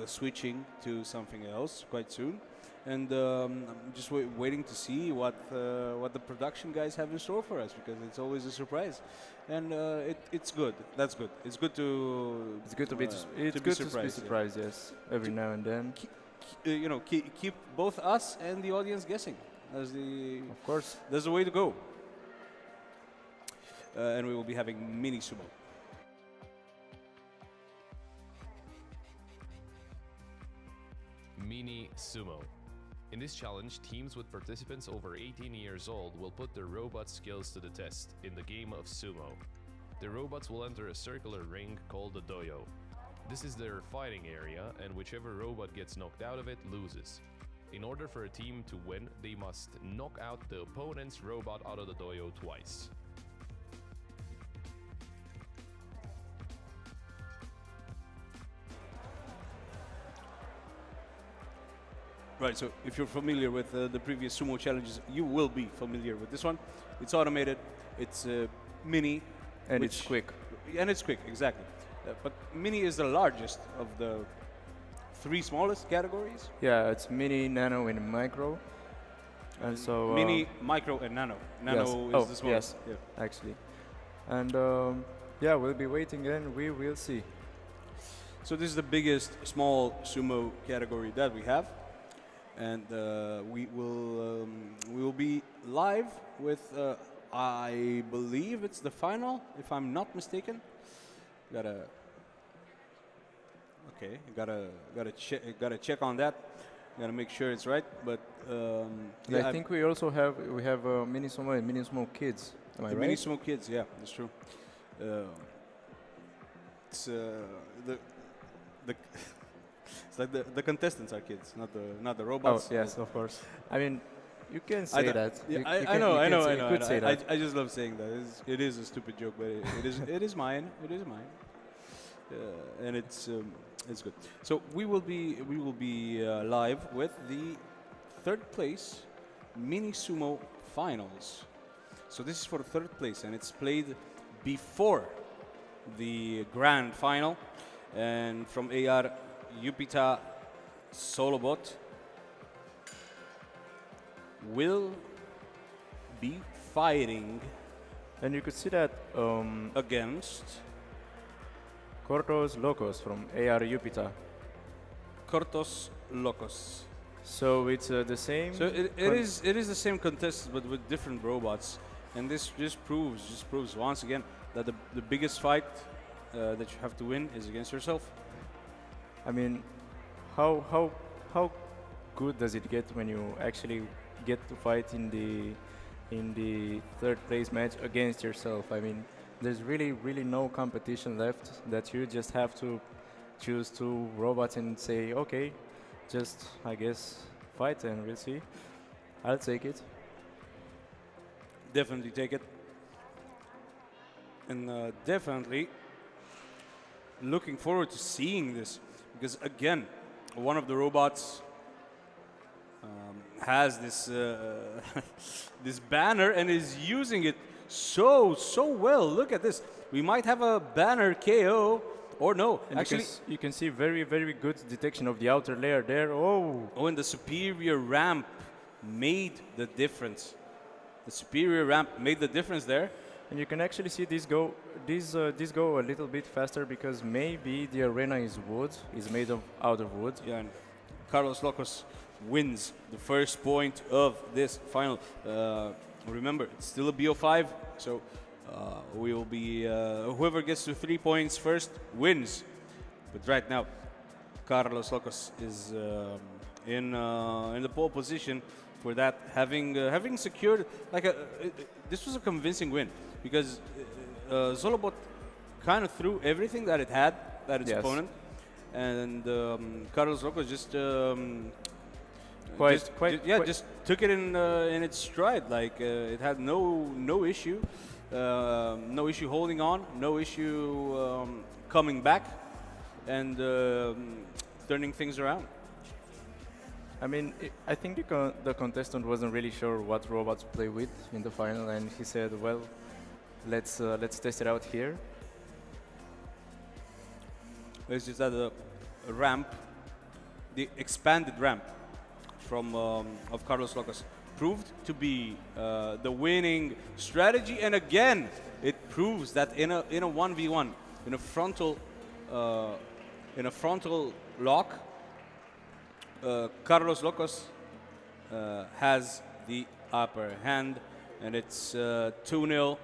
switching to something else quite soon, and I'm just waiting to see what the production guys have in store for us, because it's always a surprise, and it's good. That's good. It's good to be surprised. surprised, yes, every now and then. Keep both us and the audience guessing. As Of course. That's the way to go. And we will be having mini sumo. Mini Sumo. In this challenge, teams with participants over 18 years old will put their robot skills to the test in the game of sumo. The robots will enter a circular ring called a doyo. This is their fighting area, and whichever robot gets knocked out of it loses. In order for a team to win, they must knock out the opponent's robot out of the doyo twice. Right, so if you're familiar with the previous sumo challenges, you will be familiar with this one. It's automated, it's mini. And it's quick. And it's quick, exactly. But mini is the largest of the 3 smallest categories. Yeah, it's mini, nano, and micro. And so Mini, micro, and nano. Nano is the smallest. Yes, actually. And yeah, we'll be waiting and we will see. So this is the biggest small sumo category that we have. And we will be live with I believe it's the final, if I'm not mistaken. Gotta check on that. Gotta make sure it's right. But I think we also have mini sumo and mini sumo kids. Am I right? Mini sumo kids, yeah, that's true. It's the it's like the contestants are kids, not the robots. Oh yes, of course. I mean, you can say that. Yeah, I know. You could say that. I just love saying that. It is a stupid joke, but it is mine. It is mine, and it's good. So we will be live with the 3rd place mini sumo finals. So this is for the 3rd place, and it's played before the grand final, and from AR Jupiter Solobot will be fighting, and you could see that against Cortos Locos from AR Jupiter. Cortos Locos. So it's the same. So it is the same contestants, but with different robots, and this just proves once again that the biggest fight that you have to win is against yourself. I mean, how good does it get when you actually get to fight in the 3rd place match against yourself? I mean, there's really no competition left, that you just have to choose 2 robots and say, okay, just I guess fight and we'll see. I'll take it. Definitely take it, and definitely looking forward to seeing this, because again, one of the robots has this this banner and is using it so well. Look at this. We might have a banner KO, or no. And actually, you can see very good detection of the outer layer there. Oh, and the superior ramp made the difference. The superior ramp made the difference there. and you can actually see this go a little bit faster, because maybe the arena is made out of wood. Yeah, and Carlos Locos wins the first point of this final. Remember, it's still a BO5, so we will be whoever gets to 3 points first wins. But right now, Carlos Locos is in the pole position for that, having secured like this was a convincing win because Zolobot kind of threw everything that it had at its Yes. opponent, and Carlos Locos just just took it in its stride. Like it had no issue, no issue holding on, no issue coming back, and turning things around. I mean, I think the contestant wasn't really sure what robots to play with in the final, and he said, "Well, let's test it out here." It's just that the ramp, the expanded ramp from of Carlos Locos proved to be the winning strategy, and again, it proves that in a 1v1, in a frontal lock, Carlos Locos has the upper hand, and it's 2-0.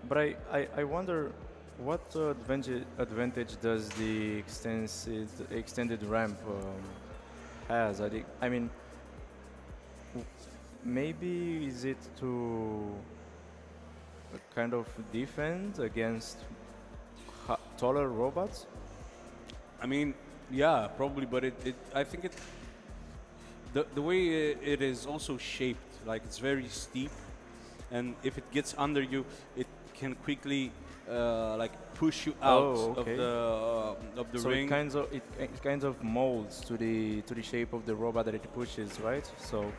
But I wonder what advantage does the extended ramp has? I mean, maybe is it to kind of defend against taller robots? I mean, yeah, probably, but I think the way it is also shaped, like it's very steep, and if it gets under you, it can quickly like push you out of the so ring. It kind of molds to the shape of the robot that it pushes, right? So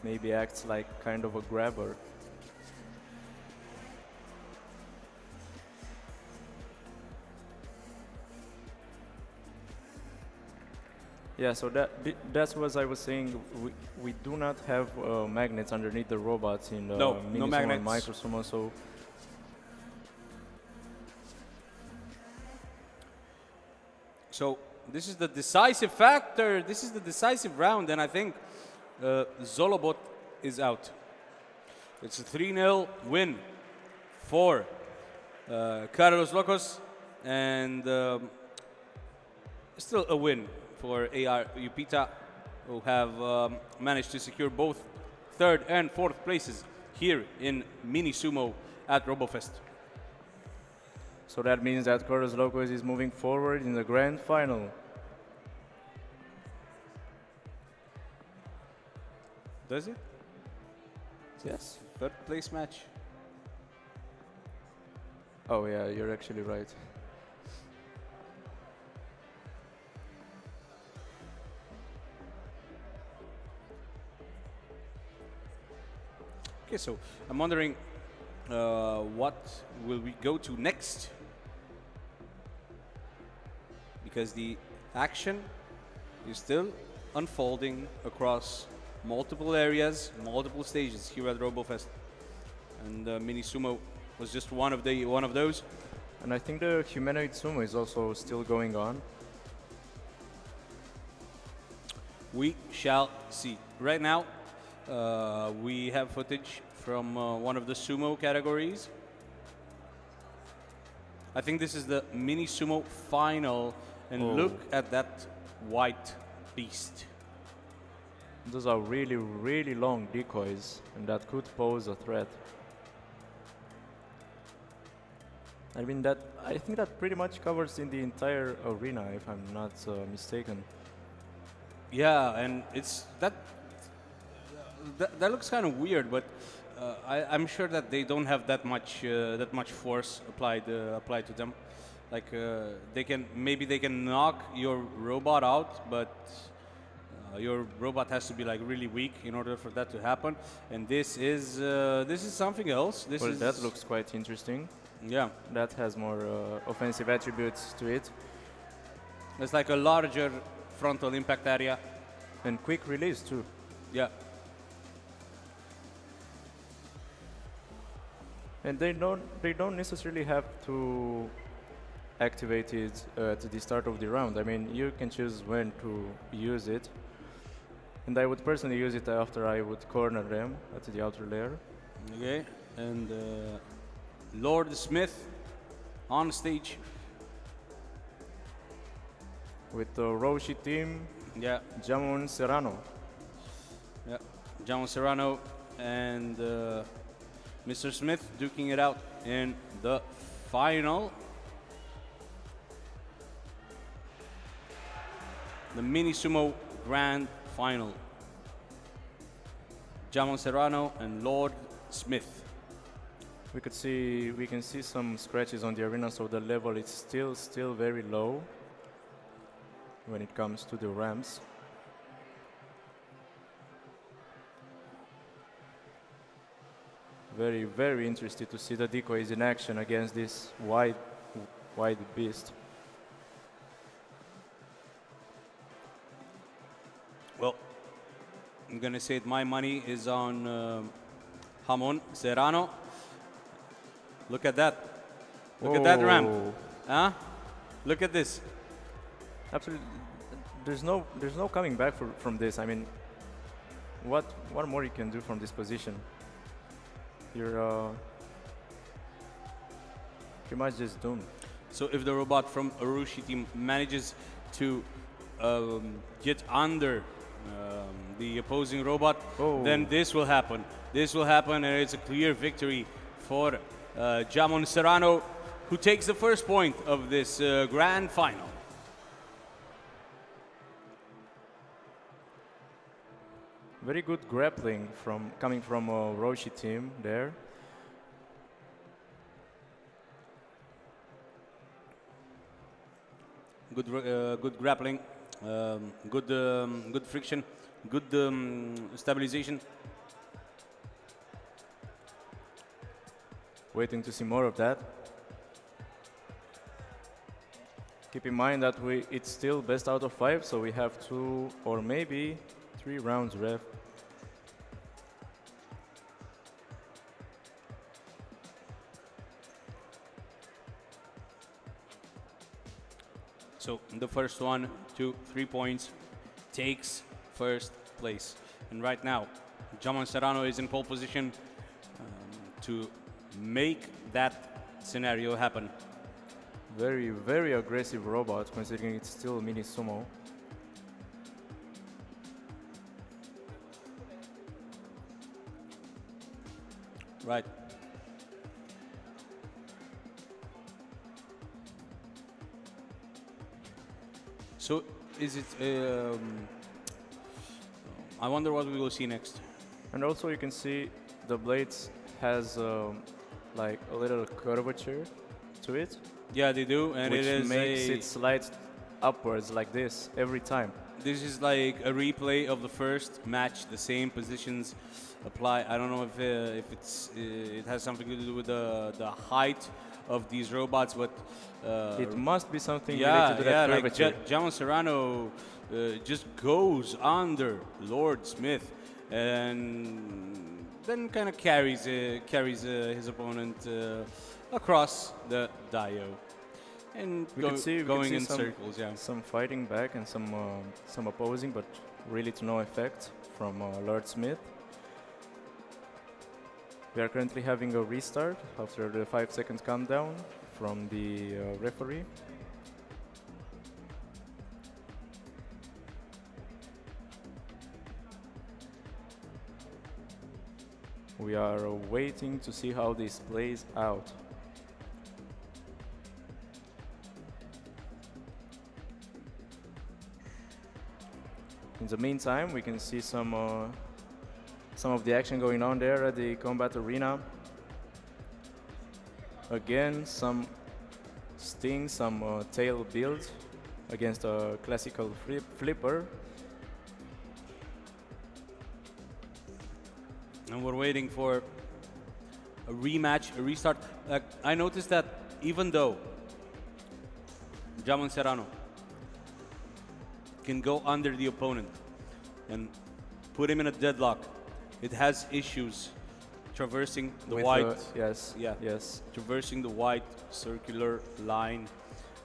maybe acts like kind of a grabber. Yeah, so that's what I was saying. We do not have magnets underneath the robots in No Mini Sumo magnets. and Micro Sumo, so So this is the decisive factor. This is the decisive round, and I think Zolobot is out. It's a 3-0 win for Carlos Locos, and still a win for AR Upita, who have managed to secure both third and fourth places here in Mini Sumo at RoboFest. so that means that Carlos Locos is moving forward in the grand final. Does it? Yes. Third place match. Oh yeah, you're actually right. Okay, so I'm wondering what will we go to next? Because the action is still unfolding across multiple areas, multiple stages here at RoboFest, and Mini Sumo was just one of those. And I think the Humanoid Sumo is also still going on. We shall see. Right now, we have footage from one of the sumo categories. I think this is the Mini Sumo final, and look at that white beast. Those are really, really long decoys, and that could pose a threat. I mean, I think that pretty much covers in the entire arena, if I'm not mistaken. Yeah, and it's that looks kind of weird, but I'm sure that they don't have that much force applied to them. Like maybe they can knock your robot out, but your robot has to be like really weak in order for that to happen. And this is something else. That looks quite interesting. Yeah, that has more offensive attributes to it. It's like a larger frontal impact area and quick release too. Yeah. And they don't necessarily have to activated at the start of the round. I mean, you can choose when to use it. And I would personally use it after I would corner them at the outer layer. Okay, and Lord Smith on stage. With the Roshi team, Yeah, Jamon Serrano. yeah. John Serrano and Mr. Smith duking it out in the final. The Mini Sumo Grand Final. Jamon Serrano and Lord Smith. We can see some scratches on the arena, so the level is still very low when it comes to the ramps. Very interested to see the decoys in action against this wide beast. Well, I'm gonna say it, my money is on Jamon Serrano. Look at that. Look at that ramp. Whoa. Huh? Look at this. Absolutely, there's no coming back from this. I mean, what more you can do from this position? You're pretty much just doomed. So if the robot from Arushi team manages to get under the opposing robot, then this will happen. This will happen, and it's a clear victory for Jamon Serrano, who takes the first point of this grand final. Very good grappling coming from Roshi team there. Good grappling, good friction, good stabilization. Waiting to see more of that. Keep in mind that it's still best out of 5, so we have 2 or maybe 3 rounds left. So the first 1 to 3 points takes first place. And right now, Jamon Serrano is in pole position to make that scenario happen. Very aggressive robot, considering it's still Mini Sumo. Right. So is it, I wonder what we will see next. And also you can see the blades has like a little curvature to it. Yeah, they do, and which it is makes it slide upwards like this every time. This is like a replay of the first match. The same positions apply. I don't know if it has something to do with the height of these robots, but it must be something related to that curvature. Like Jamon Serrano just goes under Lord Smith and then kind of carries his opponent across the dio. And going in circles, yeah. Some fighting back and some opposing, but really to no effect from Lord Smith. We are currently having a restart after the 5-second countdown from the referee. We are waiting to see how this plays out. In the meantime, we can see some of the action going on there at the combat arena. Again, some sting, some tail build against a classical flipper. And we're waiting for a rematch, a restart. I noticed that even though Jamon Serrano can go under the opponent and put him in a deadlock, it has issues traversing the white. Yes. Traversing the white circular line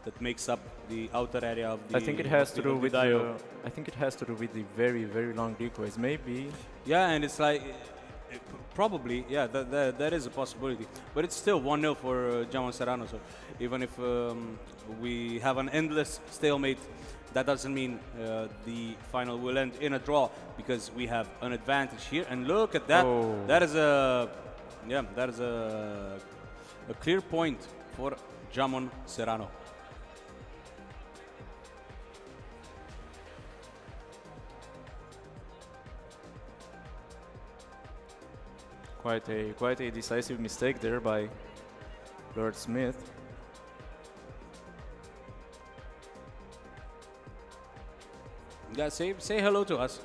that makes up the outer area of the. I think it has to do of the with dial. I think it has to do with the very, very long decoys. Maybe. Yeah, and it's like probably, yeah, that is a possibility. But it's still 1-0 for Jamon Serrano. So even if we have an endless stalemate, that doesn't mean the final will end in a draw, because we have an advantage here. And look at that. Oh. That is a clear point for Jamon Serrano. Quite a decisive mistake there by Lord Smith. Guys, say hello to us.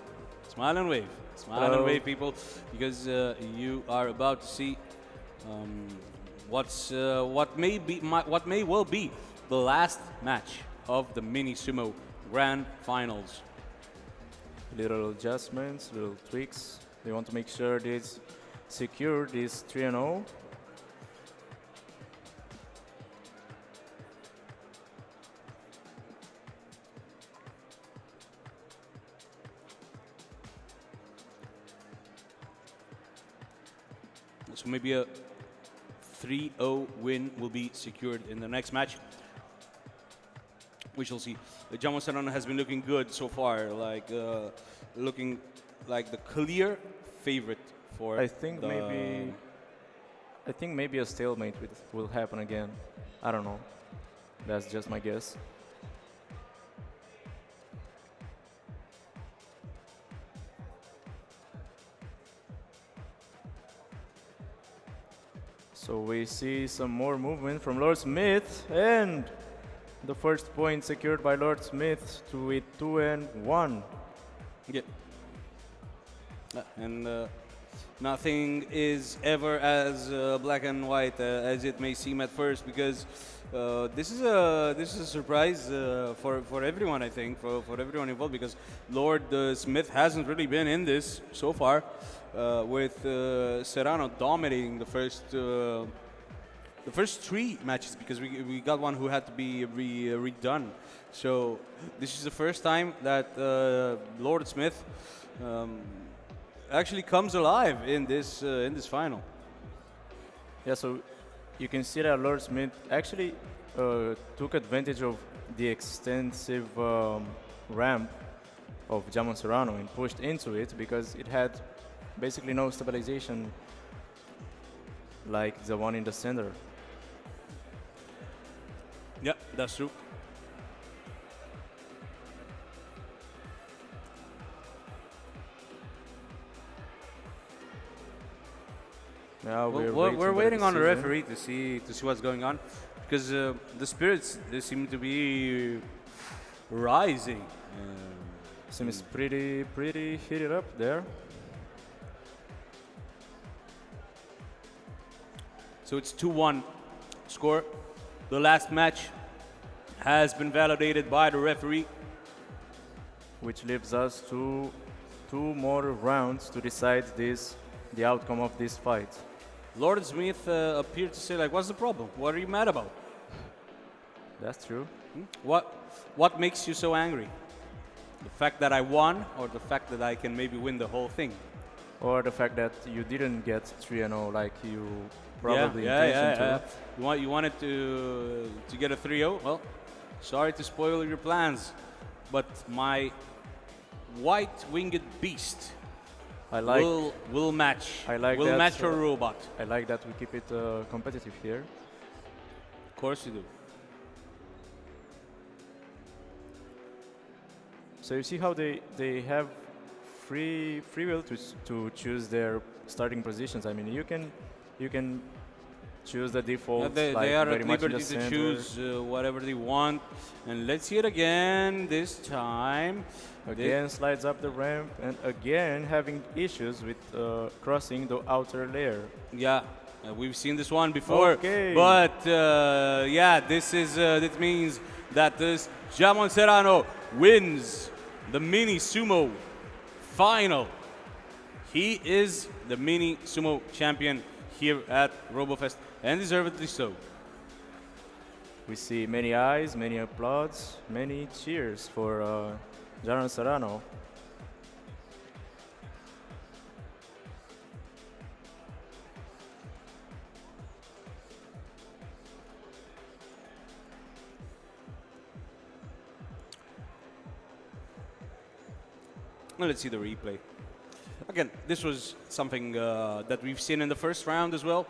Smile and wave. Smile and Hello. wave, people, because you are about to see what may well be the last match of the mini sumo grand finals. Little adjustments, little tweaks. They want to make sure this secure this 3-0. So maybe a 3-0 win will be secured in the next match. We shall see. Jamon Serrano has been looking good so far, like looking like the clear favorite for. I think maybe a stalemate will happen again. I don't know. That's just my guess. So we see some more movement from Lord Smith, and the first point secured by Lord Smith to it 2-1. Yeah. And nothing is ever as black and white as it may seem at first, because this is a surprise for everyone, I think, for everyone involved, because Lord Smith hasn't really been in this so far, with Serrano dominating the first three matches, because we got one who had to be redone. So this is the first time that Lord Smith actually comes alive in this final. Yeah, so you can see that Lord Smith actually took advantage of the extensive ramp of Jamon Serrano and pushed into it, because it had basically no stabilization like the one in the center. Yeah, that's true. Now We're waiting on the referee to see what's going on, because the spirits, they seem to be rising. Seems pretty heated up there. So it's 2-1 score. The last match has been validated by the referee. Which leaves us to 2 more rounds to decide the outcome of this fight. Lord Smith appeared to say, like, what's the problem? What are you mad about? That's true. What makes you so angry? The fact that I won, or the fact that I can maybe win the whole thing? Or the fact that you didn't get 3-0 like you probably intentioned to. You wanted to get a 3-0? Well, sorry to spoil your plans, but my white-winged beast will match. Will match your robot. I like that we keep it competitive here. Of course you do. So you see how they have free will to choose their starting positions. I mean, you can choose the default. They are very at much in the liberty to center. choose whatever they want. And let's see it again this time. Again slides up the ramp, and again having issues with crossing the outer layer. Yeah, we've seen this one before. Okay. But yeah, this means that this Jamon Serrano wins the mini sumo final. He is the mini sumo champion here at RoboFest, and deservedly so. We see many eyes, many applauds, many cheers for Jaron Serrano. Well, let's see the replay. Again, this was something that we've seen in the first round as well.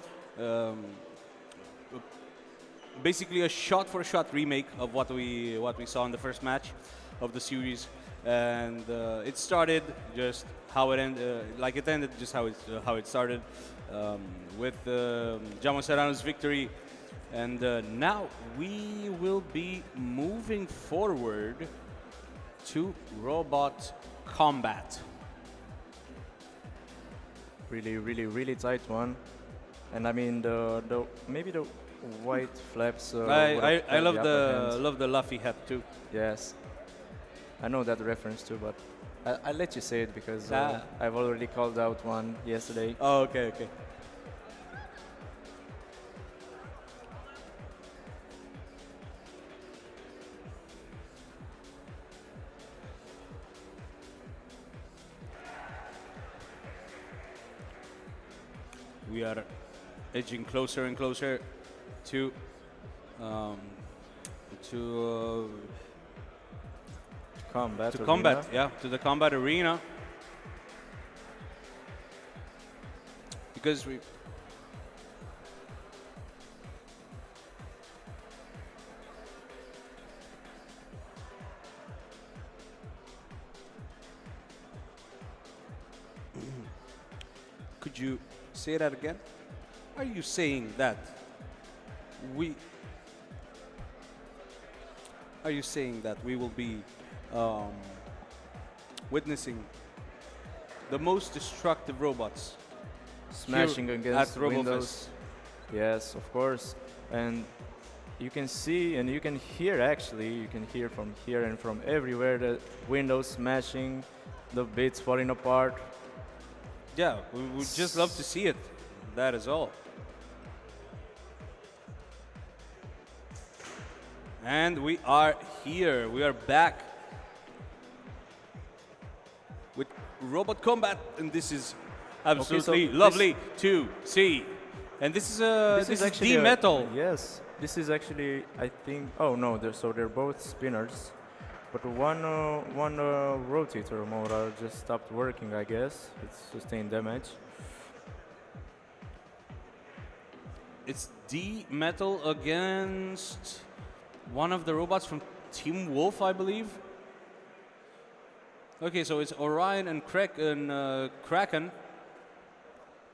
Basically, a shot-for-shot remake of what we saw in the first match of the series, and it started just how it ended, like it ended, just how it started, with Jamo Serrano's victory, and now we will be moving forward to robot combat. Really tight one, and I mean maybe the white flaps. I love the Luffy hat too. Yes, I know that reference too, but I'll let you say it because Ah. I've already called out one yesterday. Oh, okay. We are edging closer and closer to Combat. combat. arena. Yeah, to the combat arena. Because we Could you say that again? Are you saying that we will be witnessing the most destructive robots Smashing here against at RoboFest? windows. Yes, of course. And you can see and you can hear actually, you can hear from here and from everywhere the windows smashing, the bits falling apart. Yeah, we would just love to see it. That is all. And we are here. We are back with robot combat, and this is absolutely lovely to see. And this is actually D-metal. Yes, this is actually, I think. Oh no, so they're both spinners, but one rotator motor just stopped working. I guess it's sustained damage. It's D-metal against one of the robots from Team Wolf, I believe. Okay, so it's Orion and Kraken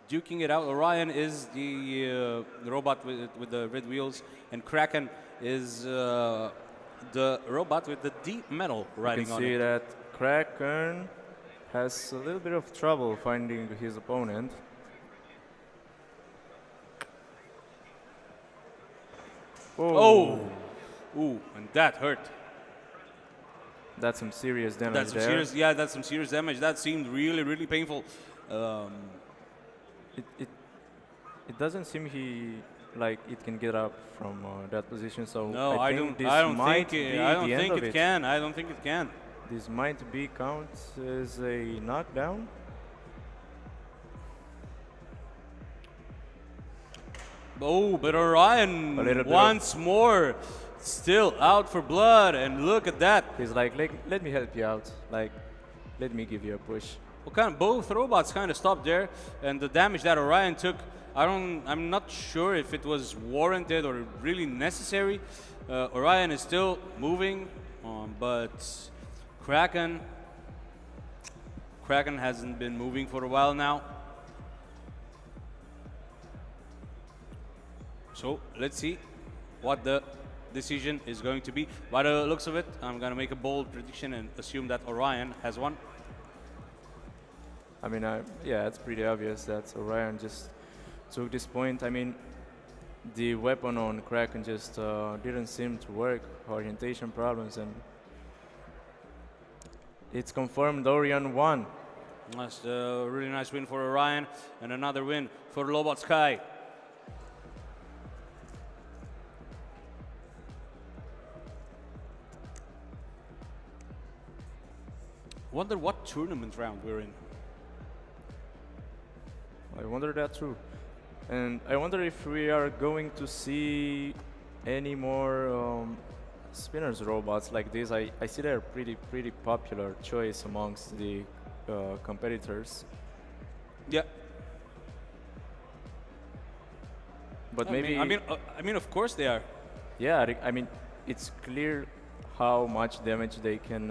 duking it out. Orion is the robot with the red wheels, and Kraken is the robot with the deep metal riding You on can see it. that Kraken has a little bit of trouble finding his opponent. Oh! Ooh, and that hurt. That's some serious damage That's some there. serious, yeah, that's some serious damage. That seemed really painful. It doesn't seem it can get up from that position. So No, I think this might be I don't the end think of it can. I don't think it can. This might be counts as a knockdown. Oh, but Orion A little bit once more still out for blood, and look at that. He's like, let me help you out. Like, let me give you a push. Well, both robots kind of stopped there, and the damage that Orion took, I'm not sure if it was warranted or really necessary. Orion is still moving, but Kraken hasn't been moving for a while now. So let's see what the decision is going to be. By the looks of it, I'm going to make a bold prediction and assume that Orion has won. I mean, yeah, it's pretty obvious that Orion just took this point. I mean, the weapon on Kraken just didn't seem to work, orientation problems, and it's confirmed Orion won. That's a really nice win for Orion, and another win for Lobot Sky. Wonder what tournament round we're in. I wonder that too. And I wonder if we are going to see any more spinners robots like this. I see they're pretty popular choice amongst the competitors. Yeah. But maybe I mean, of course they are. yeah, I mean, it's clear how much damage they can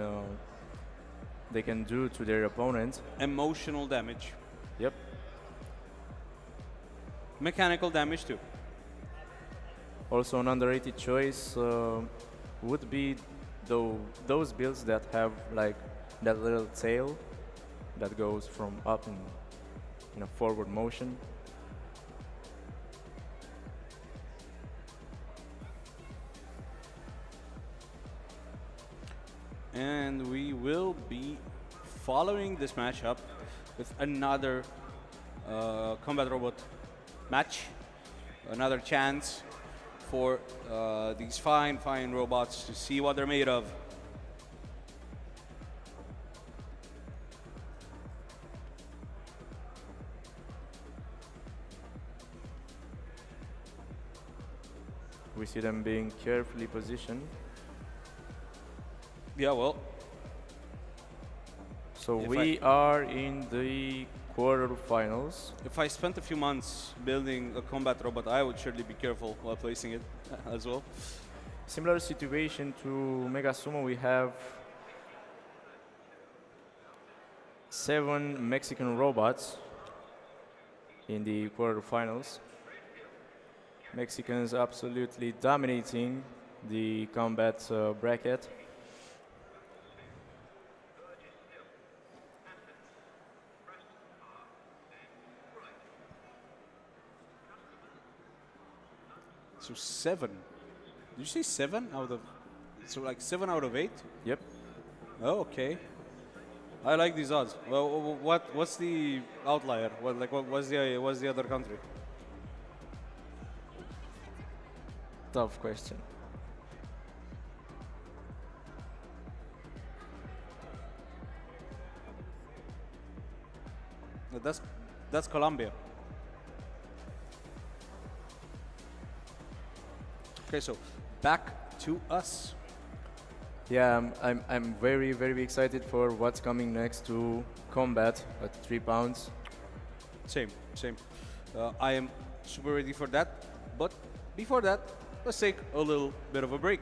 do to their opponent. Emotional damage. Yep. Mechanical damage too. Also, an underrated choice would be those builds that have like that little tail that goes from up in a forward motion. And we will be following this matchup with another combat robot match. Another chance for these fine robots to see what they're made of. We see them being carefully positioned. Yeah, well. So we are in the quarterfinals. If I spent a few months building a combat robot, I would surely be careful while placing it as well. Similar situation to Mega Sumo, we have 7 Mexican robots in the quarterfinals. Mexicans absolutely dominating the combat bracket. So 7. Did you say 7 out of? So like 7 out of 8? Yep. Oh, okay. I like these odds. Well, what's the outlier? What's the other country? Tough question. No, that's Colombia. Okay, so back to us. Yeah, I'm very excited for what's coming next to combat at 3 pounds. Same. I am super ready for that. But before that, let's take a little bit of a break.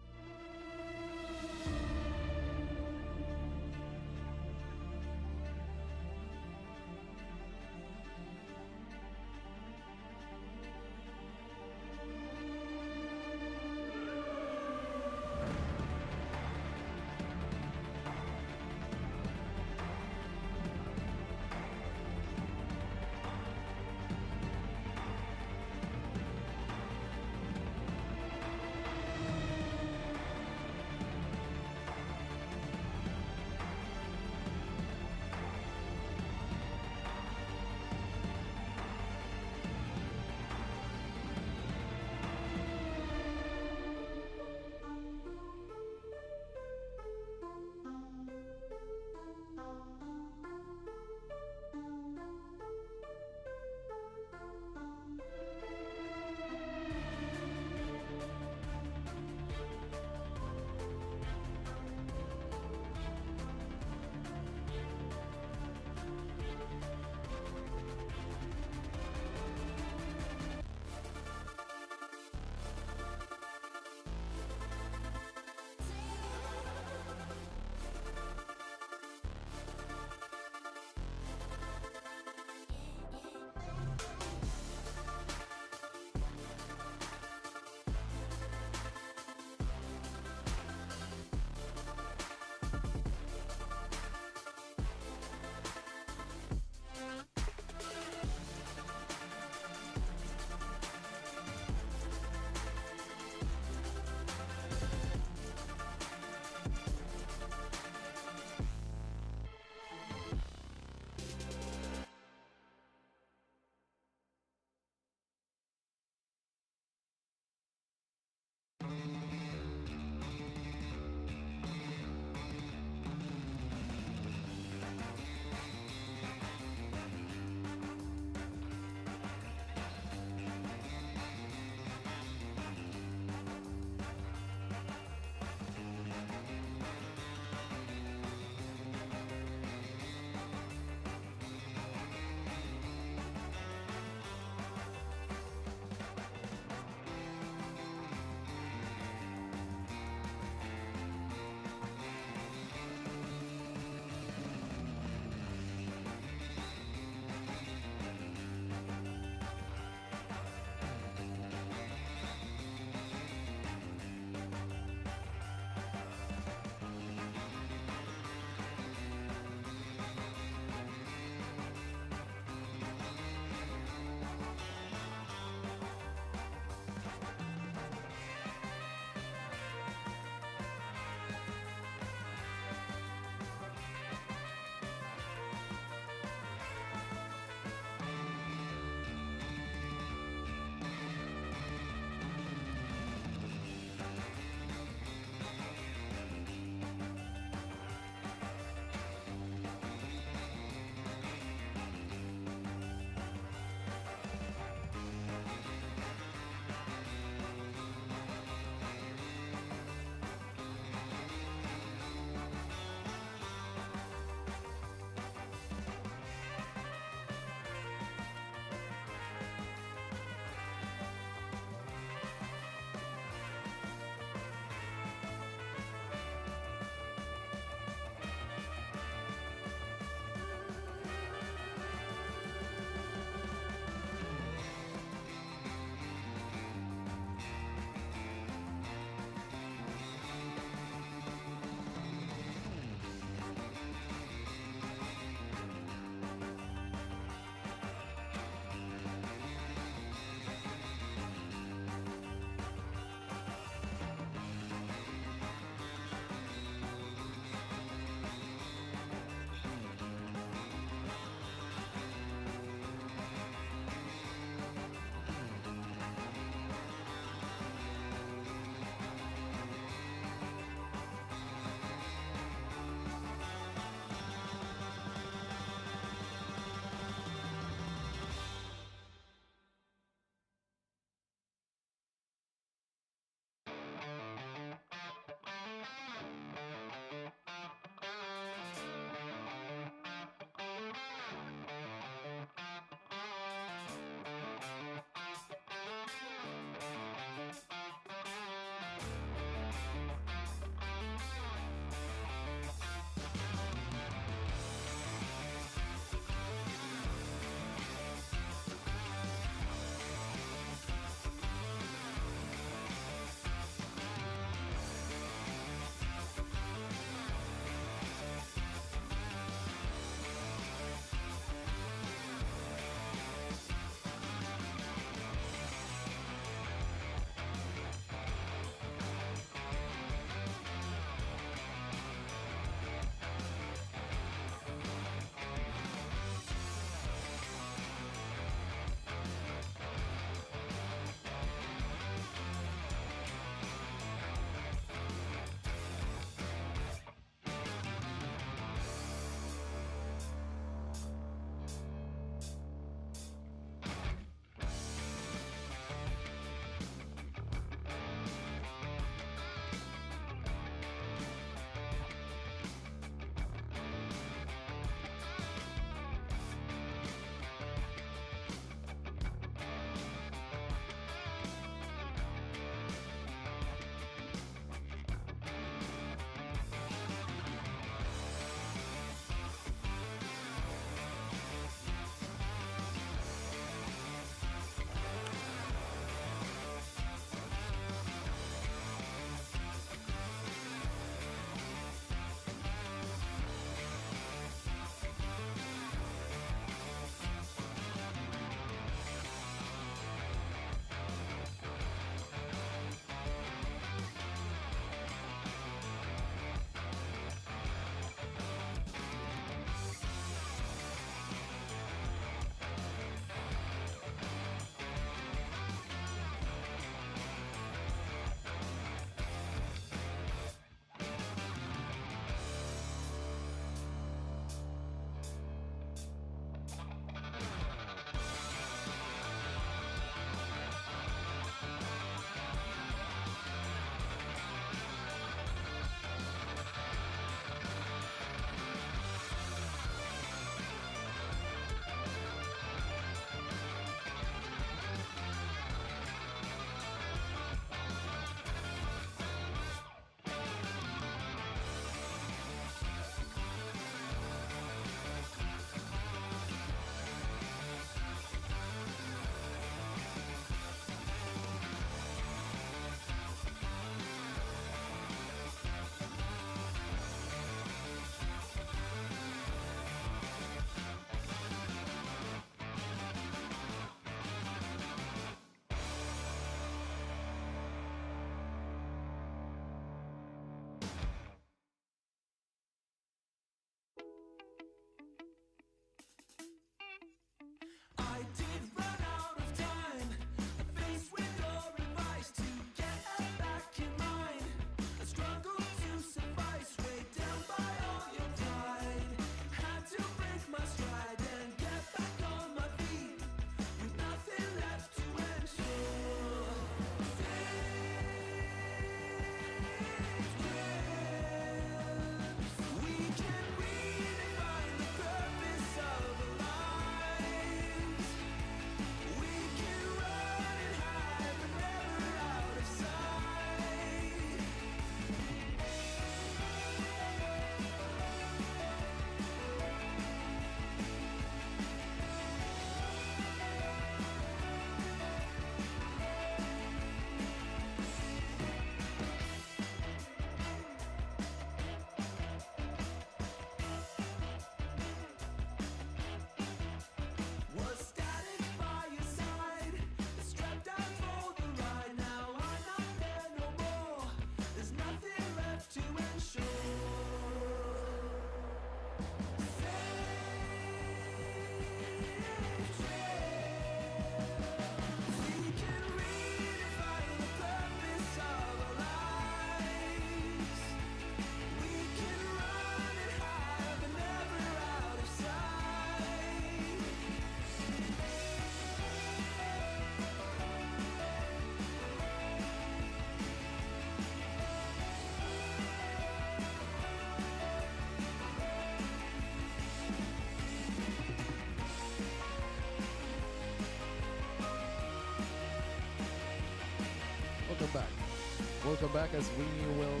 Welcome back as we will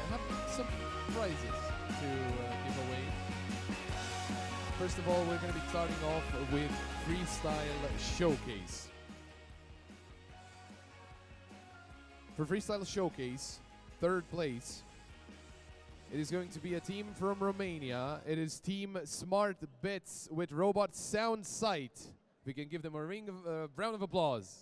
have some prizes to give away. First of all, we're going to be starting off with Freestyle Showcase. For Freestyle Showcase, third place, it is going to be a team from Romania. It is Team Smart Bits with Robot Sound Sight. We can give them a round of applause.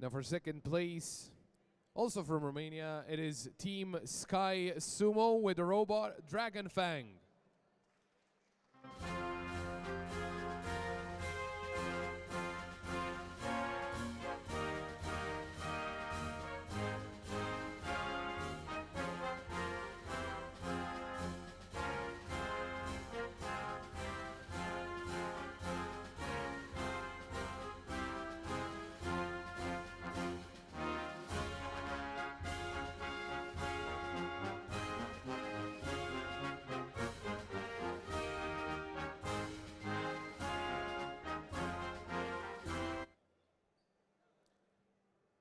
Now for second place, also from Romania, it is Team Sky Sumo with the robot Dragon Fang.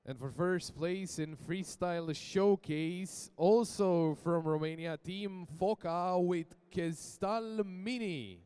And for first place in Freestyle Showcase, also from Romania, Team Foca with Kestal Mini.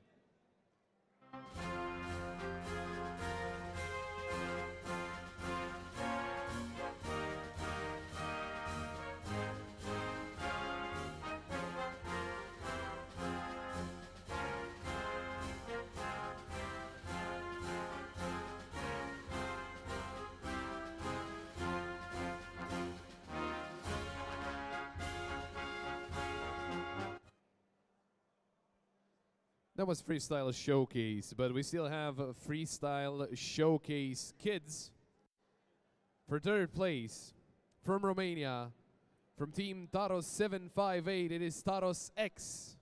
That was Freestyle Showcase, but we still have Freestyle Showcase Kids. For third place, from Romania, from Team Taros 758, it is Taros X.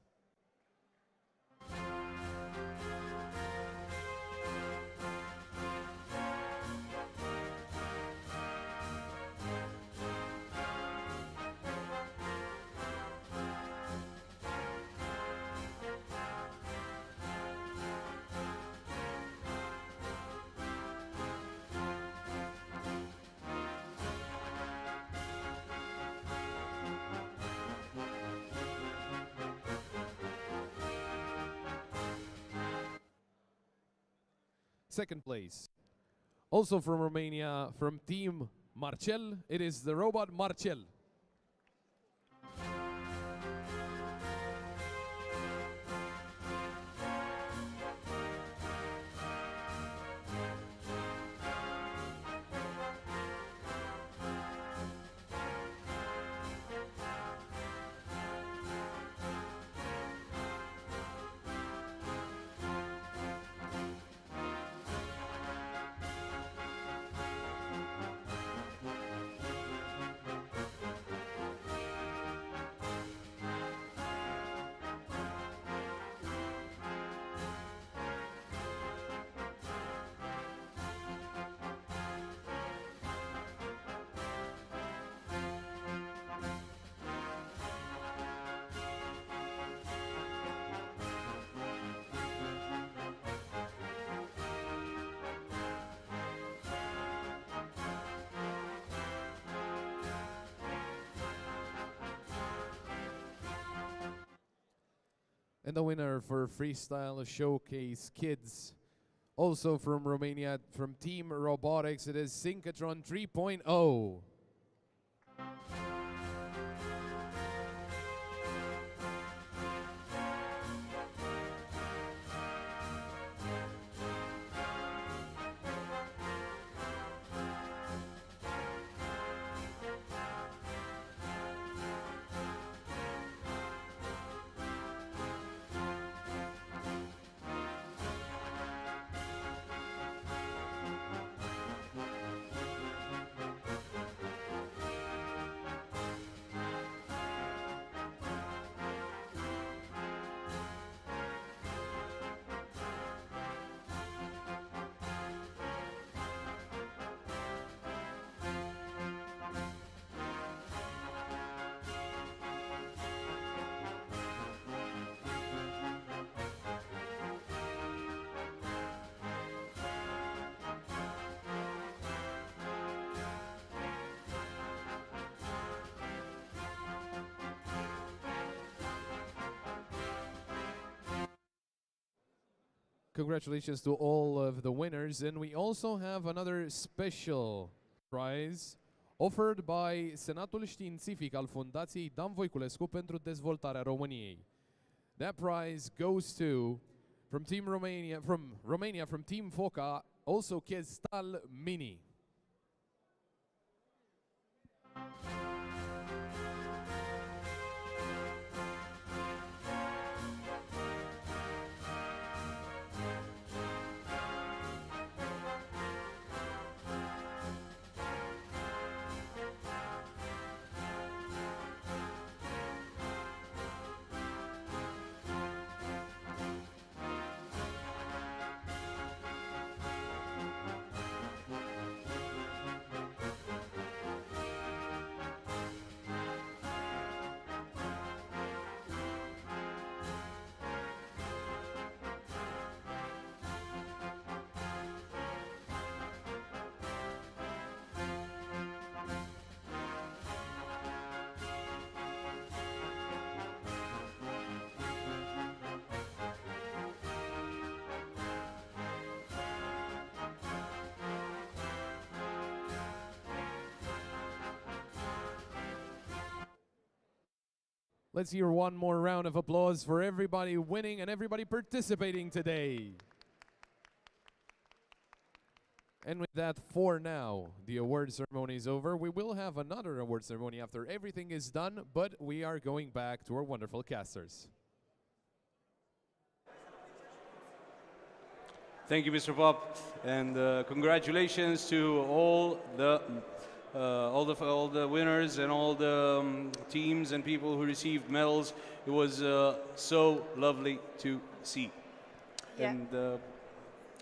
Second place, also from Romania, from Team Marcel, it is the robot Marcel. And the winner for Freestyle Showcase Kids, also from Romania, from Team Robotics, it is Synchrotron 3.0. congratulations to all of the winners. And we also have another special prize offered by Senatul Științific al Fundației Dan Voiculescu pentru Dezvoltarea României. That prize goes to, from Romania, from Team Foca, also Kestal Mini. Let's hear one more round of applause for everybody winning and everybody participating today. And with that, for now, the award ceremony is over. We will have another award ceremony after everything is done, but we are going back to our wonderful casters. Thank you, Mr. Pop, and congratulations to all the winners and all the teams and people who received medals. It was so lovely to see. Yeah. And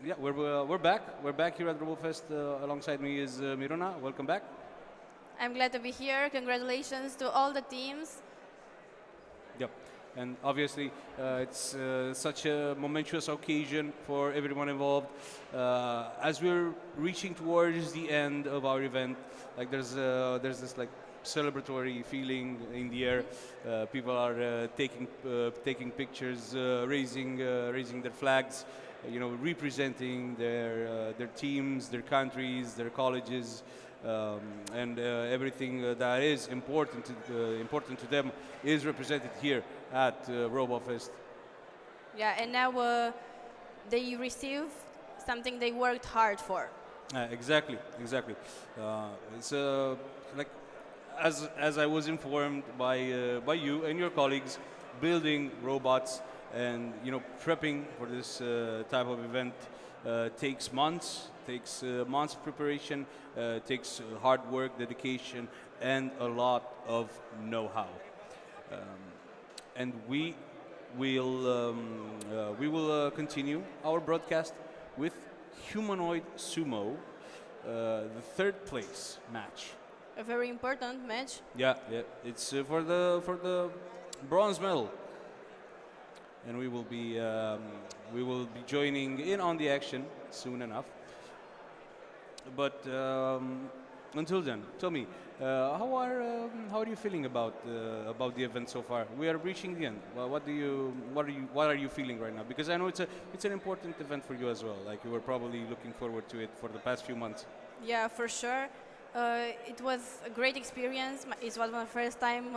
yeah, we're back. We're back here at RoboFest. Alongside me is Miruna. Welcome back. I'm glad to be here. Congratulations to all the teams. Yep. And obviously, it's such a momentous occasion for everyone involved. As we're reaching towards the end of our event, like there's this like celebratory feeling in the air. People are taking pictures, raising their flags, you know, representing their teams, their countries, their colleges. And everything that is important to them is represented here at RoboFest. Yeah, and now they receive something they worked hard for. Exactly. It's like as I was informed by you and your colleagues, building robots and prepping for this type of event takes months. Takes months of preparation, takes hard work, dedication, and a lot of know-how. And we will continue our broadcast with Humanoid Sumo, the third place match. A very important match. Yeah. It's for the bronze medal, and we will be joining in on the action soon enough. But until then, tell me, how are you feeling about the event so far? We are reaching the end. Well, what are you feeling right now? Because I know it's an important event for you as well. Like you were probably looking forward to it for the past few months. Yeah, for sure. It was a great experience. It was my first time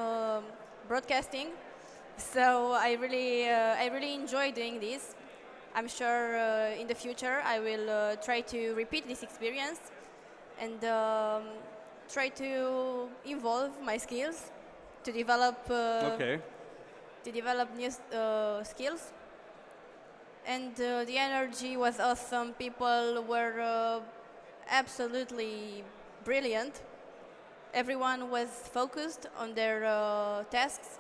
broadcasting, so I really enjoy doing this. I'm sure in the future I will try to repeat this experience and try to evolve my skills to develop new skills. And the energy was awesome. People were absolutely brilliant. Everyone was focused on their tasks,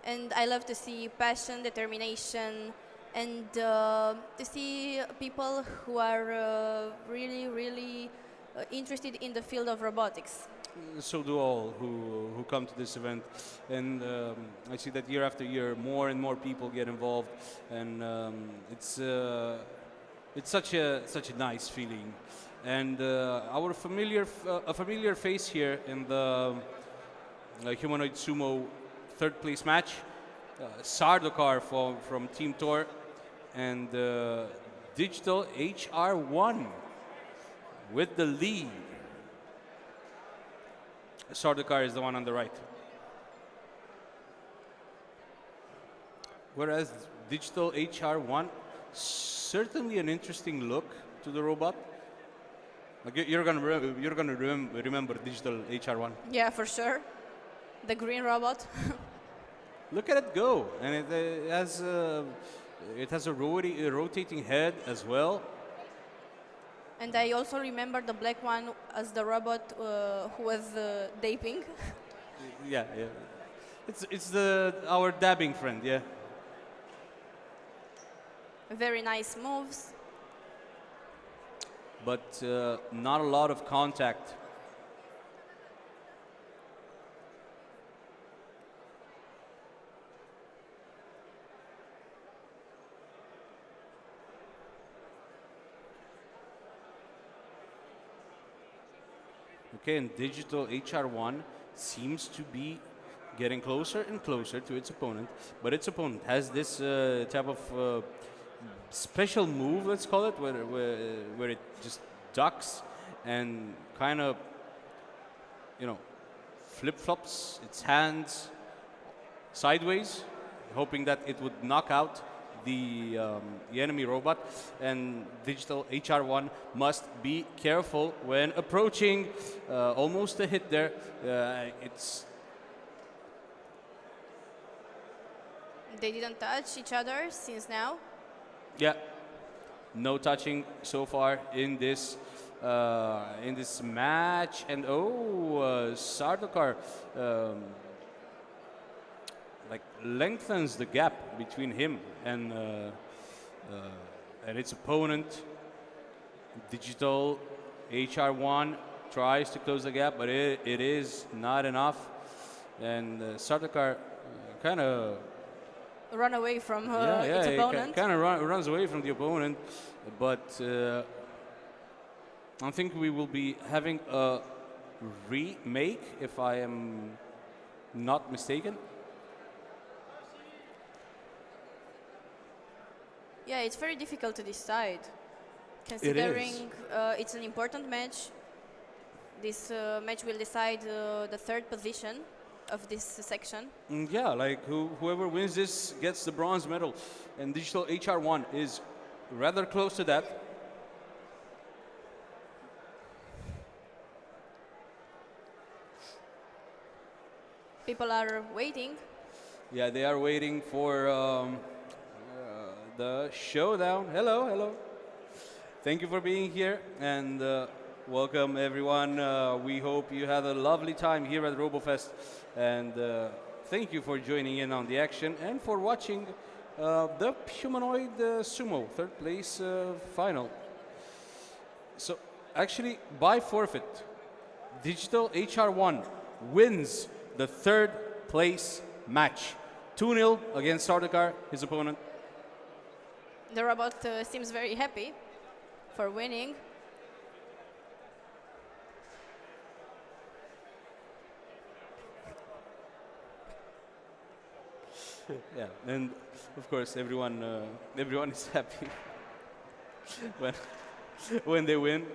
and I love to see passion, determination, and to see people who are really interested in the field of robotics. So do all who come to this event, and I see that year after year, more and more people get involved, and it's such a nice feeling. And our familiar face here in the Humanoid Sumo third place match, Sardokar from Team Tor, and Digital HR1 with the lead. Sardaukar is the one on the right. Whereas Digital HR1, certainly an interesting look to the robot. Like you're gonna remember Digital HR1. Yeah, for sure. The green robot. Look at it go, and it has a rotating head as well. And I also remember the black one as the robot who was dabbing. Yeah, yeah. It's our dabbing friend, yeah. Very nice moves. But not a lot of contact. Okay, and Digital HR1 seems to be getting closer and closer to its opponent, but its opponent has this type of special move, let's call it, where it just ducks and kind of, you know, flip-flops its hands sideways, hoping that it would knock out the enemy robot. And Digital HR1 must be careful when approaching. Almost a hit there. They didn't touch each other since now. Yeah, no touching so far in this match. And Sardaukar like lengthens the gap between him and its opponent. Digital HR1 tries to close the gap, but it is not enough. And Sardaukar kind of Run away from its opponent. Kind of runs away from the opponent, but I think we will be having a remake, if I am not mistaken. Yeah, it's very difficult to decide, considering it's an important match. This match will decide the third position of this section. Yeah, like whoever wins this gets the bronze medal, and Digital HR1 is rather close to that. People are waiting. Yeah, they are waiting for the showdown. Hello, hello. Thank you for being here, and welcome everyone. We hope you had a lovely time here at RoboFest, and thank you for joining in on the action and for watching the Humanoid Sumo third place final. So actually, by forfeit, Digital HR1 wins the third place match. 2-0 against Sardaukar, his opponent. The robot seems very happy for winning. Yeah, and of course everyone is happy when they win.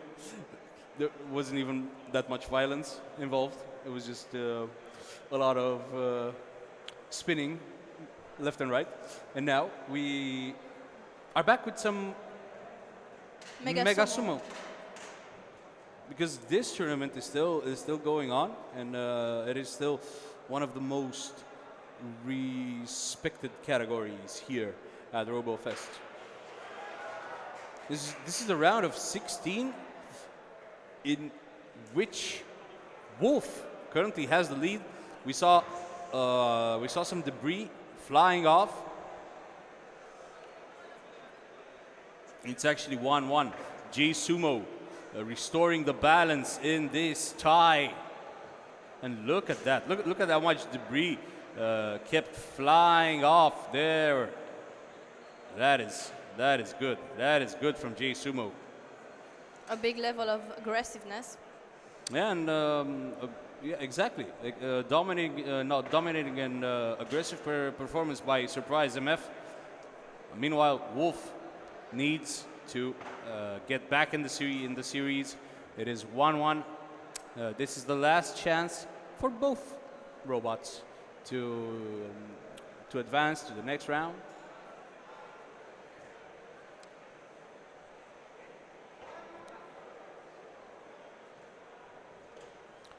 There wasn't even that much violence involved. It was just a lot of spinning left and right. And now we are back with some Mega Sumo. Because this tournament is still going on, and it is still one of the most respected categories here at RoboFest. This is the round of 16 in which Wolf currently has the lead. We saw some debris flying off. It's actually 1-1. Sumo restoring the balance in this tie. And look at that. Look at how much debris kept flying off there. That is good. That is good from Sumo. A big level of aggressiveness. Yeah, and yeah, exactly. Like, dominating and aggressive performance by Surprise MF. Meanwhile, Wolf needs to get back in the series. It is 1-1. This is the last chance for both robots to advance to the next round.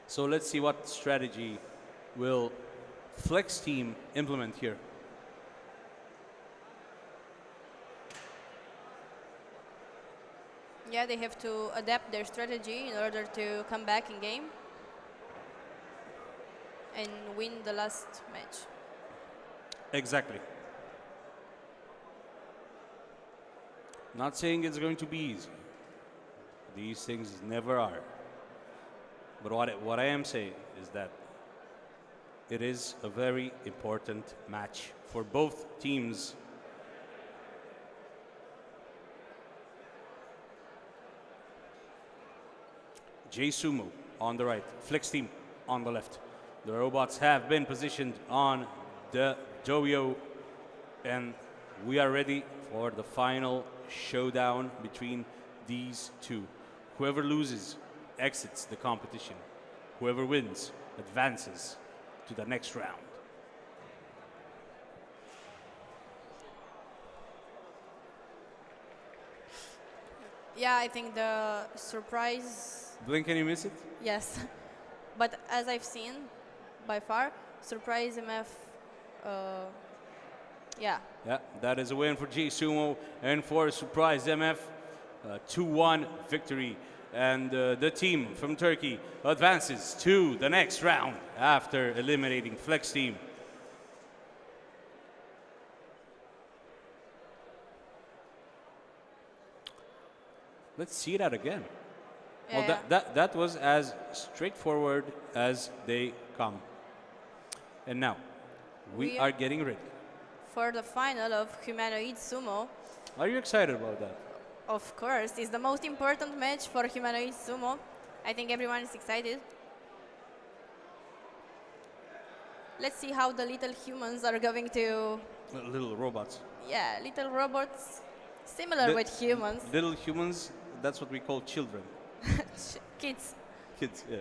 So let's see what strategy will Flex team implement here. Yeah, they have to adapt their strategy in order to come back in game and win the last match. Exactly. Not saying it's going to be easy. These things never are. But what I am saying is that it is a very important match for both teams. Sumo on the right, Flex team on the left. The robots have been positioned on the dojo, and we are ready for the final showdown between these two. Whoever loses exits the competition. Whoever wins advances to the next round. Yeah, I think the surprise. Blink, can you miss it? Yes, but as I've seen, by far, surprise MF. Yeah. Yeah, that is a win for Sumo and for Surprise MF. 2-1 victory. And the team from Turkey advances to the next round after eliminating Flex team. Let's see that again. Yeah, Well, that was as straightforward as they come. And now, we are getting ready. For the final of Humanoid Sumo. Are you excited about that? Of course, it's the most important match for Humanoid Sumo. I think everyone is excited. Let's see how the little humans are going to... Little robots. Yeah, little robots, similar with humans. Little humans, that's what we call children. Kids. Kids, yeah.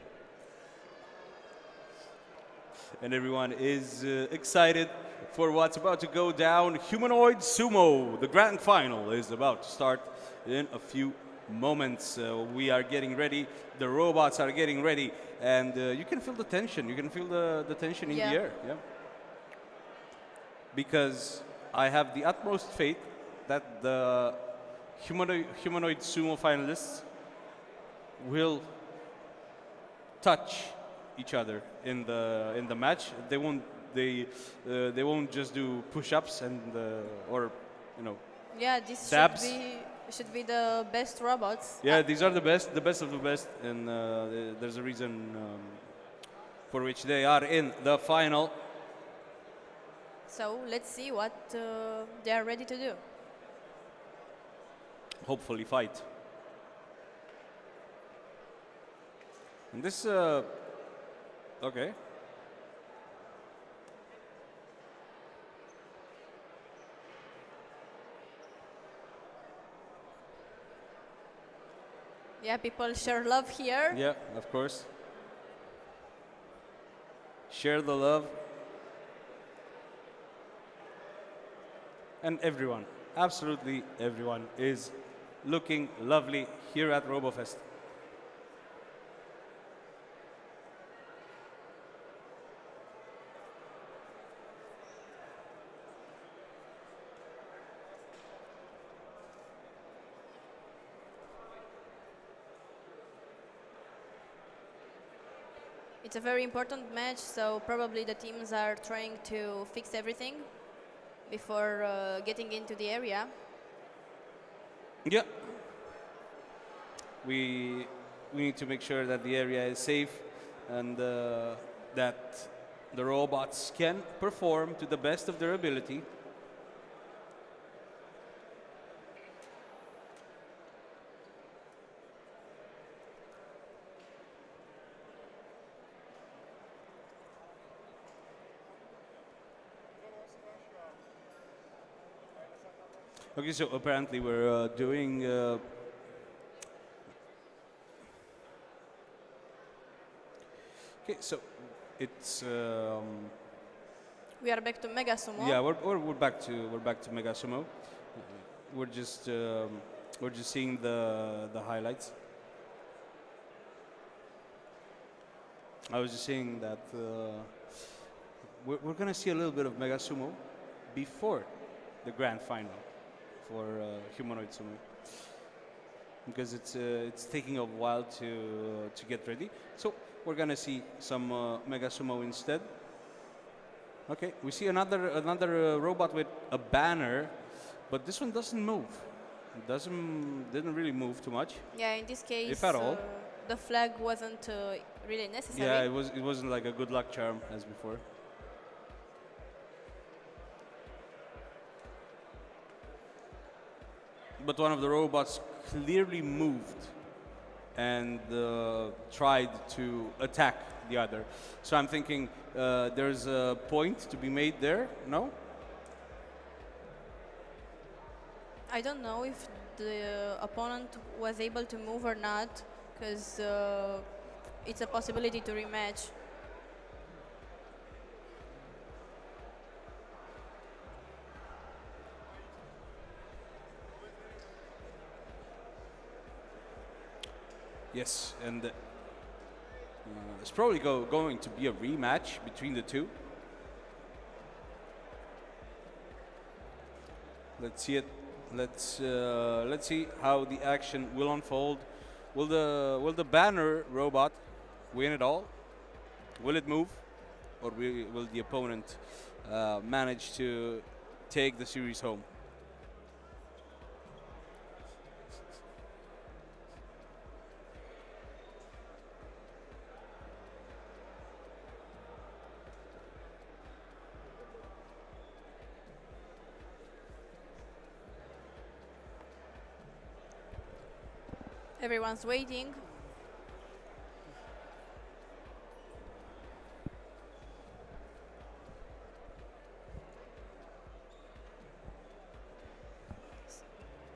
And everyone is excited for what's about to go down. Humanoid Sumo, the grand final, is about to start in a few moments. We are getting ready. The robots are getting ready. And you can feel the tension. You can feel the tension in the air. Yeah. Because I have the utmost faith that the humanoid Sumo finalists will touch each other in the match. They won't just do push-ups and or Yeah, this stabs. should be the best robots. Yeah, these are the best of the best, and there's a reason for which they are in the final. So let's see what they are ready to do. Hopefully fight. And this, okay. Yeah, people share love here. Yeah, of course. Share the love. And everyone, absolutely everyone, is looking lovely here at RoboFest. It's a very important match, so probably the teams are trying to fix everything before getting into the area. Yeah. We need to make sure that the area is safe and that the robots can perform to the best of their ability. Okay, so apparently we're doing. Okay, so it's. We are back to Mega Sumo. Yeah, we're back to Mega Sumo. We're just seeing the highlights. I was just saying that we're gonna see a little bit of Mega Sumo before the grand final for Humanoid Sumo, because it's taking a while to get ready. So we're gonna see some Mega Sumo instead. Okay, we see another robot with a banner, but this one doesn't move. It didn't really move too much. Yeah, in this case, If at all. The flag wasn't really necessary. Yeah, it wasn't like a good luck charm as before. But one of the robots clearly moved and tried to attack the other. So I'm thinking there's a point to be made there, no? I don't know if the opponent was able to move or not, because it's a possibility to rematch. Yes, and it's probably going to be a rematch between the two. Let's see it. Let's see how the action will unfold. Will the banner robot win it all? Will it move, or will the opponent manage to take the series home? Everyone's waiting.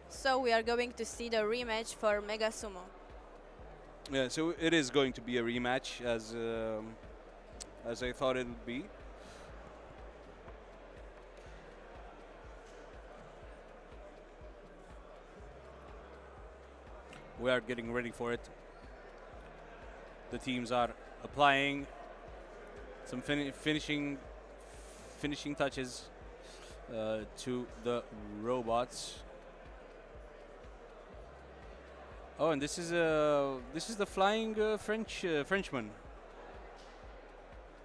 So we are going to see the rematch for Mega Sumo. Yeah, so it is going to be a rematch, as I thought it would be. We are getting ready for it. The teams are applying some finishing touches to the robots. Oh, and this is the flying Frenchman.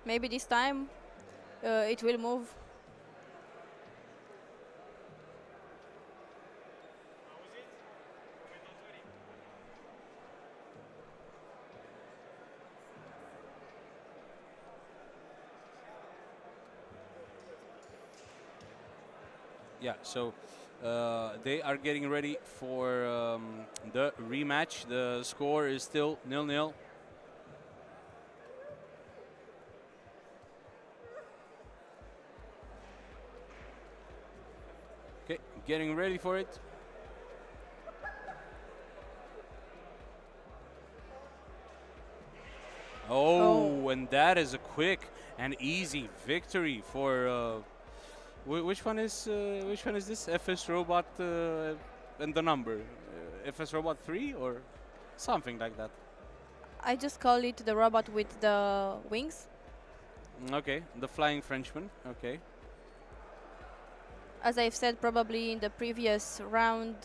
Maybe this time it will move. Yeah, so they are getting ready for the rematch. The score is still 0-0. Okay, getting ready for it. Oh, and that is a quick and easy victory for. Which one is this? FS Robot and the number? FS Robot 3 or something like that? I just call it the robot with the wings. Okay, the flying Frenchman. Okay. As I've said probably in the previous round,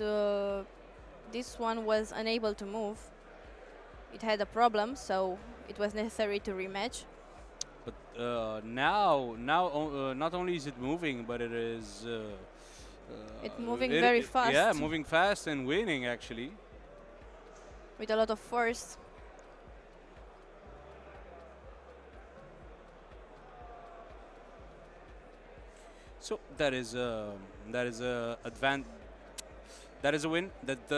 this one was unable to move. It had a problem, so it was necessary to rematch. But now, not only is it moving, but it is. It's moving very fast. Yeah, moving fast and winning actually. With a lot of force. So that is a win that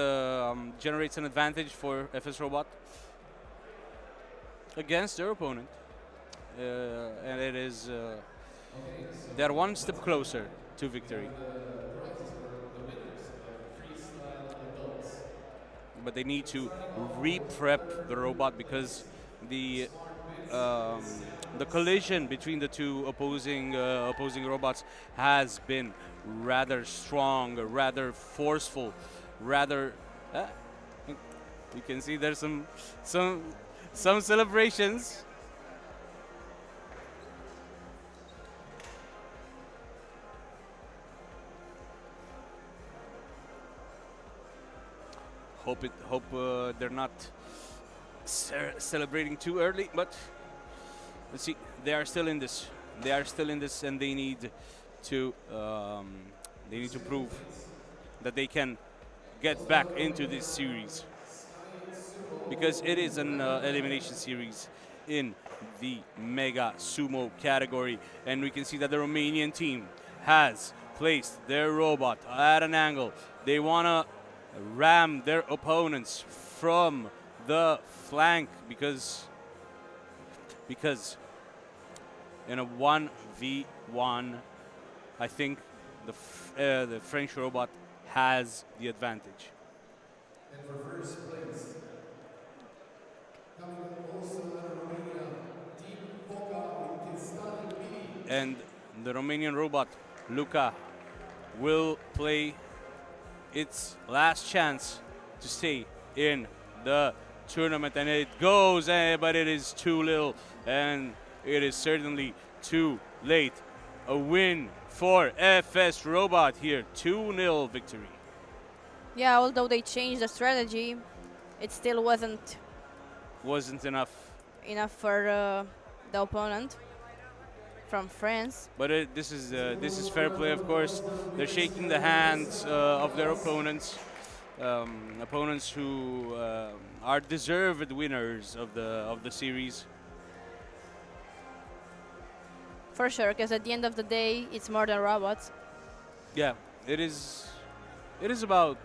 generates an advantage for FS Robot against their opponent. And it is they're one step closer to victory. but they need to re-prep the robot because the um, the collision between the two opposing robots has been rather strong, rather forceful, rather. Uh, you can see there's some some celebrations. Hope they're not celebrating too early, but let's see. They are still in this. They are still in this, and to they need to prove that they can get back into this series because it is an elimination series in the Mega Sumo category, and we can see that the Romanian team has placed their robot at an angle. They wanna ram their opponents from the flank because in a 1v1, I think the French robot has the advantage. And for first place, coming also out of Romania, Team Foca with Kinstani Pini. And the Romanian robot, Luca, will play its last chance to stay in the tournament, and it goes, but it is too little, and it is certainly too late. A win for FS Robot here, 2-0 victory. Yeah, although they changed the strategy, it still wasn't Enough. enough for the opponent from France. But this is fair play, of course. They're shaking the hands of their opponents, opponents who are deserved winners of the series. For sure, because at the end of the day, it's more than robots. Yeah, it is. It is about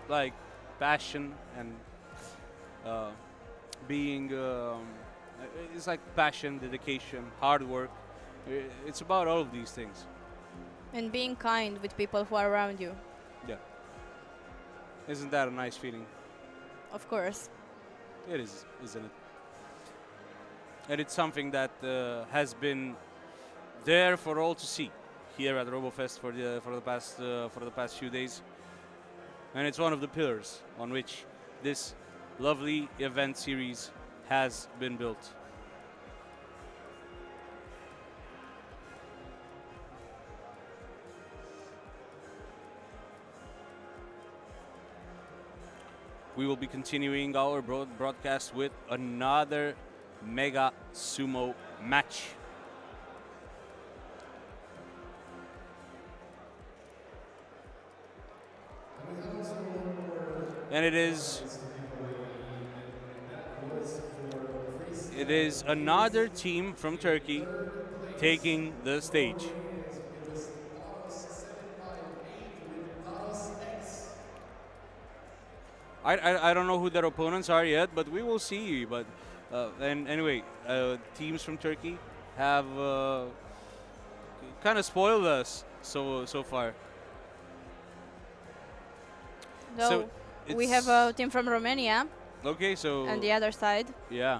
like passion and being. It's like passion, dedication, hard work. It's about all of these things. And being kind with people who are around you. Yeah. Isn't that a nice feeling? Of course. It is, isn't it? And it's something that has been there for all to see here at RoboFest for the past few days, and it's one of the pillars on which this lovely event series has been built. We will be continuing our broadcast with another Mega Sumo match. And it is another team from Turkey taking the stage. I don't know who their opponents are yet, but we will see. But and anyway, teams from Turkey have kind of spoiled us so far. So we have a team from Romania. Okay, so on the other side. Yeah.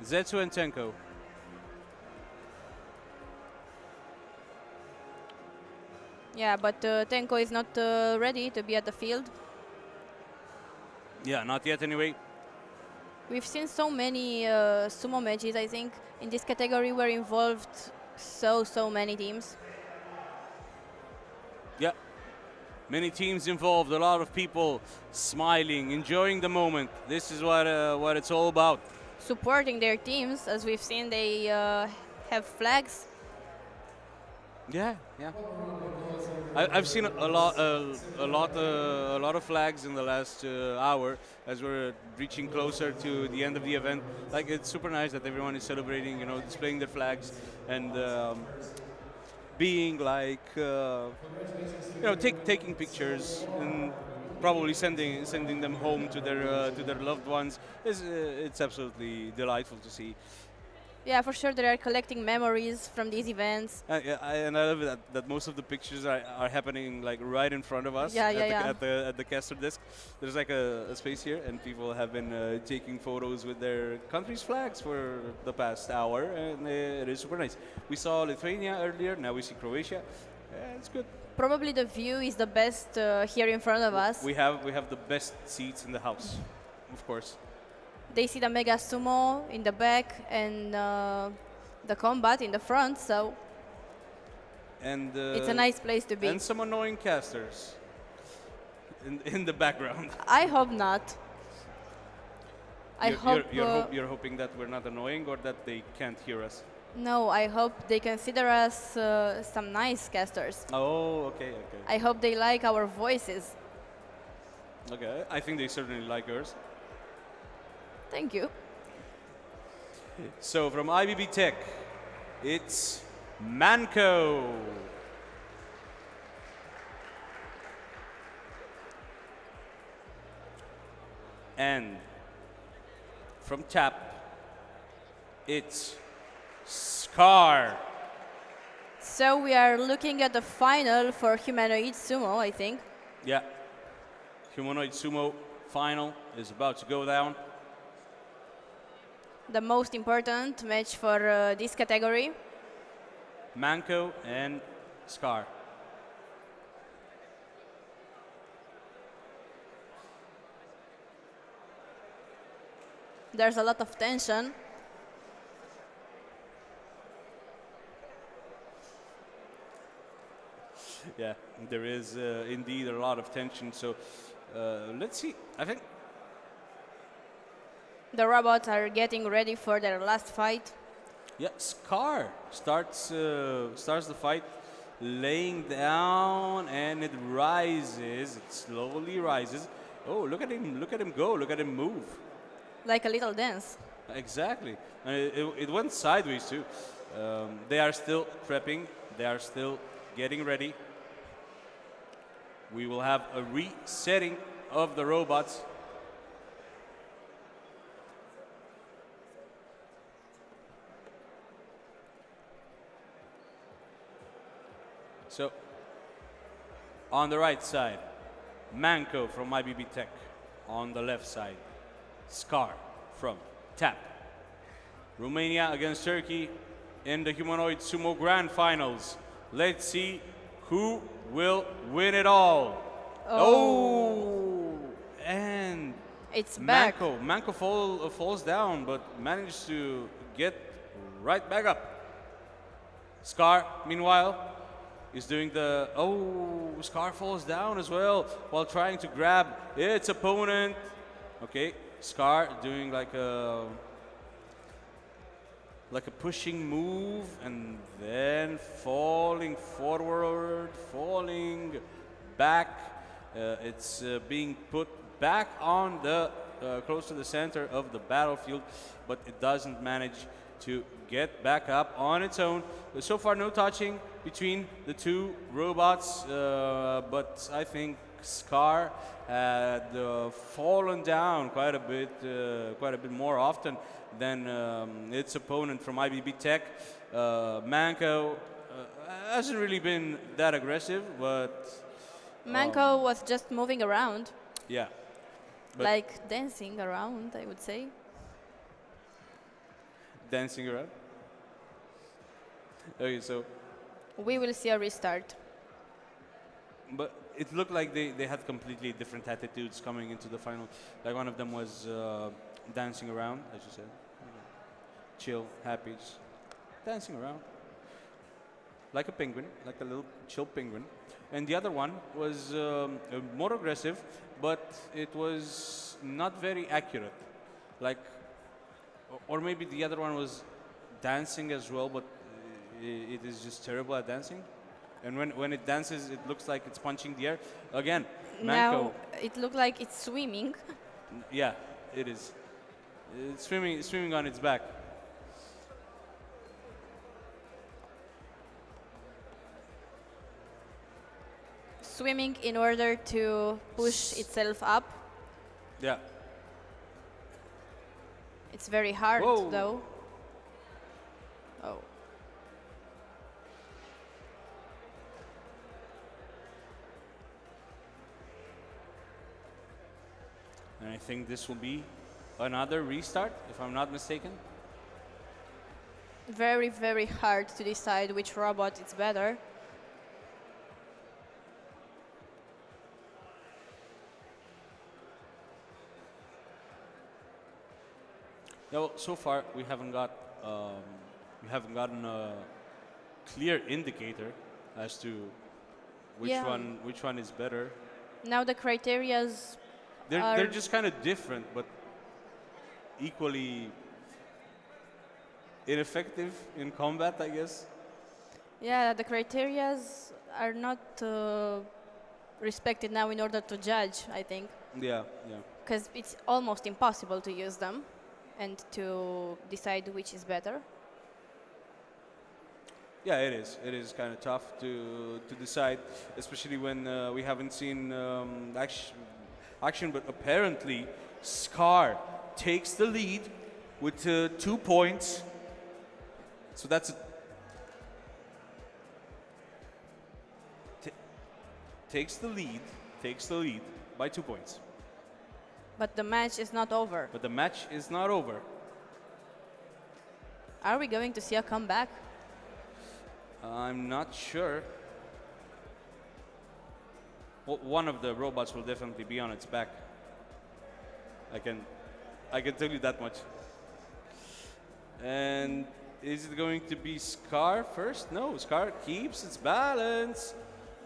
Zetsu and Tenko. Yeah, but Tenko is not ready to be at the field. Yeah, not yet anyway. We've seen so many sumo matches, I think. In this category were involved so many teams. Yeah. Many teams involved, a lot of people smiling, enjoying the moment. This is what it's all about. Supporting their teams, as we've seen, they have flags. Yeah. I've seen a lot of flags in the last hour as we're reaching closer to the end of the event. Like, it's super nice that everyone is celebrating, displaying their flags and being like, taking pictures and probably sending them home to their loved ones. It's absolutely delightful to see. Yeah, for sure they are collecting memories from these events. Yeah, and I love it that most of the pictures are happening like right in front of us Yeah, yeah, yeah. at the caster desk. There's like a space here, and people have been taking photos with their country's flags for the past hour, and it is super nice. We saw Lithuania earlier, now we see Croatia. It's good. Probably the view is the best here in front of us. We have the best seats in the house, of course. They see the Mega Sumo in the back and the combat in the front, so And it's a nice place to be. And some annoying casters in the background. I hope not. You're hoping that we're not annoying or that they can't hear us. No, I hope they consider us some nice casters. Oh, okay. I hope they like our voices. Okay, I think they certainly like yours. Thank you. So from IBB Tech, it's Manco. And from Tap, it's Scar. So we are looking at the final for Humanoid Sumo, I think. Yeah. Humanoid Sumo final is about to go down. The most important match for this category. Manco and Scar. There's a lot of tension. Yeah, there is indeed a lot of tension. So let's see. I think The robots are getting ready for their last fight. yeah, Scar starts the fight, laying down, and it rises. It slowly rises. Oh, look at him! Look at him go! Look at him move! Like a little dance. Exactly. And it went sideways too. They are still prepping. They are still getting ready. We will have a resetting of the robots. So, on the right side, Manco from IBB Tech. On the left side, Scar from TAP. Romania against Turkey in the Humanoid Sumo Grand Finals. Let's see who will win it all. Oh! And It's back. Manco falls down, but managed to get right back up. Scar, meanwhile, is doing the, Scar falls down as well while trying to grab its opponent. Okay, Scar doing like a pushing move and then falling forward, falling back. It's being put back on the close to the center of the battlefield, but it doesn't manage to get back up on its own. So far, no touching between the two robots, but I think Scar had fallen down quite a bit more often than its opponent from IBB Tech. Manco hasn't really been that aggressive, but Manco was just moving around. yeah, but Like dancing around, I would say. dancing around. Okay, so We will see a restart. but it looked like they had completely different attitudes coming into the final. Like one of them was dancing around, as you said. Chill, happy, just dancing around. Like a penguin, like a little chill penguin. And the other one was more aggressive, but it was not very accurate. Like, or maybe the other one was dancing as well, but it is just terrible at dancing. And when it dances, it looks like it's punching the air. Again, Manco. Now it looked like it's swimming. Yeah, it is. It's swimming on its back. Swimming in order to push itself up. Yeah. It's very hard Whoa. though. think this will be another restart, if I'm not mistaken. Very, very hard to decide which robot is better. Yeah, well, so far we haven't gotten a clear indicator as to which one is better. Now the criterias They're just kind of different, but equally ineffective in combat, I guess. Yeah, the criterias are not respected now in order to judge, I think. Yeah, yeah. Because it's almost impossible to use them and to decide which is better. Yeah, it is. It is kind of tough to decide, especially when we haven't seen action. But apparently, Scar takes the lead with 2 points. So that's takes the lead by 2 points. But the match is not over. But the match is not over. Are we going to see a comeback? I'm not sure. Well, one of the robots will definitely be on its back. I can tell you that much. And is it going to be Scar first? No, Scar keeps its balance,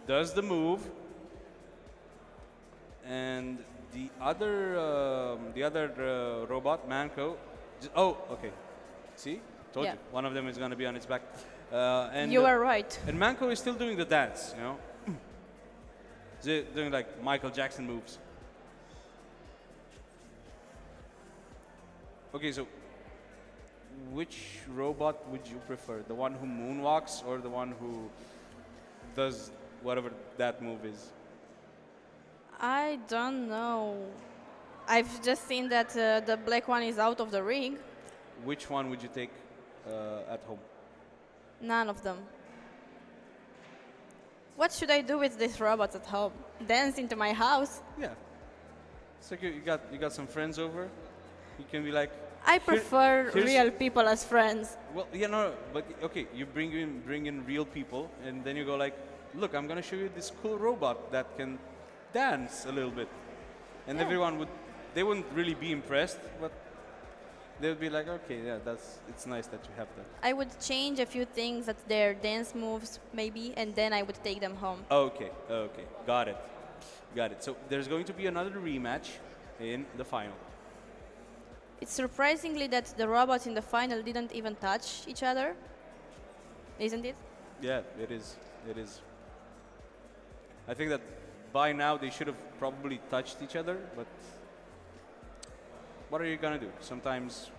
does the move, and the other robot, Manco. Oh, okay. See, told Yeah. you. One of them is going to be on its back. And You are right. And Manco is still doing the dance, you know, doing like Michael Jackson moves. Okay, so which robot would you prefer? The one who moonwalks or the one who does whatever that move is? I don't know. I've just seen that the black one is out of the ring. Which one would you take at home? None of them. What should I do with these robots at home? Dance into my house? Yeah. It's like you got some friends over. You can be like. I prefer here's- real people as friends. Well, yeah, no, but okay, you bring in real people, and then you go like, look, I'm gonna show you this cool robot that can dance a little bit, and Yeah. everyone they wouldn't really be impressed, but they would be like, okay, yeah, it's nice that you have that. I would change a few things at their dance moves, maybe, and then I would take them home. Okay, got it. So there's going to be another rematch in the final. It's surprisingly that the robots in the final didn't even touch each other, isn't it? Yeah, it is. It is. I think that by now they should have probably touched each other, but what are you gonna do? Sometimes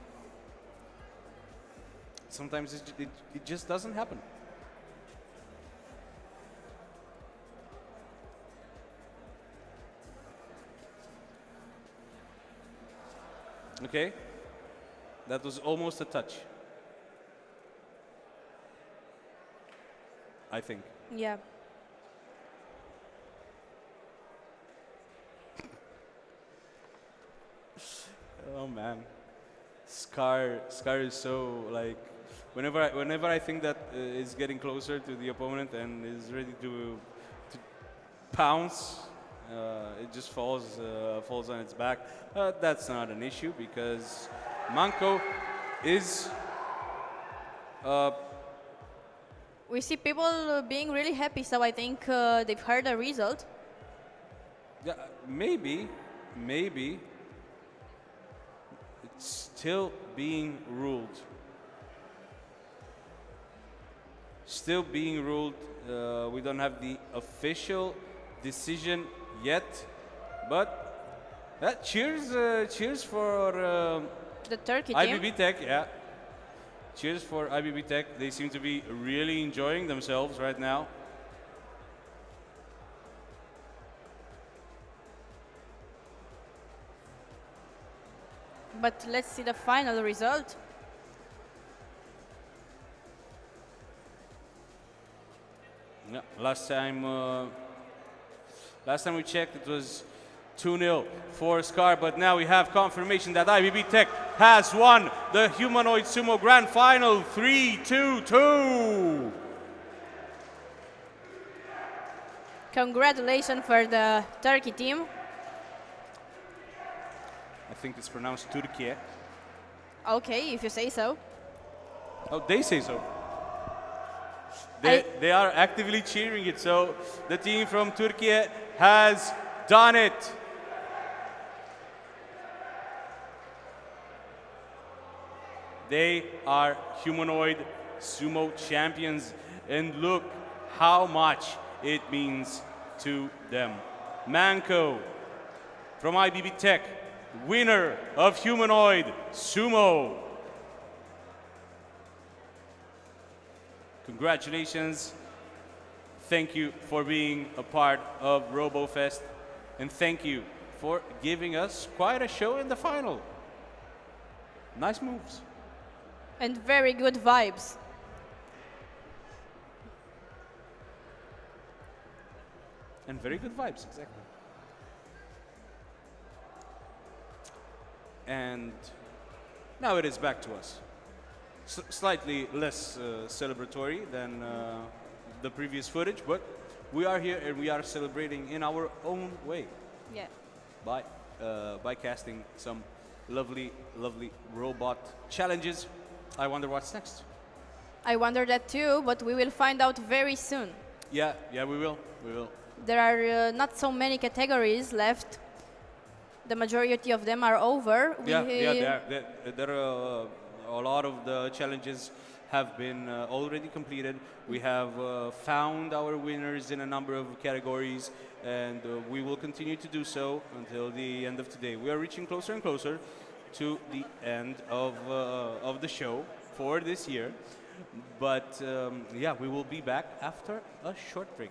it just doesn't happen. Okay, that was almost a touch. I think. Yeah. Oh man, Scar is so like. Whenever I think that is getting closer to the opponent and is ready to pounce, it just falls on its back. That's not an issue because Manco is. We see people being really happy, so I think they've heard the result. Yeah, maybe. It's still being ruled. We don't have the official decision yet, but cheers for The Turkey team. IBB Tech. Yeah, cheers for IBB Tech. They seem to be really enjoying themselves right now. But let's see the final result. Yeah, last time we checked, it was 2-0 for Scar, but now we have confirmation that IBB Tech has won the Humanoid Sumo Grand Final 3-2-2. Congratulations for the Turkey team. I think it's pronounced Turkiye. Okay, if you say so. Oh, they say so. They are actively cheering it, so the team from Turkey has done it. They are Humanoid Sumo champions, and look how much it means to them. Manko from IBB Tech, winner of Humanoid Sumo. Congratulations. Thank you for being a part of RoboFest, and thank you for giving us quite a show in the final. Nice moves. And very good vibes. And very good vibes, exactly. And now it is back to us. Slightly less celebratory than the previous footage, but we are here and we are celebrating in our own way. Yeah. By casting some lovely, lovely robot challenges. I wonder what's next. I wonder that too, but we will find out very soon. Yeah, we will. There are not so many categories left. The majority of them are over. There are a lot of the challenges have been already completed. We have found our winners in a number of categories, and we will continue to do so until the end of today. We are reaching closer and closer to the end of the show for this year. But yeah, we will be back after a short break.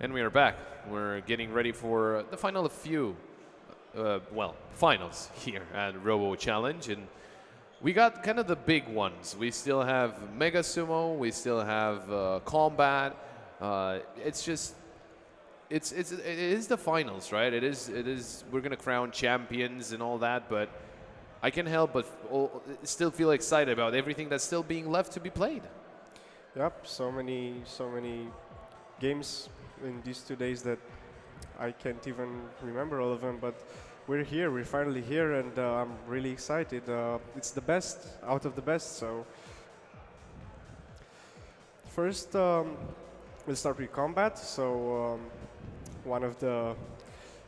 And we are back. We're getting ready for the final few, finals here at Robo Challenge. And we got kind of the big ones. We still have Mega Sumo. We still have Combat. It is the finals, right? It is. We're gonna crown champions and all that, but I can't help but still feel excited about everything that's still being left to be played. Yep, so many games in these 2 days that I can't even remember all of them, but we're here, we're finally here, and I'm really excited. It's the best out of the best, so first we'll start with combat. So one of the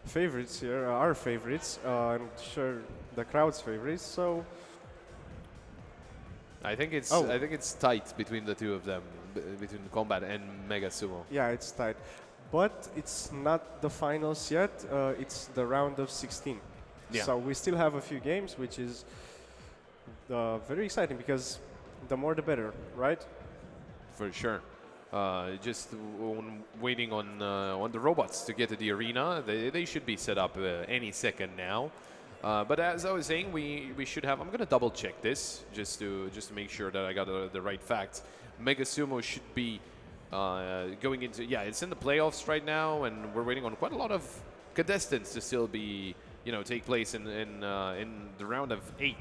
favorites here, our favorites, and sure the crowd's favorites. So I think it's tight between the two of them, between Combat and Mega Sumo. yeah, it's tight, but it's not the finals yet. It's the round of 16. Yeah. So we still have a few games, which is very exciting because the more the better, right? For sure. Just waiting on the robots to get to the arena. They should be set up any second now. But as I was saying, we should have. I'm gonna double check this just to make sure that I got the right facts. Mega Sumo should be going into, yeah, it's in the playoffs right now, and we're waiting on quite a lot of contestants to still be, take place in the round of 8.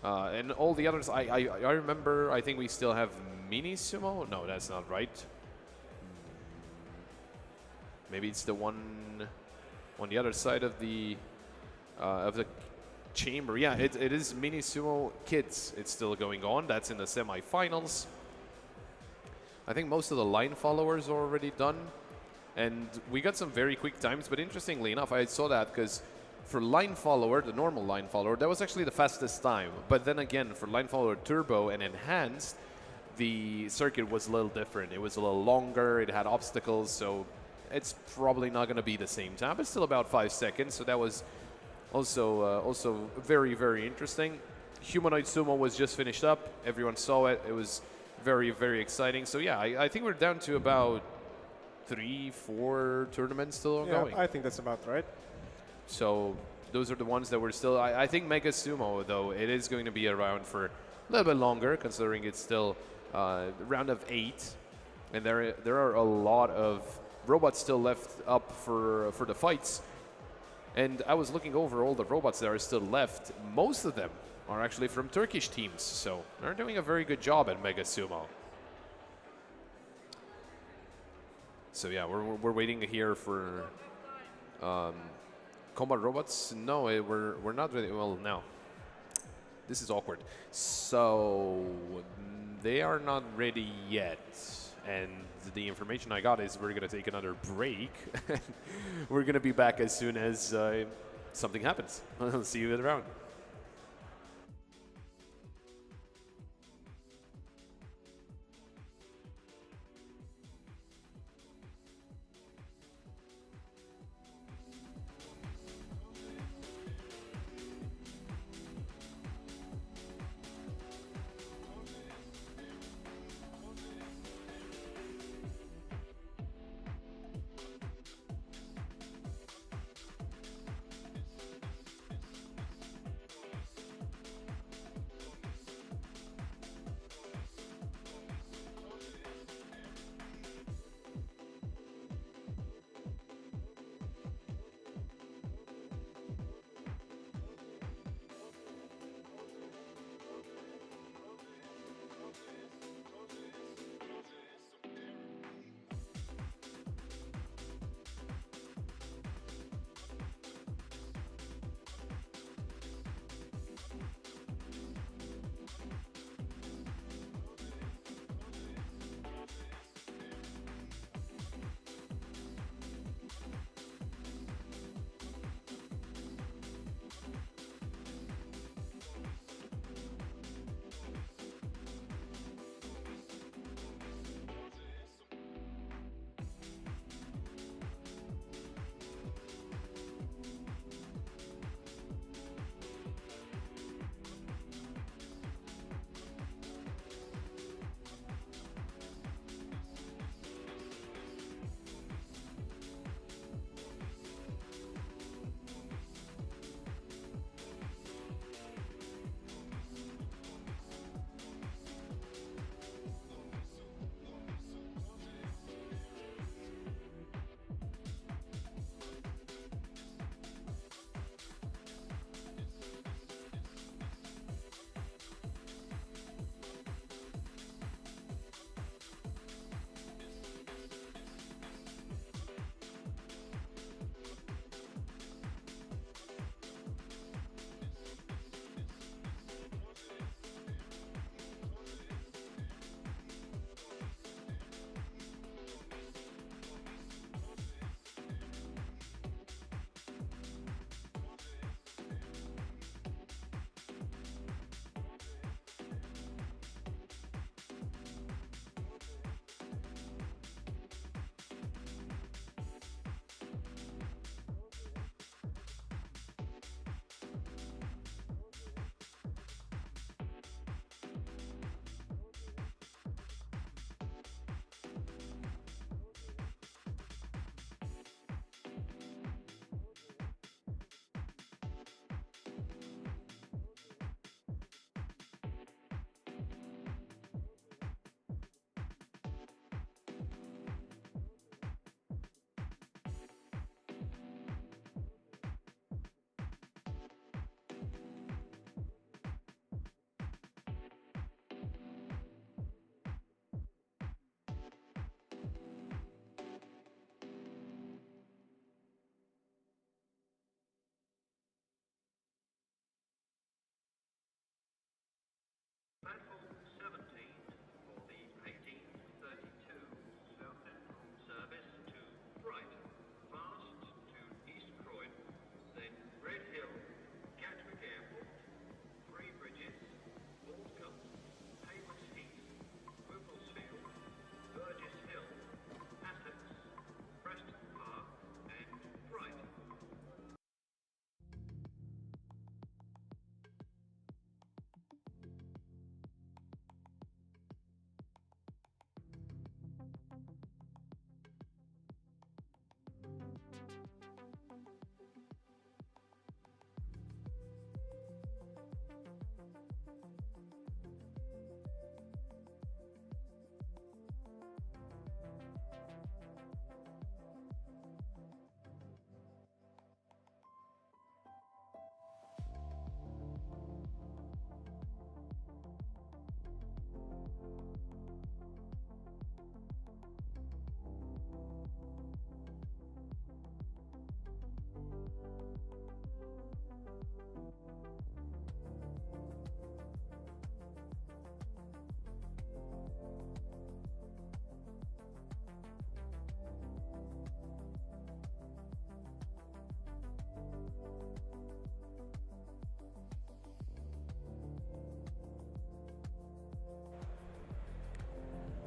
And all the others, I remember, I think we still have Mini Sumo. No, that's not right. Maybe it's the one on the other side of the chamber. Yeah, it is Mini Sumo Kids. It's still going on. That's in the semifinals. I think most of the line followers are already done. And we got some very quick times, but interestingly enough, I saw that because for line follower, the normal line follower, that was actually the fastest time. But then again, for line follower turbo and enhanced, the circuit was a little different. It was a little longer, it had obstacles, so it's probably not going to be the same time. It's still about 5 seconds, so that was also very, very interesting. Humanoid Sumo was just finished up. Everyone saw it. It was very, very exciting. So yeah, I think we're down to about 3-4 tournaments still ongoing. Yeah, I think that's about right. So those are the ones that we're still. I think Mega Sumo, though, it is going to be around for a little bit longer, considering it's still round of 8, and there are a lot of robots still left up for the fights. And I was looking over all the robots that are still left. Most of them are actually from Turkish teams, so they're doing a very good job at Mega Sumo. So yeah, we're waiting here for combat robots. No, we're not ready. Well, now this is awkward. So they are not ready yet, and the information I got is we're gonna take another break. We're gonna be back as soon as something happens. I'll see you around.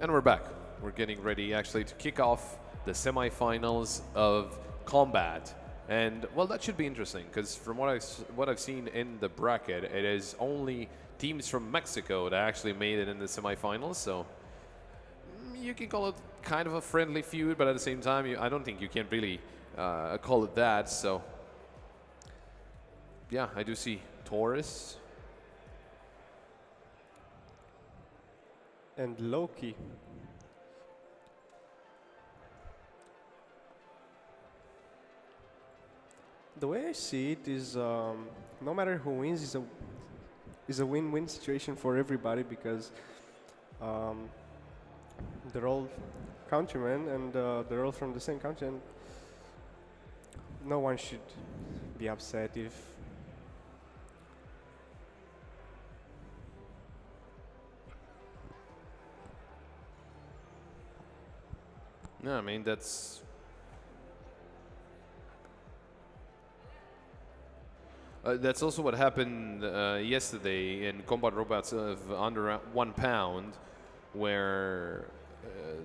And we're back. We're getting ready actually to kick off the semifinals of combat. And well, that should be interesting because from what I've seen in the bracket, it is only teams from Mexico that actually made it in the semifinals. So you can call it kind of a friendly feud, but at the same time, I don't think you can really call it that. So yeah, I do see Taurus. And Loki. The way I see it is, no matter who wins, is a win-win situation for everybody because they're all countrymen and they're all from the same country, and no one should be upset if. No, I mean that's. That's also what happened yesterday in combat robots of under 1 pound, where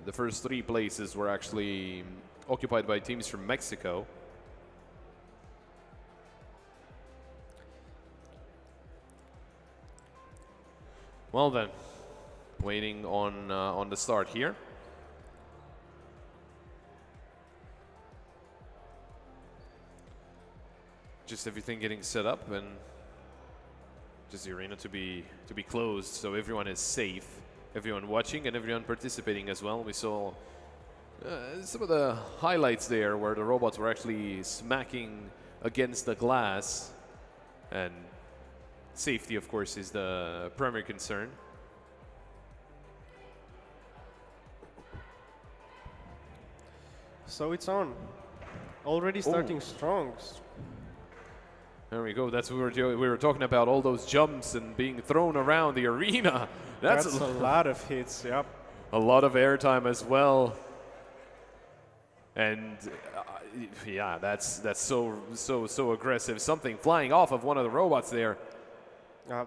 the first 3 places were actually occupied by teams from Mexico. Well then, waiting on the start here. Just everything getting set up and just the arena to be closed, so everyone is safe, everyone watching and everyone participating as well. We saw some of the highlights there where the robots were actually smacking against the glass, and safety of course is the primary concern. So it's on. Already starting strong. There we go. That's what we were talking about, all those jumps and being thrown around the arena. That's a lot of hits, yep. A lot of airtime as well. And yeah, that's so aggressive. Something flying off of one of the robots there.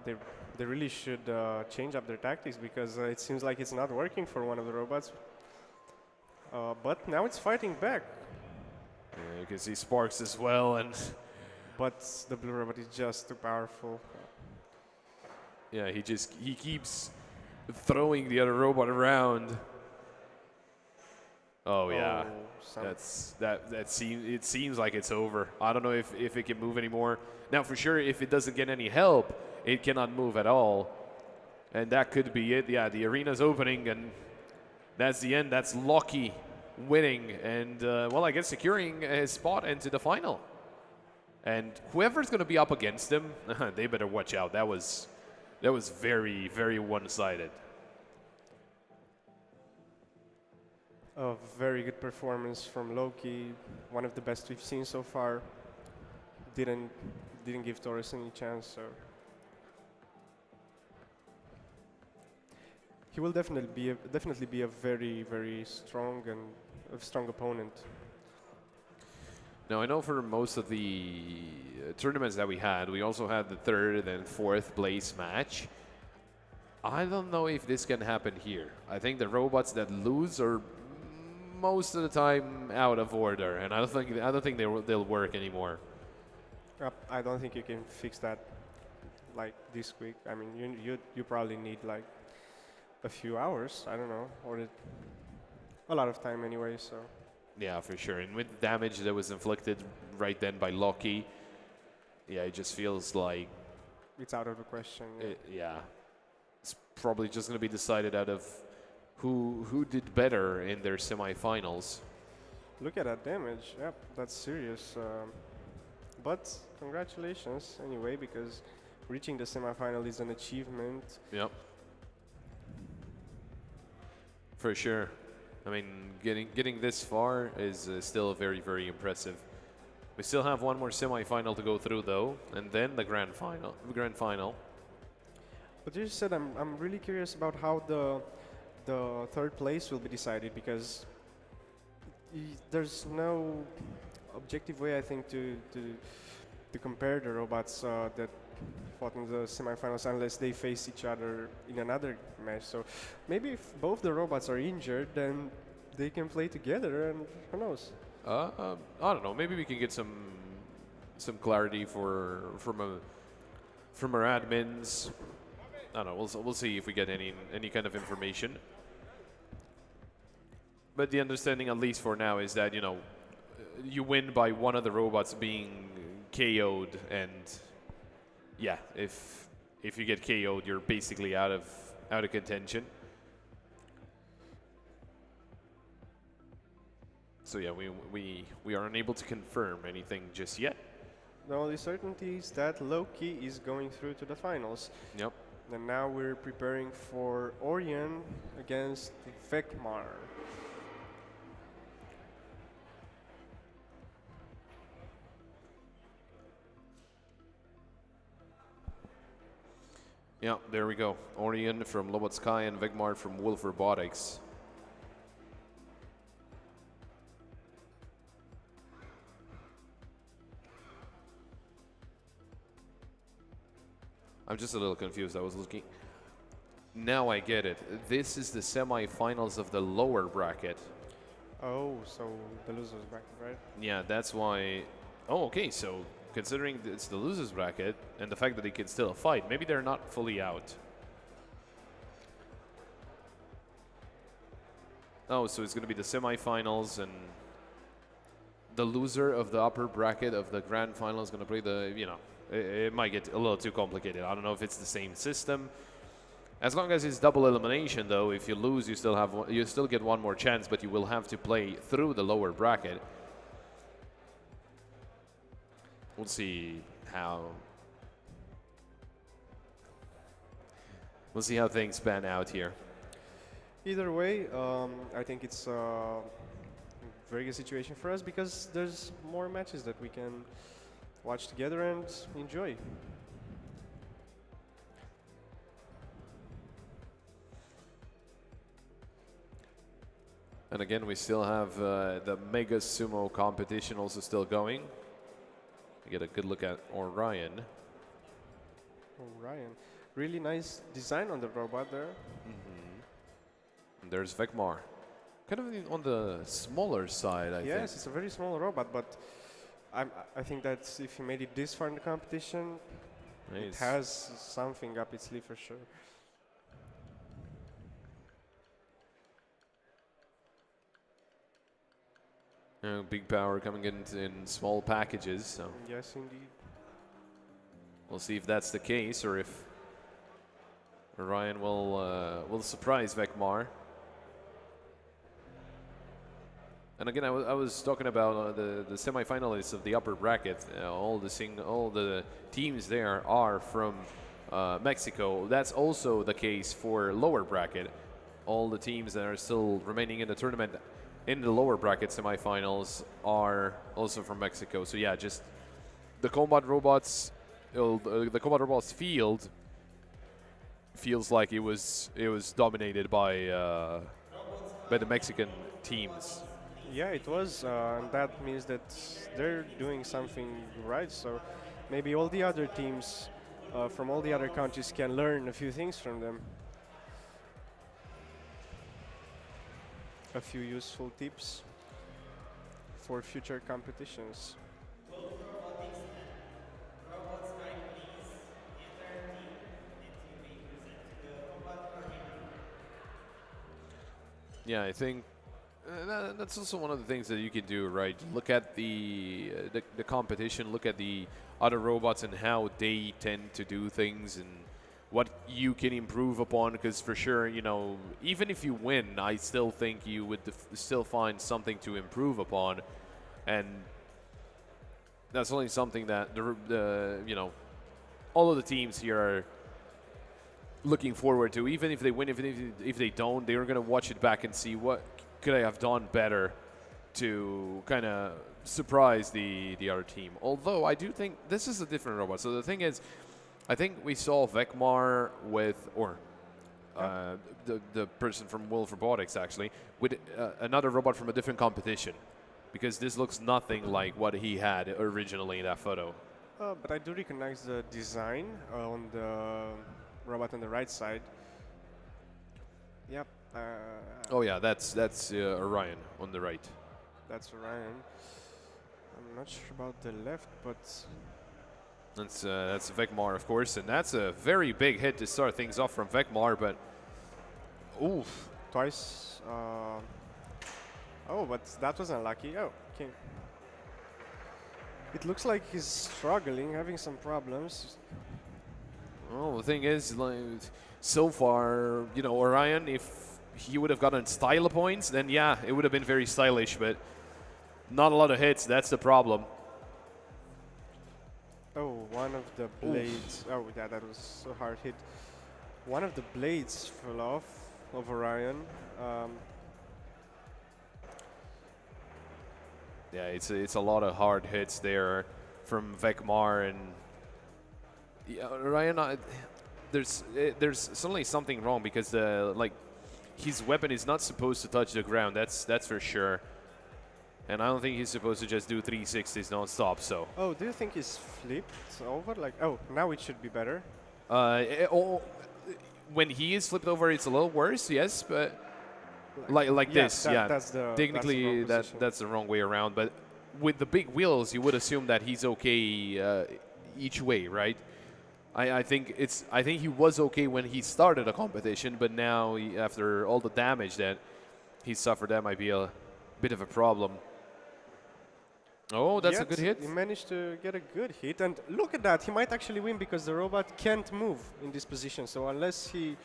They really should change up their tactics because it seems like it's not working for one of the robots. But now it's fighting back. Yeah, you can see sparks as well, and but the blue robot is just too powerful. Yeah, he keeps throwing the other robot around. Oh yeah, it seems like it's over. I don't know if it can move anymore. Now for sure, if it doesn't get any help, it cannot move at all, and that could be it. Yeah, the arena's opening, and that's the end. That's Loki winning, and well, I guess securing his spot into the final. And whoever's going to be up against him, they better watch out. That was very, very one-sided. A very good performance from Loki, one of the best we've seen so far. Didn't give Taurus any chance, so he will definitely be a very, very strong opponent. Now, I know for most of the tournaments that we had, we also had the 3rd and 4th place match. I don't know if this can happen here. I think the robots that lose are most of the time out of order, and I don't think they'll work anymore. I don't think you can fix that like this quick. I mean, you probably need like a few hours. I don't know, or a lot of time anyway. So. Yeah, for sure. And with the damage that was inflicted right then by Loki, yeah, it just feels like it's out of the question. Yeah, it's probably just going to be decided out of who did better in their semifinals. Look at that damage. Yep, that's serious. But congratulations anyway, because reaching the semifinal is an achievement. Yep. For sure. I mean, getting this far is still very, very impressive. We still have one more semifinal to go through, though, and then the grand final. But you said I'm really curious about how the 3rd place will be decided, because there's no objective way, I think, to to compare the robots that fought in the semifinals unless they face each other in another match. So maybe if both the robots are injured, then they can play together, and who knows? I don't know. Maybe we can get some clarity from our admins. I don't know. We'll see if we get any kind of information. But the understanding, at least for now, is that you win by one of the robots being KO'd, and yeah, if you get KO'd, you're basically out of contention. So yeah, we are unable to confirm anything just yet. The only certainty is that Loki is going through to the finals. Yep. And now we're preparing for Orion against Vekmar. Yeah, there we go. Orion from Lobotskaya and Vegmar from Wolf Robotics. I'm just a little confused. I was looking. Now I get it. This is the semifinals of the lower bracket. Oh, so the losers bracket, right? Yeah, that's why. Oh, okay. So considering it's the losers bracket and the fact that they can still fight, maybe they're not fully out. Oh, so it's going to be the semifinals, and the loser of the upper bracket of the grand final is going to play the, it might get a little too complicated. I don't know if it's the same system. As long as it's double elimination, though, if you lose, you still get one more chance, but you will have to play through the lower bracket. We'll see how things pan out here. Either way, I think it's a very good situation for us because there's more matches that we can watch together and enjoy. And again, we still have the Mega Sumo competition also still going. We get a good look at Orion. Orion. Really nice design on the robot there. And there's Vekmar. Kind of on the smaller side, I think. Yes, it's a very small robot, but I think that if you made it this far in the competition, it has something up its sleeve for sure. Big power coming in small packages. So yes, indeed. We'll see if that's the case, or if Orion will surprise Vekmar. And again, I was talking about the semifinalists of the upper bracket. All the teams there are from Mexico. That's also the case for lower bracket. All the teams that are still remaining in the tournament in the lower bracket semifinals are also from Mexico. So yeah, just the combat robots, the combat robots field feels like it was dominated by the Mexican teams. Yeah, it was, and that means that they're doing something right. So maybe all the other teams from all the other countries can learn a few things from them. A few useful tips for future competitions. Yeah, I think that's also one of the things that you can do, right? Look at the competition, look at the other robots and how they tend to do things and what you can improve upon, because for sure, even if you win, I still think you would still find something to improve upon, and that's only something that all of the teams here are looking forward to. Even if they win, if they don't, they're gonna watch it back and see what could I have done better to kind of surprise the other team. Although I do think this is a different robot. So the thing is, I think we saw Vekmar with, or the person from Wolf Robotics actually, with another robot from a different competition, because this looks nothing like what he had originally in that photo. But I do recognize the design on the robot on the right side. Yep. Oh yeah, that's Orion on the right. That's Orion. I'm not sure about the left, but That's Vegmar, of course, and that's a very big hit to start things off from Vegmar, but oof. twice. Oh, but that was unlucky. Oh, okay. It looks like he's struggling, having some problems. Well, the thing is, like, so far, you know, Orion, if he would have gotten style points, then yeah, it would have been very stylish, but not a lot of hits, that's the problem. Oh, one of the blades. Oh, yeah, that was a hard hit. One of the blades fell off of Orion. Yeah, it's a lot of hard hits there from Vegmar, and yeah, Orion, there's suddenly something wrong because like his weapon is not supposed to touch the ground. That's for sure. And I don't think he's supposed to just do 360s non-stop. So. Oh, do you think he's flipped over? Like, oh, now it should be better. When he is flipped over, it's a little worse. Yes, but like this, yeah. Technically, that's the wrong way around. But with the big wheels, you would assume that he's okay each way, right? I think he was okay when he started a competition, but now after all the damage that he suffered, that might be a bit of a problem. Oh, that's a good hit. He managed to get a good hit, and look at that. He might actually win because the robot can't move in this position. So unless he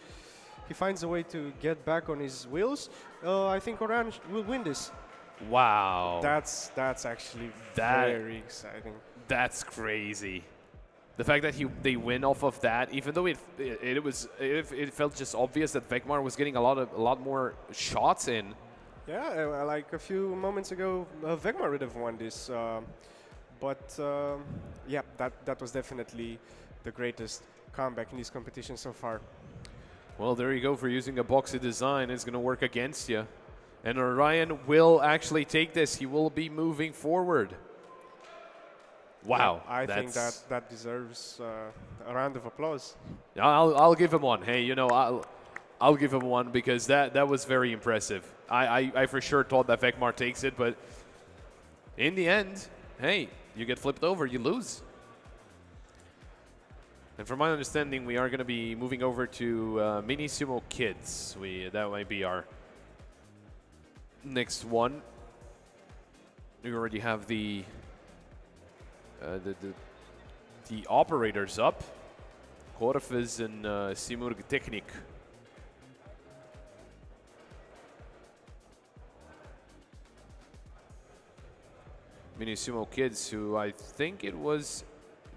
finds a way to get back on his wheels, I think Orion will win this. Wow. That's actually very exciting. That's crazy. The fact that they win off of that, even though it felt just obvious that Vegmar was getting a lot more shots in. Yeah, like a few moments ago, Vegmar would have won this, but yeah, that was definitely the greatest comeback in this competition so far. Well, there you go. For using a boxy design, it's going to work against you, and Orion will actually take this. He will be moving forward. Wow, yeah, I think that deserves a round of applause. I'll give him one. Hey, you know, I'll give him one because that was very impressive. I for sure thought that Vegmar takes it, but in the end, hey, you get flipped over, you lose. And from my understanding, we are going to be moving over to Mini Sumo Kids. That might be our next one. We already have the operators up. Korfes and Simurg Technic. Mini Sumo Kids, who I think it was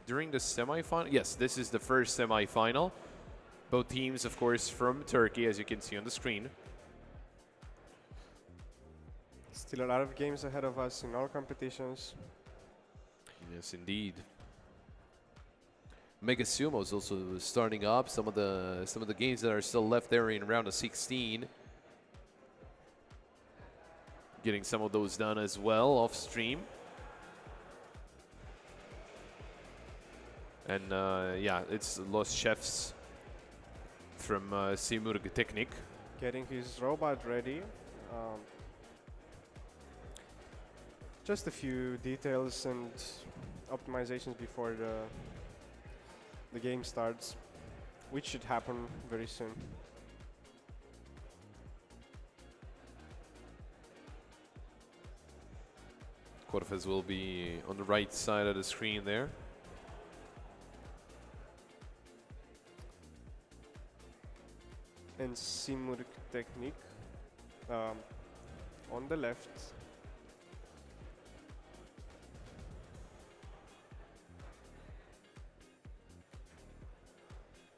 during the semifinal. Yes, this is the first semifinal. Both teams, of course, from Turkey, as you can see on the screen. Still a lot of games ahead of us in all competitions. Yes, indeed. Mega Sumo is also starting up. Some of the games that are still left there in round of 16. Getting some of those done as well off stream. And yeah, it's Los Chefs from Simurg Technic. Getting his robot ready. Just a few details and optimizations before the game starts, which should happen very soon. Korfes will be on the right side of the screen there. And Simurg Technic on the left.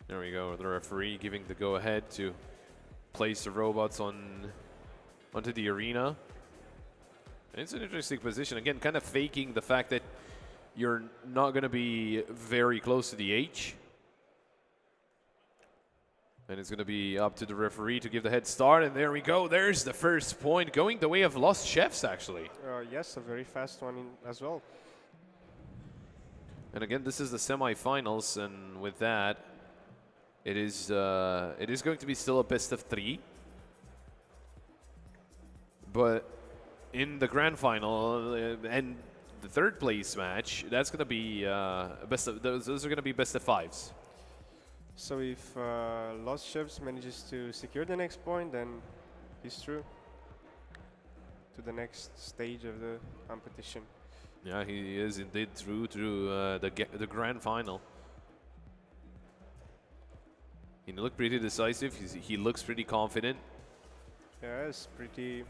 There we go, the referee giving the go-ahead to place the robots onto the arena. And it's an interesting position. Again, kind of faking the fact that you're not going to be very close to the H. And it's going to be up to the referee to give the head start. And there we go. There's the first point going the way of Lost Chefs, actually. Yes, a very fast one as well. And again, this is the semifinals, and with that, it is going to be still a best of 3. But in the grand final and the third place match, that's going to be best of, those are going to be best of 5s. So if Lost Chefs manages to secure the next point, then he's through to the next stage of the competition. Yeah, he is indeed through to the grand final. He looked pretty decisive. He looks pretty confident. Yeah, it's pretty.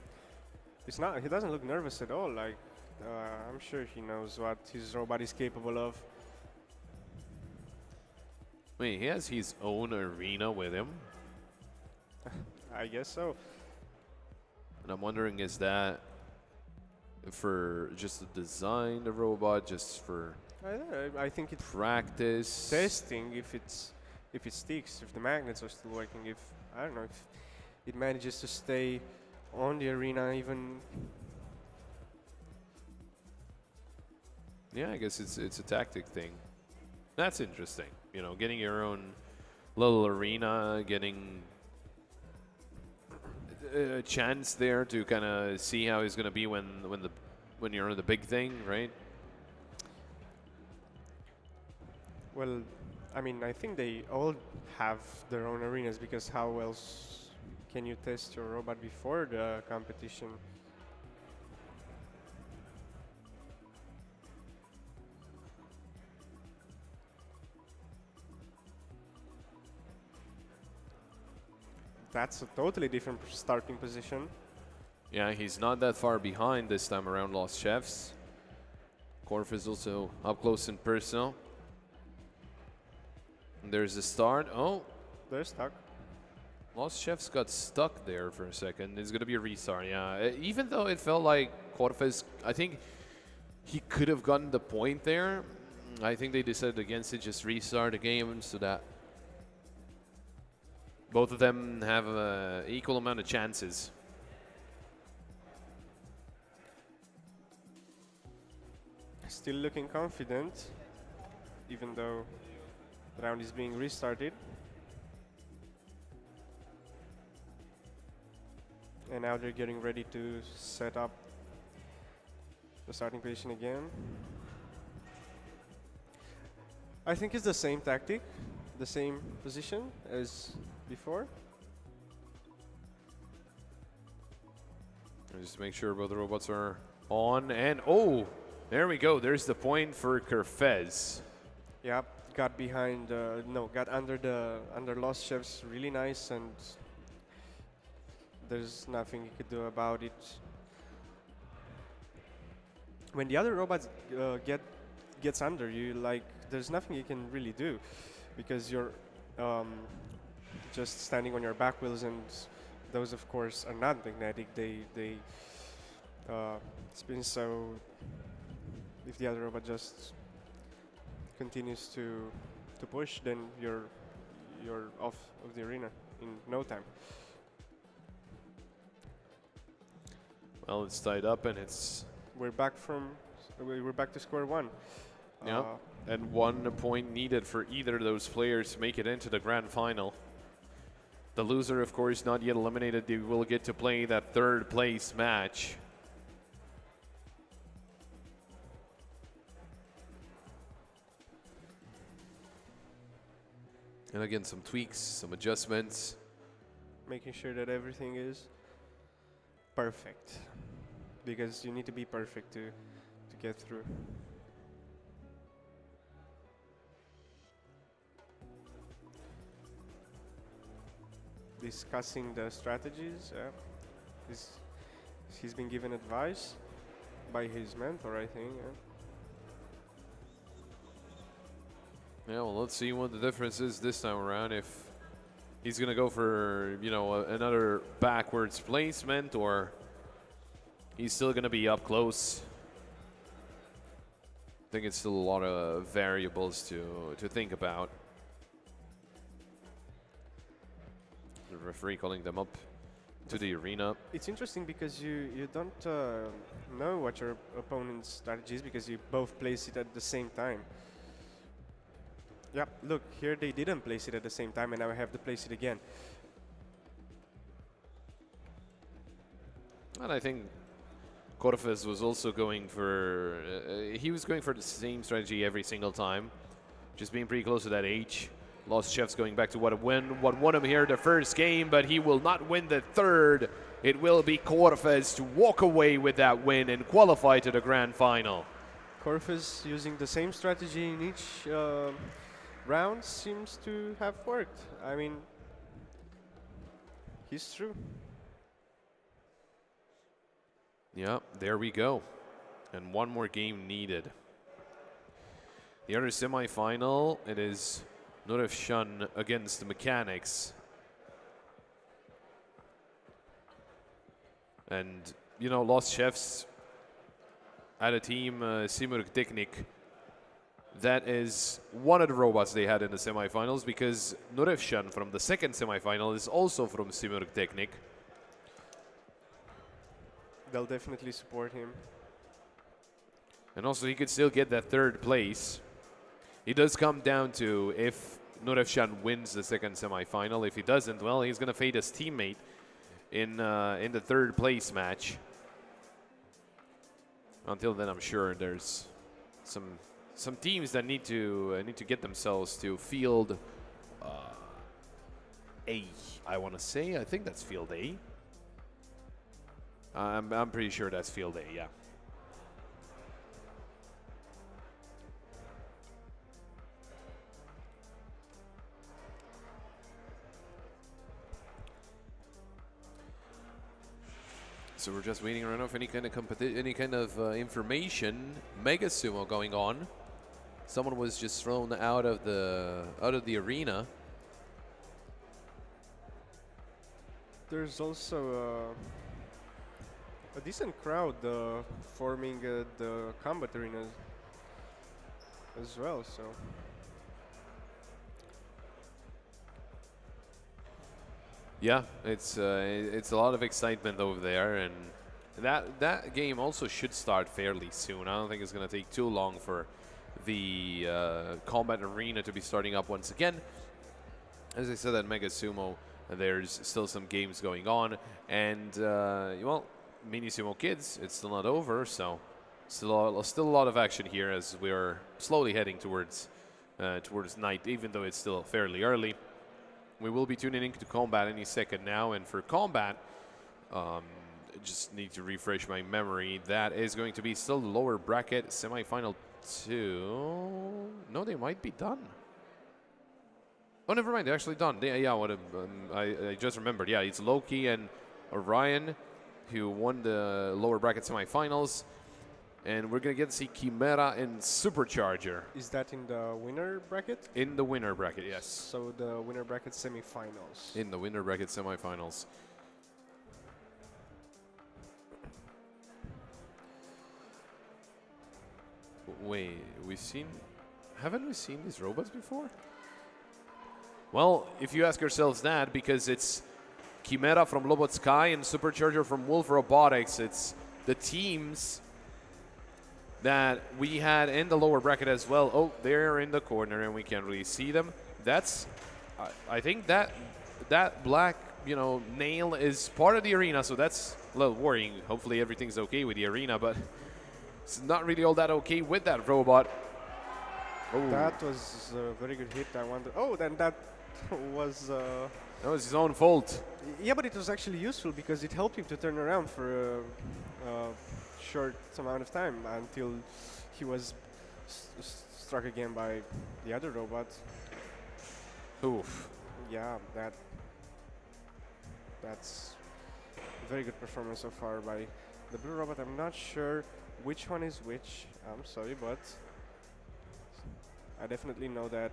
It's not. He doesn't look nervous at all. Like I'm sure he knows what his robot is capable of. Wait, he has his own arena with him, I guess so. and I'm wondering, is that for just to design the robot, just for I don't know. I think it's practice? testing if it sticks, if the magnets are still working. If I don't know if it manages to stay on the arena even. Yeah, I guess it's a tactic thing. That's interesting. You know, getting your own little arena, getting a chance there to kind of see how it's going to be when you're in the big thing, right? Well, I mean, I think they all have their own arenas because how else can you test your robot before the competition? That's a totally different starting position. Yeah, he's not that far behind this time around, Lost Chefs. Korf is also up close and personal. And there's the start. Oh, They're stuck. Lost Chefs got stuck there for a second. It's going to be a restart, yeah. Even though it felt like Korf, I think he could have gotten the point there. I think they decided against it, just restart the game so that both of them have an equal amount of chances. Still looking confident, even though the round is being restarted. And now they're getting ready to set up the starting position again. I think it's the same tactic, the same position as before. Just make sure both the robots are on, and oh, there we go. There's the point for Kerfez. Yep, got behind, got under Lost Chefs really nice, and there's nothing you could do about it. When the other robots gets under you, like there's nothing you can really do because you're just standing on your back wheels, and those of course are not magnetic. They spin, so if the other robot just continues to push, then you're off of the arena in no time. Well, it's tied up, and We're back to square one. yeah, and 1 point needed for either of those players to make it into the grand final. The loser, of course, not yet eliminated. They will get to play that third place match. And again, some tweaks, some adjustments. Making sure that everything is perfect, because you need to be perfect to get through. Discussing the strategies. He's been given advice by his mentor, I think. Yeah, well, let's see what the difference is this time around. If he's going to go for, you know, another backwards placement, or he's still going to be up close. I think it's still a lot of variables to think about. The referee calling them up to the arena. It's interesting because you don't know what your opponent's strategy is because you both place it at the same time. Yep, look, here they didn't place it at the same time, and now I have to place it again. And I think Corfez was also going for, he was going for the same strategy every single time, just being pretty close to that H. Lost Chef's going back to what won him here the first game, but he will not win the third. It will be Corfez to walk away with that win and qualify to the grand final. Corfez using the same strategy in each round seems to have worked. I mean, he's true. Yeah, there we go. And one more game needed. The other semifinal, it is Nurev Shun against the Mechanics. And, you know, Lost Chefs had a team, Simurg Technic. That is one of the robots they had in the semifinals, because Nurev Shun from the second semifinal is also from Simurg Technic. They'll definitely support him. And also he could still get that third place. It does come down to if Nurev Shun wins the second semifinal. If he doesn't, well, he's going to fade his teammate in the third place match. Until then, I'm sure there's some teams that need to get themselves to field A. I want to say, I think that's field A. I'm pretty sure that's field A. Yeah. So we're just waiting around for any kind of information. Mega Sumo going on. Someone was just thrown out of the arena. There's also a decent crowd forming the combat arena as well. So yeah, it's a lot of excitement over there, and that game also should start fairly soon. I don't think it's going to take too long for the combat arena to be starting up once again. As I said, at Mega Sumo, there's still some games going on, and well, Mini Sumo Kids, it's still not over, so still a lot of action here as we're slowly heading towards night, even though it's still fairly early. We will be tuning into combat any second now, and for combat, just need to refresh my memory. That is going to be still the lower bracket semifinal 2. No, they might be done. Oh, never mind, they're actually done. I just remembered. Yeah, it's Loki and Orion who won the lower bracket semifinals, and we're gonna get to see Chimera and Supercharger. is that in the winner bracket? In the winner bracket, yes. So the winner bracket semifinals. In the winner bracket semifinals. Wait, haven't we seen these robots before? Well, if you ask yourselves that, because it's Chimera from Lobot Sky and Supercharger from Wolf Robotics, it's the teams that we had in the lower bracket as well. Oh, they're in the corner and we can't really see them. That's, I think that black, nail is part of the arena, so that's a little worrying. Hopefully everything's okay with the arena, but it's not really all that okay with that robot. Oh. That was a very good hit. I wonder. Oh, then that was. That was his own fault. Yeah, but it was actually useful because it helped him to turn around for a short amount of time until he was struck again by the other robot. Oof. Yeah, that's a very good performance so far by the blue robot. I'm not sure which one is which. I'm sorry, but I definitely know that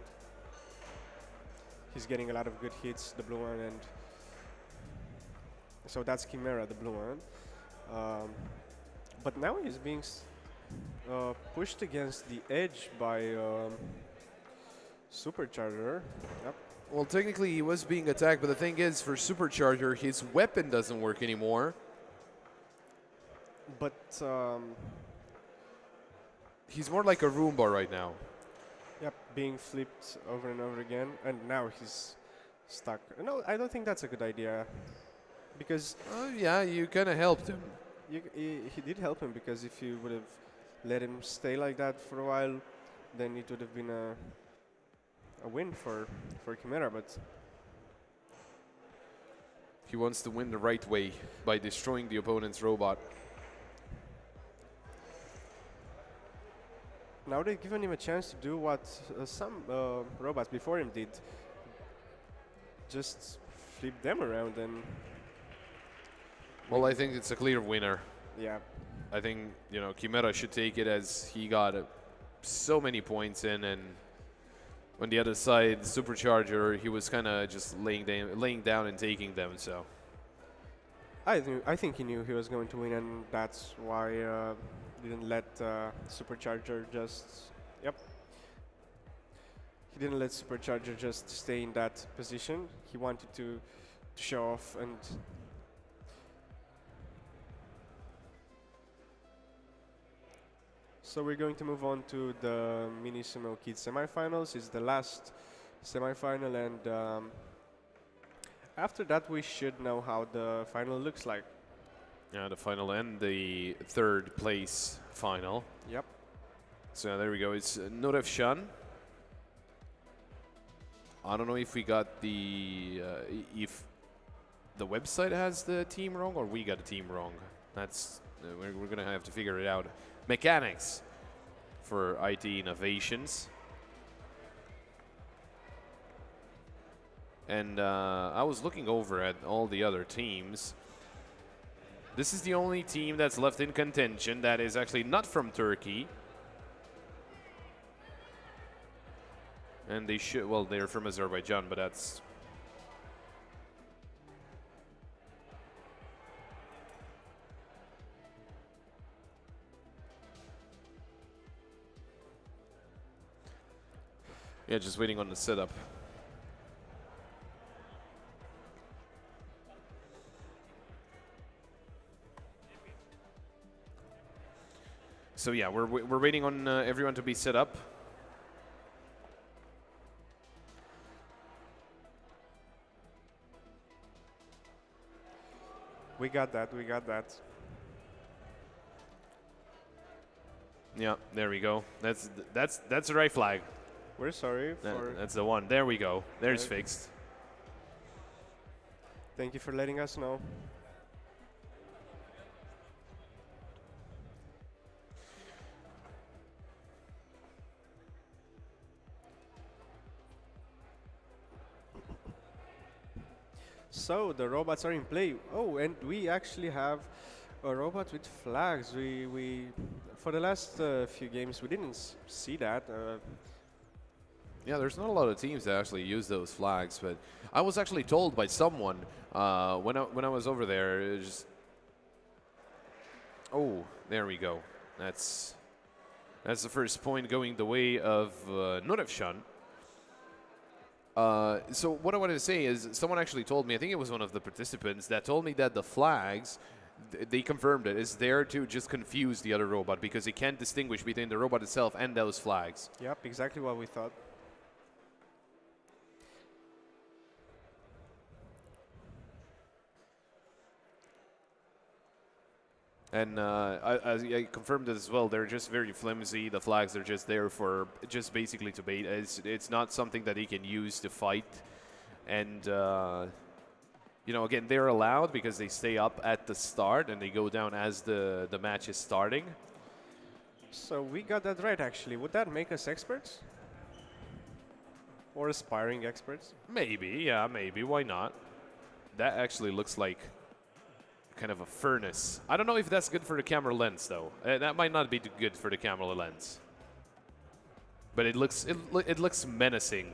he's getting a lot of good hits, the blue one, and so that's Chimera, the blue one. But now he's being pushed against the edge by Supercharger. Yep. Well, technically he was being attacked, but the thing is, for Supercharger, his weapon doesn't work anymore. But he's more like a Roomba right now. yep, being flipped over and over again, and now he's stuck. No, I don't think that's a good idea, because Yeah, you kind of helped him. he did help him, because if you would have let him stay like that for a while, then it would have been a win for Chimera, but He wants to win the right way by destroying the opponent's robot. now they've given him a chance to do what some robots before him did. Just flip them around and Well, I think it's a clear winner. yeah. I think, you know, Chimera should take it as he got so many points in, and on the other side, Supercharger, he was kind of just laying down and taking them. So I think he knew he was going to win, and that's why didn't let Supercharger just he didn't let Supercharger just stay in that position. He wanted to show off, and so we're going to move on to the Mini Sumo Kids semifinals. It's the last semifinal, and after that we should know how the final looks like. yeah, the final and the third place final. Yep. So there we go. It's Norev Shan. I don't know if we got the if the website has the team wrong or we got the team wrong. That's we're gonna have to figure it out. Mechanics for IT Innovations. And I was looking over at all the other teams. This is the only team that's left in contention that is actually not from Turkey. And they should, well, they're from Azerbaijan, but that's... Yeah, just waiting on the setup. So yeah, we're waiting on everyone to be set up. We got that. We got that. Yeah, there we go. That's the right flag. We're sorry for. That's the one. There we go. There's Okay. fixed. Thank you for letting us know. So the robots are in play. Oh, and we actually have a robot with flags. We for the last few games we didn't see that. Yeah, there's not a lot of teams that actually use those flags, but I was actually told by someone when I was over there. It was just, oh, there we go. That's the first point going the way of Nurevshan. So what I wanted to say is someone actually told me, I think it was one of the participants, that told me that the flags, they confirmed it, is there to just confuse the other robot because they can't distinguish between the robot itself and those flags. Yep, exactly what we thought. And I confirmed it as well. They're just very flimsy. The flags are just there for just basically to bait. It's not something that he can use to fight. And you know, again, they're allowed because they stay up at the start and they go down as the match is starting. So we got that right, actually. Would that make us experts? Or aspiring experts? Maybe, yeah, maybe. Why not? That actually looks like kind of a furnace. I don't know if that's good for the camera lens, though. That might not be good for the camera lens. But it looks menacing.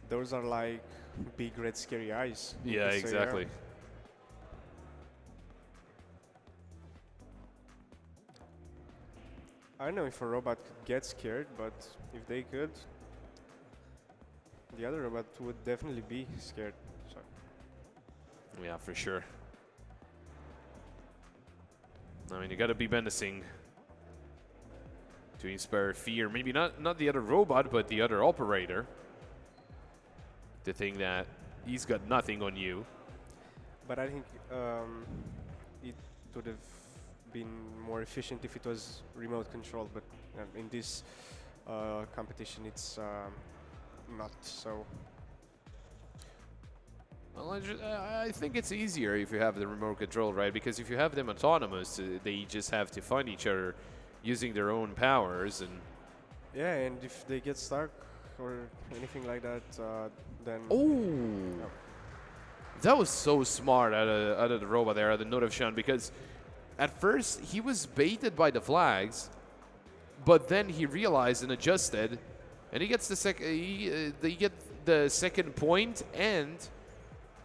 Those are like big red scary eyes. Yeah, exactly. I don't know if a robot could get scared, but if they could, the other robot would definitely be scared. So. Yeah, for sure. I mean, you gotta be menacing to inspire fear. Maybe not the other robot, but the other operator. To think that he's got nothing on you. But I think it would have been more efficient if it was remote controlled, but in this competition it's not so. Well, I think it's easier if you have the remote control, right? Because if you have them autonomous, they just have to find each other using their own powers. And Yeah, and if they get stuck or anything like that, then... oh, that was so smart out of the robot there, out of Nodovshan, because at first he was baited by the flags, but then he realized and adjusted, and he gets the they get the second point, and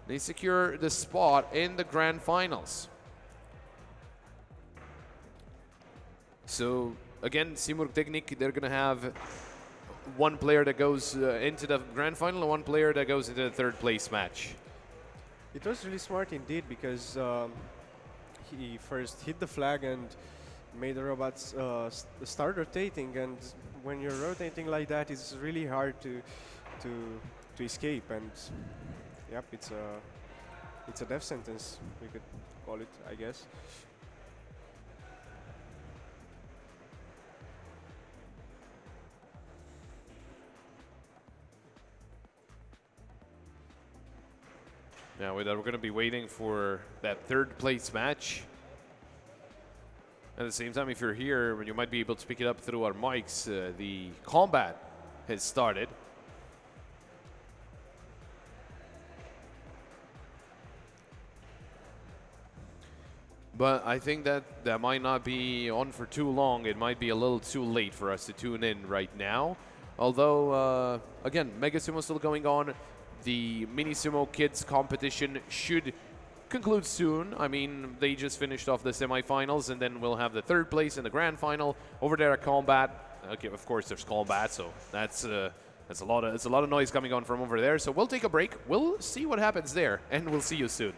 they secure the spot in the grand finals. So again, Sumo Technic, they're gonna have one player that goes into the grand final and one player that goes into the third place match. It was really smart indeed, because he first hit the flag and made the robots start rotating, and when you're rotating like that, it's really hard to escape, and yep, it's a death sentence, we could call it, I guess. Now we're going to be waiting for that third place match. At the same time, if you're here, you might be able to pick it up through our mics. The combat has started. But I think that might not be on for too long. It might be a little too late for us to tune in right now. Although, again, Mega Sumo still going on. The Mini Sumo Kids competition should conclude soon. I mean, they just finished off the semifinals, and then we'll have the third place in the grand final. Over there at combat, okay, of course there's combat, so that's a lot of noise coming on from over there. So we'll take a break. We'll see what happens there, and we'll see you soon.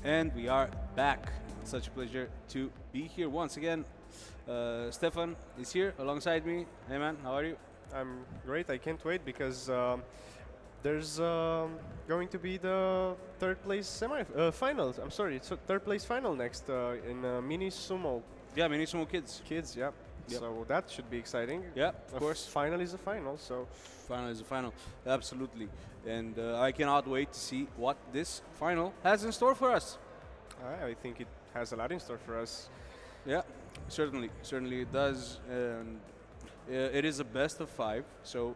And we are back. It's such a pleasure to be here once again. Stefan is here alongside me. Hey man, how are you? I'm great. I can't wait because there's going to be the third place finals. I'm sorry, it's a third place final next in mini sumo Yeah, Mini Sumo Kids. kids. Yeah. Yep. So that should be exciting. Yeah, of course. Final is a final. So Final is the final, absolutely. And I cannot wait to see what this final has in store for us. I think it has a lot in store for us. Yeah, certainly it does. And it is a best of 5. So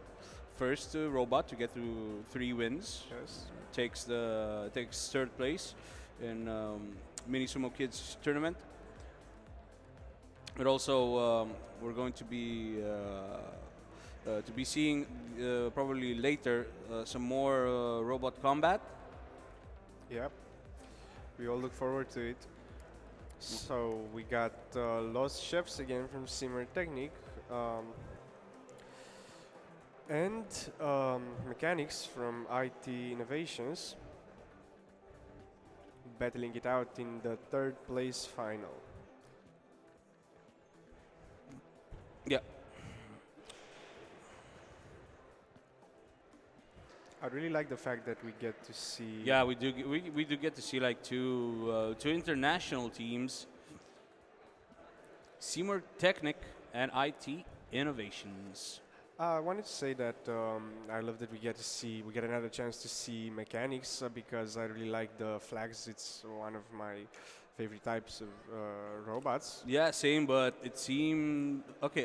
first robot to get through 3 wins Yes. takes third place in Mini Sumo Kids tournament. But also we're going to be seeing probably later some more robot combat. Yep. We all look forward to it. So we got Lost Chefs again from Simmer Technique. And Mechanics from IT Innovations battling it out in the third place final. Yeah. I really like the fact that we get to see. Yeah, we do get to see like two international teams, Simmer Technic and IT Innovations. I wanted to say that I love that we get another chance to see mechanics because I really like the flags. It's one of my favorite types of robots. Yeah, same, but it seemed okay.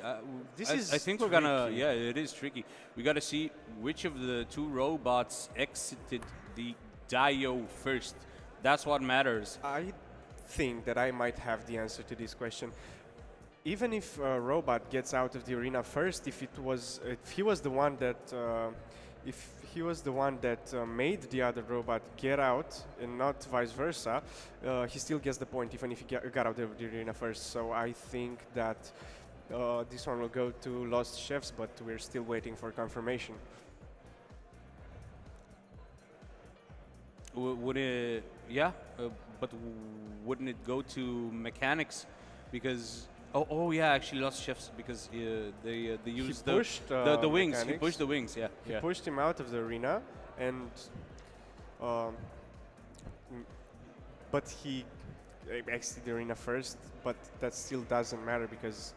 This I is think we're gonna. tricky. Yeah, it is tricky. We gotta see which of the 2 robots exited the Dio first. That's what matters. I think that I might have the answer to this question. Even if a robot gets out of the arena first, if he was the one that made the other robot get out and not vice versa, he still gets the point even if he got out of the arena first. So I think that this one will go to Lost Chefs, but we're still waiting for confirmation. Would it? Yeah, but wouldn't it go to mechanics? Because oh yeah, actually Lost Chefs because they used the wings. He Mechanics. pushed the wings. Yeah, He yeah. pushed him out of the arena, and but he exited the arena first. But that still doesn't matter because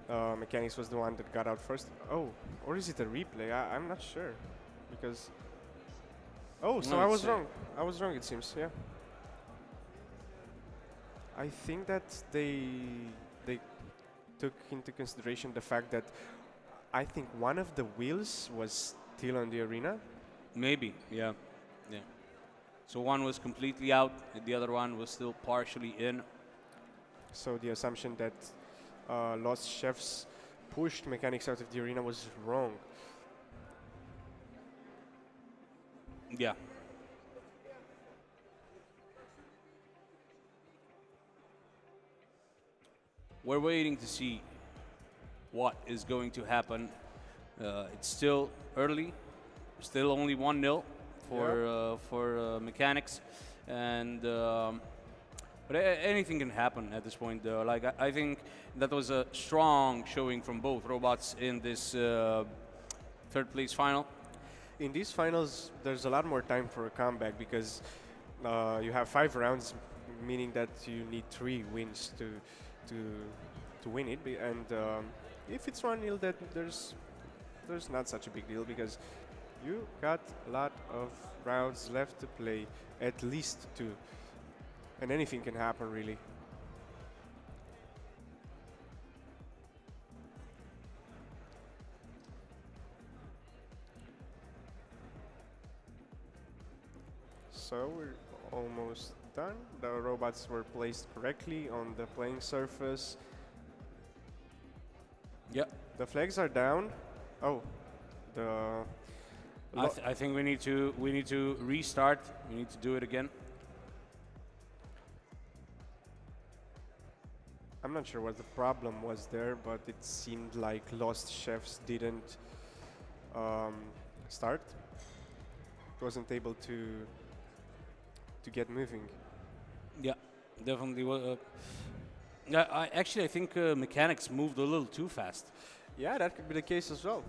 Mechanics was the one that got out first. Oh, or is it a replay? I'm not sure because. Oh, so No, I it's was wrong. I was wrong. It seems. Yeah. I think that they took into consideration the fact that I think one of the wheels was still on the arena. Maybe, yeah, yeah. So one was completely out, and the other one was still partially in. So the assumption that Lost Chefs pushed Mechanics out of the arena was wrong. Yeah. We're waiting to see what is going to happen. It's still early, still only 1-0 for Mechanics, and but anything can happen at this point. Though, like I think that was a strong showing from both robots in this third place final. In these finals, there's a lot more time for a comeback because you have 5 rounds, meaning that you need 3 wins to win it. And if it's 1-0, that there's not such a big deal because you got a lot of rounds left to play, at least 2, and anything can happen really. So we're almost done. The robots were placed correctly on the playing surface. Yep. The flags are down. Oh, the. I think we need to restart. We need to do it again. I'm not sure what the problem was there, but it seemed like Lost Chefs didn't start. It wasn't able to get moving. Yeah, definitely. I think mechanics moved a little too fast. Yeah, that could be the case as well.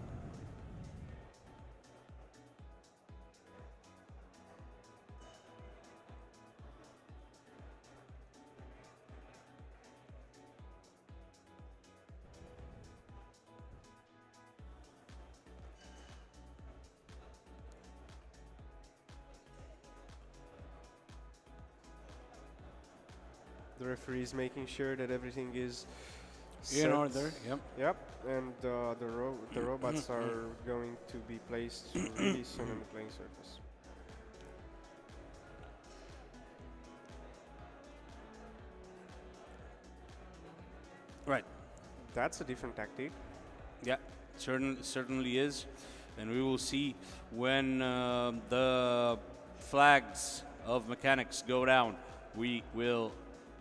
The referee is making sure that everything is In set. order. Yep. Yep, and the robots are going to be placed really soon on the playing surface. Right. That's a different tactic. Yeah, certainly is, and we will see when the flags of mechanics go down. We will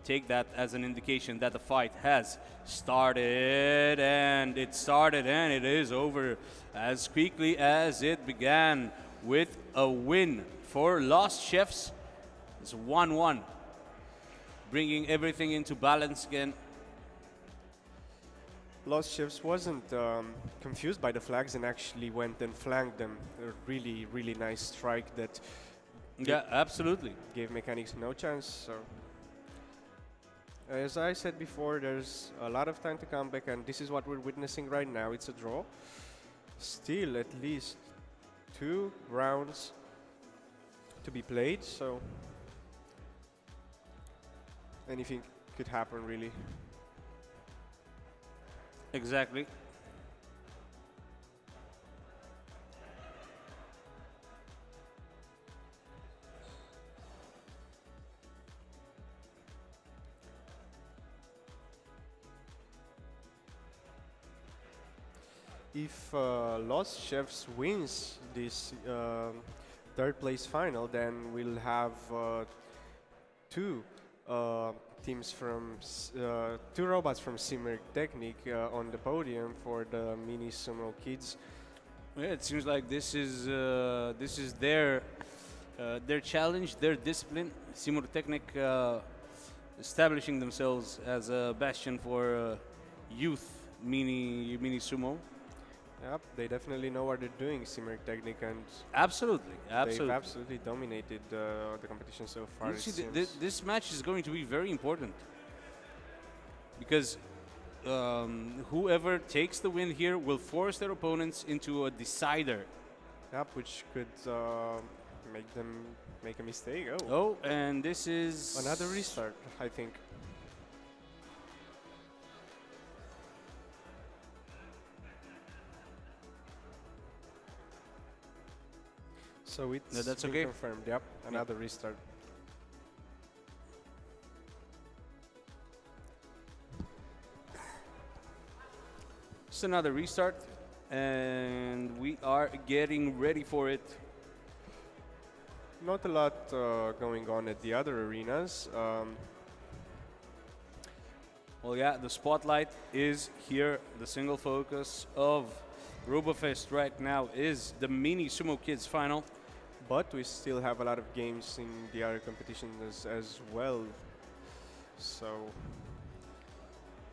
take that as an indication that the fight has started, and it started, and it is over as quickly as it began with a win for Lost Chefs. It's 1-1, bringing everything into balance again. Lost Chefs wasn't confused by the flags and actually went and flanked them. A really, really nice strike that Yeah, absolutely. gave mechanics no chance. So, as I said before, there's a lot of time to come back, and this is what we're witnessing right now. It's a draw. Still, at least 2 rounds to be played. So, anything could happen, really. Exactly. If Lost Chefs wins this third place final, then we'll have 2 teams from 2 robots from Simmer Technique on the podium for the mini Sumo Kids. Yeah, it seems like this is their challenge, their discipline. Sumo Technic establishing themselves as a bastion for youth mini sumo. Yep, they definitely know what they're doing, Simmer Technique, and Absolutely, they've absolutely. absolutely dominated the competition so far. You it see, seems. this match is going to be very important because whoever takes the win here will force their opponents into a decider. Yep, which could make them make a mistake. Oh, Oh, and this is another restart, I think. So it's No, that's been okay. confirmed. Yep, another restart. It's another restart, and we are getting ready for it. Not a lot going on at the other arenas. Well, yeah, the spotlight is here. The single focus of RoboFest right now is the mini Sumo Kids final. But we still have a lot of games in the other competitions as well. So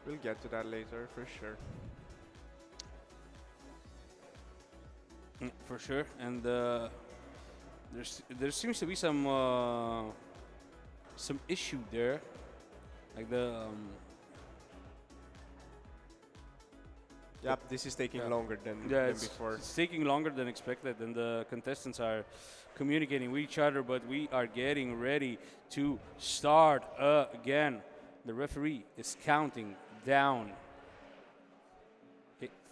we'll get to that later for sure. For sure, and there seems to be some issue there, like the Yep, this is taking yeah. longer than it's, before. it's taking longer than expected, and the contestants are communicating with each other, but we are getting ready to start again. The referee is counting down.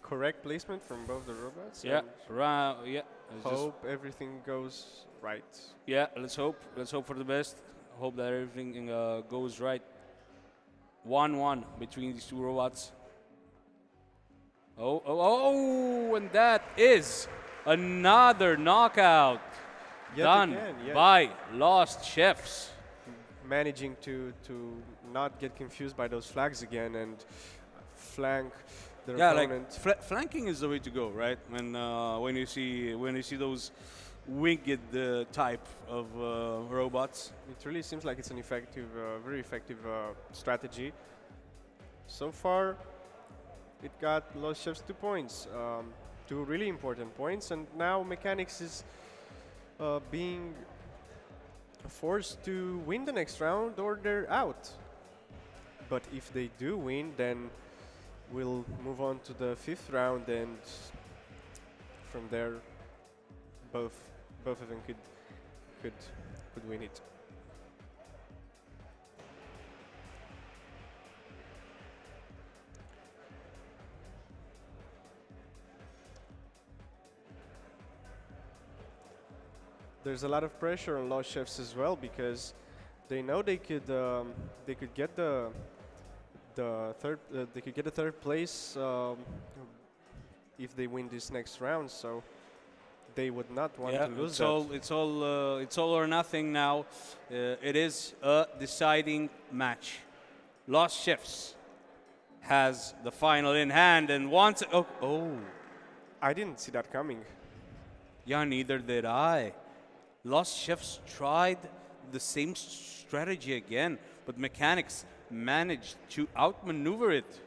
Correct placement from both the robots. Yeah, and yeah. hope everything goes right. Yeah, let's hope. Let's hope for the best. Hope that everything goes right. 1-1 between these 2 robots. Oh, and that is another knockout Yet done again, yeah. by Lost Chefs. Managing to not get confused by those flags again and flank their Yeah, opponent. like flanking is the way to go, right? When you see those winged type of robots. It really seems like it's an effective, very effective strategy. So far, it got Lost Chefs 2 points, 2 really important points, and now Mechanics is being forced to win the next round or they're out. But if they do win, then we'll move on to the 5th round, and from there, both of them could win it. There's a lot of pressure on Lost Chefs as well, because they know they could get the third place if they win this next round. So they would not want to lose that. It's all or nothing now. It is a deciding match. Lost Chefs has the final in hand and wants. Oh, I didn't see that coming. yeah, neither did I. Lost Chefs tried the same strategy again, but Mechanics managed to outmaneuver it.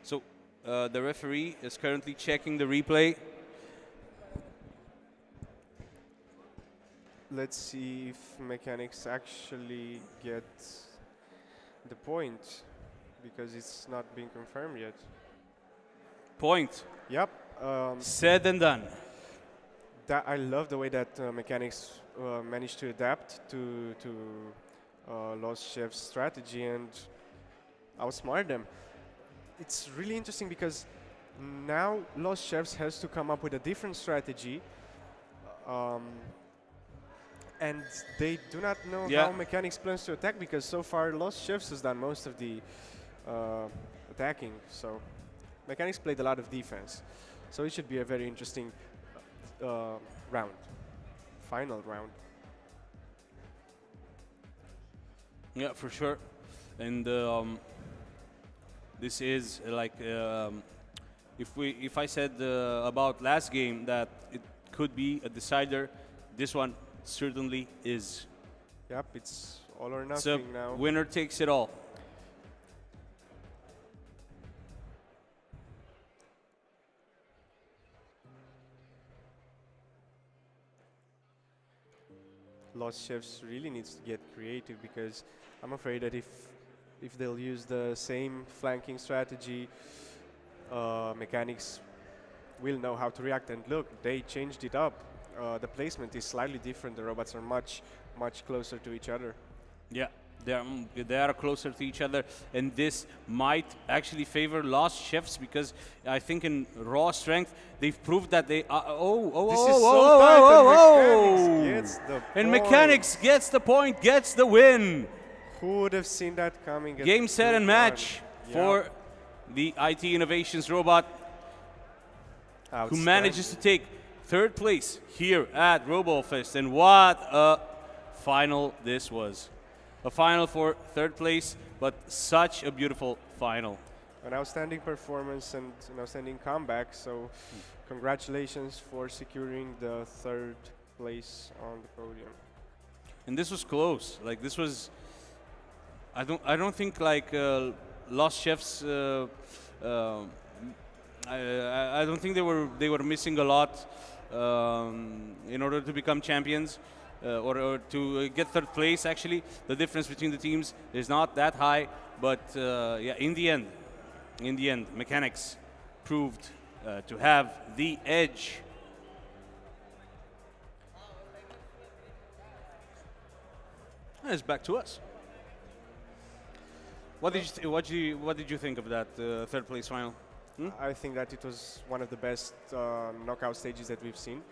So the referee is currently checking the replay. Let's see if Mechanics actually get the point, because it's not being confirmed yet. Point. Yep. Said and done. I love the way that Mechanics managed to adapt to Lost Chef's strategy and outsmart them. It's really interesting because now Lost Chefs has to come up with a different strategy, and they do not know how Mechanics plans to attack, because so far Lost Chefs has done most of the attacking. So Mechanics played a lot of defense. So it should be a very interesting round, final round. Yeah, for sure. And this is like if I said about last game that it could be a decider, this one certainly is. Yep, it's all or nothing So now. winner takes it all. Lost Chefs really needs to get creative, because I'm afraid that if they'll use the same flanking strategy, Mechanics will know how to react. And look, they changed it up. The placement is slightly different. The robots are much closer to each other. Yeah, they are closer to each other, and this might actually favor Lost Chefs, because I think in raw strength they've proved that they and Mechanics gets the point, gets the win. Who would have seen that coming? Game, set, and match for the IT Innovations robot, who manages to take third place here at RoboFest. And what a final this was. A final for third place, but such a beautiful final. An outstanding performance and an outstanding comeback. So congratulations for securing the third place on the podium. And this was close. Like, this was, I don't think like Lost Chefs. I don't think they were missing a lot in order to become champions. Or to get third place. Actually, the difference between the teams is not that high, but yeah, in the end, Mechanics proved to have the edge. And it's back to us. What did you think of that third place final? I think that it was one of the best knockout stages that we've seen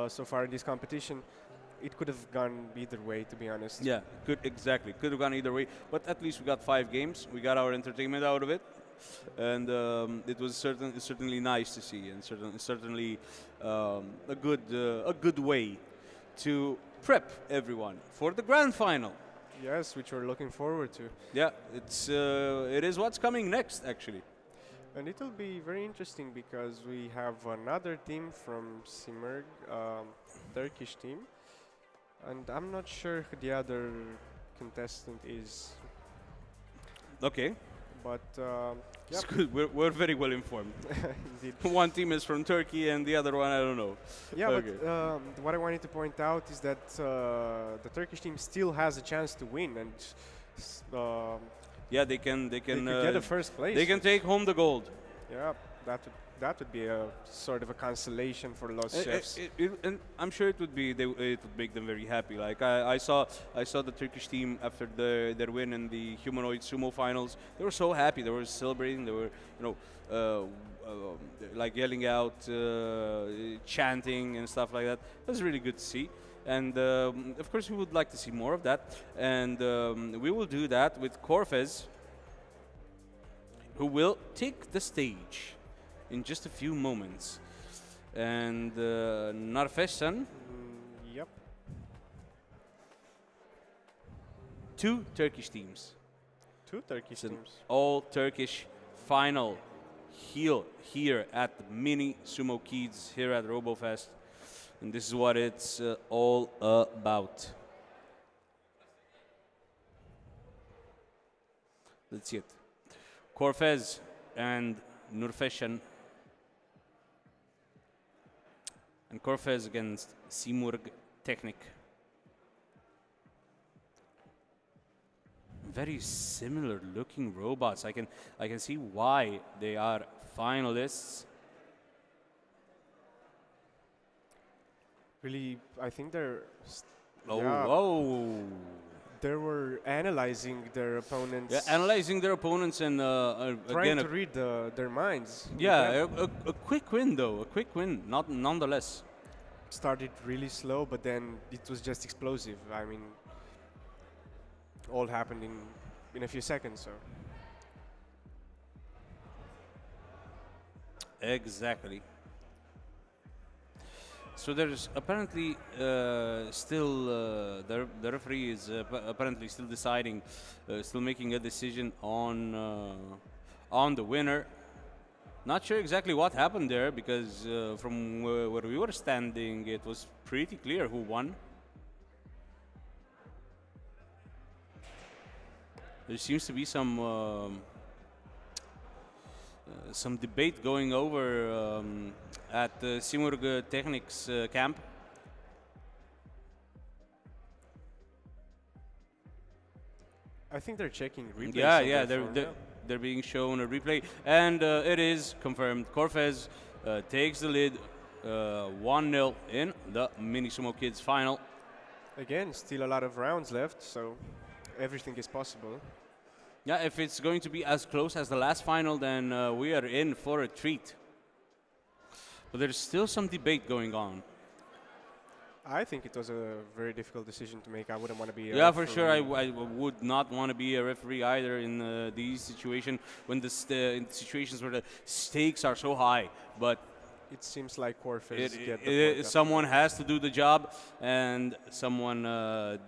so far in this competition. It could have gone either way, to be honest. Yeah, could have gone either way. But at least we got 5 games. We got our entertainment out of it, and it was certainly nice to see, and certainly a good way to prep everyone for the grand final. Yes, which we're looking forward to. Yeah, it is what's coming next, actually. And it will be very interesting because we have another team from Simurg, Turkish team, and I'm not sure who the other contestant is, Okay, but it's yep, good. We're very well informed. indeed. One team is from Turkey and the other one, I don't know. Yeah, Okay. but what I wanted to point out is that the Turkish team still has a chance to win, and Yeah, they can. They they can. could get a first place. They can take home the gold. Yeah, that would be a sort of a consolation for Los Chefs. And I'm sure it would be. It would make them very happy. Like I saw the Turkish team after their win in the Humanoid Sumo finals. They were so happy. They were celebrating. They were, like yelling out, chanting and stuff like that. It was really good to see. And of course, we would like to see more of that. And we will do that with Corfez, who will take the stage in just a few moments. And Narfeshan, Yep. two Turkish teams. Two Turkish It's an teams. all Turkish final here at the Mini Sumo Kids here at RoboFest. And this is what it's all about. Let's see it. Corfez and Nurfeshan. And Corfez against Simurg Technic. Very similar looking robots. I can see why they are finalists. Really, I think they're. Oh, Yeah. whoa. They were analyzing their opponents. Yeah, analyzing their opponents and trying again, to read their minds. yeah, a quick win though, a quick win, not nonetheless. Started really slow, but then it was just explosive. I mean, all happened in a few seconds. So Exactly. So there's apparently still the referee is apparently still deciding, still making a decision on the winner. Not sure exactly what happened there because from where we were standing, it was pretty clear who won. There seems to be some debate going over at the Simurg Technics camp. I think they're checking replays. Yeah, of yeah, their form, they're being shown a replay, and it is confirmed. Corfez takes the lead, 1-0 in the Mini Sumo Kids final. Again, still a lot of rounds left, so everything is possible. Yeah, if it's going to be as close as the last final, then we are in for a treat. But there's still some debate going on. I think it was a very difficult decision to make. I wouldn't want to be. Yeah, for sure. I would not want to be a referee either in these situations when in situations where the stakes are so high. But it seems like Corfez get the point someone has to do the job, and someone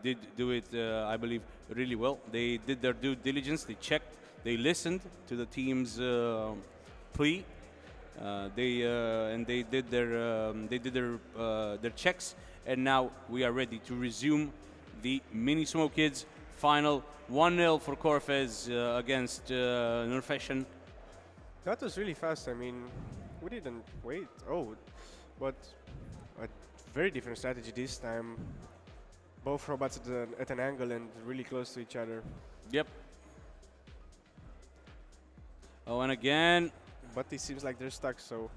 did do it. I believe really well. They did their due diligence. They checked. They listened to the team's plea. They did their checks. And now we are ready to resume the Mini Sumo Kids final. 1-0 for Corfez against Nurfeshan. That was really fast. I mean, we didn't wait. Oh, but a very different strategy this time. Both robots at an angle and really close to each other. Yep. Oh, and again. But it seems like they're stuck, so.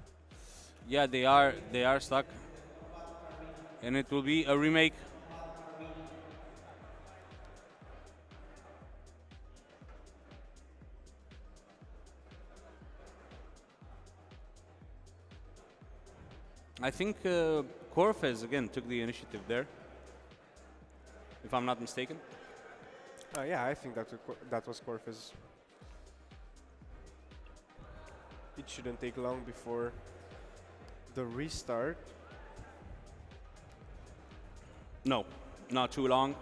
Yeah, they are stuck. And it will be a remake. I think Corfez again took the initiative there, if I'm not mistaken. Yeah, I think that was Corfez. It shouldn't take long before the restart. No, not too long.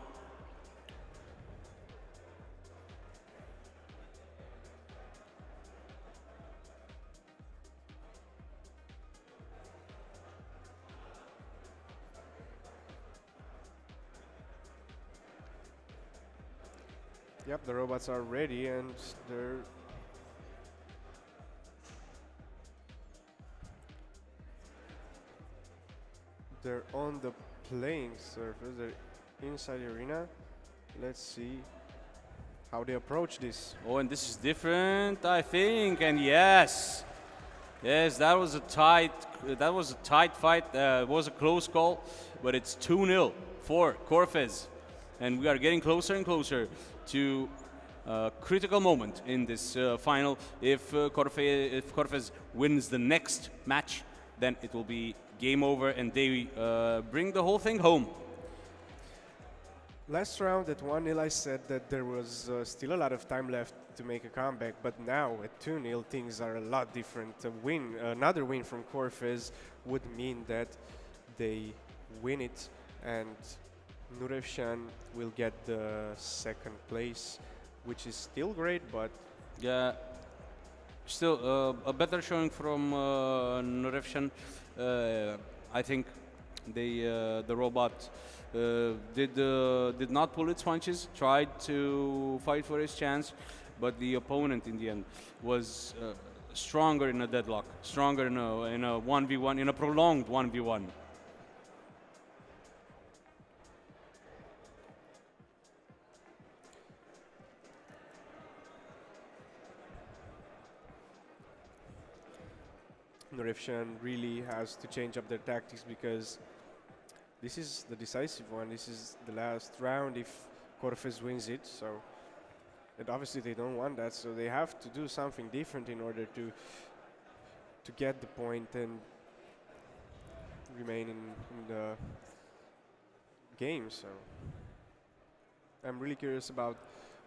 Yep, the robots are ready and they're on the playing surface. They're inside the arena. Let's see how they approach this. Oh, and this is different, I think. And yes, that was a tight fight. It was a close call, but it's 2-0 for Corfez, and we are getting closer and closer to a critical moment in this final. If Corfez wins the next match, then it will be game over, and they bring the whole thing home. Last round at 1-0, I said that there was still a lot of time left to make a comeback, but now at 2-0, things are a lot different. Another win from Corfez would mean that they win it, and Nurevshan will get the second place, which is still great, but yeah, still a better showing from Nurevshan. I think the robot did not pull its punches, tried to fight for his chance, but the opponent in the end was stronger in a deadlock, stronger in a 1v1, in a prolonged 1v1. Nurevshan really has to change up their tactics, because this is the decisive one. This is the last round if Corfez wins it. So, and obviously they don't want that, so they have to do something different in order to get the point and remain in the game. So I'm really curious about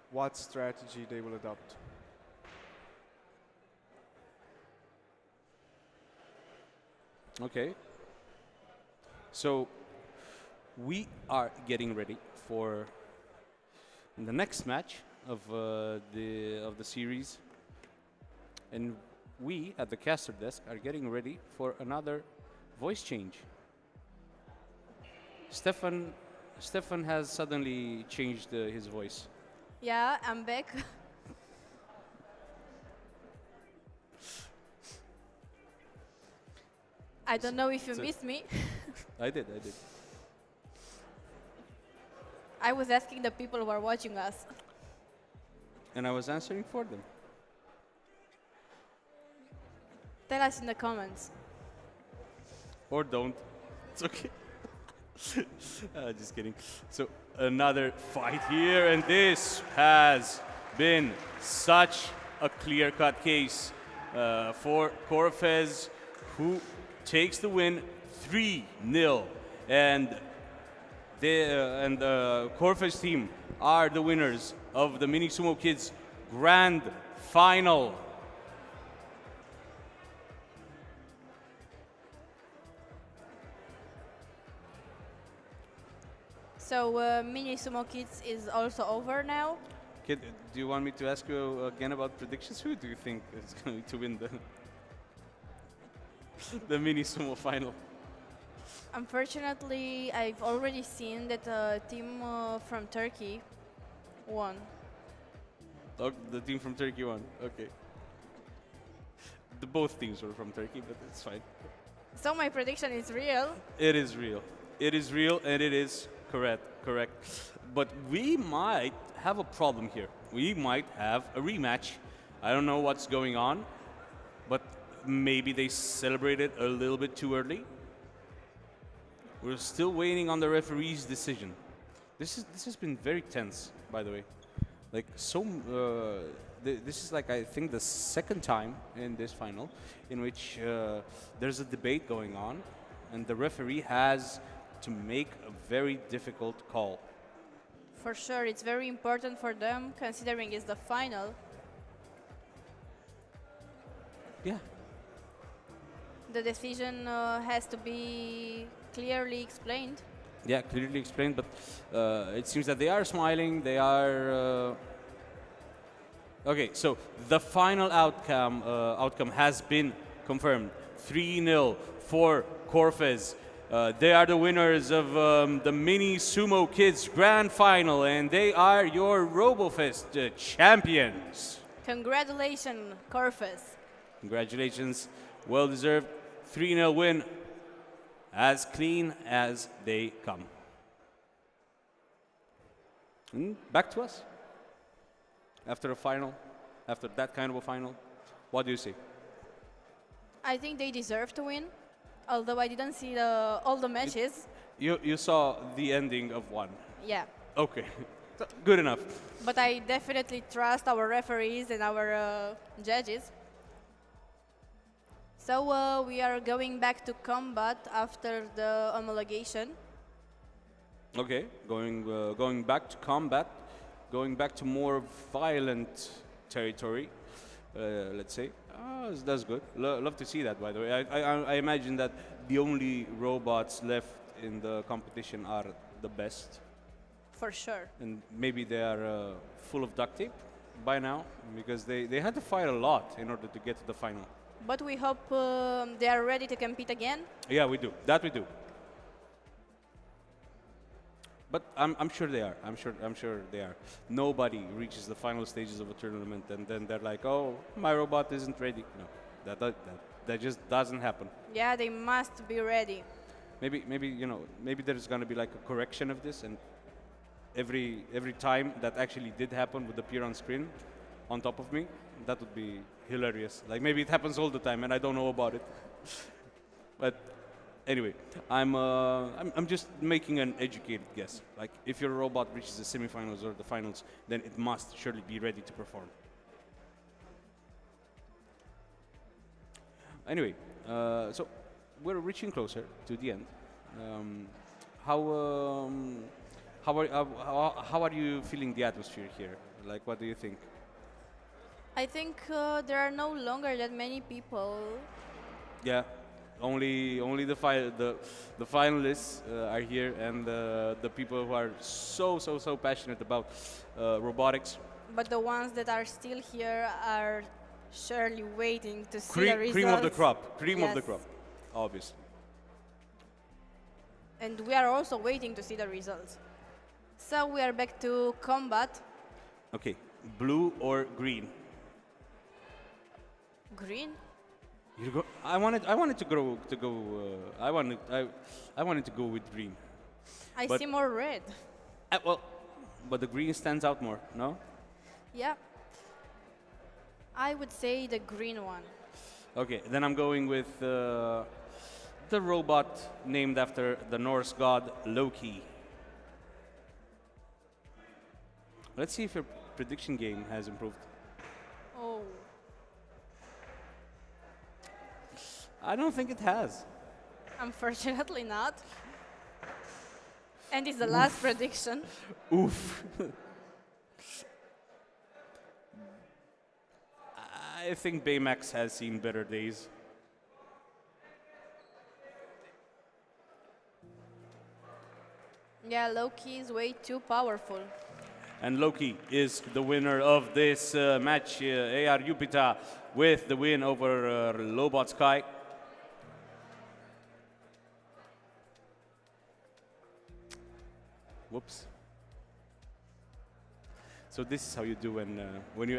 what strategy they will adopt. Okay. So we are getting ready for the next match of the series, and we at the caster desk are getting ready for another voice change. Stefan has suddenly changed his voice. Yeah, I'm back. I don't know if you missed me. I did. I was asking the people who are watching us. And I was answering for them. Tell us in the comments. Or don't. It's okay. Just kidding. So another fight here, and this has been such a clear-cut case for Corfez, who takes the win 3-0, and the Corfez team are the winners of the Mini Sumo Kids Grand Final. So Mini Sumo Kids is also over now. Kid, do you want me to ask you again about predictions? Who do you think is going to win the Mini Sumo final? Unfortunately, I've already seen that a team from Turkey won. Oh, the team from Turkey won. Okay. Both teams were from Turkey, but it's fine. So my prediction is real. It is real. It is real, and it is correct. But we might have a problem here. We might have a rematch. I don't know what's going on, but maybe they celebrated a little bit too early. We're still waiting on the referee's decision. This has been very tense, by the way. Like this is like, I think, the second time in this final in which there's a debate going on, and the referee has to make a very difficult call. For sure, it's very important for them, considering it's the final. Yeah. The decision has to be clearly explained. Yeah, clearly explained, but it seems that they are smiling. They are... Okay, so the final outcome has been confirmed. 3-0 for Corfez. They are the winners of the Mini Sumo Kids Grand Final, and they are your RoboFest champions. Congratulations, Corfus. Congratulations, well deserved 3-0 win, as clean as they come. And back to us. After a final, after that kind of a final, what do you say? I think they deserve to win, although I didn't see all the matches. You saw the ending of one. Yeah. Okay, good enough. But I definitely trust our referees and our judges. So we are going back to combat after the homologation. Okay, going back to combat, going back to more violent territory, let's say. Oh, that's good. Love to see that, by the way. I imagine that the only robots left in the competition are the best. For sure. And maybe they are full of duct tape by now, because they had to fight a lot in order to get to the final. But we hope they are ready to compete again. Yeah, we do. That we do. But I'm sure they are. I'm sure they are. Nobody reaches the final stages of a tournament and then they're like, oh, my robot isn't ready. No, that just doesn't happen. Yeah, they must be ready. Maybe there's gonna be like a correction of this, and every time that actually did happen would appear on screen, on top of me. That would be hilarious. Like maybe it happens all the time and I don't know about it. But anyway, I'm just making an educated guess. Like, if your robot reaches the semifinals or the finals, then it must surely be ready to perform. Anyway, so we're reaching closer to the end. How are you feeling the atmosphere here? Like, what do you think? I think there are no longer that many people. Yeah. Only the finalists are here, and the people who are so passionate about robotics. But the ones that are still here are surely waiting to see the results. Cream of the crop. Cream Yes. of the crop, obviously. And we are also waiting to see the results. So we are back to combat. Okay, blue or green? Green? You go. I wanted to go. I wanted to go with green. I But- see more red. Well, but the green stands out more. No. Yeah. I would say the green one. Okay, then I'm going with the robot named after the Norse god Loki. Let's see if your prediction game has improved. Oh. I don't think it has. Unfortunately not. And it's the last prediction. Oof. I think Baymax has seen better days. Yeah, Loki is way too powerful. And Loki is the winner of this match, AR Jupiter, with the win over Lobot Sky. Whoops. So this is how you do when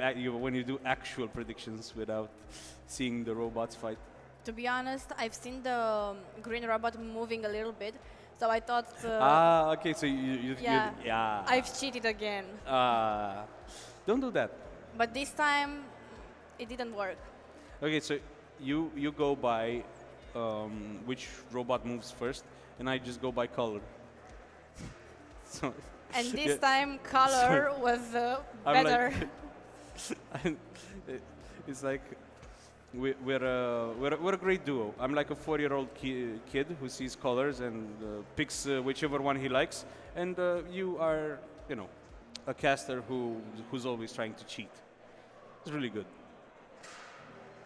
you do actual predictions without seeing the robots fight. To be honest, I've seen the green robot moving a little bit, so I thought. Okay. So you yeah. I've cheated again. Don't do that. But this time, it didn't work. Okay, so you go by which robot moves first, and I just go by color. So, And this yeah. time, color was better. Like it's like we're a great duo. I'm like a 4-year-old kid who sees colors and picks whichever one he likes, and you are, a caster who's always trying to cheat. It's really good.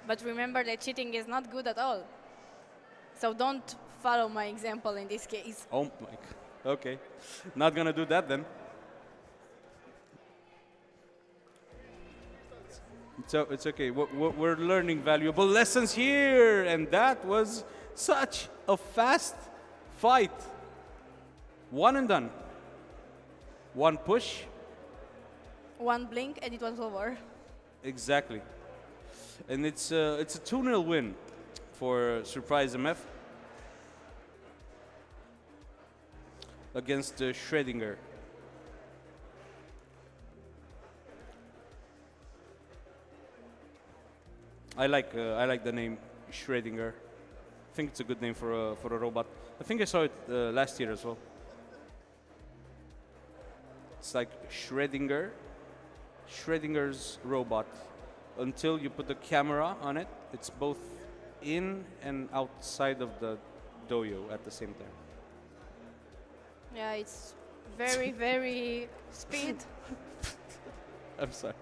But remember that cheating is not good at all. So don't follow my example in this case. Oh my God. Okay, not gonna do that then. So it's okay. We're learning valuable lessons here, and that was such a fast fight. One and done. One push. One blink and it was over. Exactly. And it's a 2-0 win for Surprise MF against Schrödinger. I like the name Schrödinger. I think it's a good name for a robot. I think I saw it last year as well. It's like Schrödinger's robot. Until you put the camera on it, it's both in and outside of the dojo at the same time. Yeah, it's very, very speed. I'm sorry.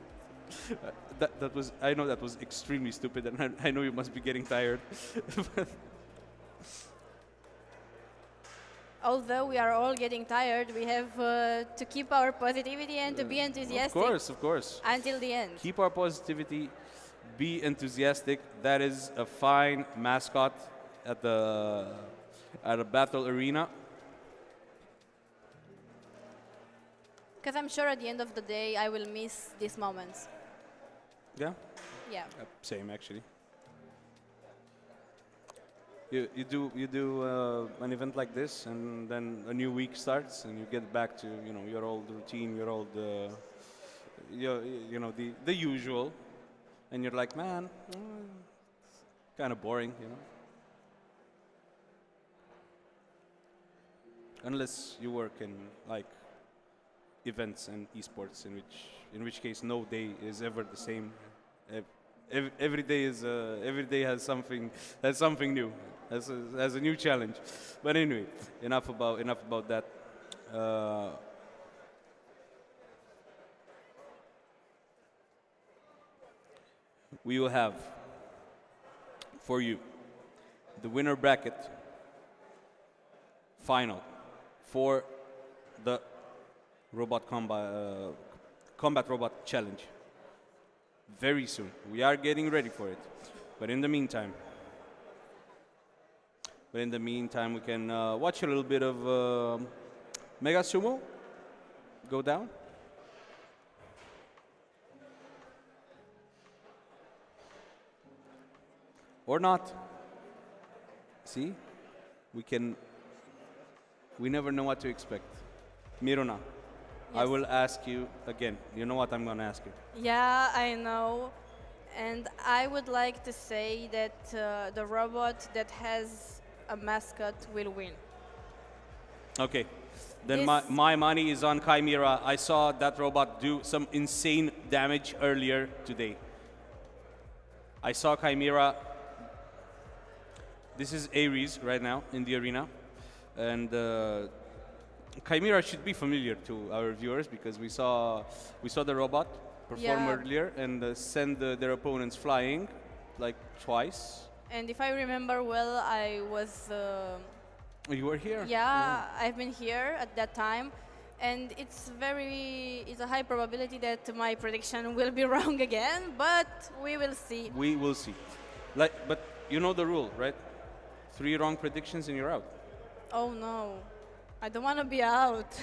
That was, I know that was extremely stupid, and I know you must be getting tired. Although we are all getting tired, we have to keep our positivity and to be enthusiastic. Of course. Until the end. Keep our positivity, be enthusiastic. That is a fine mascot at a battle arena. Because I'm sure at the end of the day, I will miss these moments. Yeah? Yeah. Same, actually. You do an event like this, and then a new week starts, and you get back to your old routine, your old the usual, and you're like, man, kind of boring, Unless you work in like events and esports, in which case no day is ever the same. Every day has something new. As a new challenge. But anyway, enough about that. We will have for you the winner bracket final for the combat robot challenge. Very soon. We are getting ready for it. But in the meantime, we can watch a little bit of Mega Sumo go down. Or not. See? We never know what to expect. Miruna, yes. I will ask you again. You know what I'm going to ask you? Yeah, I know. And I would like to say that the robot that has a mascot will win. Okay, then my money is on Chimera. I saw that robot do some insane damage earlier today. I saw Chimera. This is Ares right now in the arena, and Chimera should be familiar to our viewers because we saw the robot perform earlier and send their opponents flying like twice. And if I remember well, I was... you were here? Yeah, I've been here at that time. And it's a high probability that my prediction will be wrong again, but we will see. We will see. But you know the rule, right? 3 wrong predictions and you're out. Oh no, I don't want to be out.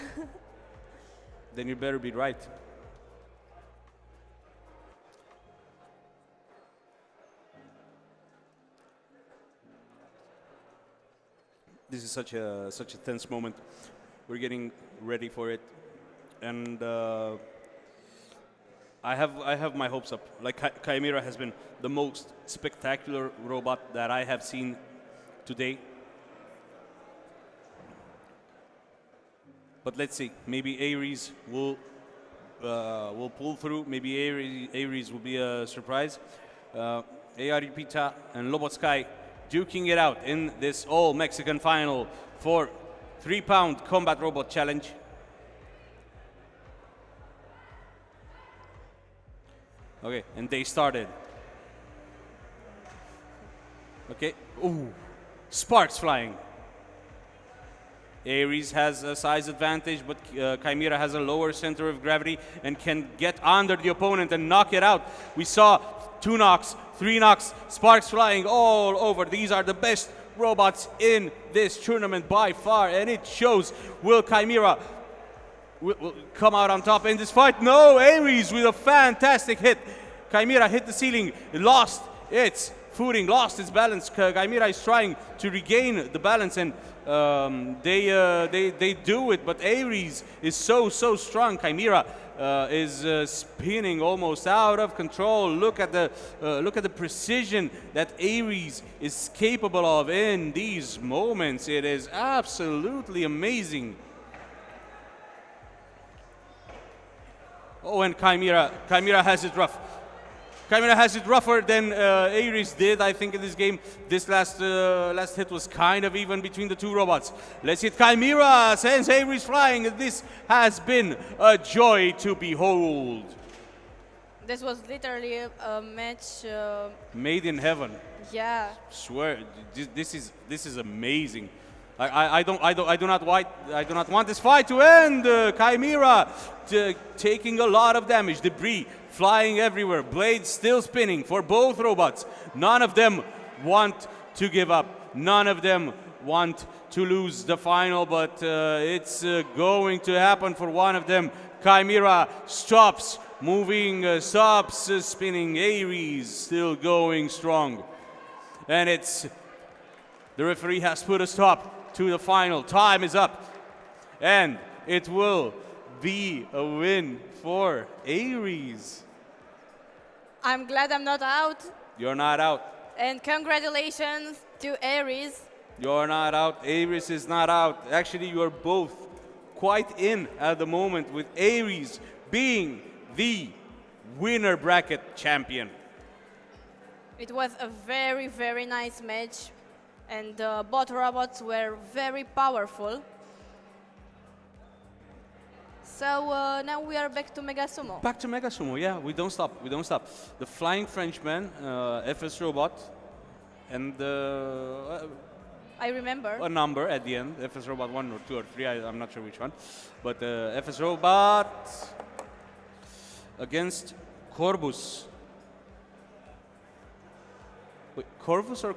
Then you better be right. This is such a tense moment. We're getting ready for it, and I have my hopes up. Like Chimera has been the most spectacular robot that I have seen today. But let's see. Maybe Ares will pull through. Maybe Ares will be a surprise. Aripita and Lobotsky duking it out in this all-Mexican final for 3-pound combat robot challenge. Okay, and they started. Okay, ooh, sparks flying. Ares has a size advantage, but Chimera has a lower center of gravity and can get under the opponent and knock it out. We saw 2 knocks, 3 knocks, sparks flying all over. These are the best robots in this tournament by far, and it shows. Will Chimera will come out on top in this fight? No, Ares with a fantastic hit. Chimera hit the ceiling, lost its footing, lost its balance. Chimera is trying to regain the balance, and they do it, but Ares is so strong. Chimera is spinning almost out of control. Look at the precision that Ares is capable of in these moments. It is absolutely amazing. Oh, and Chimera has it rough. Chimera has it rougher than Ares did, I think, in this game. This last hit was kind of even between the two robots. Let's hit Chimera, sends Ares flying. This has been a joy to behold. This was literally a match. Made in heaven. Yeah. Swear, this is amazing. I do not want this fight to end. Chimera taking a lot of damage, debris flying everywhere, blades still spinning for both robots. None of them want to give up. None of them want to lose the final, but it's going to happen for one of them. Chimera stops moving, stops spinning. Ares still going strong. And the referee has put a stop to the final. Time is up. And it will be a win for Ares. I'm glad I'm not out. You're not out. And congratulations to Ares. You're not out. Ares is not out. Actually, you're both quite in at the moment, with Ares being the winner bracket champion. It was a very, very nice match. And both robots were very powerful. So now we are back to Mega Sumo. Back to Mega Sumo, yeah, we don't stop, we don't stop. The Flying Frenchman, FS Robot, and I remember. a number at the end, FS Robot 1 or 2 or 3, I'm not sure which one. But FS Robot against Corvus. Wait, Corvus or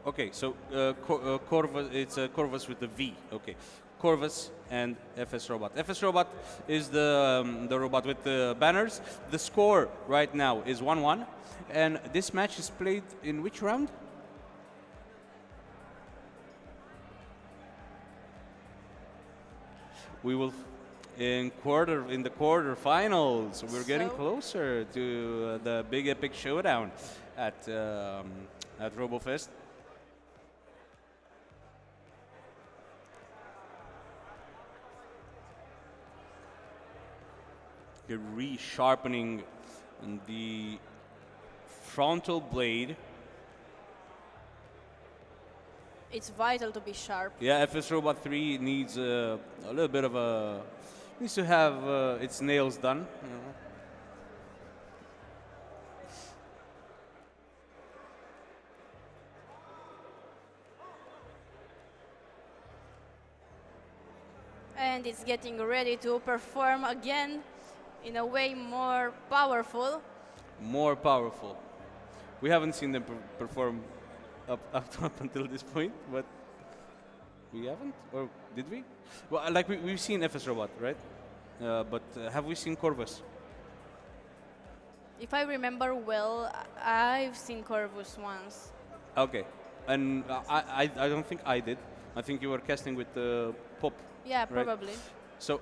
Okay, so Corvus, it's Corvus with the V, okay. Corvus and FS Robot. FS Robot is the robot with the banners. The score right now is 1-1. And this match is played in which round? We will in the quarterfinals. We're getting closer to the big epic showdown at RoboFest. Resharpening the frontal blade. It's vital to be sharp. Yeah, FS Robot 3 needs a little bit of needs to have its nails done. You know. And it's getting ready to perform again in a way more powerful. More powerful. We haven't seen them perform up until this point, but we haven't, or did we? Well, like we've seen FS Robot, right? But have we seen Corvus? If I remember well, I've seen Corvus once. Okay, and I don't think I did. I think you were casting with Pop. Yeah, right? probably. So,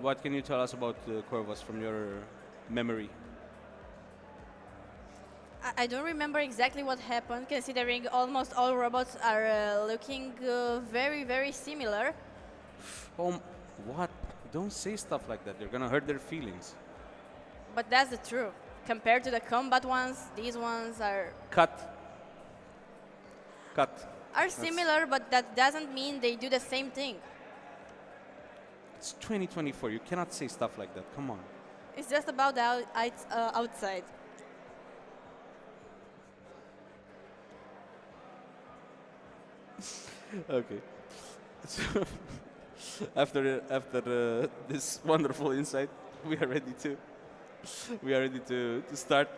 what can you tell us about Corvus from your memory? I don't remember exactly what happened, considering almost all robots are looking very, very similar. Oh, what? Don't say stuff like that. You're gonna hurt their feelings. But that's the truth. Compared to the combat ones, these ones are... Cut. Are similar, but that doesn't mean they do the same thing. It's 2024. You cannot say stuff like that. Come on. It's just about the outside. Okay. So after this wonderful insight, we are ready to We are ready to start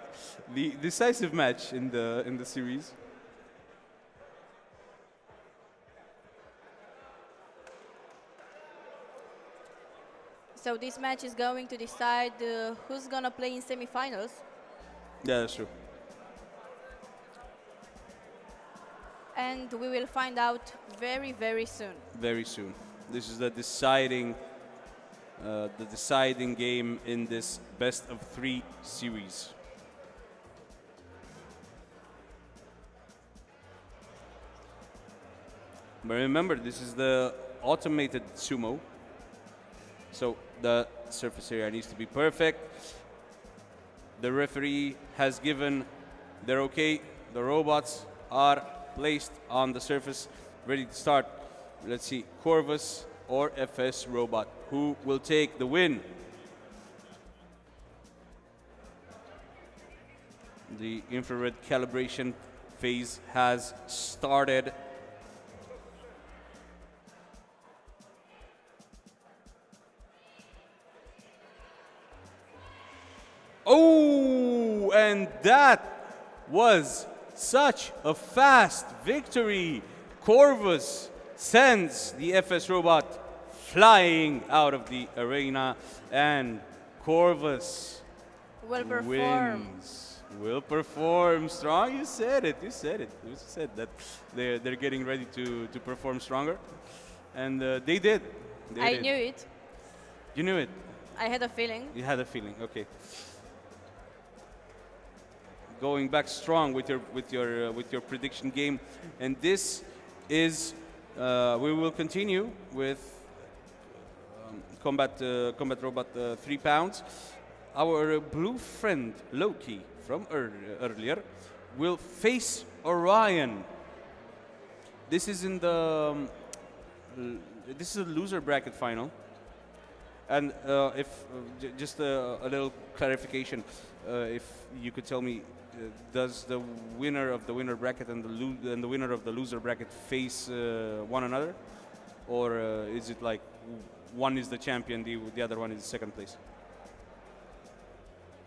the decisive match in the series. So this match is going to decide who's gonna play in semifinals. Yeah, that's true. And we will find out very, very soon. Very soon. This is the deciding game in this best of 3 series. But remember, this is the automated sumo, so the surface area needs to be perfect. The referee has given their okay. The robots are placed on the surface, ready to start. Let's see, Corvus or FS Robot, who will take the win? The infrared calibration phase has started. Oh, and that was such a fast victory. Corvus sends the FS Robot flying out of the arena, and Corvus wins. Will perform strong. You said it. You said it. You said that they're getting ready to perform stronger, and they did. I knew it. You knew it. I had a feeling. You had a feeling. Okay. Going back strong with your prediction game, and this is we will continue with combat robot 3 pounds. Our blue friend Loki from earlier will face Orion. This is in the this is a loser bracket final, and if just a little clarification, if you could tell me. Does the winner of the winner bracket and the winner of the loser bracket face one another, or is it like one is the champion, the other one is second place?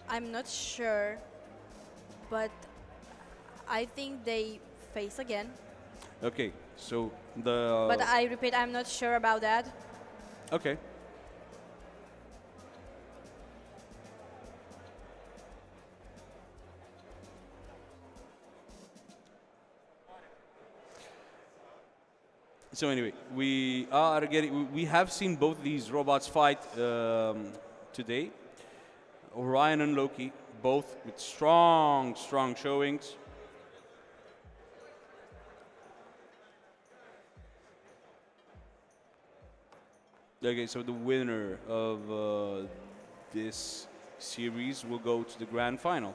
I'm not sure, but I think they face again. Okay, so the. But I repeat, I'm not sure about that. Okay. So anyway, we have seen both these robots fight today. Orion and Loki, both with strong showings. Okay, so the winner of this series will go to the grand final.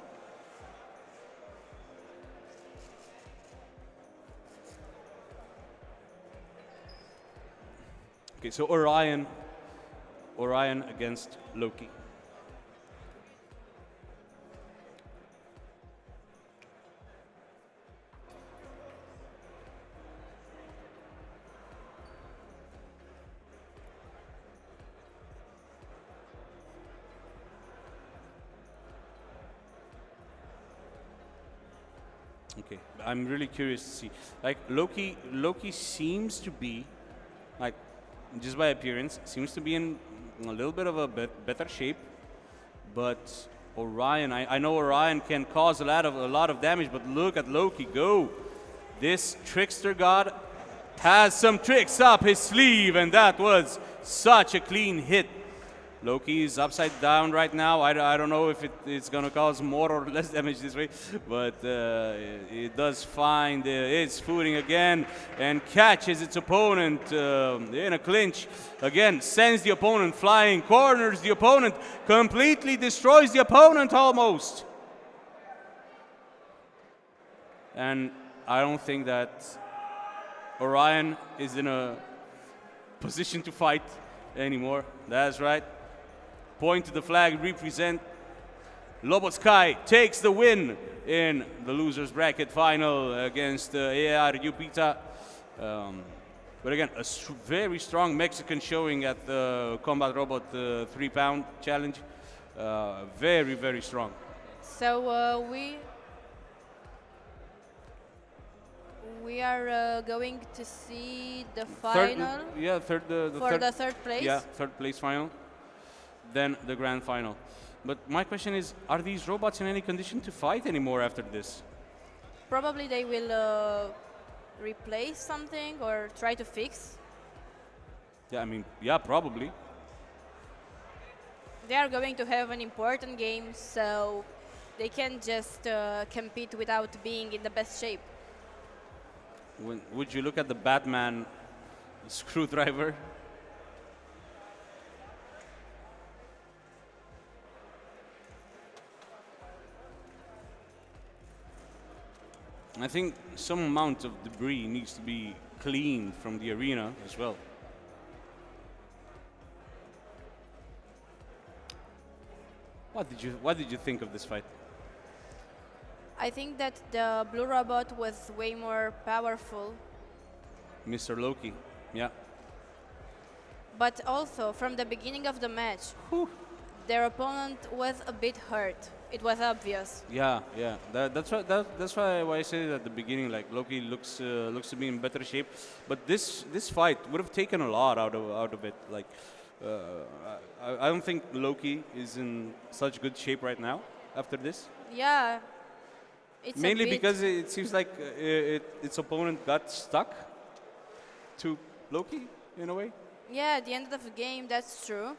Okay, so Orion against Loki. Okay, I'm really curious to see. Like Loki seems to be like, just by appearance, seems to be in a little bit of a better shape, but Orion, I know Orion can cause a lot of damage, but look at Loki go. This trickster god has some tricks up his sleeve, and that was such a clean hit. Loki is upside down right now. I don't know if it's going to cause more or less damage this way, but it does find its footing again and catches its opponent in a clinch. Again, sends the opponent flying, corners the opponent, completely destroys the opponent almost. And I don't think that Orion is in a position to fight anymore. That's right. Point to the flag, represent. Lobot Sky takes the win in the losers bracket final against AR Upita. But again, a very strong Mexican showing at the Combat Robot 3 pound challenge. very, very strong. So we are going to see the final for third, the third place. Yeah, third place final, then the grand final. But my question is, are these robots in any condition to fight anymore after this? Probably they will replace something or try to fix. Yeah, I mean, yeah, probably. They are going to have an important game, so they can just compete without being in the best shape. Would you look at the Batman screwdriver? I think some amount of debris needs to be cleaned from the arena as well. What did you think of this fight? I think that the blue robot was way more powerful, Mr. Loki, yeah. but also from the beginning of the match, their opponent was a bit hurt. It was obvious. Yeah, yeah. That's why I said at the beginning, like Loki looks to be in better shape, but this fight would have taken a lot out of it. Like, I don't think Loki is in such good shape right now after this. Yeah, it's Mainly a bit because it seems like its opponent got stuck to Loki in a way. Yeah, at the end of the game, that's true.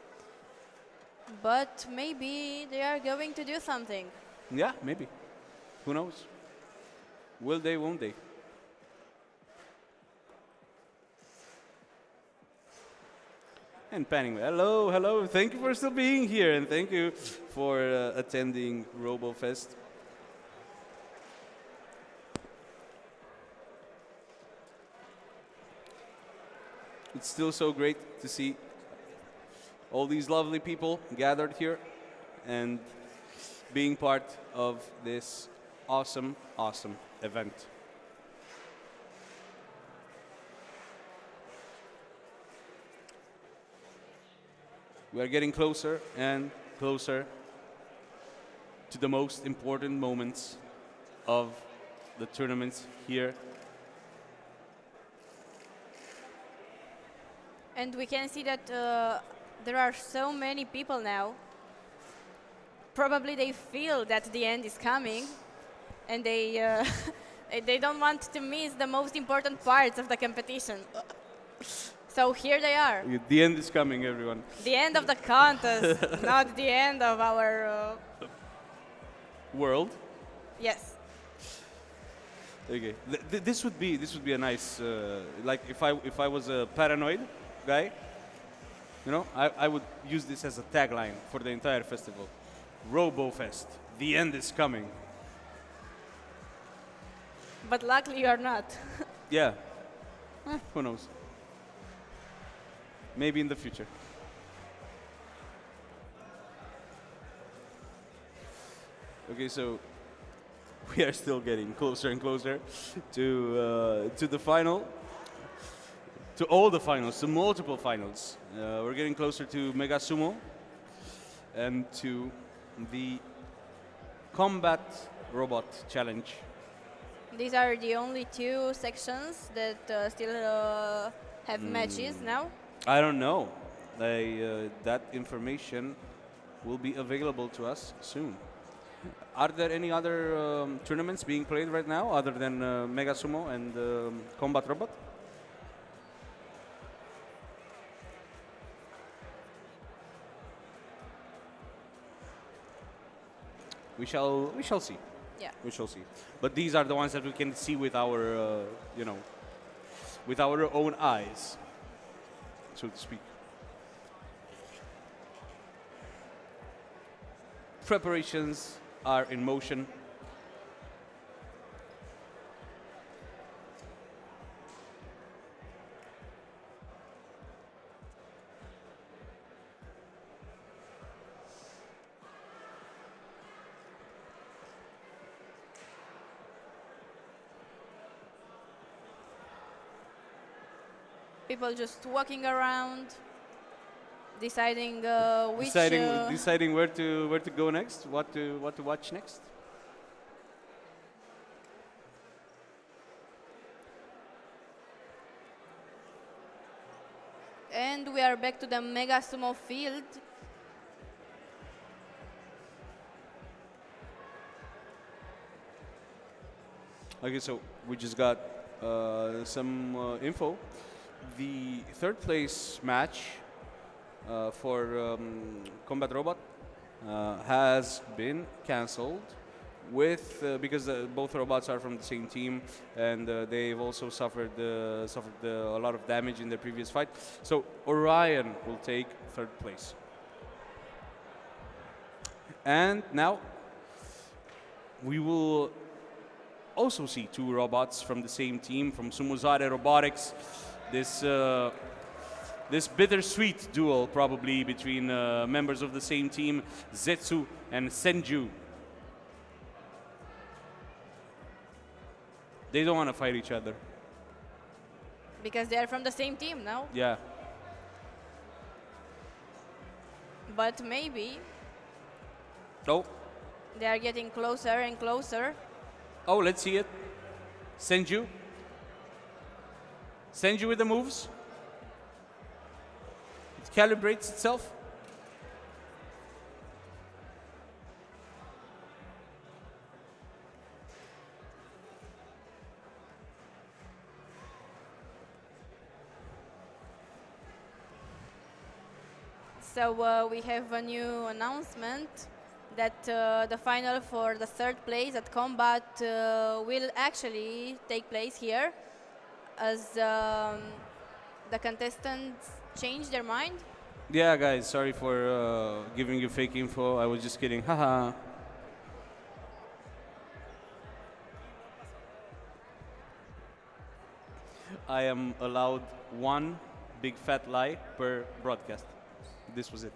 But maybe they are going to do something. Yeah, maybe. Who knows? Will they? Won't they? And Panning, hello, hello. Thank you for still being here, and thank you for attending RoboFest. It's still so great to see all these lovely people gathered here and being part of this awesome, awesome event. We are getting closer and closer to the most important moments of the tournaments here. And we can see that there are so many people now. Probably they feel that the end is coming, and they they don't want to miss the most important parts of the competition. So here they are. The end is coming, everyone. The end of the contest, not the end of our World. yes. Okay. This would be a nice like if I was a paranoid guy, you know, I would use this as a tagline for the entire festival. RoboFest, the end is coming. But luckily you are not. Yeah. Who knows? Maybe in the future. Okay, so we are still getting closer and closer to the final, to all the finals, to multiple finals. We're getting closer to Mega Sumo and to the Combat Robot Challenge. These are the only two sections that still have matches now. I don't know. That information will be available to us soon. Are there any other tournaments being played right now other than Mega Sumo and Combat Robot? We shall see. Yeah. We shall see. But these are the ones that we can see with our you know, with our own eyes, so to speak. Preparations are in motion. People just walking around. deciding which. Deciding where to go next, what to watch next. And we are back to the Mega Sumo field. Okay, so we just got some info. The third place match for Combat Robot has been cancelled with because both robots are from the same team, and they've also suffered a lot of damage in their previous fight. So Orion will take third place. And now we will also see two robots from the same team, from Sumo Robotics. This bittersweet duel probably between members of the same team, Zetsu and Senju. They don't want to fight each other. Because they are from the same team now. Yeah. But maybe Oh. they are getting closer and closer. Oh, let's see it. Senju. Senju with the moves. It calibrates itself. So we have a new announcement that the final for the third place at Combat will actually take place here, as the contestants changed their mind. Yeah, guys, sorry for giving you fake info. I was just kidding. Haha. I am allowed one big fat lie per broadcast. This was it.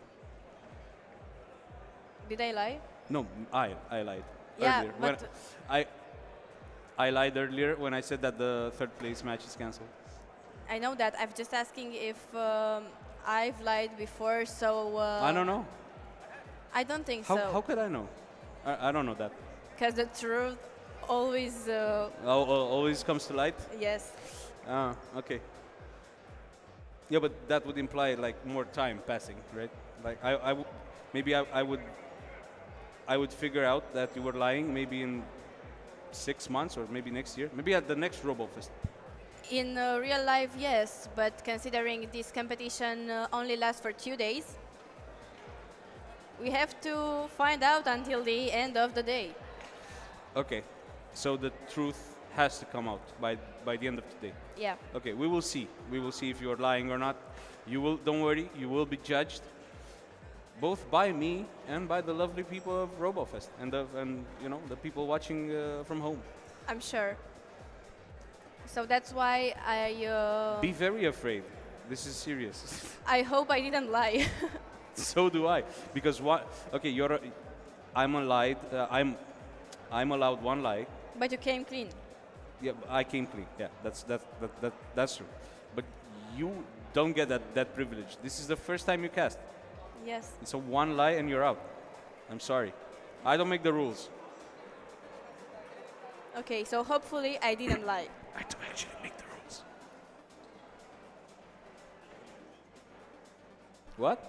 Did I lie? No, I lied Yeah, earlier. but I lied earlier when I said that the third place match is cancelled. I know that. I'm just asking if I've lied before, so... I don't know. I don't think How so. could I know? I don't know that. Because the truth always... Always comes to light? yes. Ah, okay. Yeah, but that would imply like more time passing, right? Like maybe I would figure out that you were lying maybe in 6 months or maybe next year, maybe at the next RoboFest. In real life, yes, but considering this competition only lasts for 2 days, we have to find out until the end of the day. Okay, so the truth has to come out by the end of today. Yeah. Okay, we will see. We will see if you are lying or not. You will. Don't worry. You will be judged, both by me and by the lovely people of RoboFest and you know the people watching from home. I'm sure. So that's why Be very afraid. This is serious. I hope I didn't lie. So do I. Because what? Okay, I'm allowed. I'm allowed one lie. But you came clean. Yeah, I came clean. Yeah, that's true. But you don't get that privilege. This is the first time you cast. Yes. It's a one lie and you're out. I'm sorry. I don't make the rules. Okay, so hopefully I didn't lie. I do actually make the rules. What?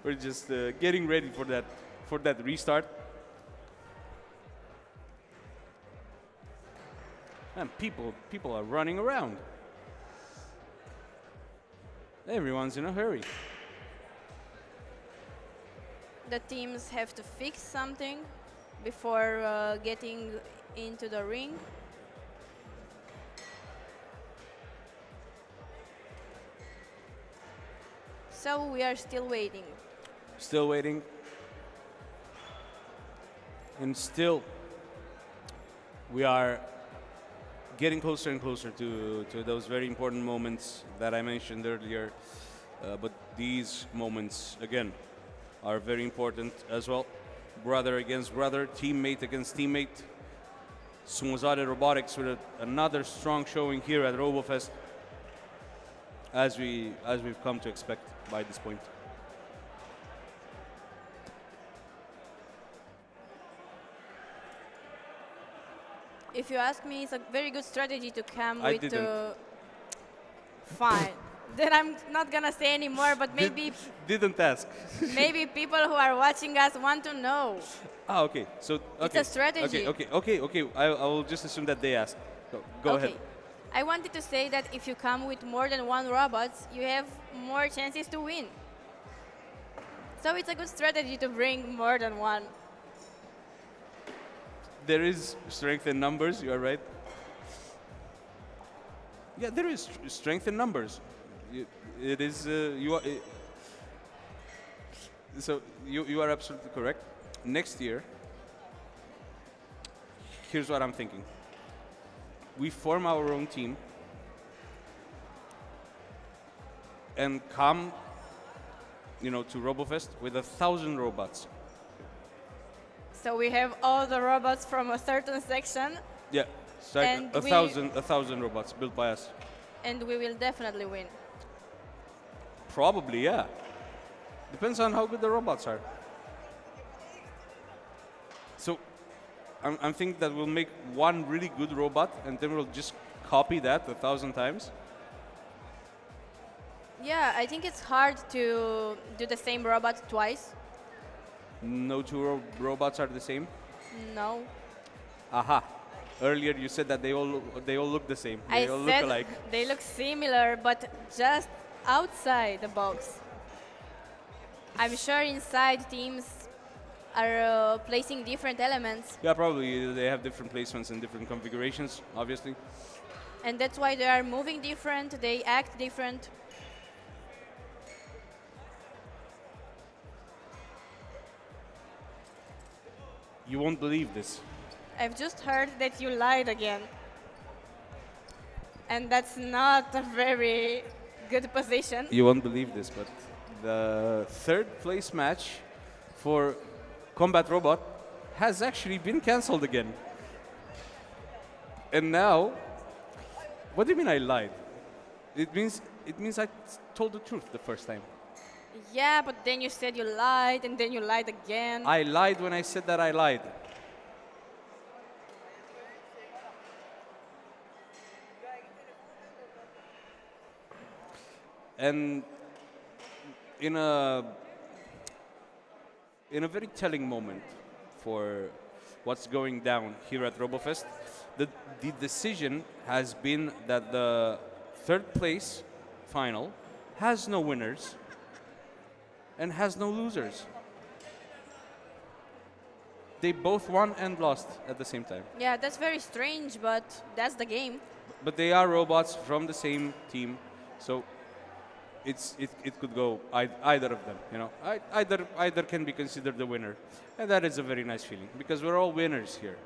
We're just getting ready for that restart. And people are running around. Everyone's in a hurry. The teams have to fix something before getting into the ring. So we are still waiting. Still waiting. And still, we are getting closer and closer to those very important moments that I mentioned earlier. But these moments, again, are very important as well. Brother against brother, teammate against teammate. Sumo Robotics with another strong showing here at RoboFest. as we've come to expect by this point. If you ask me, it's a very good strategy to come I with. didn't. Fine. Then I'm not gonna say anymore. But maybe Didn't ask. maybe people who are watching us want to know. Ah, okay. So okay. It's a strategy. Okay. I will just assume that they asked. Go Okay. ahead. I wanted to say that if you come with more than one robot, you have more chances to win. So it's a good strategy to bring more than one. There is strength in numbers. You are right. Yeah, there is strength in numbers. It is you are. So you are absolutely correct. Next year, here's what I'm thinking. We form our own team and come, to RoboFest with 1,000 robots. So we have all the robots from a certain section, Yeah, it's like And a we- thousand robots built by us. and we will definitely win. Probably, yeah. Depends on how good the robots are. So, I'm thinking that we'll make one really good robot, and then we'll just copy that 1,000 times. Yeah, I think it's hard to do the same robot twice. No two robots are the same. No. Aha. Earlier you said that they all look the same. They I all look said alike. they look similar, but just outside the box. I'm sure inside teams are placing different elements, Yeah, probably they have different placements and different configurations, obviously. and that's why they are moving different, they act different. You won't believe this. I've just heard that you lied again. And that's not a very good position. You won't believe this, but the third place match for Combat Robot has actually been cancelled again. And now, what do you mean I lied? It means I told the truth the first time. Yeah, but then you said you lied, and then you lied again. I lied when I said that I lied. And in a very telling moment for what's going down here at RoboFest, the decision has been that the third place final has no winners and has no losers. They both won and lost at the same time. Yeah, that's very strange, but that's the game. But they are robots from the same team, so it could go either of them. Either can be considered the winner, and that is a very nice feeling because we're all winners here.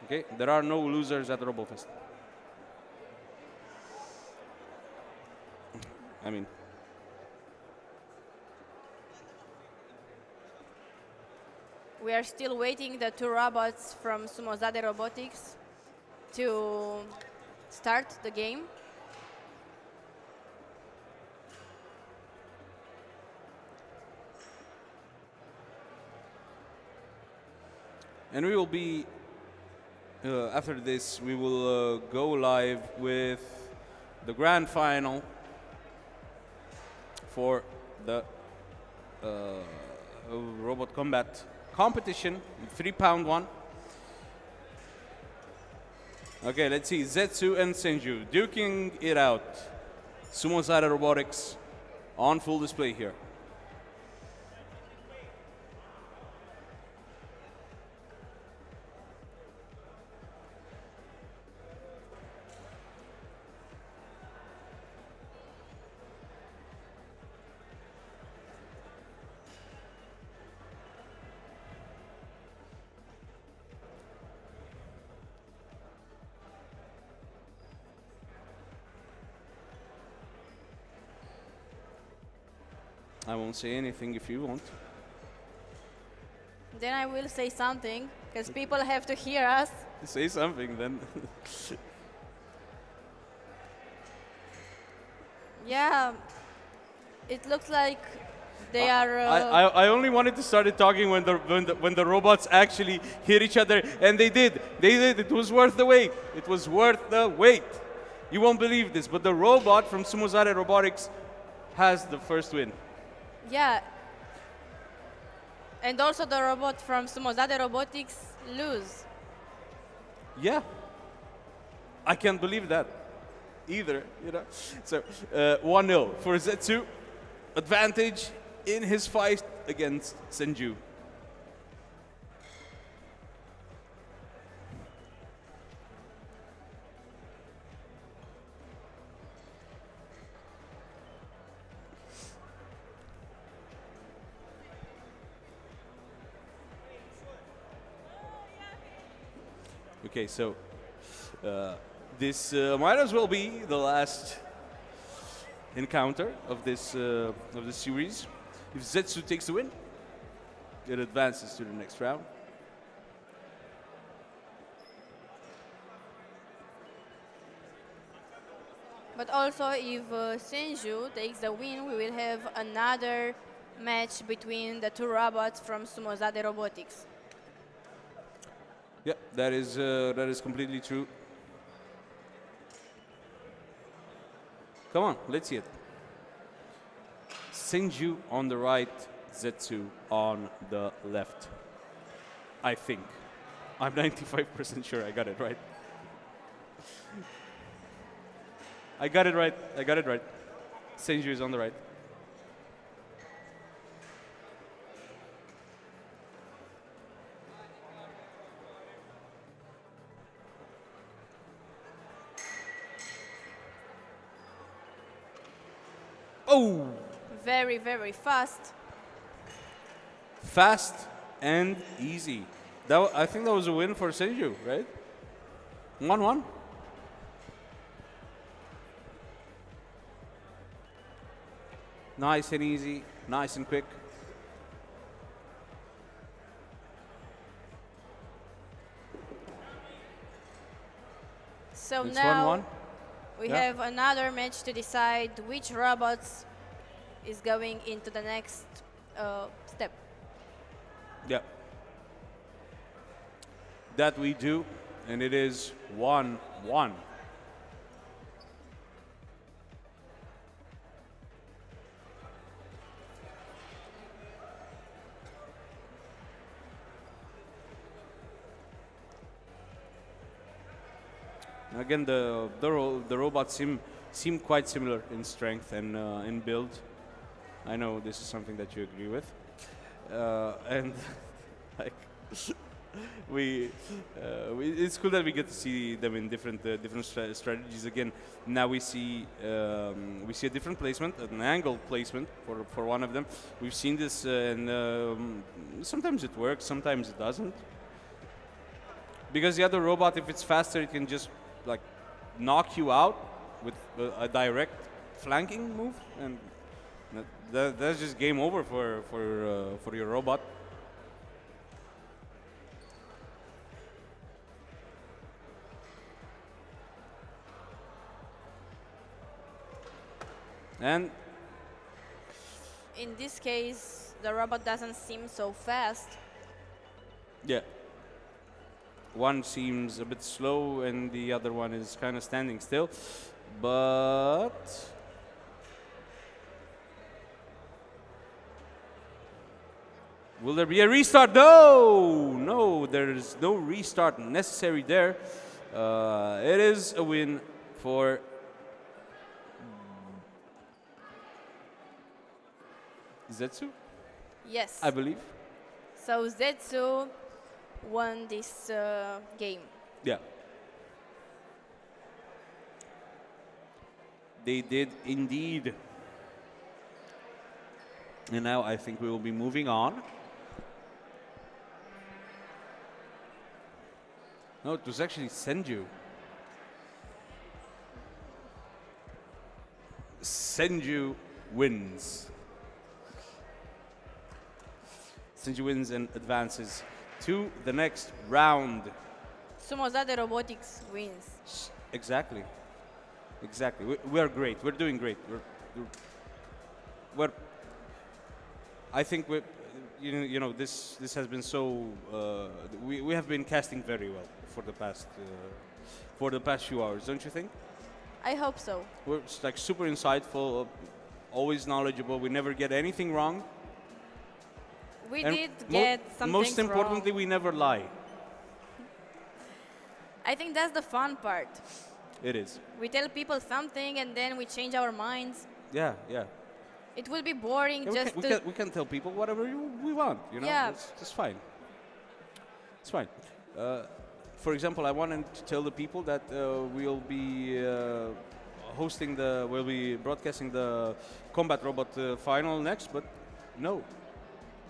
Okay, there are no losers at RoboFest. I mean, We are still waiting the two robots from Sumo Robotics to start the game. and we will be after this. We will go live with the grand final for the robot combat competition, 3-pound one. Okay, let's see. Zetsu and Senju duking it out. Sumo Robotics on full display here. I won't say anything if you won't. Then I will say something, because people have to hear us. Say something then. Yeah, it looks like they are. I only wanted to start talking when the robots actually hit each other, and they did. They did. It was worth the wait. It was worth the wait. You won't believe this, but the robot from Sumo Robotics has the first win. Yeah. And also the robot from Sumo Robotics lose. Yeah. I can't believe that either, you know. So 1-0 for Zetsu. Advantage in his fight against Senju. Okay, so this might as well be the last encounter of this series. If Zetsu takes the win, it advances to the next round. But also, if Senju takes the win, we will have another match between the two robots from Sumo Robotics. Yeah, that is completely true. Come on, let's see it. Senju on the right, Zetsu on the left. I think. I'm 95% sure I got it right. I got it right. I got it right. Senju is on the right. Oh! Very, very fast. Fast and easy. I think that was a win for Senju, right? 1-1. Nice and easy, nice and quick. So It's now 1-1. we Yeah. have another match to decide which robots is going into the next step. Yeah. That we do, and it is 1-1. Again, the robots seem quite similar in strength and in build. I know this is something that you agree with, and like it's cool that we get to see them in different strategies. Again, now we see a different placement, an angle placement for one of them. We've seen this, and sometimes it works, sometimes it doesn't. Because the other robot, if it's faster, it can just like knock you out with a direct flanking move, and that's just game over for your robot. And In this case, the robot doesn't seem so fast. yeah, one seems a bit slow, and the other one is kind of standing still, but. Will there be a restart? No! No, there's no restart necessary there. It is a win for Zetsu, Yes. I believe. So Zetsu won this game. Yeah. They did indeed. And now I think we will be moving on. No, it was actually Senju. Senju wins. Senju wins and advances to the next round. Sumo Robotics wins. Exactly. Exactly. We are great. We're doing great. We're what I think you know this has been so we have been casting very well for the past few hours, don't you think? I hope so. We're like super insightful, always knowledgeable. We never get anything wrong. We And did get some most things importantly, wrong. we never lie. I think that's the fun part. It is. We tell people something and then we change our minds. Yeah, yeah. It will be boring Yeah, just we can tell people whatever we want. You know, Yeah. it's fine. It's fine. For example, I wanted to tell the people that we'll be we'll be broadcasting the combat robot final next, but no,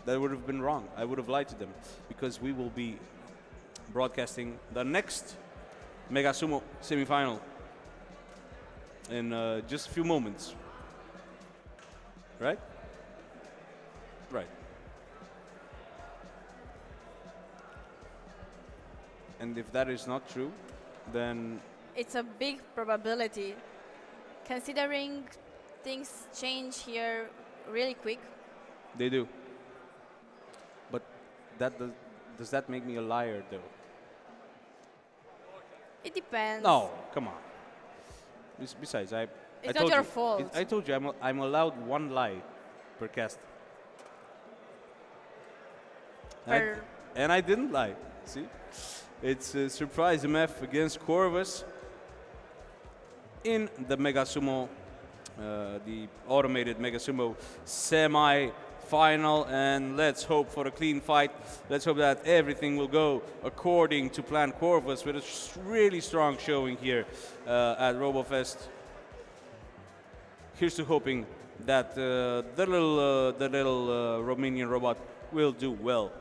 that would have been wrong. I would have lied to them because we will be broadcasting the next Mega Sumo semifinal in just a few moments. Right? Right. And if that is not true, then it's a big probability. Considering things change here really quick, they do. But does that make me a liar, though? it depends. No, come on. Besides, I It's told not your you, fault. I told you I'm allowed one lie per cast. And I didn't lie. See? It's a surprise MF against Corvus in the Mega Sumo, the automated Mega Sumo semi-final, and let's hope for a clean fight. Let's hope that everything will go according to plan. Corvus with a really strong showing here at RoboFest. Here's to hoping that the little Romanian robot will do well.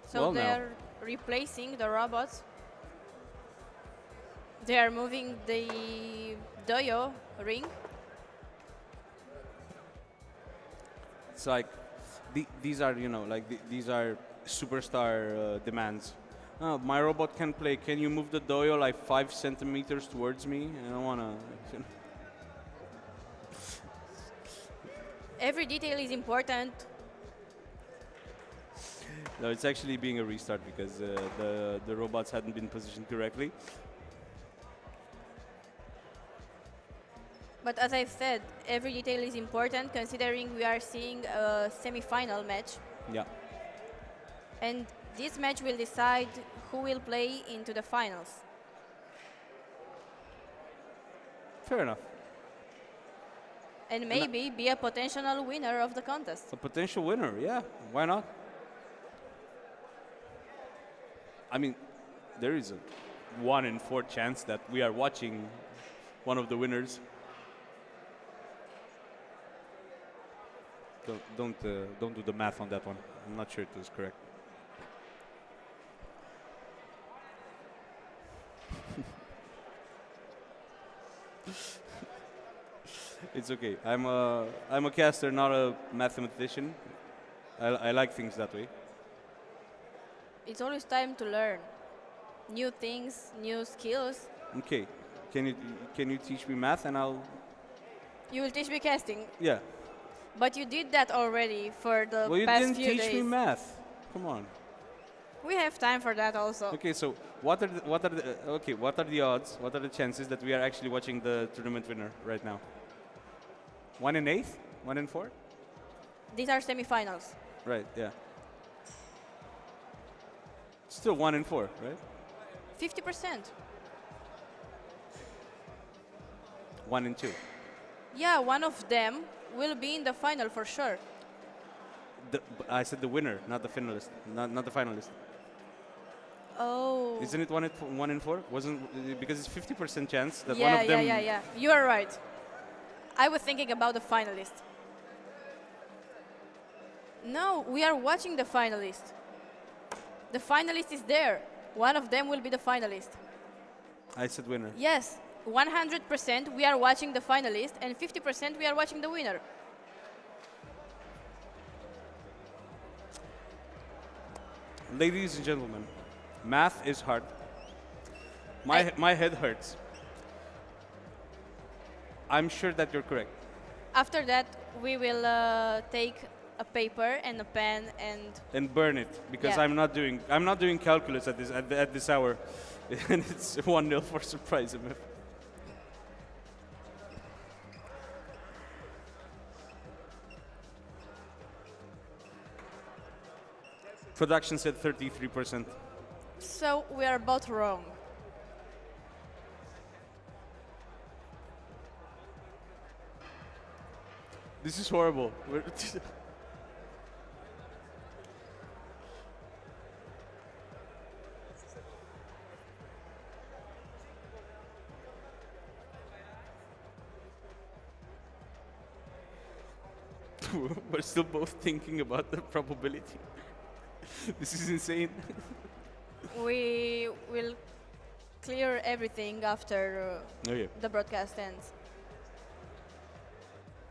So Well, they're replacing the robots. They are moving the doyo ring. It's like these are, you know, like these are superstar demands. My robot can play. Can you move the doyo like 5 centimeters towards me? I don't wanna. Every detail is important. No, it's actually being a restart because the robots hadn't been positioned correctly. But as I've said, every detail is important considering we are seeing a semi-final match. Yeah. And this match will decide who will play into the finals. Fair enough. And maybe be a potential winner of the contest. A potential winner, yeah. Why not? I mean, there is a 1 in 4 chance that we are watching one of the winners. Don't do the math on that one. I'm not sure it was correct. It's okay. I'm a caster, not a mathematician. I like things that way. It's always time to learn new things, new skills. Okay. Can you teach me math and I'll. You will teach me casting. Yeah. But you did that already for the Well, you past didn't few teach days. me math. Come on. We have time for that also. Okay, so what are the odds? What are the chances that we are actually watching the tournament winner right now? 1 in 8? 1 in 4? These are semifinals. Right. Yeah. Still 1 in 4, right? 50%. 1 in 2. Yeah, one of them will be in the final for sure. I said the winner, not the finalist, not the finalist. Oh. Isn't it 1 in 4? Wasn't because it's 50% chance that yeah, one of them. Yeah. You are right. I was thinking about the finalist. No, we are watching the finalist. The finalist is there. One of them will be the finalist. I said winner. Yes, 100% we are watching the finalist, and 50% we are watching the winner. Ladies and gentlemen, math is hard. I- My head hurts. I'm sure that you're correct. After that, we will take a paper and a pen and And burn it because Yeah. I'm not doing calculus at this hour, and it's 1-0 for surprise MF. Production said 33%. so we are both wrong. This is horrible. We're still both thinking about the probability. This is insane. We will clear everything after Okay. the broadcast ends.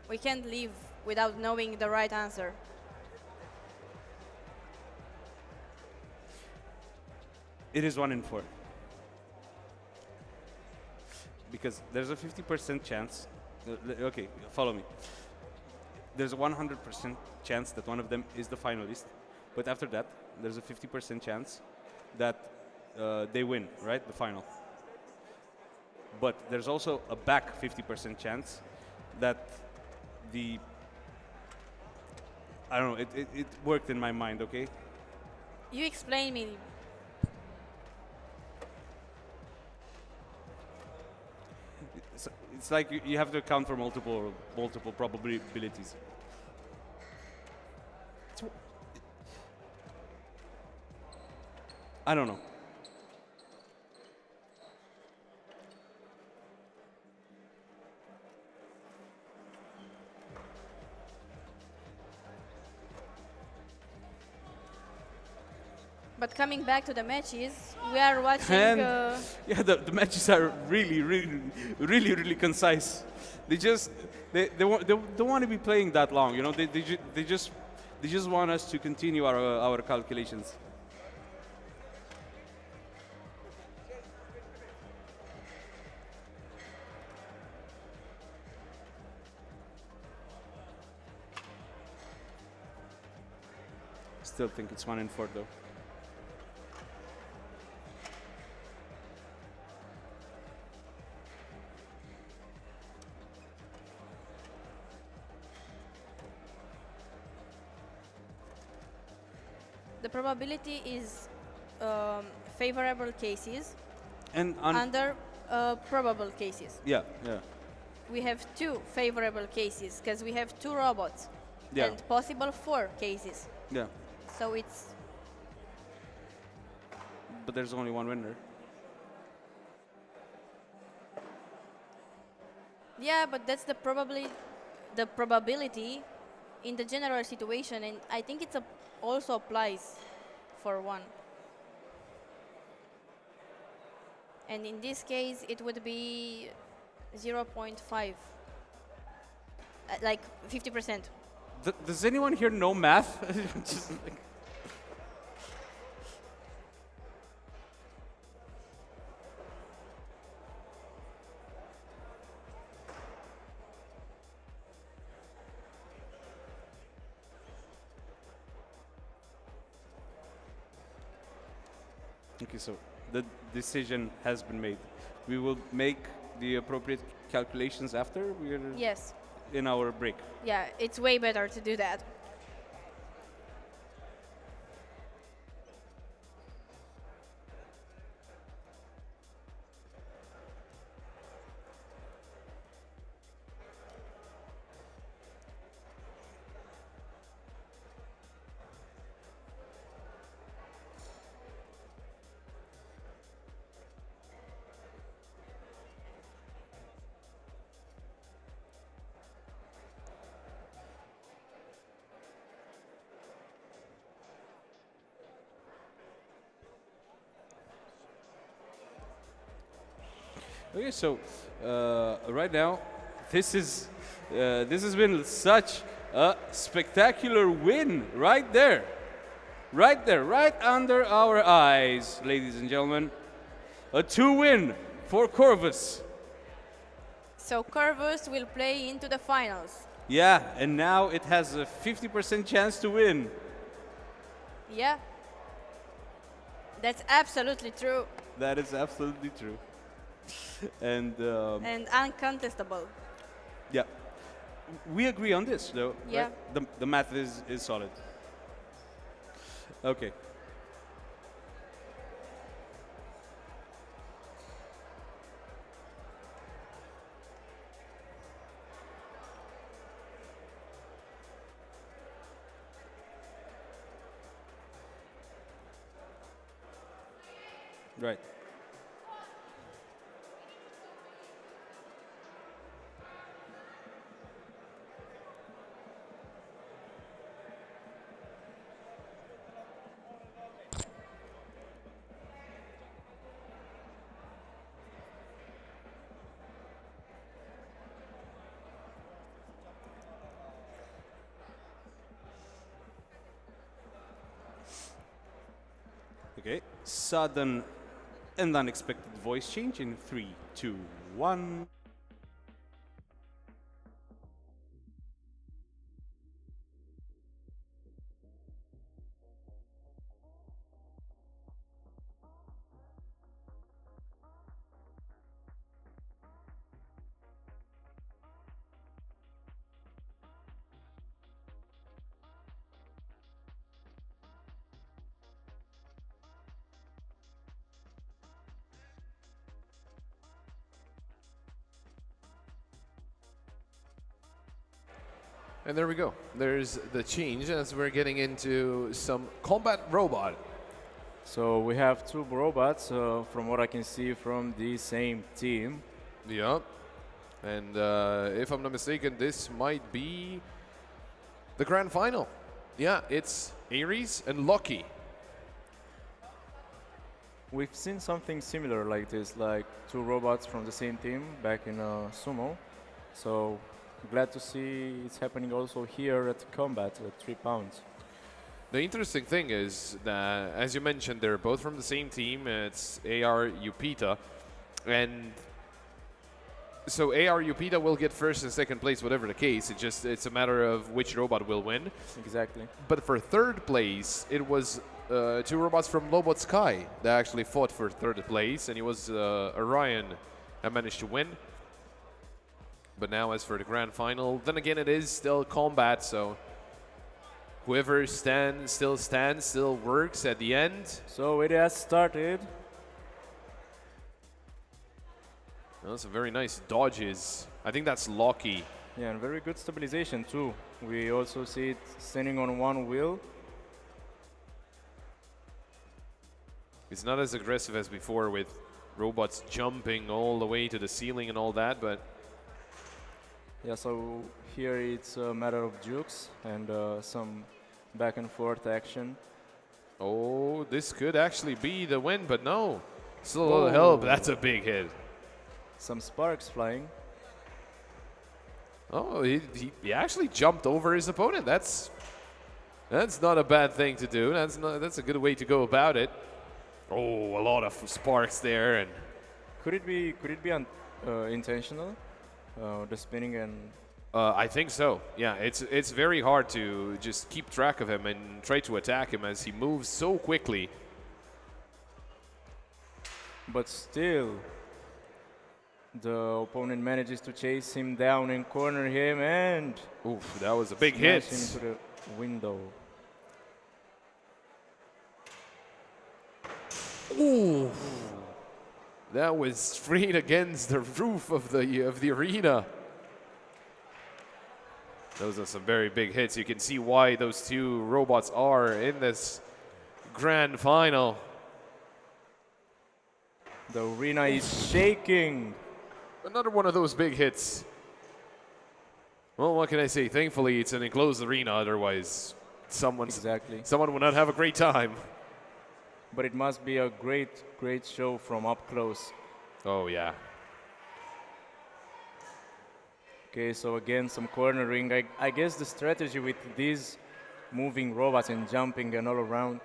We can't leave without knowing the right answer. It is 1 in 4. Because there's a 50% chance. Okay, follow me. There's a 100% chance that one of them is the finalist. But after that, there's a 50% chance that they win, right? The final. But there's also a back 50% chance that I don't know, it worked in my mind, okay? You explain me. It's like you have to account for multiple probabilities. I don't know. But coming back to the matches, we are watching. And yeah, the matches are really concise. They don't want to be playing that long. You know, they just want us to continue our calculations. Still think it's 1 in 4 though. The probability is favorable cases And under probable cases. yeah. We have 2 favorable cases because we have 2 robots Yeah. and possible 4 cases. Yeah. So it's But there's only one winner. yeah, but that's the probability in the general situation, and I think it's also applies for one. And in this case, it would be 0.5, like 50%. Does anyone here know math? Just like Okay, so the decision has been made. We will make the appropriate calculations after we're Yes. in our break. Yeah, it's way better to do that. Okay, so right now, this has been such a spectacular win right there, right under our eyes, ladies and gentlemen. A 2-win for Corvus. So Corvus will play into the finals. Yeah, and now it has a 50% chance to win. Yeah. That's absolutely true. That is absolutely true. And And uncontestable. yeah, we agree on this, though. Yeah. Right? The math is solid. Okay. Right. Okay. Sudden and unexpected voice change in 3, 2, 1. And there we go. There's the change as we're getting into some combat robot. So we have two robots, from what I can see, from the same team. Yeah. And if I'm not mistaken, this might be the grand final. Yeah, it's Ares and Lucky. We've seen something similar like this, like two robots from the same team back in Sumo. So glad to see it's happening also here at Combat at 3 pounds. The interesting thing is that, as you mentioned, they're both from the same team. It's AR Upita. And so AR Upita will get first and second place, whatever the case. It's a matter of which robot will win. Exactly. But for third place, it was two robots from Lobot Sky that actually fought for third place, and it was Orion that managed to win. But now as for the grand final, then again, it is still combat, so whoever still works at the end. So it has started. Those are very nice dodges. I think that's Loki. Yeah, and very good stabilization too. We also see it standing on one wheel. It's not as aggressive as before with robots jumping all the way to the ceiling and all that, but Yeah, so here it's a matter of jukes and some back and forth action. oh, this could actually be the win, but no. Still a little help. That's a big hit. Some sparks flying. Oh, he actually jumped over his opponent. That's not a bad thing to do. That's a good way to go about it. Oh, a lot of sparks there, and Could it be intentional? The spinning and I think so. Yeah, it's very hard to just keep track of him and try to attack him as he moves so quickly. but still the opponent manages to chase him down and corner him and Oof, that was a big smash hit. him into the window. Ooh, that was straight against the roof of the arena. Those are some very big hits. You can see why those two robots are in this grand final. The arena is shaking. Another one of those big hits. Well, what can I say? Thankfully, it's an enclosed arena. Otherwise, someone would not have a great time. But it must be a great show from up close. Oh, yeah. Okay, so again, some cornering. I guess the strategy with these moving robots and jumping and all around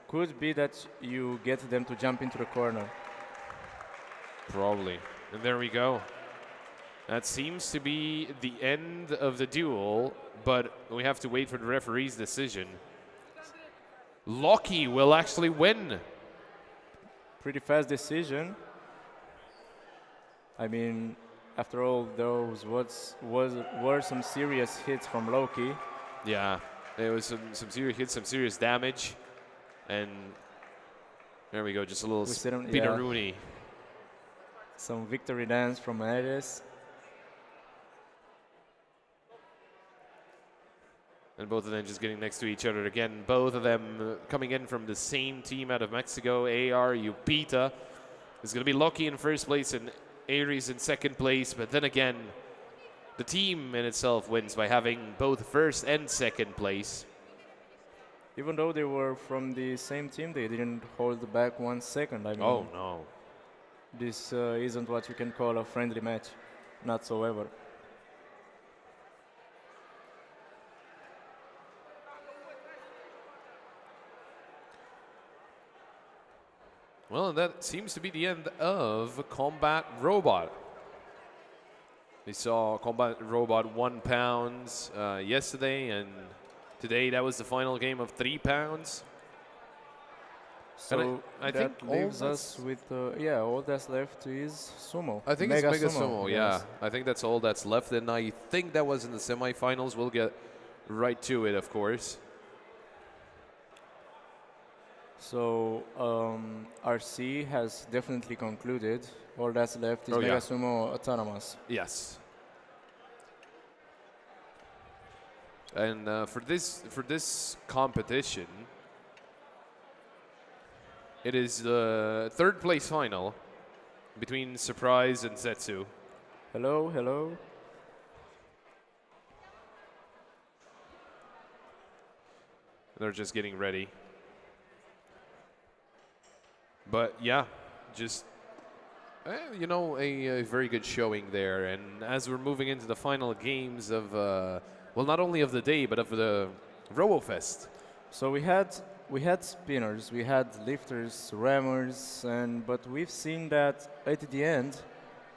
could be that you get them to jump into the corner. Probably. And there we go. That seems to be the end of the duel, but we have to wait for the referee's decision. Loki will actually win. Pretty fast decision. I mean, after all, those were some serious hits from Loki. Yeah, there was some serious hits, some serious damage. And there we go, just a little spinneroonie. Some victory dance from Ares. And both of them just getting next to each other again. Both of them coming in from the same team out of Mexico. AR Upita is going to be Loki in first place and Ares in second place. But then again, the team in itself wins by having both first and second place. Even though they were from the same team, they didn't hold back 1 second. I mean, oh, no. This isn't what you can call a friendly match, not so ever. Well, that seems to be the end of Combat Robot. We saw Combat Robot 1 pounds yesterday, and today that was the final game of 3 pounds. So I that think leaves us with, all that's left is Sumo. I think Mega it's Mega Sumo, yes. yeah. I think that's all that's left, and I think that was in the semifinals. We'll get right to it, of course. So RC has definitely concluded. All that's left is Oh, Mega yeah. Sumo Autonomous. Yes. And for this competition, it is the third place final between Surprise and Zetsu. Hello, hello. They're just getting ready. But yeah, just, a very good showing there. And as we're moving into the final games of, well, not only of the day, but of the RoboFest. So we had spinners, we had lifters, rammers, but we've seen that at the end,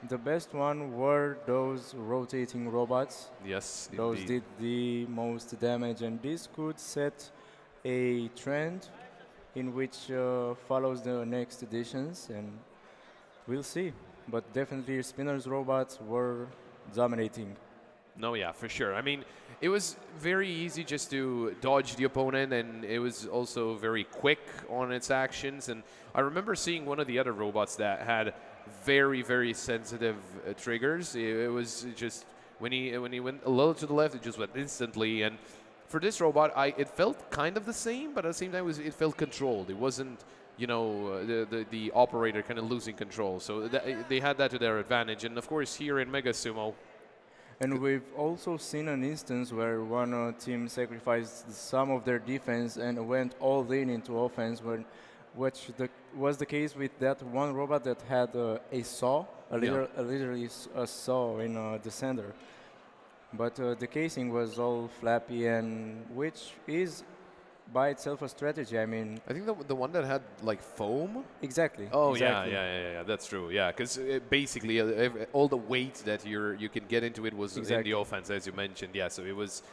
the best one were those rotating robots. Yes, Those indeed. did the most damage, and this could set a trend in which follows the next editions, and we'll see. But definitely spinners robots were dominating. No, yeah, for sure. I mean, it was very easy just to dodge the opponent, and it was also very quick on its actions. And I remember seeing one of the other robots that had very, very sensitive triggers. It was just when he went a little to the left, it just went instantly. And for this robot, it felt kind of the same, but at the same time, it felt controlled. It wasn't, the operator kind of losing control. So they had that to their advantage. And of course, here in Mega Sumo. And we've also seen an instance where one team sacrificed some of their defense and went all in into offense, which was the case with that one robot that had a saw, literally a saw in the center. But the casing was all flappy, and which is by itself a strategy. I mean, I think the one that had like foam. Exactly. Oh exactly. yeah. That's true. Yeah, because basically all the weight that you can get into it was in the offense, as you mentioned. Yeah, so it was.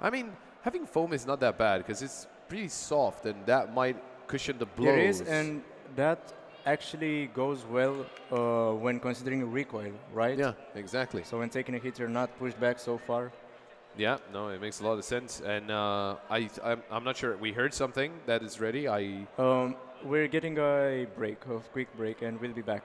I mean, having foam is not that bad because it's pretty soft, and that might cushion the blows. It is, and that actually goes well when considering recoil, right? Yeah, exactly. So when taking a hit, you're not pushed back so far. Yeah, no, it makes a lot of sense. And I'm not sure. We heard something that is ready. We're getting a quick break, and we'll be back.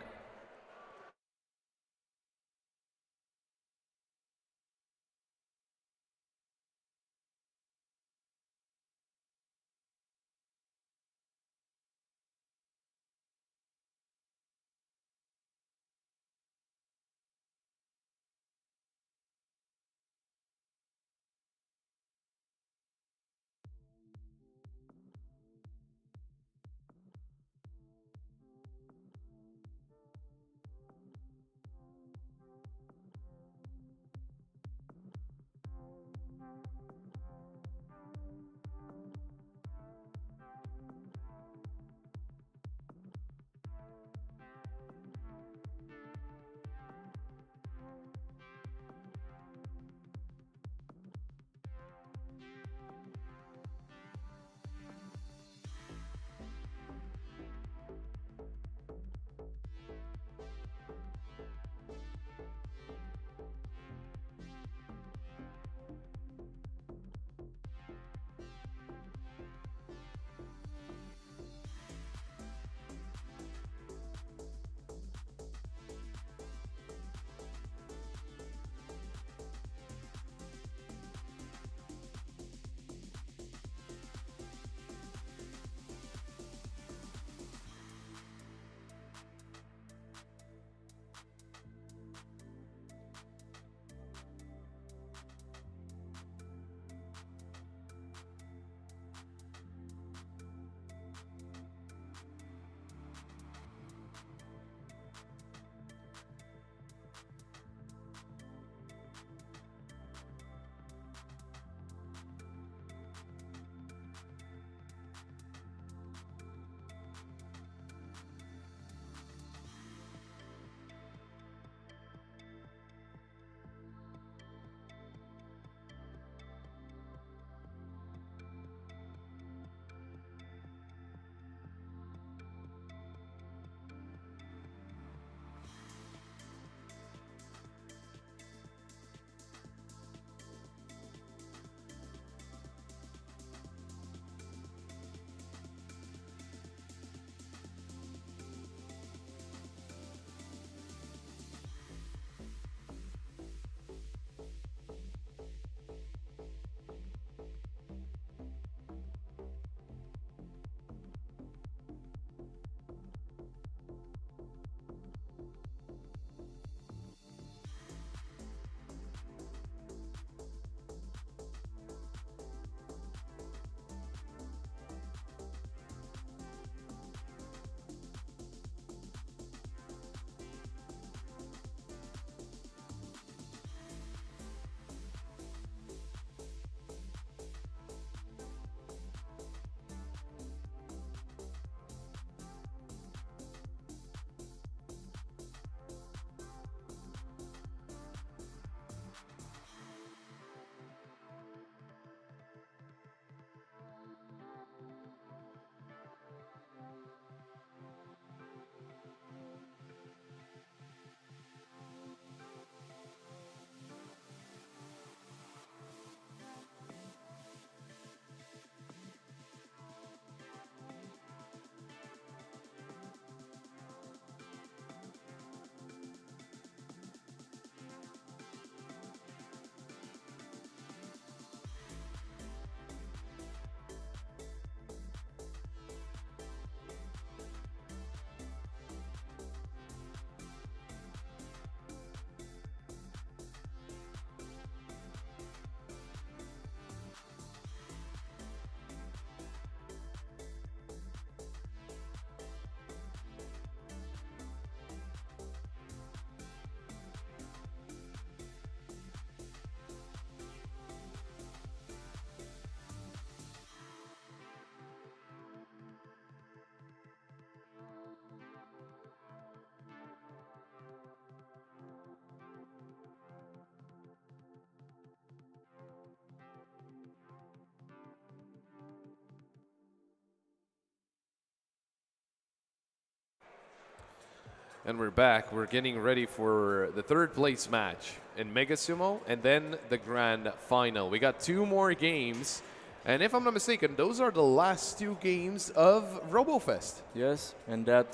And we're back. We're getting ready for the third place match in Mega Sumo and then the grand final. We got 2 more games. And if I'm not mistaken, those are the last 2 games of RoboFest. Yes, and that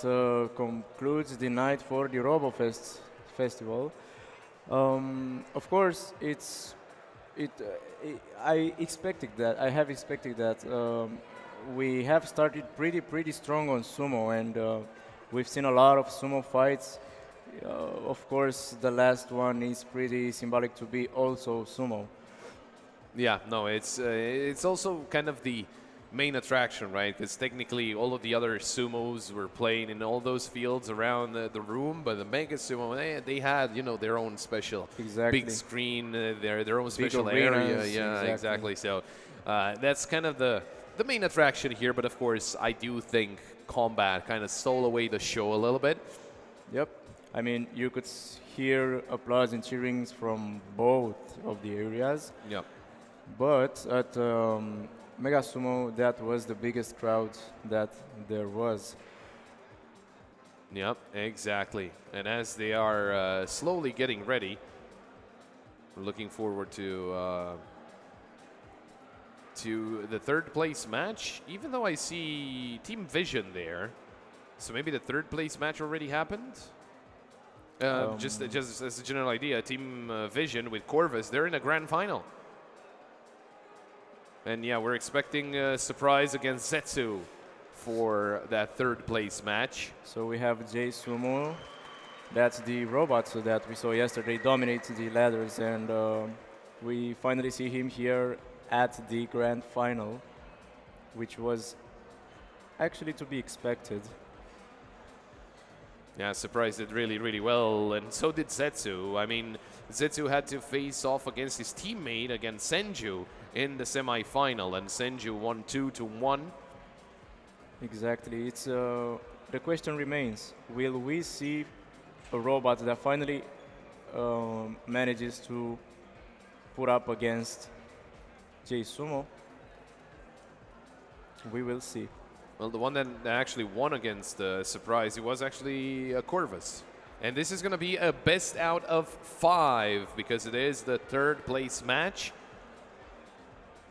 concludes the night for the RoboFest festival. Of course, I expected that. I have expected that. We have started pretty strong on sumo, and we've seen a lot of sumo fights. Of course, the last one is pretty symbolic to be also sumo. Yeah, no, it's also kind of the main attraction, right? Because technically all of the other sumos were playing in all those fields around the room, but the Mega Sumo, they had, you know, their own special big screen, their own special area. Yeah, exactly. So that's kind of the main attraction here, but of course I do think combat kind of stole away the show a little bit. Yep. I mean, you could hear applause and cheerings from both of the areas. Yep. But at Mega Sumo, that was the biggest crowd that there was. Yep, exactly. And as they are slowly getting ready, we're looking forward to the third place match, even though I see Team Vision there. So maybe the third place match already happened? Just as a general idea, Team Vision with Corvus, they're in a grand final. And yeah, we're expecting a surprise against Zetsu for that third place match. So we have J Sumo. That's the robot that we saw yesterday dominate the ladders, and we finally see him here at the grand final, which was actually to be expected. Yeah, Surprise did really well, and so did Zetsu. I mean, Zetsu had to face off against his teammate, against Senju, in the semi-final, and Senju won 2-1. Exactly. It's the question remains: will we see a robot that finally manages to put up against J Sumo? We will see. Well, the one that actually won against Surprise, it was actually Corvus. And this is going to be a best out of 5 because it is the third place match.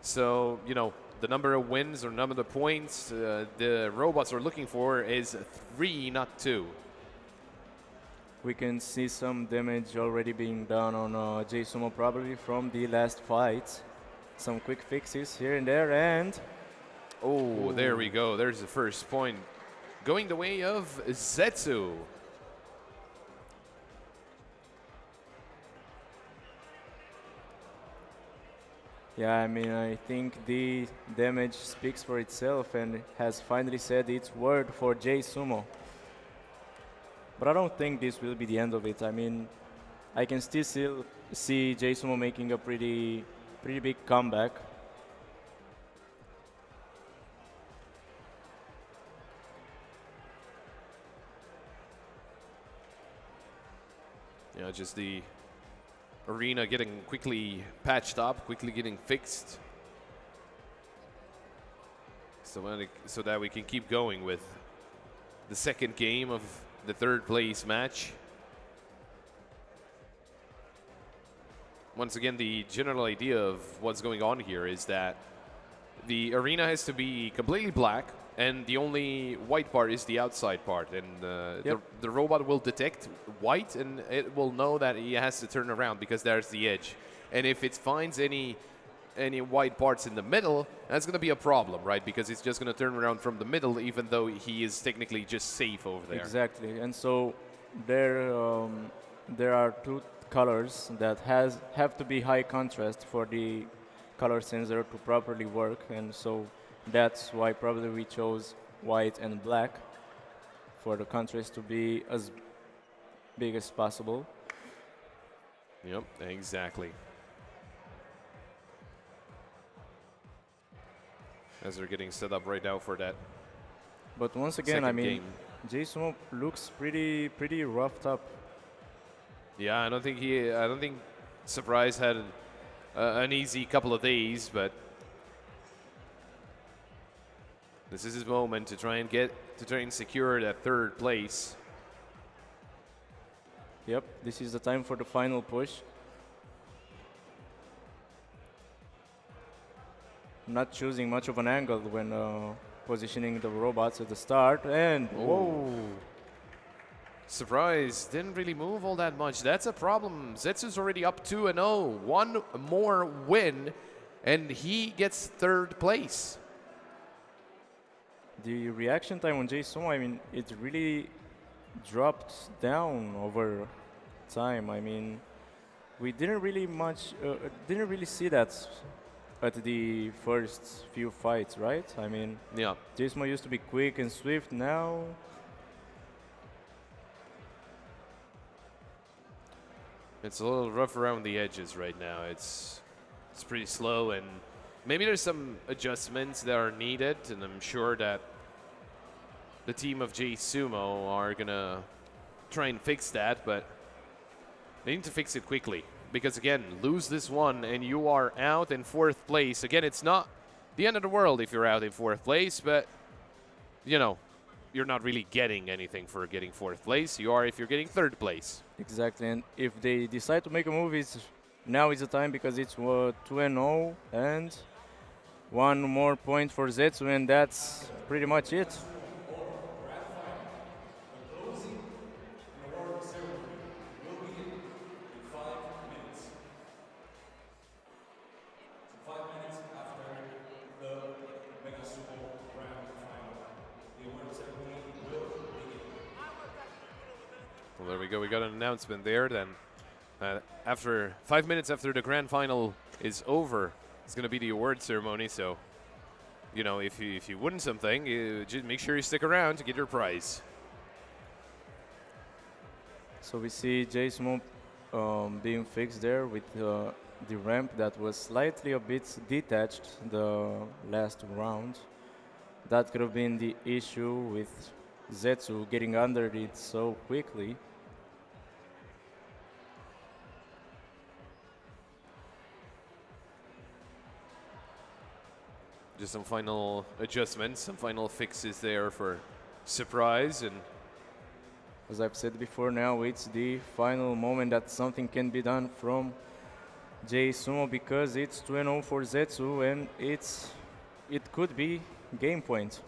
So, you know, the number of wins or number of points the robots are looking for is 3, not 2. We can see some damage already being done on J Sumo probably from the last fight. Some quick fixes here and there, and oh, there we go. There's the first point going the way of Zetsu. yeah, I mean, I think the damage speaks for itself and has finally said its word for J Sumo. But I don't think this will be the end of it. I mean, I can still see J Sumo making a pretty big comeback. Yeah, just the arena getting quickly patched up, quickly getting fixed. So that we can keep going with the second game of the third place match. Once again, the general idea of what's going on here is that the arena has to be completely black, and the only white part is the outside part. And the robot will detect white, and it will know that he has to turn around because there's the edge. And if it finds any white parts in the middle, that's going to be a problem, right? Because it's just going to turn around from the middle, even though he is technically just safe over there. Exactly, and so there are 2 colors that have to be high contrast for the color sensor to properly work, and so that's why probably we chose white and black for the contrast to be as big as possible. Yep, exactly. As they're getting set up right now for that. But once again, I mean, game. J Sumo looks pretty roughed up. Yeah, I don't think Surprise had an easy couple of days, but this is his moment to try and secure that third place. Yep, this is the time for the final push. Not choosing much of an angle when positioning the robots at the start, and whoa! Surprise, didn't really move all that much. That's a problem. Zetsu's already up 2-0. One more win, and he gets third place. The reaction time on J-Sumo, I mean, it really dropped down over time. I mean, we didn't really see that at the first few fights, right? I mean, Yeah. J-Sumo used to be quick and swift. Now, It's a little rough around the edges right now. It's pretty slow, and maybe there's some adjustments that are needed, and I'm sure that the team of J Sumo are gonna try and fix that, but they need to fix it quickly. Because again, lose this one and you are out in fourth place. Again, it's not the end of the world if you're out in fourth place, but you know, you're not really getting anything for getting fourth place. You are if you're getting third place. exactly. And if they decide to make a move, now is the time because it's 2-0 and one more point for Zetsu, and that's pretty much it. Well, there we go. We got an announcement there. Then, after 5 minutes after the grand final is over, it's going to be the award ceremony. So, you know, if you win something, you just make sure you stick around to get your prize. So we see J-Sumo being fixed there with the ramp that was slightly a bit detached the last round. That could have been the issue with Zetsu getting under it so quickly. Just some final adjustments, some final fixes there for surprise. And As I've said before, now it's the final moment that something can be done from J-Sumo because it's 2-0 for Zetsu and it could be game point.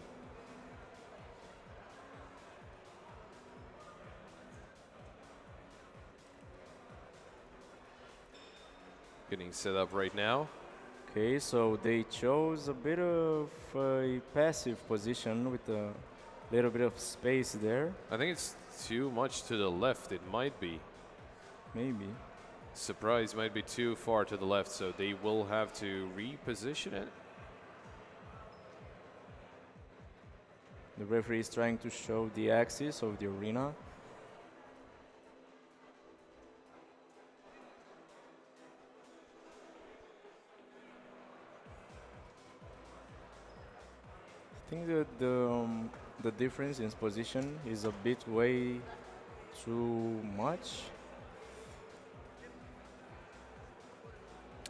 getting set up right now. Okay, so they chose a bit of a passive position with a little bit of space there. I think it's too much to the left. It might be. Maybe. Surprise might be too far to the left, so they will have to reposition it. The referee is trying to show the axis of the arena. I think that the difference in position is a bit way too much.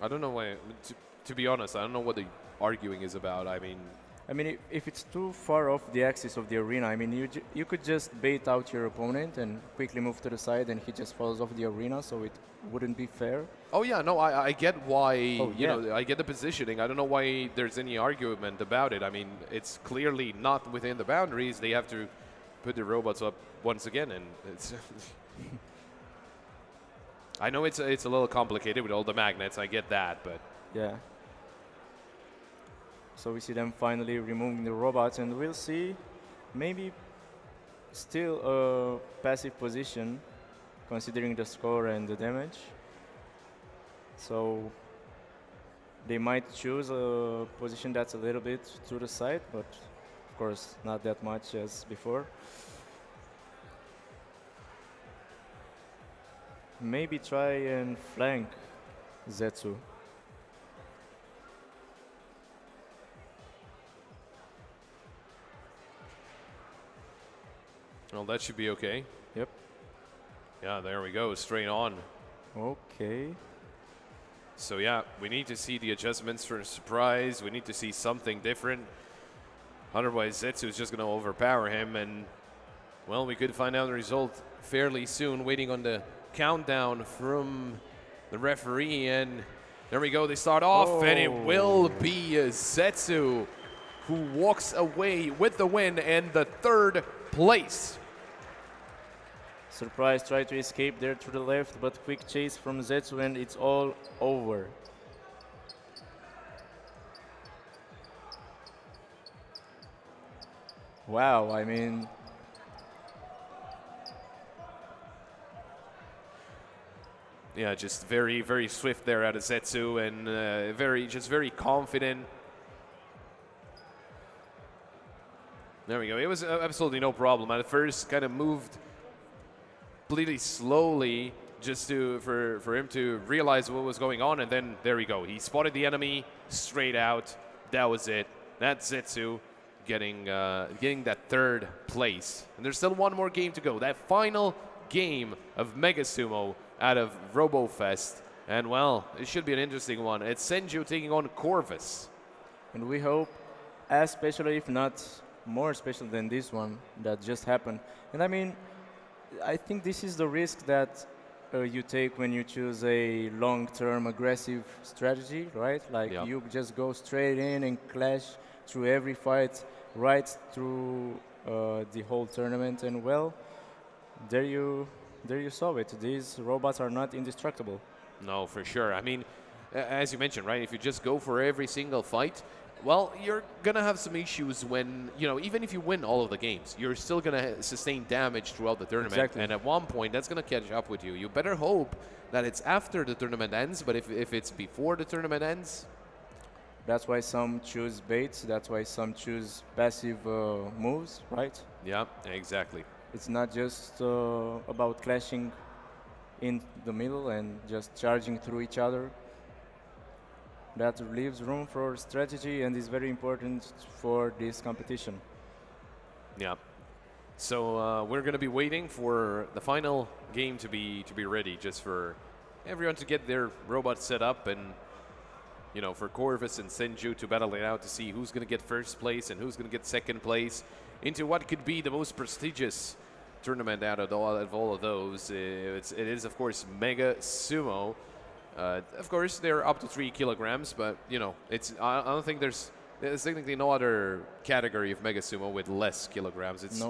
I don't know why. To be honest, I don't know what the arguing is about. I mean, If it's too far off the axis of the arena, I mean, you could just bait out your opponent and quickly move to the side, and he just falls off the arena, so it wouldn't be fair. oh yeah, no, I get why. Oh, you yeah. know, I get the positioning. I don't know why there's any argument about it. I mean, it's clearly not within the boundaries. They have to put the robots up once again, and it's. I know it's a little complicated with all the magnets. I get that, but Yeah. So we see them finally removing the robots, and we'll see maybe still a passive position considering the score and the damage. So they might choose a position that's a little bit to the side, but of course not that much as before. Maybe try and flank Zetsu. well, that should be okay. Yep. Yeah, there we go, straight on. Okay. So yeah, we need to see the adjustments for a surprise. We need to see something different. Otherwise, Zetsu is just going to overpower him, and well, we could find out the result fairly soon. Waiting on the countdown from the referee, and there we go. They start off, and it will be Zetsu who walks away with the win and the third place. Surprise, try to escape there to the left, but quick chase from Zetsu and it's all over. Wow, I mean, yeah, just very, very swift there out of Zetsu, and very confident. There we go. It was absolutely no problem. At first, kind of moved completely slowly just for him to realize what was going on, and then there we go. He spotted the enemy straight out. That was it. That's Zetsu getting that third place. And there's still one more game to go. That final game of Mega Sumo out of RoboFest. And well, it should be an interesting one. It's Senju taking on Corvus. and we hope as special, if not more special than this one that just happened. And I mean, I think this is the risk that you take when you choose a long-term aggressive strategy, right? Like you just go straight in and clash through every fight, right through the whole tournament. And well, there you saw it. These robots are not indestructible. No, for sure. I mean, as you mentioned, right? If you just go for every single fight, well, you're going to have some issues when, you know, even if you win all of the games, you're still going to sustain damage throughout the tournament. Exactly. And at one point, that's going to catch up with you. You better hope that it's after the tournament ends, but if it's before the tournament ends... That's why some choose baits. That's why some choose passive moves, right? Yeah, exactly. It's not just about clashing in the middle and just charging through each other. That leaves room for strategy and is very important for this competition. Yeah. So we're going to be waiting for the final game to be ready, just for everyone to get their robots set up, and you know, for Corvus and Senju to battle it out to see who's going to get first place and who's going to get second place into what could be the most prestigious tournament out of all of those. It is, of course, Mega Sumo. Of course, they're up to 3 kilograms, but, you know, I don't think there's technically no other category of Mega Sumo with less kilograms. It's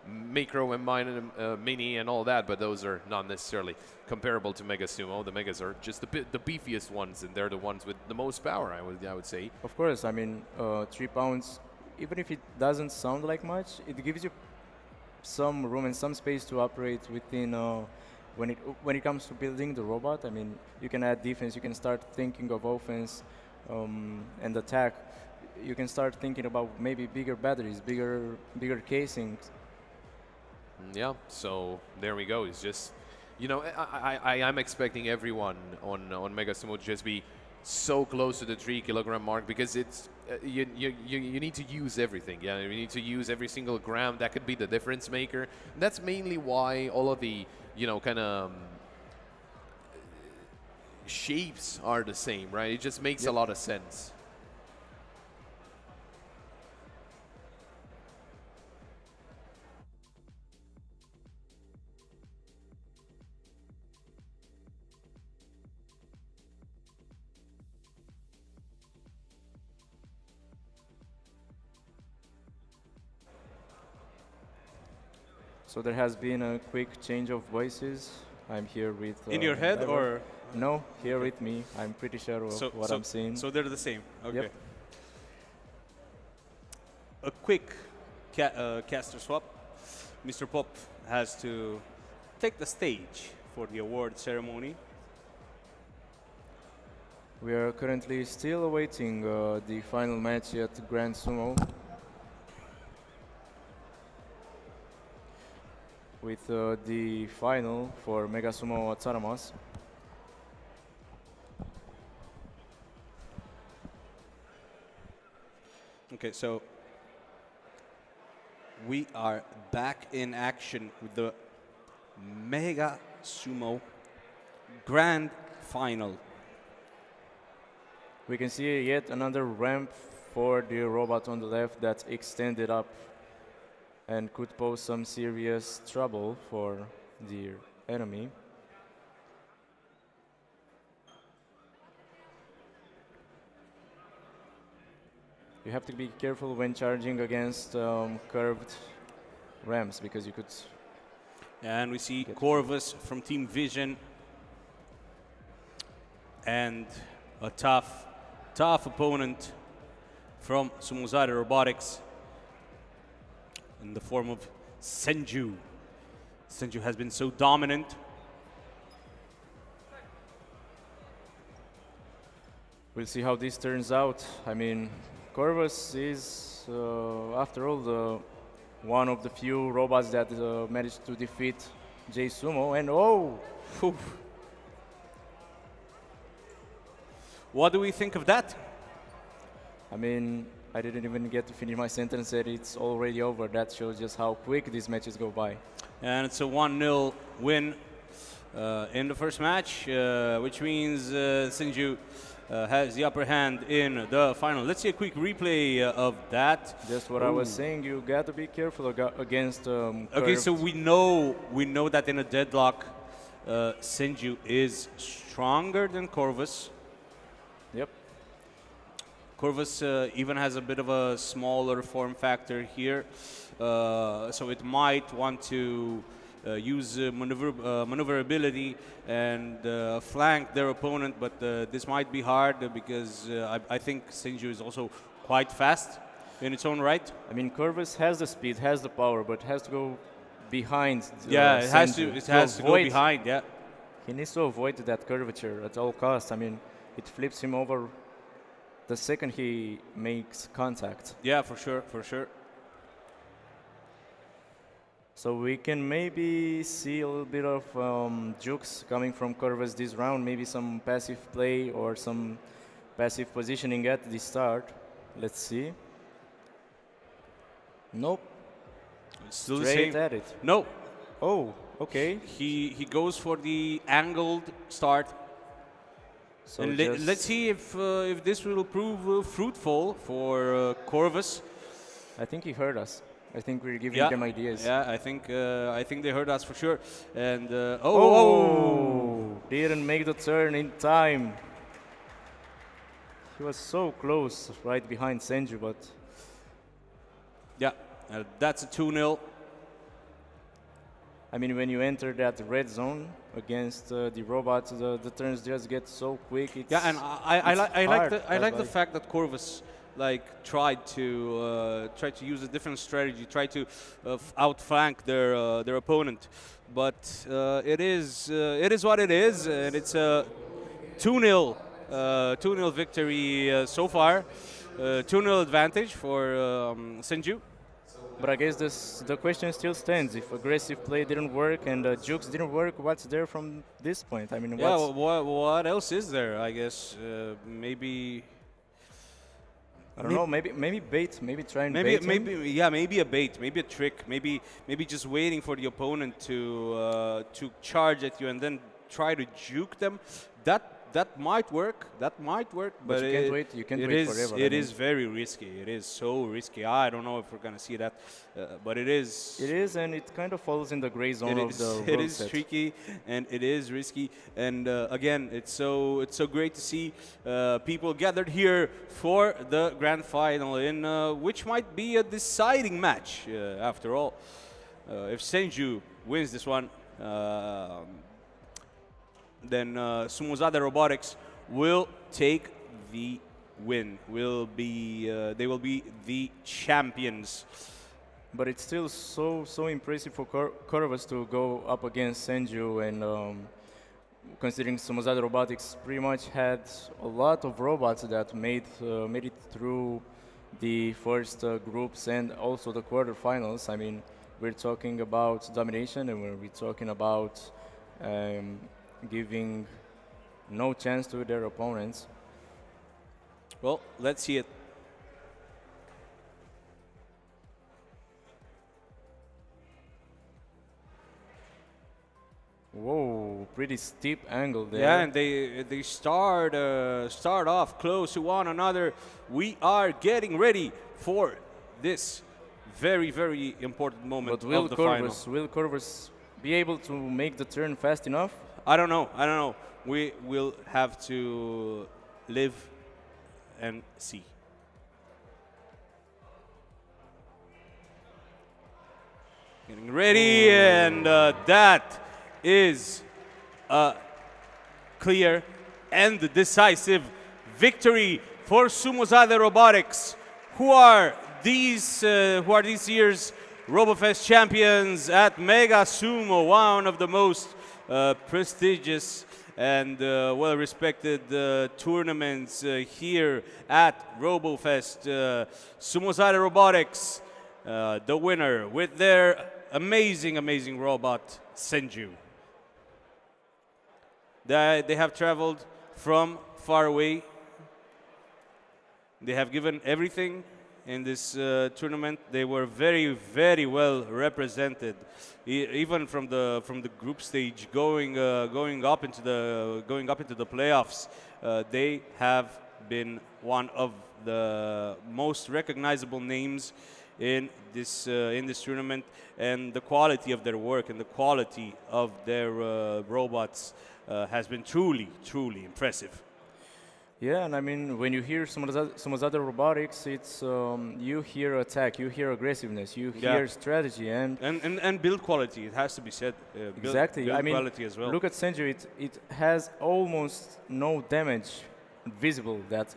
micro and mini and all that, but those are not necessarily comparable to Mega Sumo. The Megas are just the beefiest ones, and they're the ones with the most power, I would say. Of course, I mean, 3 pounds, even if it doesn't sound like much, it gives you some room and some space to operate within. When it comes to building the robot, I mean, you can add defense, you can start thinking of offense and attack. You can start thinking about maybe bigger batteries, bigger casings. Yeah, so there we go. It's just, you know, I'm expecting everyone on Mega Sumo to just be so close to the 3 kilogram mark, because it's you need to use everything. Yeah, you need to use every single gram. That could be the difference maker. And that's mainly why all of the, you know, kind of shapes are the same, right? It just makes a lot of sense. So there has been a quick change of voices. I'm here with... In your head or...? No, here with me. I'm pretty sure of what I'm seeing. So they're the same. Okay. Yep. A quick caster swap. Mr. Pop has to take the stage for the award ceremony. We are currently still awaiting the final match at Grand Sumo, with the final for Mega Sumo Atsaramos. Okay, so we are back in action with the Mega Sumo Grand Final. We can see yet another ramp for the robot on the left that's extended up and could pose some serious trouble for the enemy. You have to be careful when charging against curved ramps because you could. And we see Corvus from Team Vision. And a tough opponent from Sumo Robotics in the form of Senju. Senju has been so dominant. We'll see how this turns out. I mean, Corvus is, after all, one of the few robots that managed to defeat J Sumo. And whew. What do we think of that? I mean, I didn't even get to finish my sentence and it's already over. That shows just how quick these matches go by. And it's a 1-0 win in the first match, which means Senju has the upper hand in the final. Let's see a quick replay of that. Just what I was saying, you got to be careful against Okay, so we know that in a deadlock, Senju is stronger than Corvus. Yep. Corvus even has a bit of a smaller form factor here, so it might want to use maneuverability and flank their opponent, but this might be hard because I think Senju is also quite fast in its own right. I mean, Corvus has the speed, has the power, but has to go behind. Yeah, it has to go behind. Yeah, he needs to avoid that curvature at all costs. I mean, it flips him over the second he makes contact. Yeah, for sure, for sure. So we can maybe see a little bit of jukes coming from Corvus this round, maybe some passive play or some passive positioning at the start. Let's see. Nope. Still Straight the same. at it. No. Oh, okay. He goes for the angled start. So and let's see if this will prove fruitful for Corvus. I think he heard us. I think we're giving them ideas. Yeah, I think they heard us for sure. And didn't make the turn in time. He was so close, right behind Senju, but yeah, that's a 2-0. I mean, when you enter that red zone against the robots, the turns just get so quick. Yeah, and I like the fact that Corvus tried to use a different strategy, try to outflank their opponent, but it is what it is, and it's a 2-0 victory so far, 2-0 advantage for Senju. But I guess the question still stands. If aggressive play didn't work and jukes didn't work, what's there from this point? I mean, yeah, what else is there? I guess maybe. I don't know. Maybe bait. Maybe try and maybe bait. Maybe a bait. Maybe a trick. Maybe just waiting for the opponent to charge at you and then try to juke them. That might work. That might work. But you can't wait. You can't wait forever. It is very risky. It is so risky. I don't know if we're gonna see that, but it is. It is, and it kind of falls in the gray zone of the It is tricky and it is risky. And again, it's so great to see people gathered here for the grand final, in which might be a deciding match after all. If Senju wins this one. Then Sumo Robotics will take the win. They will be the champions. But it's still so impressive for Corvus to go up against Senju, and considering Sumo Robotics pretty much had a lot of robots that made it through the first groups and also the quarterfinals. I mean, we're talking about domination, and we're talking about giving no chance to their opponents. Well, let's see it. Whoa, pretty steep angle there. Yeah, and they start off close to one another. We are getting ready for this very, very important moment of the final. Will Corvus be able to make the turn fast enough? I don't know. We will have to live and see. Getting ready, and that is a clear and decisive victory for Sumozade Robotics, who are these year's RoboFest champions at Mega Sumo, one of the most prestigious and well-respected tournaments here at RoboFest. Sumozade Robotics, the winner with their amazing robot, Senju. They have traveled from far away. They have given everything in this tournament. They were very well represented, even from the group stage, going up into the playoffs. They have been one of the most recognizable names in this tournament, and the quality of their work and the quality of their robots has been truly impressive. Yeah, and I mean, when you hear Sumozade Robotics, it's you hear attack, you hear aggressiveness, you hear strategy, and build quality. It has to be said. Exactly. Build I mean, quality as well. Look at Senju. It has almost no damage visible that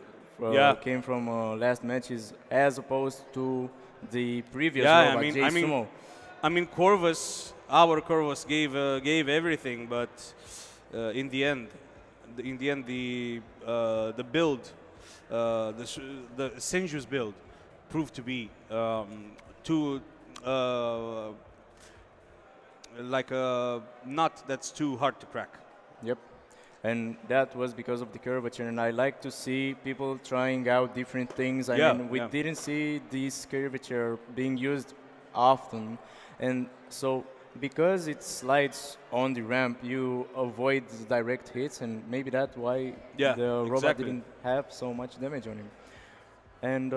came from last matches, as opposed to the previous robot, Sumo. I mean, our Corvus gave everything, but in the end, the build, the Senju's build, proved to be too like a nut that's too hard to crack. Yep. And that was because of the curvature, and I like to see people trying out different things. I mean, we didn't see this curvature being used often, and so because it slides on the ramp, you avoid the direct hits, and maybe that's why the robot didn't have so much damage on him. And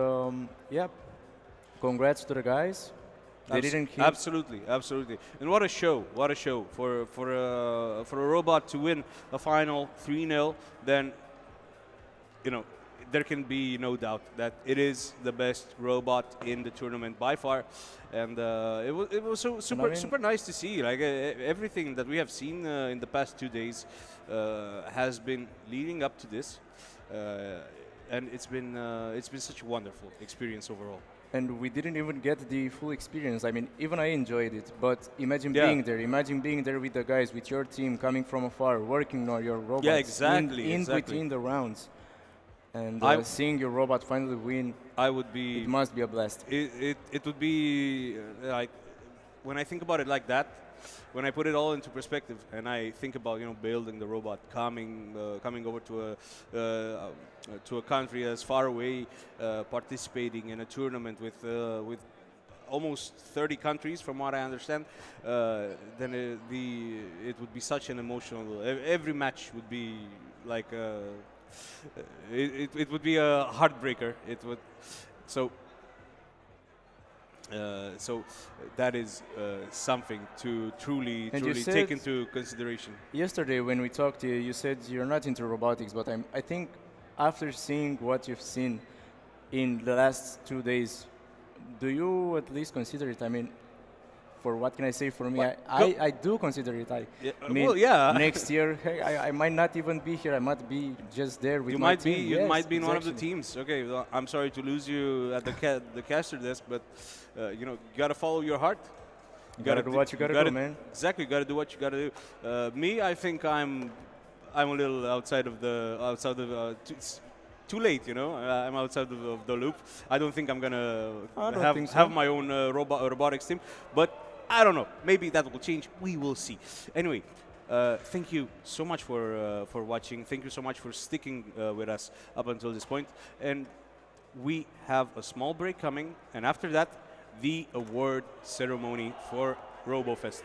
congrats to the guys. They didn't hit. Absolutely. And what a show for a robot to win a final 3-0. Then, you know, there can be no doubt that it is the best robot in the tournament by far, and it was so super nice to see. Like everything that we have seen in the past 2 days has been leading up to this, and it's been such a wonderful experience overall. And we didn't even get the full experience. I mean, even I enjoyed it, but imagine being there. Imagine being there with the guys, with your team, coming from afar, working on your robots. Yeah, exactly. In between the rounds. And seeing your robot finally win, it must be a blast. It would be like, when I think about it like that, when I put it all into perspective, and I think about building the robot, coming over to a country as far away, participating in a tournament with almost 30 countries, from what I understand, then it would be such an emotional. Every match would be like. It would be a heartbreaker. It would, so that is something to truly take into consideration. Yesterday when we talked to you, you said you're not into robotics, but I think after seeing what you've seen in the last 2 days, do you at least consider it? I mean, for what can I say? For me, I do consider it. I mean, next year, hey, I might not even be here. I might be just there with my team. You might be in one of the teams. Okay, well, I'm sorry to lose you at the caster desk, but you gotta follow your heart. You gotta do what you gotta do, man. Exactly, you gotta do what you gotta do. Me, I think I'm a little outside of the. It's too late, I'm outside of the loop. I don't think I'm gonna have my own robotics team, but I don't know. Maybe that will change. We will see. Anyway, thank you so much for watching. Thank you so much for sticking with us up until this point. And we have a small break coming, and after that, the award ceremony for RoboFest.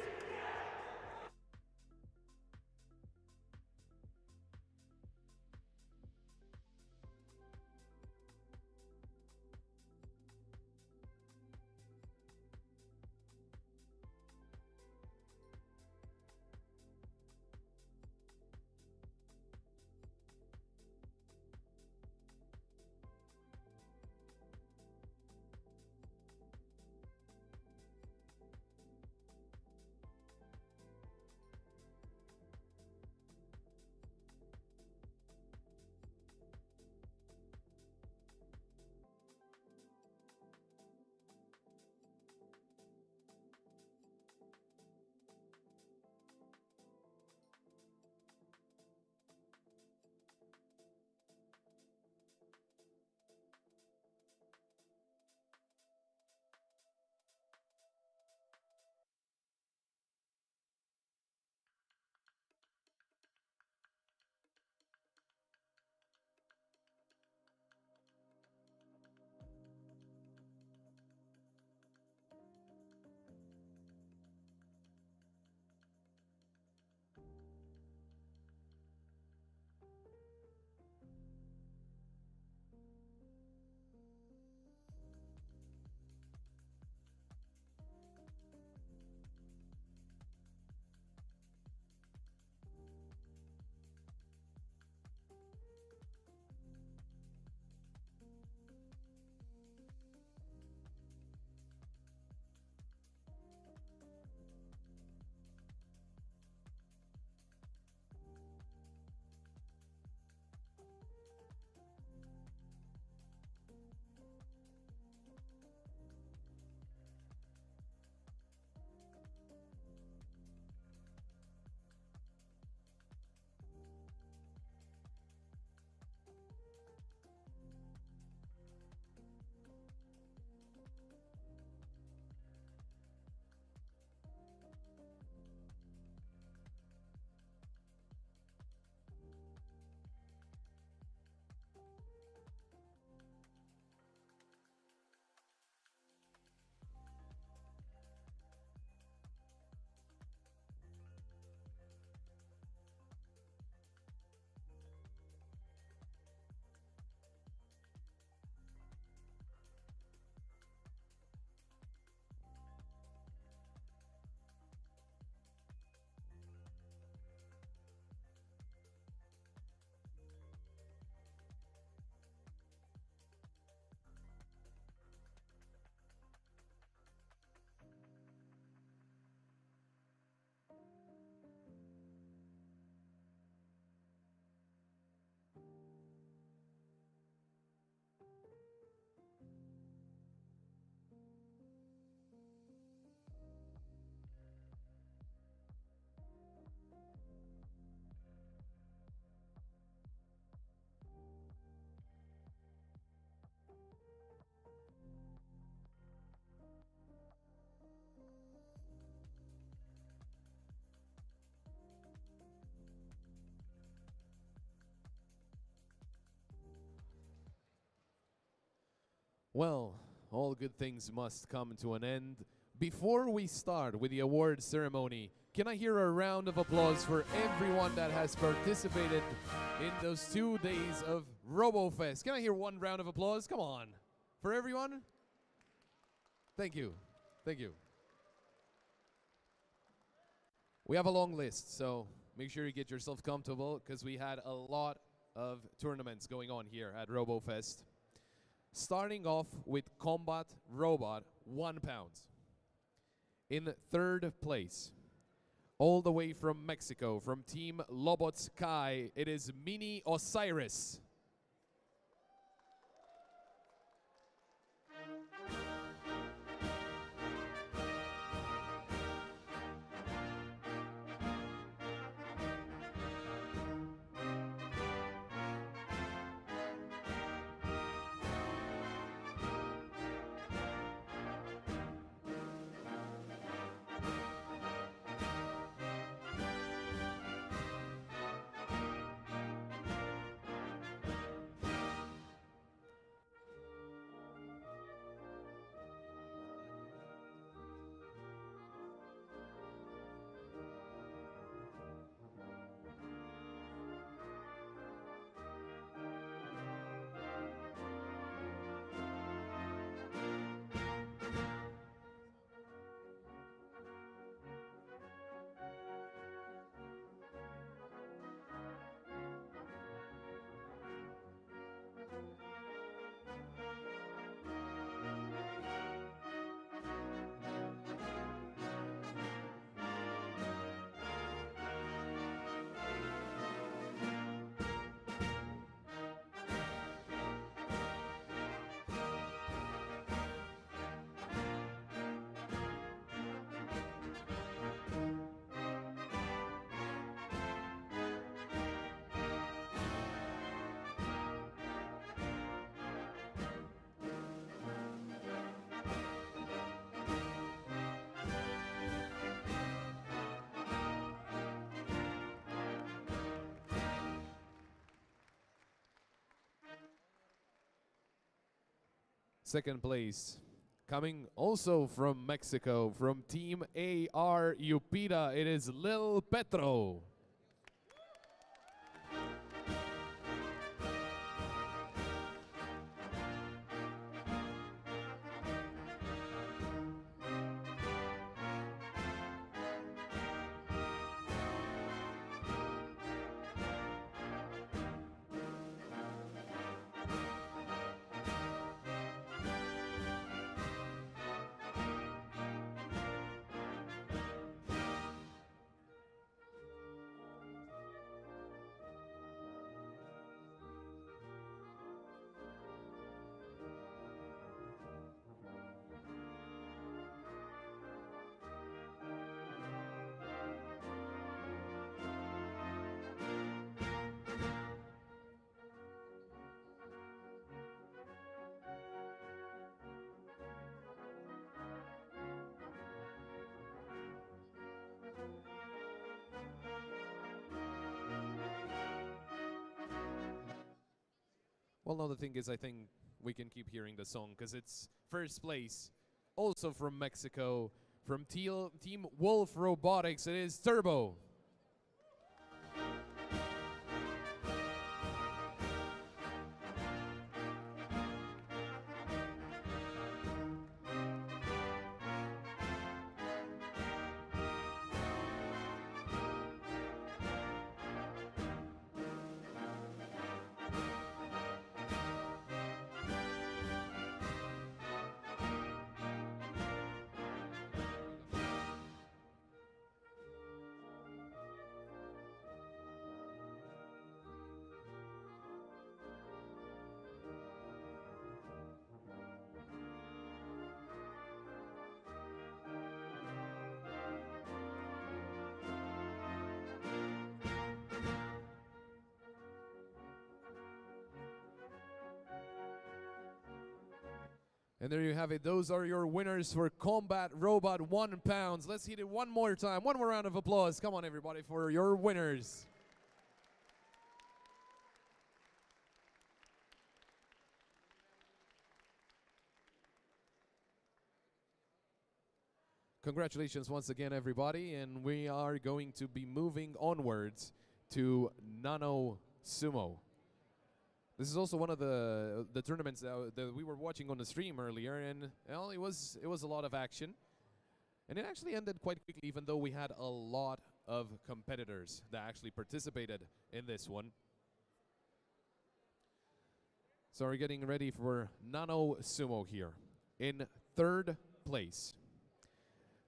Well, all good things must come to an end. Before we start with the award ceremony, can I hear a round of applause for everyone that has participated in those 2 days of RoboFest? Can I hear one round of applause? Come on. For everyone? Thank you. Thank you. We have a long list, so make sure you get yourself comfortable because we had a lot of tournaments going on here at RoboFest. Starting off with Combat Robot 1 pound. In 3rd place, all the way from Mexico, from Team Lobot Kai, it is Mini Osiris. Second place, coming also from Mexico, from Team AR Upita, it is Lil Petro. Well, no, the thing is, I think we can keep hearing the song because it's first place, also from Mexico, from Team Wolf Robotics, it is Turbo. And there you have it. Those are your winners for Combat Robot 1 pounds. Let's hit it one more time. One more round of applause. Come on, everybody, for your winners. Congratulations once again, everybody, and we are going to be moving onwards to Nano Sumo. This is also one of the tournaments that we were watching on the stream earlier, and well, it was a lot of action, and it actually ended quite quickly, even though we had a lot of competitors that actually participated in this one. So we're getting ready for Nano Sumo here. In third place,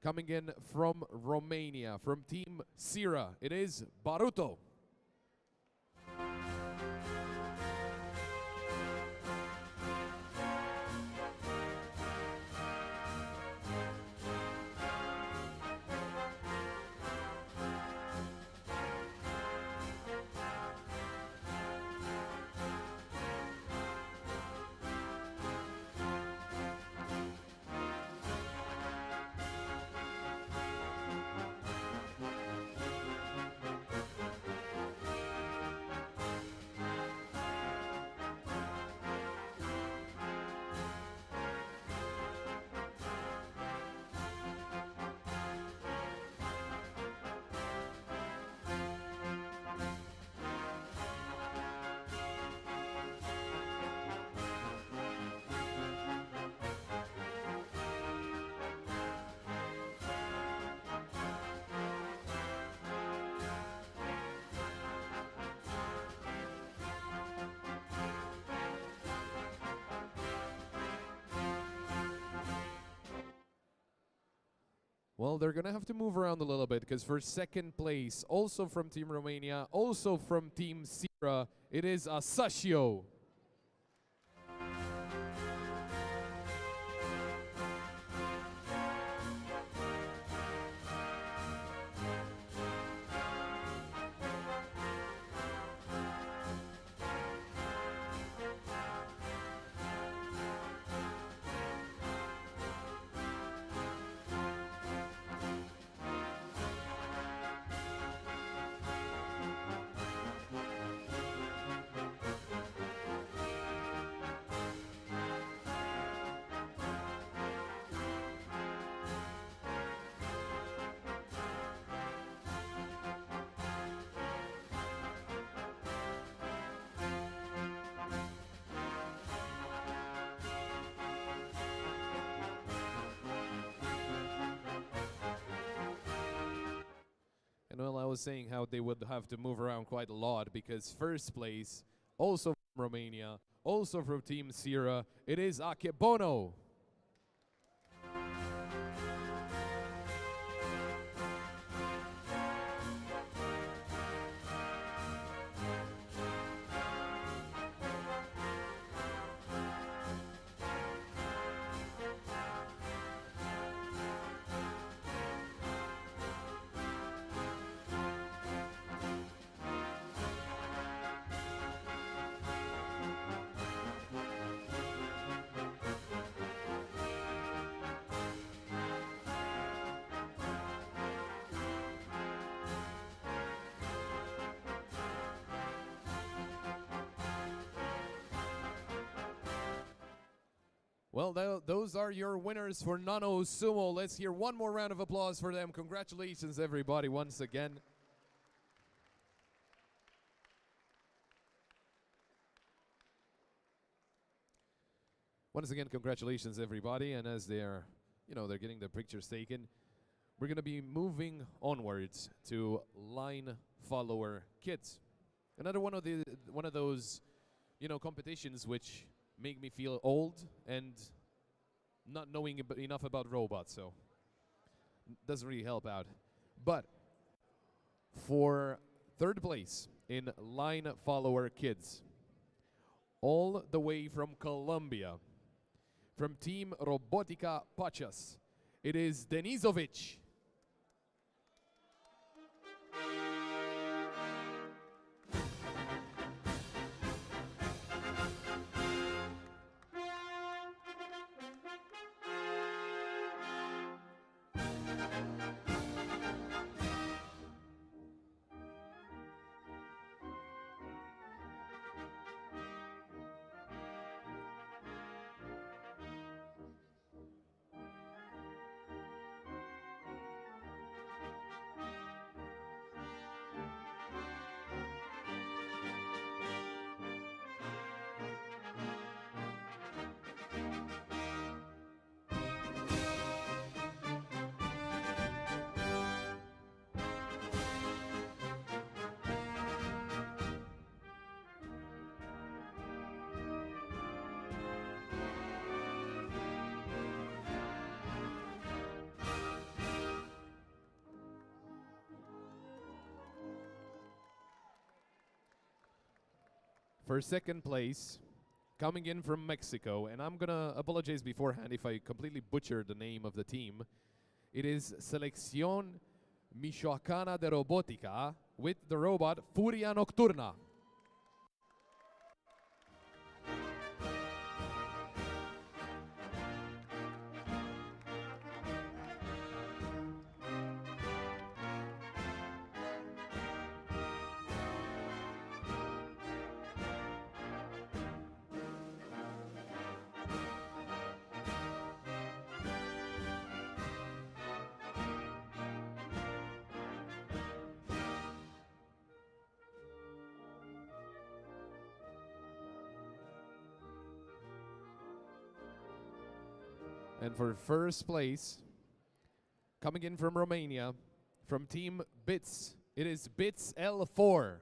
coming in from Romania, from Team Sira, it is Baruto. Well, they're going to have to move around a little bit because for second place, also from Team Romania, also from Team Sira, it is Asashio. And well, I was saying how they would have to move around quite a lot because first place, also from Romania, also from Team Sira, it is Akebono. Well, those are your winners for Nano Sumo. Let's hear one more round of applause for them. Congratulations, everybody, once again. Once again, congratulations, everybody. And as they're getting their pictures taken, we're going to be moving onwards to line follower kids. Another one of those, competitions which make me feel old and not knowing enough about robots, so doesn't really help out. But for third place in line follower kids, all the way from Colombia, from Team Robotica Pachas, it is Denisovic. For second place, coming in from Mexico, and I'm gonna apologize beforehand if I completely butcher the name of the team. It is Selección Michoacana de Robótica with the robot Furia Nocturna. And for first place, coming in from Romania, from Team Bits, it is Bits L4.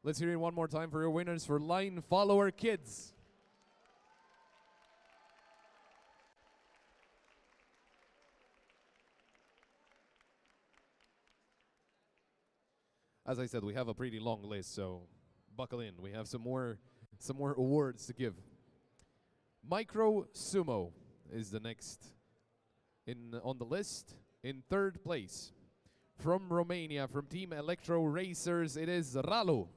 Let's hear it one more time for your winners for Line Follower Kids. As I said, we have a pretty long list, so buckle in. We have some more awards to give. Micro Sumo is the next on the list. In third place, from Romania, from Team Electro Racers, it is Ralu.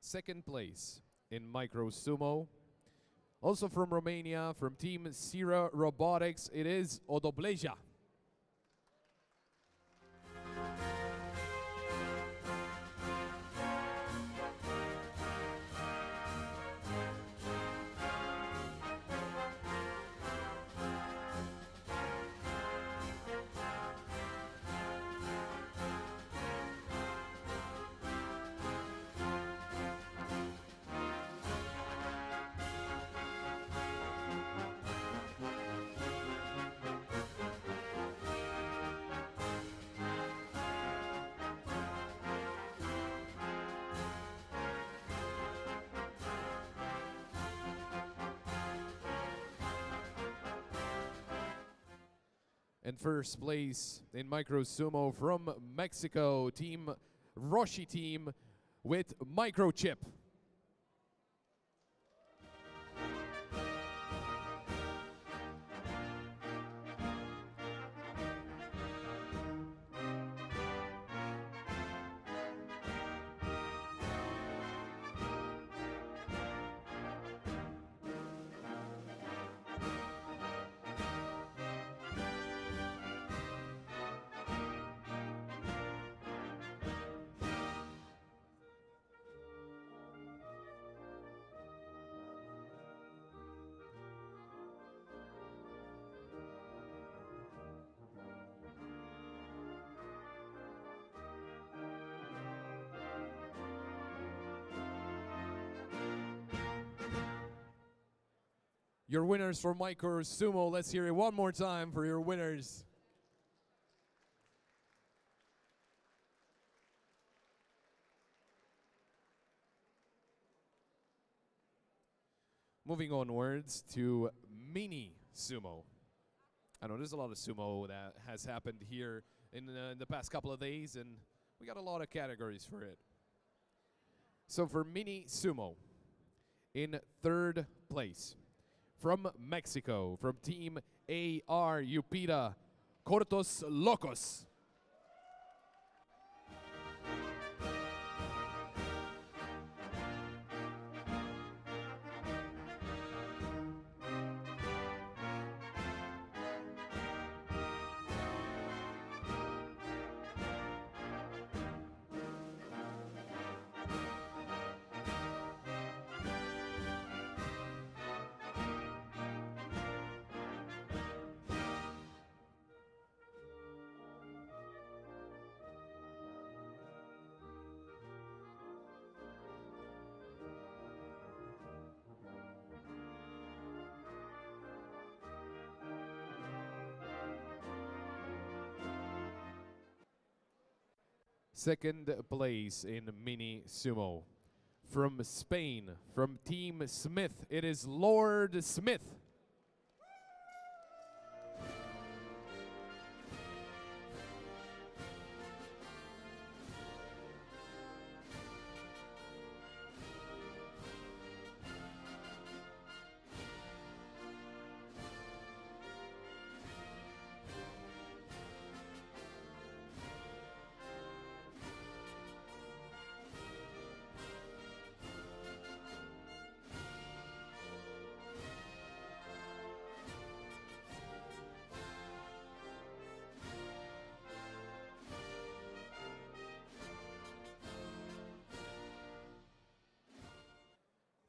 Second place in Micro Sumo. Also from Romania, from Team Sira Robotics, it is Odobleja. And first place in Micro Sumo from Mexico, Team Roshi team with Microchip. Your winners for Micro Sumo. Let's hear it one more time for your winners. Moving onwards to Mini Sumo. I know there's a lot of sumo that has happened here in the past couple of days, and we got a lot of categories for it. So for Mini Sumo, in third place, from Mexico, from Team AR Upita, Cortos Locos. Second place in Mini Sumo. From Spain, from Team Smith, it is Lord Smith.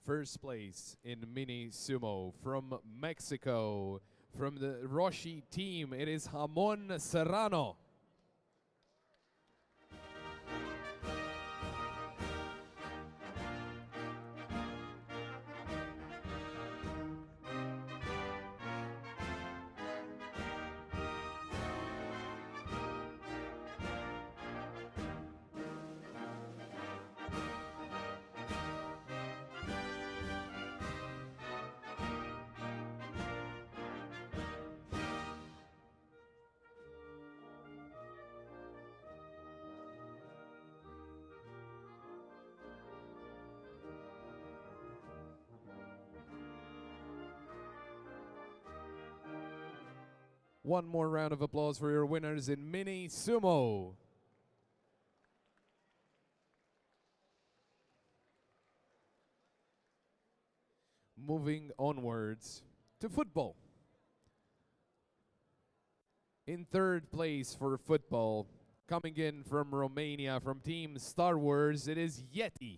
First place in Mini Sumo from Mexico, from the Roshi team, it is Ramon Serrano. One more round of applause for your winners in Mini Sumo. Moving onwards to football. In third place for football, coming in from Romania, from Team Star Wars, it is Yeti.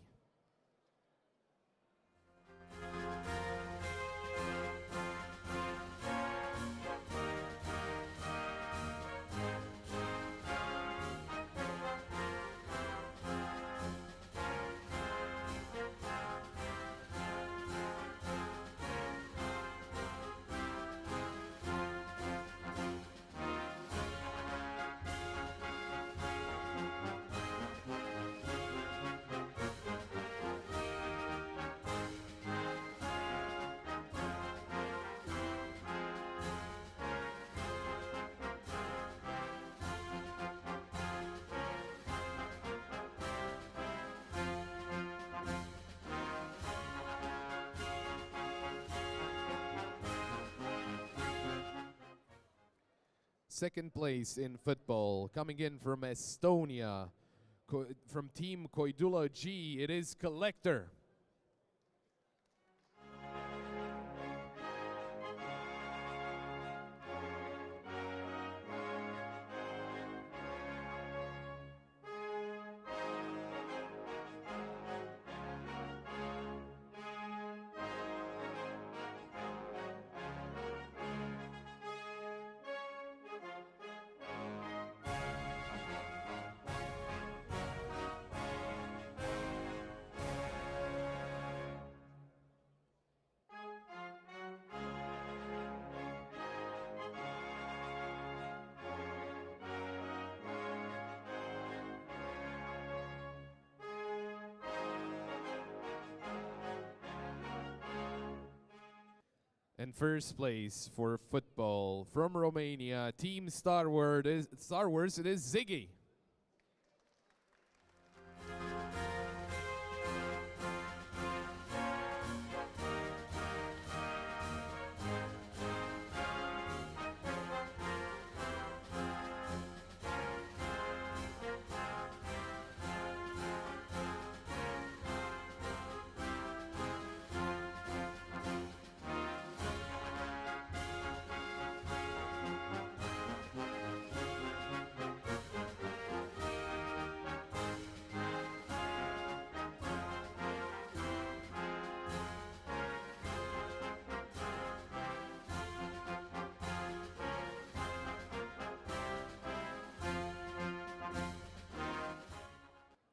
Second place in football, coming in from Estonia, from Team Koidula G, it is Collector. And first place for football from Romania, Team Star Wars, it is Ziggy.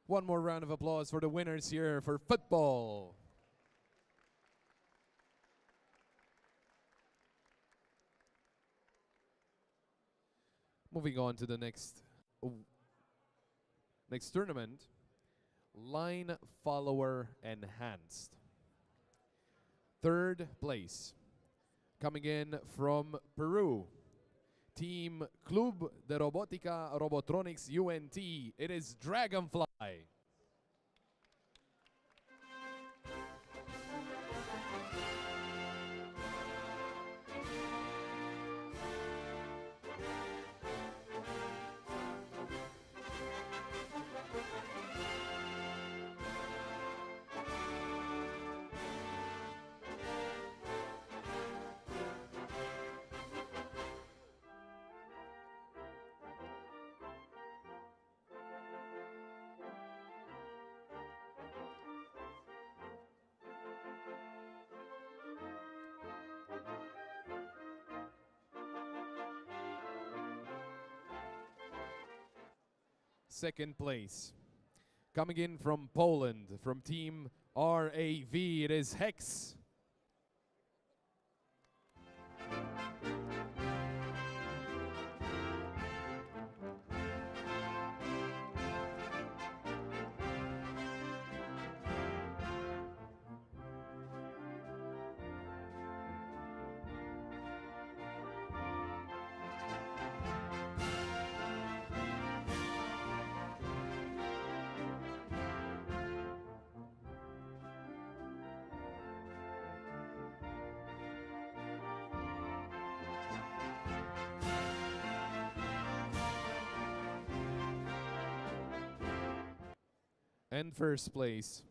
One more round of applause for the winners here for football. Moving on to the next tournament, line follower enhanced. Third place, coming in from Peru, Team Club de Robótica Robotronics UNT. It is Dragonfly. Second place, coming in from Poland, from Team RAV, it is Hex. And first place,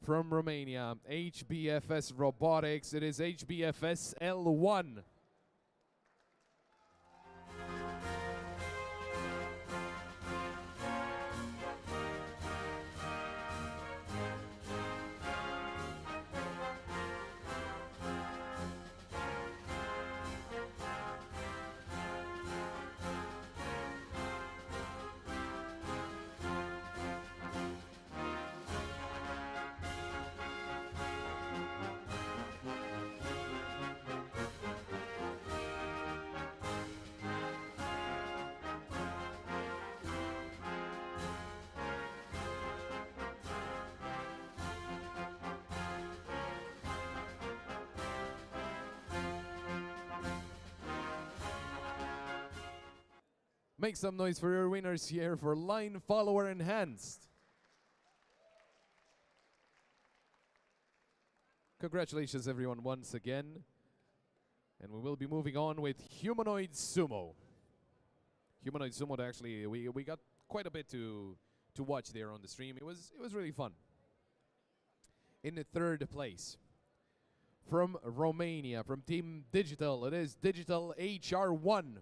from Romania, HBFS Robotics, it is HBFS L1. Make some noise for your winners here for Line Follower Enhanced. Congratulations everyone once again. And we will be moving on with Humanoid Sumo. Humanoid Sumo, actually, we got quite a bit to watch there on the stream. It was really fun. In the third place, from Romania, from Team Digital, it is Digital HR1.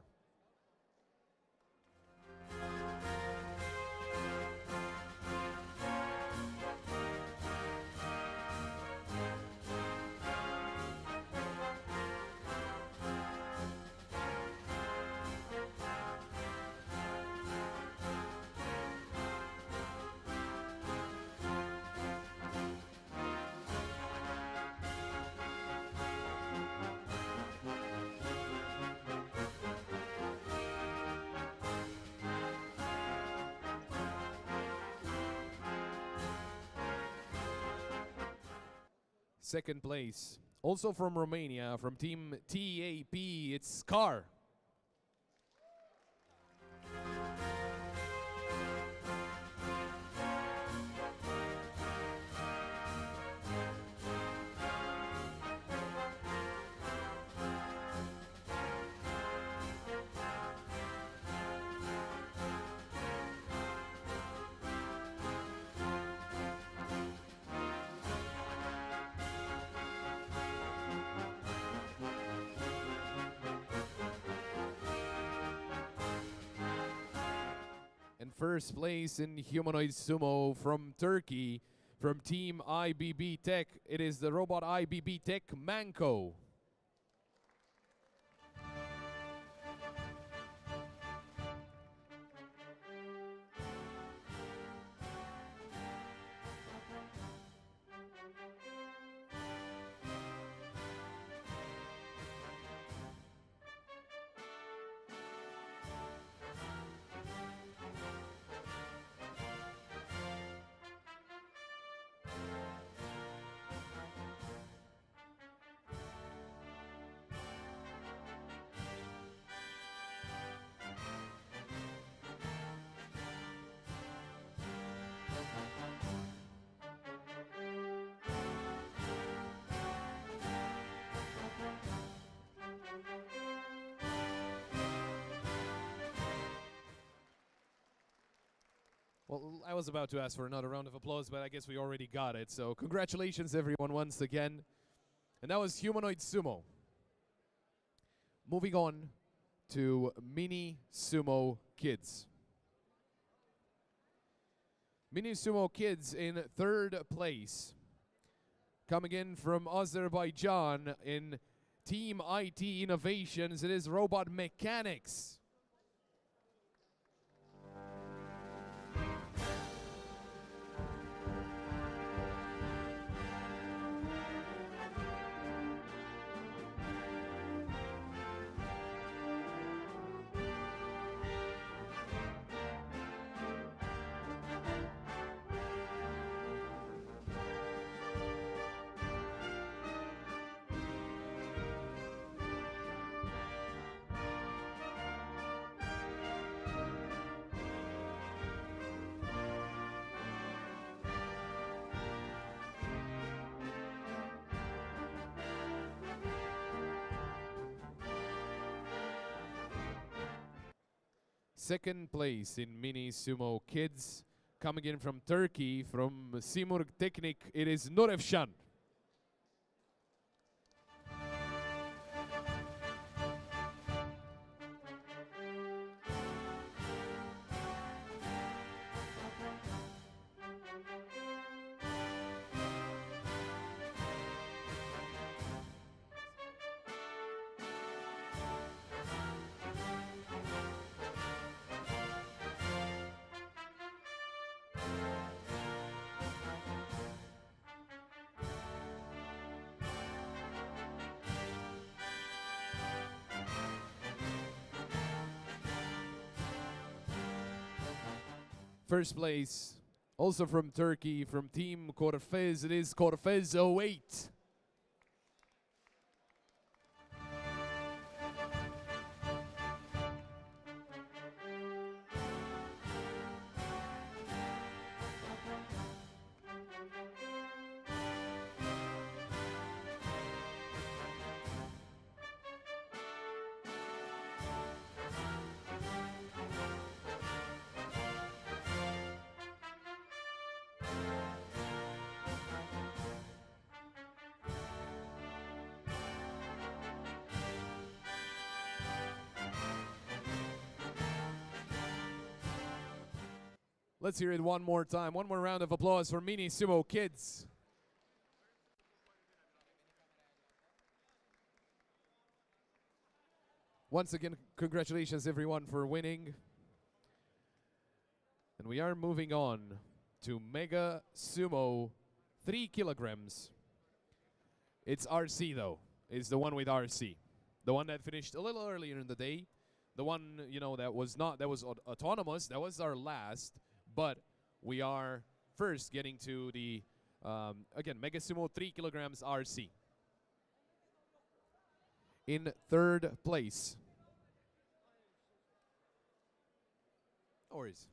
Second place, Also from Romania, from Team TAP, it's Scar. And first place in Humanoid Sumo from Turkey, from Team IBB Tech, it is the robot IBB Tech Manko. Well, I was about to ask for another round of applause, but I guess we already got it. So congratulations, everyone, once again. And that was Humanoid Sumo. Moving on to Mini Sumo Kids. Mini Sumo Kids in third place. Coming in from Azerbaijan in Team IT Innovations, it is Robot Mechanics. Second place in Mini Sumo Kids, coming in from Turkey, from Simur Teknik, it is Nurevshan. First place, also from Turkey, from Team Korfez, it is Korfez 08. Let's hear it one more time. One more round of applause for Mini Sumo Kids. Once again, congratulations everyone for winning. And we are moving on to Mega Sumo 3 kilograms. It's RC though. It's the one with RC. The one that finished a little earlier in the day. The one, you know, that was autonomous. That was our last. But we are first getting to the, again, Mega Sumo 3 kilograms RC. in third place. No worries.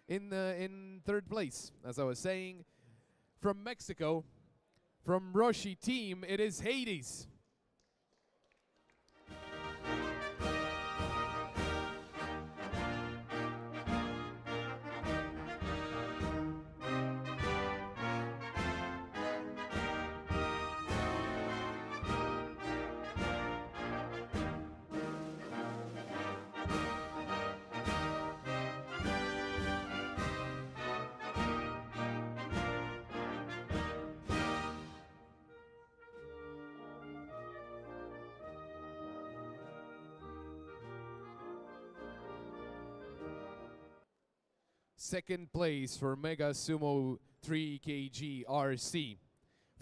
In third place, as I was saying, from Mexico, from Roshi team, it is Hades. Second place for Mega Sumo 3 kg RC.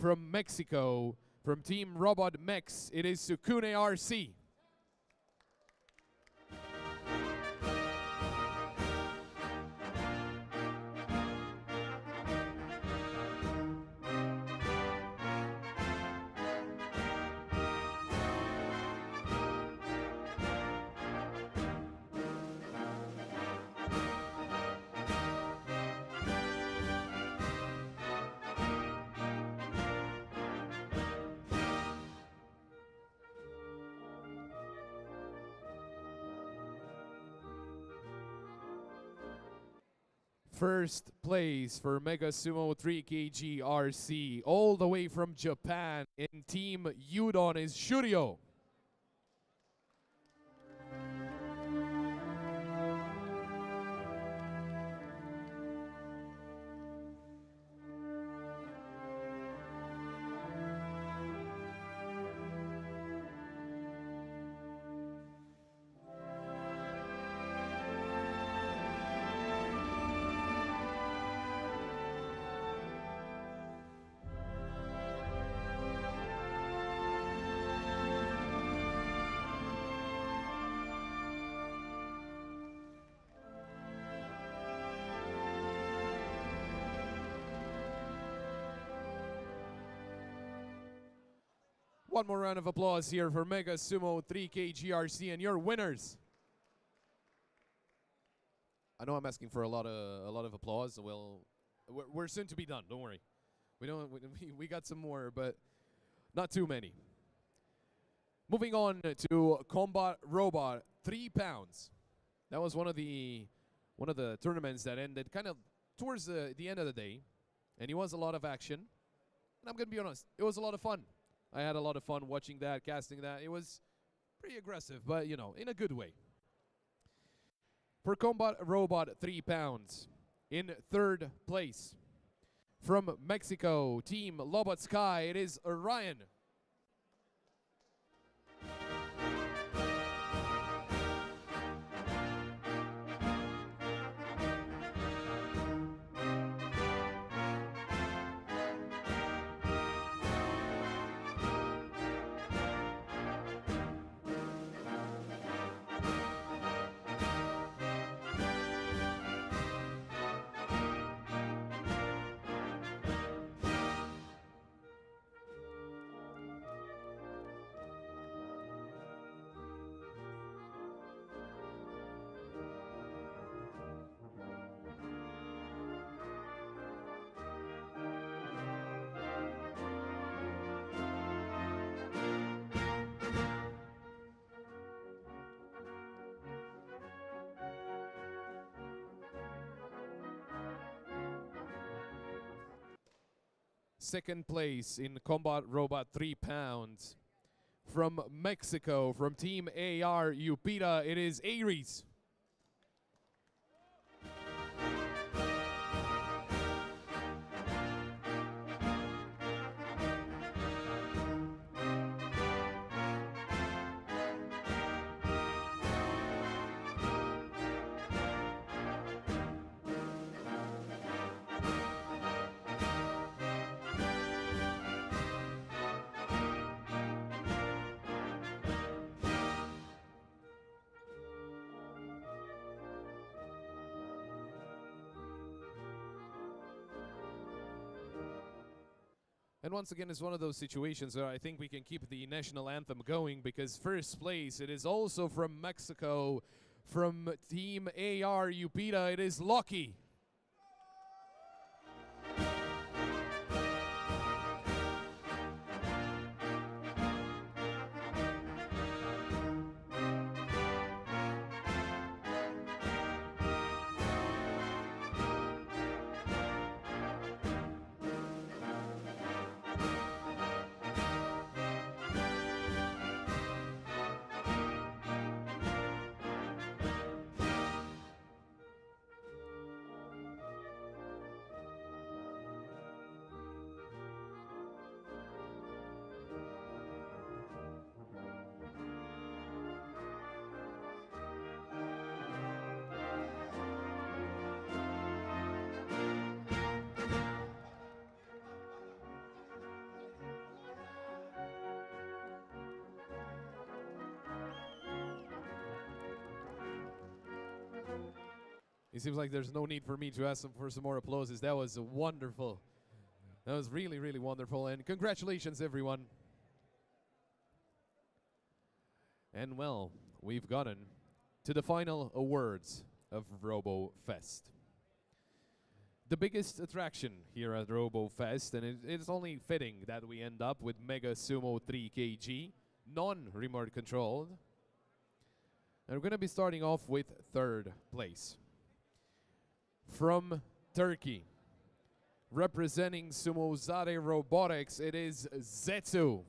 From Mexico, from Team Robot Mex, it is Sukune RC. First place for Mega Sumo 3 kg RC, all the way from Japan, in Team Udon is Shuryo. One more round of applause here for Mega Sumo 3 kg RC and your winners. I know I'm asking for a lot of applause. Well, we're soon to be done. Don't worry. We got some more, but not too many. Moving on to Combat Robot 3 pounds. That was one of the tournaments that ended kind of towards the end of the day, and it was a lot of action. And I'm gonna be honest, it was a lot of fun. I had a lot of fun watching that, casting that. It was pretty aggressive, but you know, in a good way. For Combat Robot 3 pounds, in third place, from Mexico, Team Lobot Sky, it is Orion. Second place in Combat Robot 3 pounds. From Mexico, from Team AR Upita, it is Aries. And once again, it's one of those situations where I think we can keep the national anthem going, because first place, it is also from Mexico, from Team AR Upita, it is Lucky. It seems like there's no need for me to ask them for some more applauses. That was wonderful. That was really, really wonderful. And congratulations, everyone. And well, we've gotten to the final awards of RoboFest. The biggest attraction here at RoboFest, and it's only fitting that we end up with Mega Sumo 3 kg, non-remote controlled. And we're going to be starting off with third place. From Turkey, representing Sumo Robotics, it is Zetsu.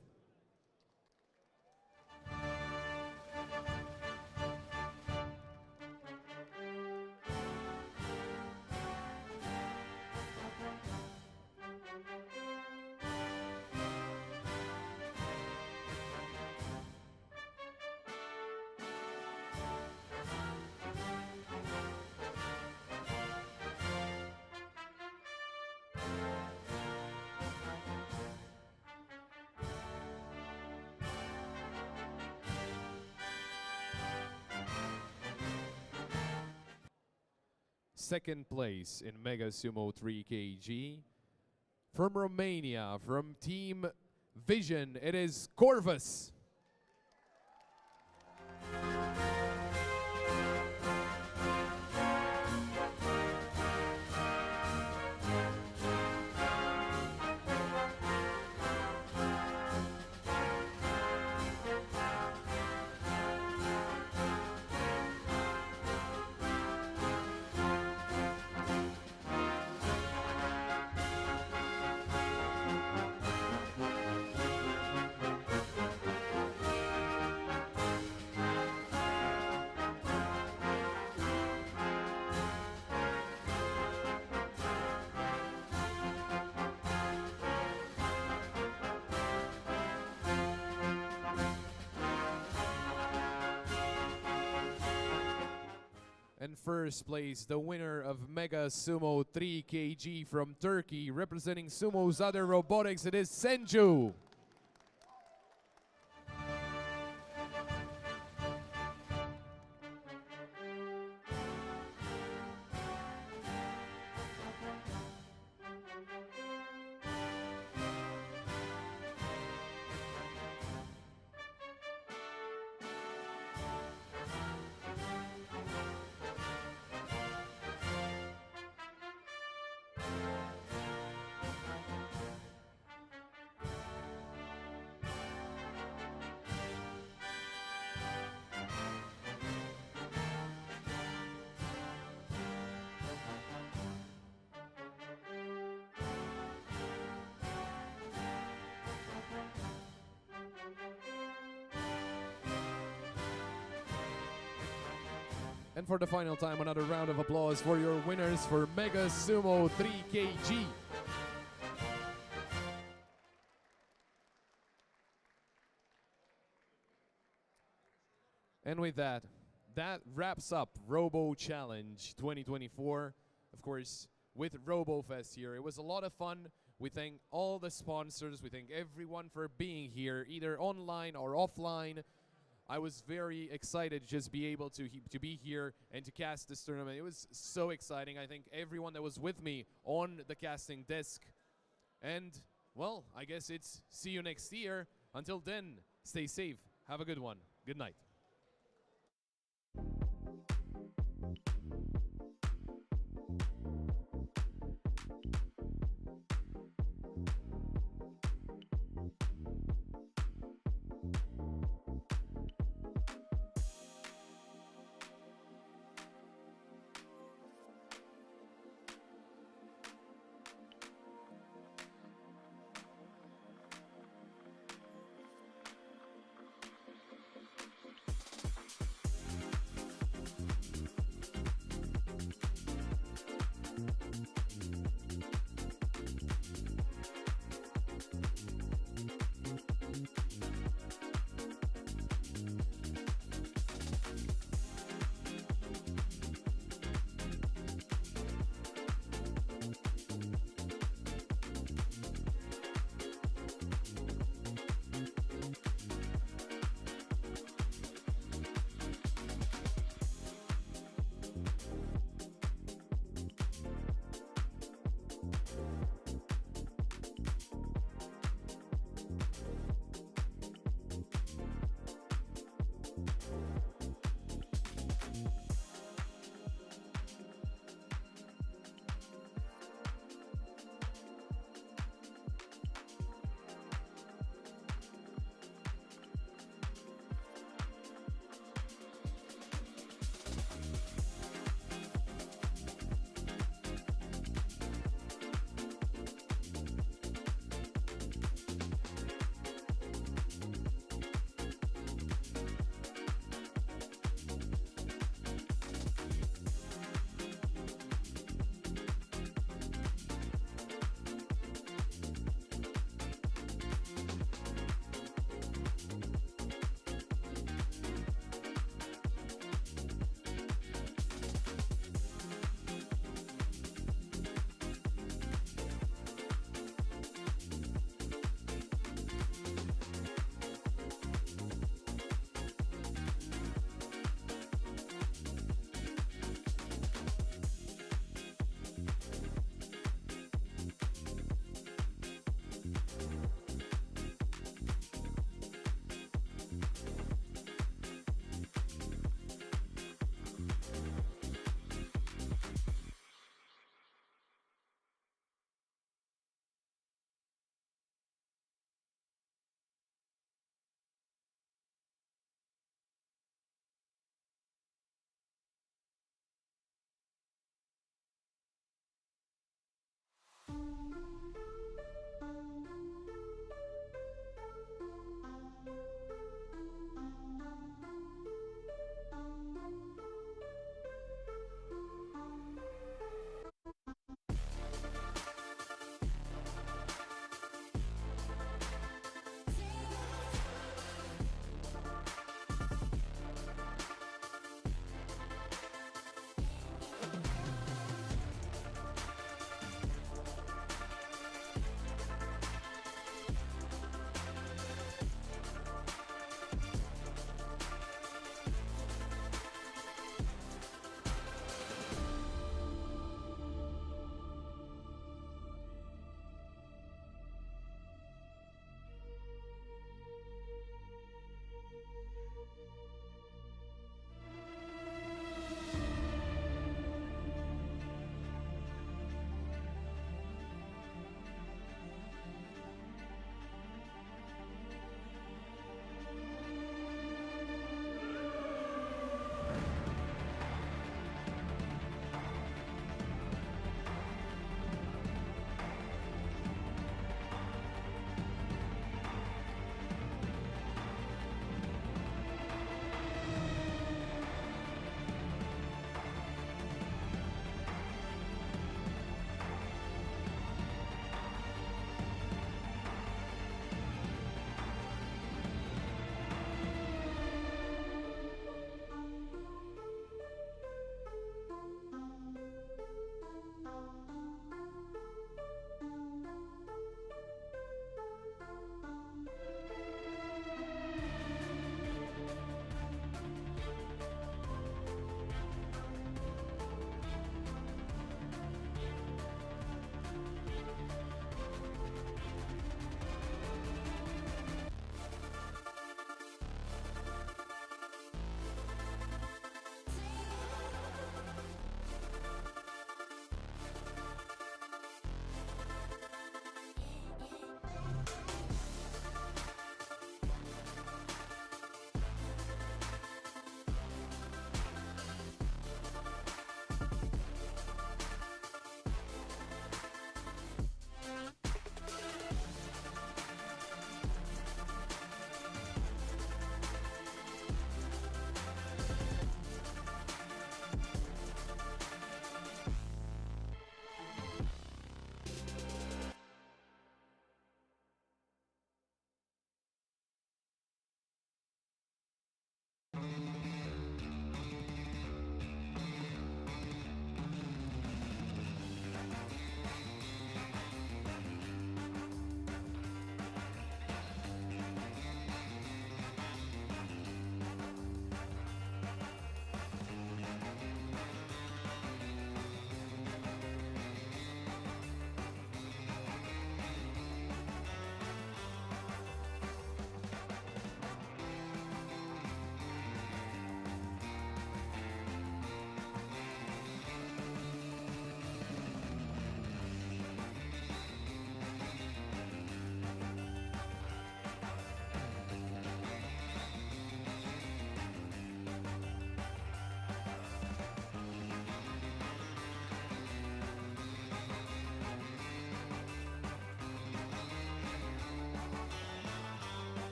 Second place in Mega Sumo 3 kg. From Romania, from Team Vision, it is Corvus. And first place, the winner of Mega Sumo 3 kg from Turkey, representing Sumo Robotics, it is Senju. And for the final time, another round of applause for your winners for Mega Sumo 3 kg. And with that, that wraps up Robo Challenge 2024. Of course, with RoboFest here. It was a lot of fun. We thank all the sponsors. We thank everyone for being here, either online or offline. I was very excited to just be able to be here and to cast this tournament. It was so exciting. I think everyone that was with me on the casting desk. And well, I guess it's see you next year. Until then, stay safe. Have a good one. Good night.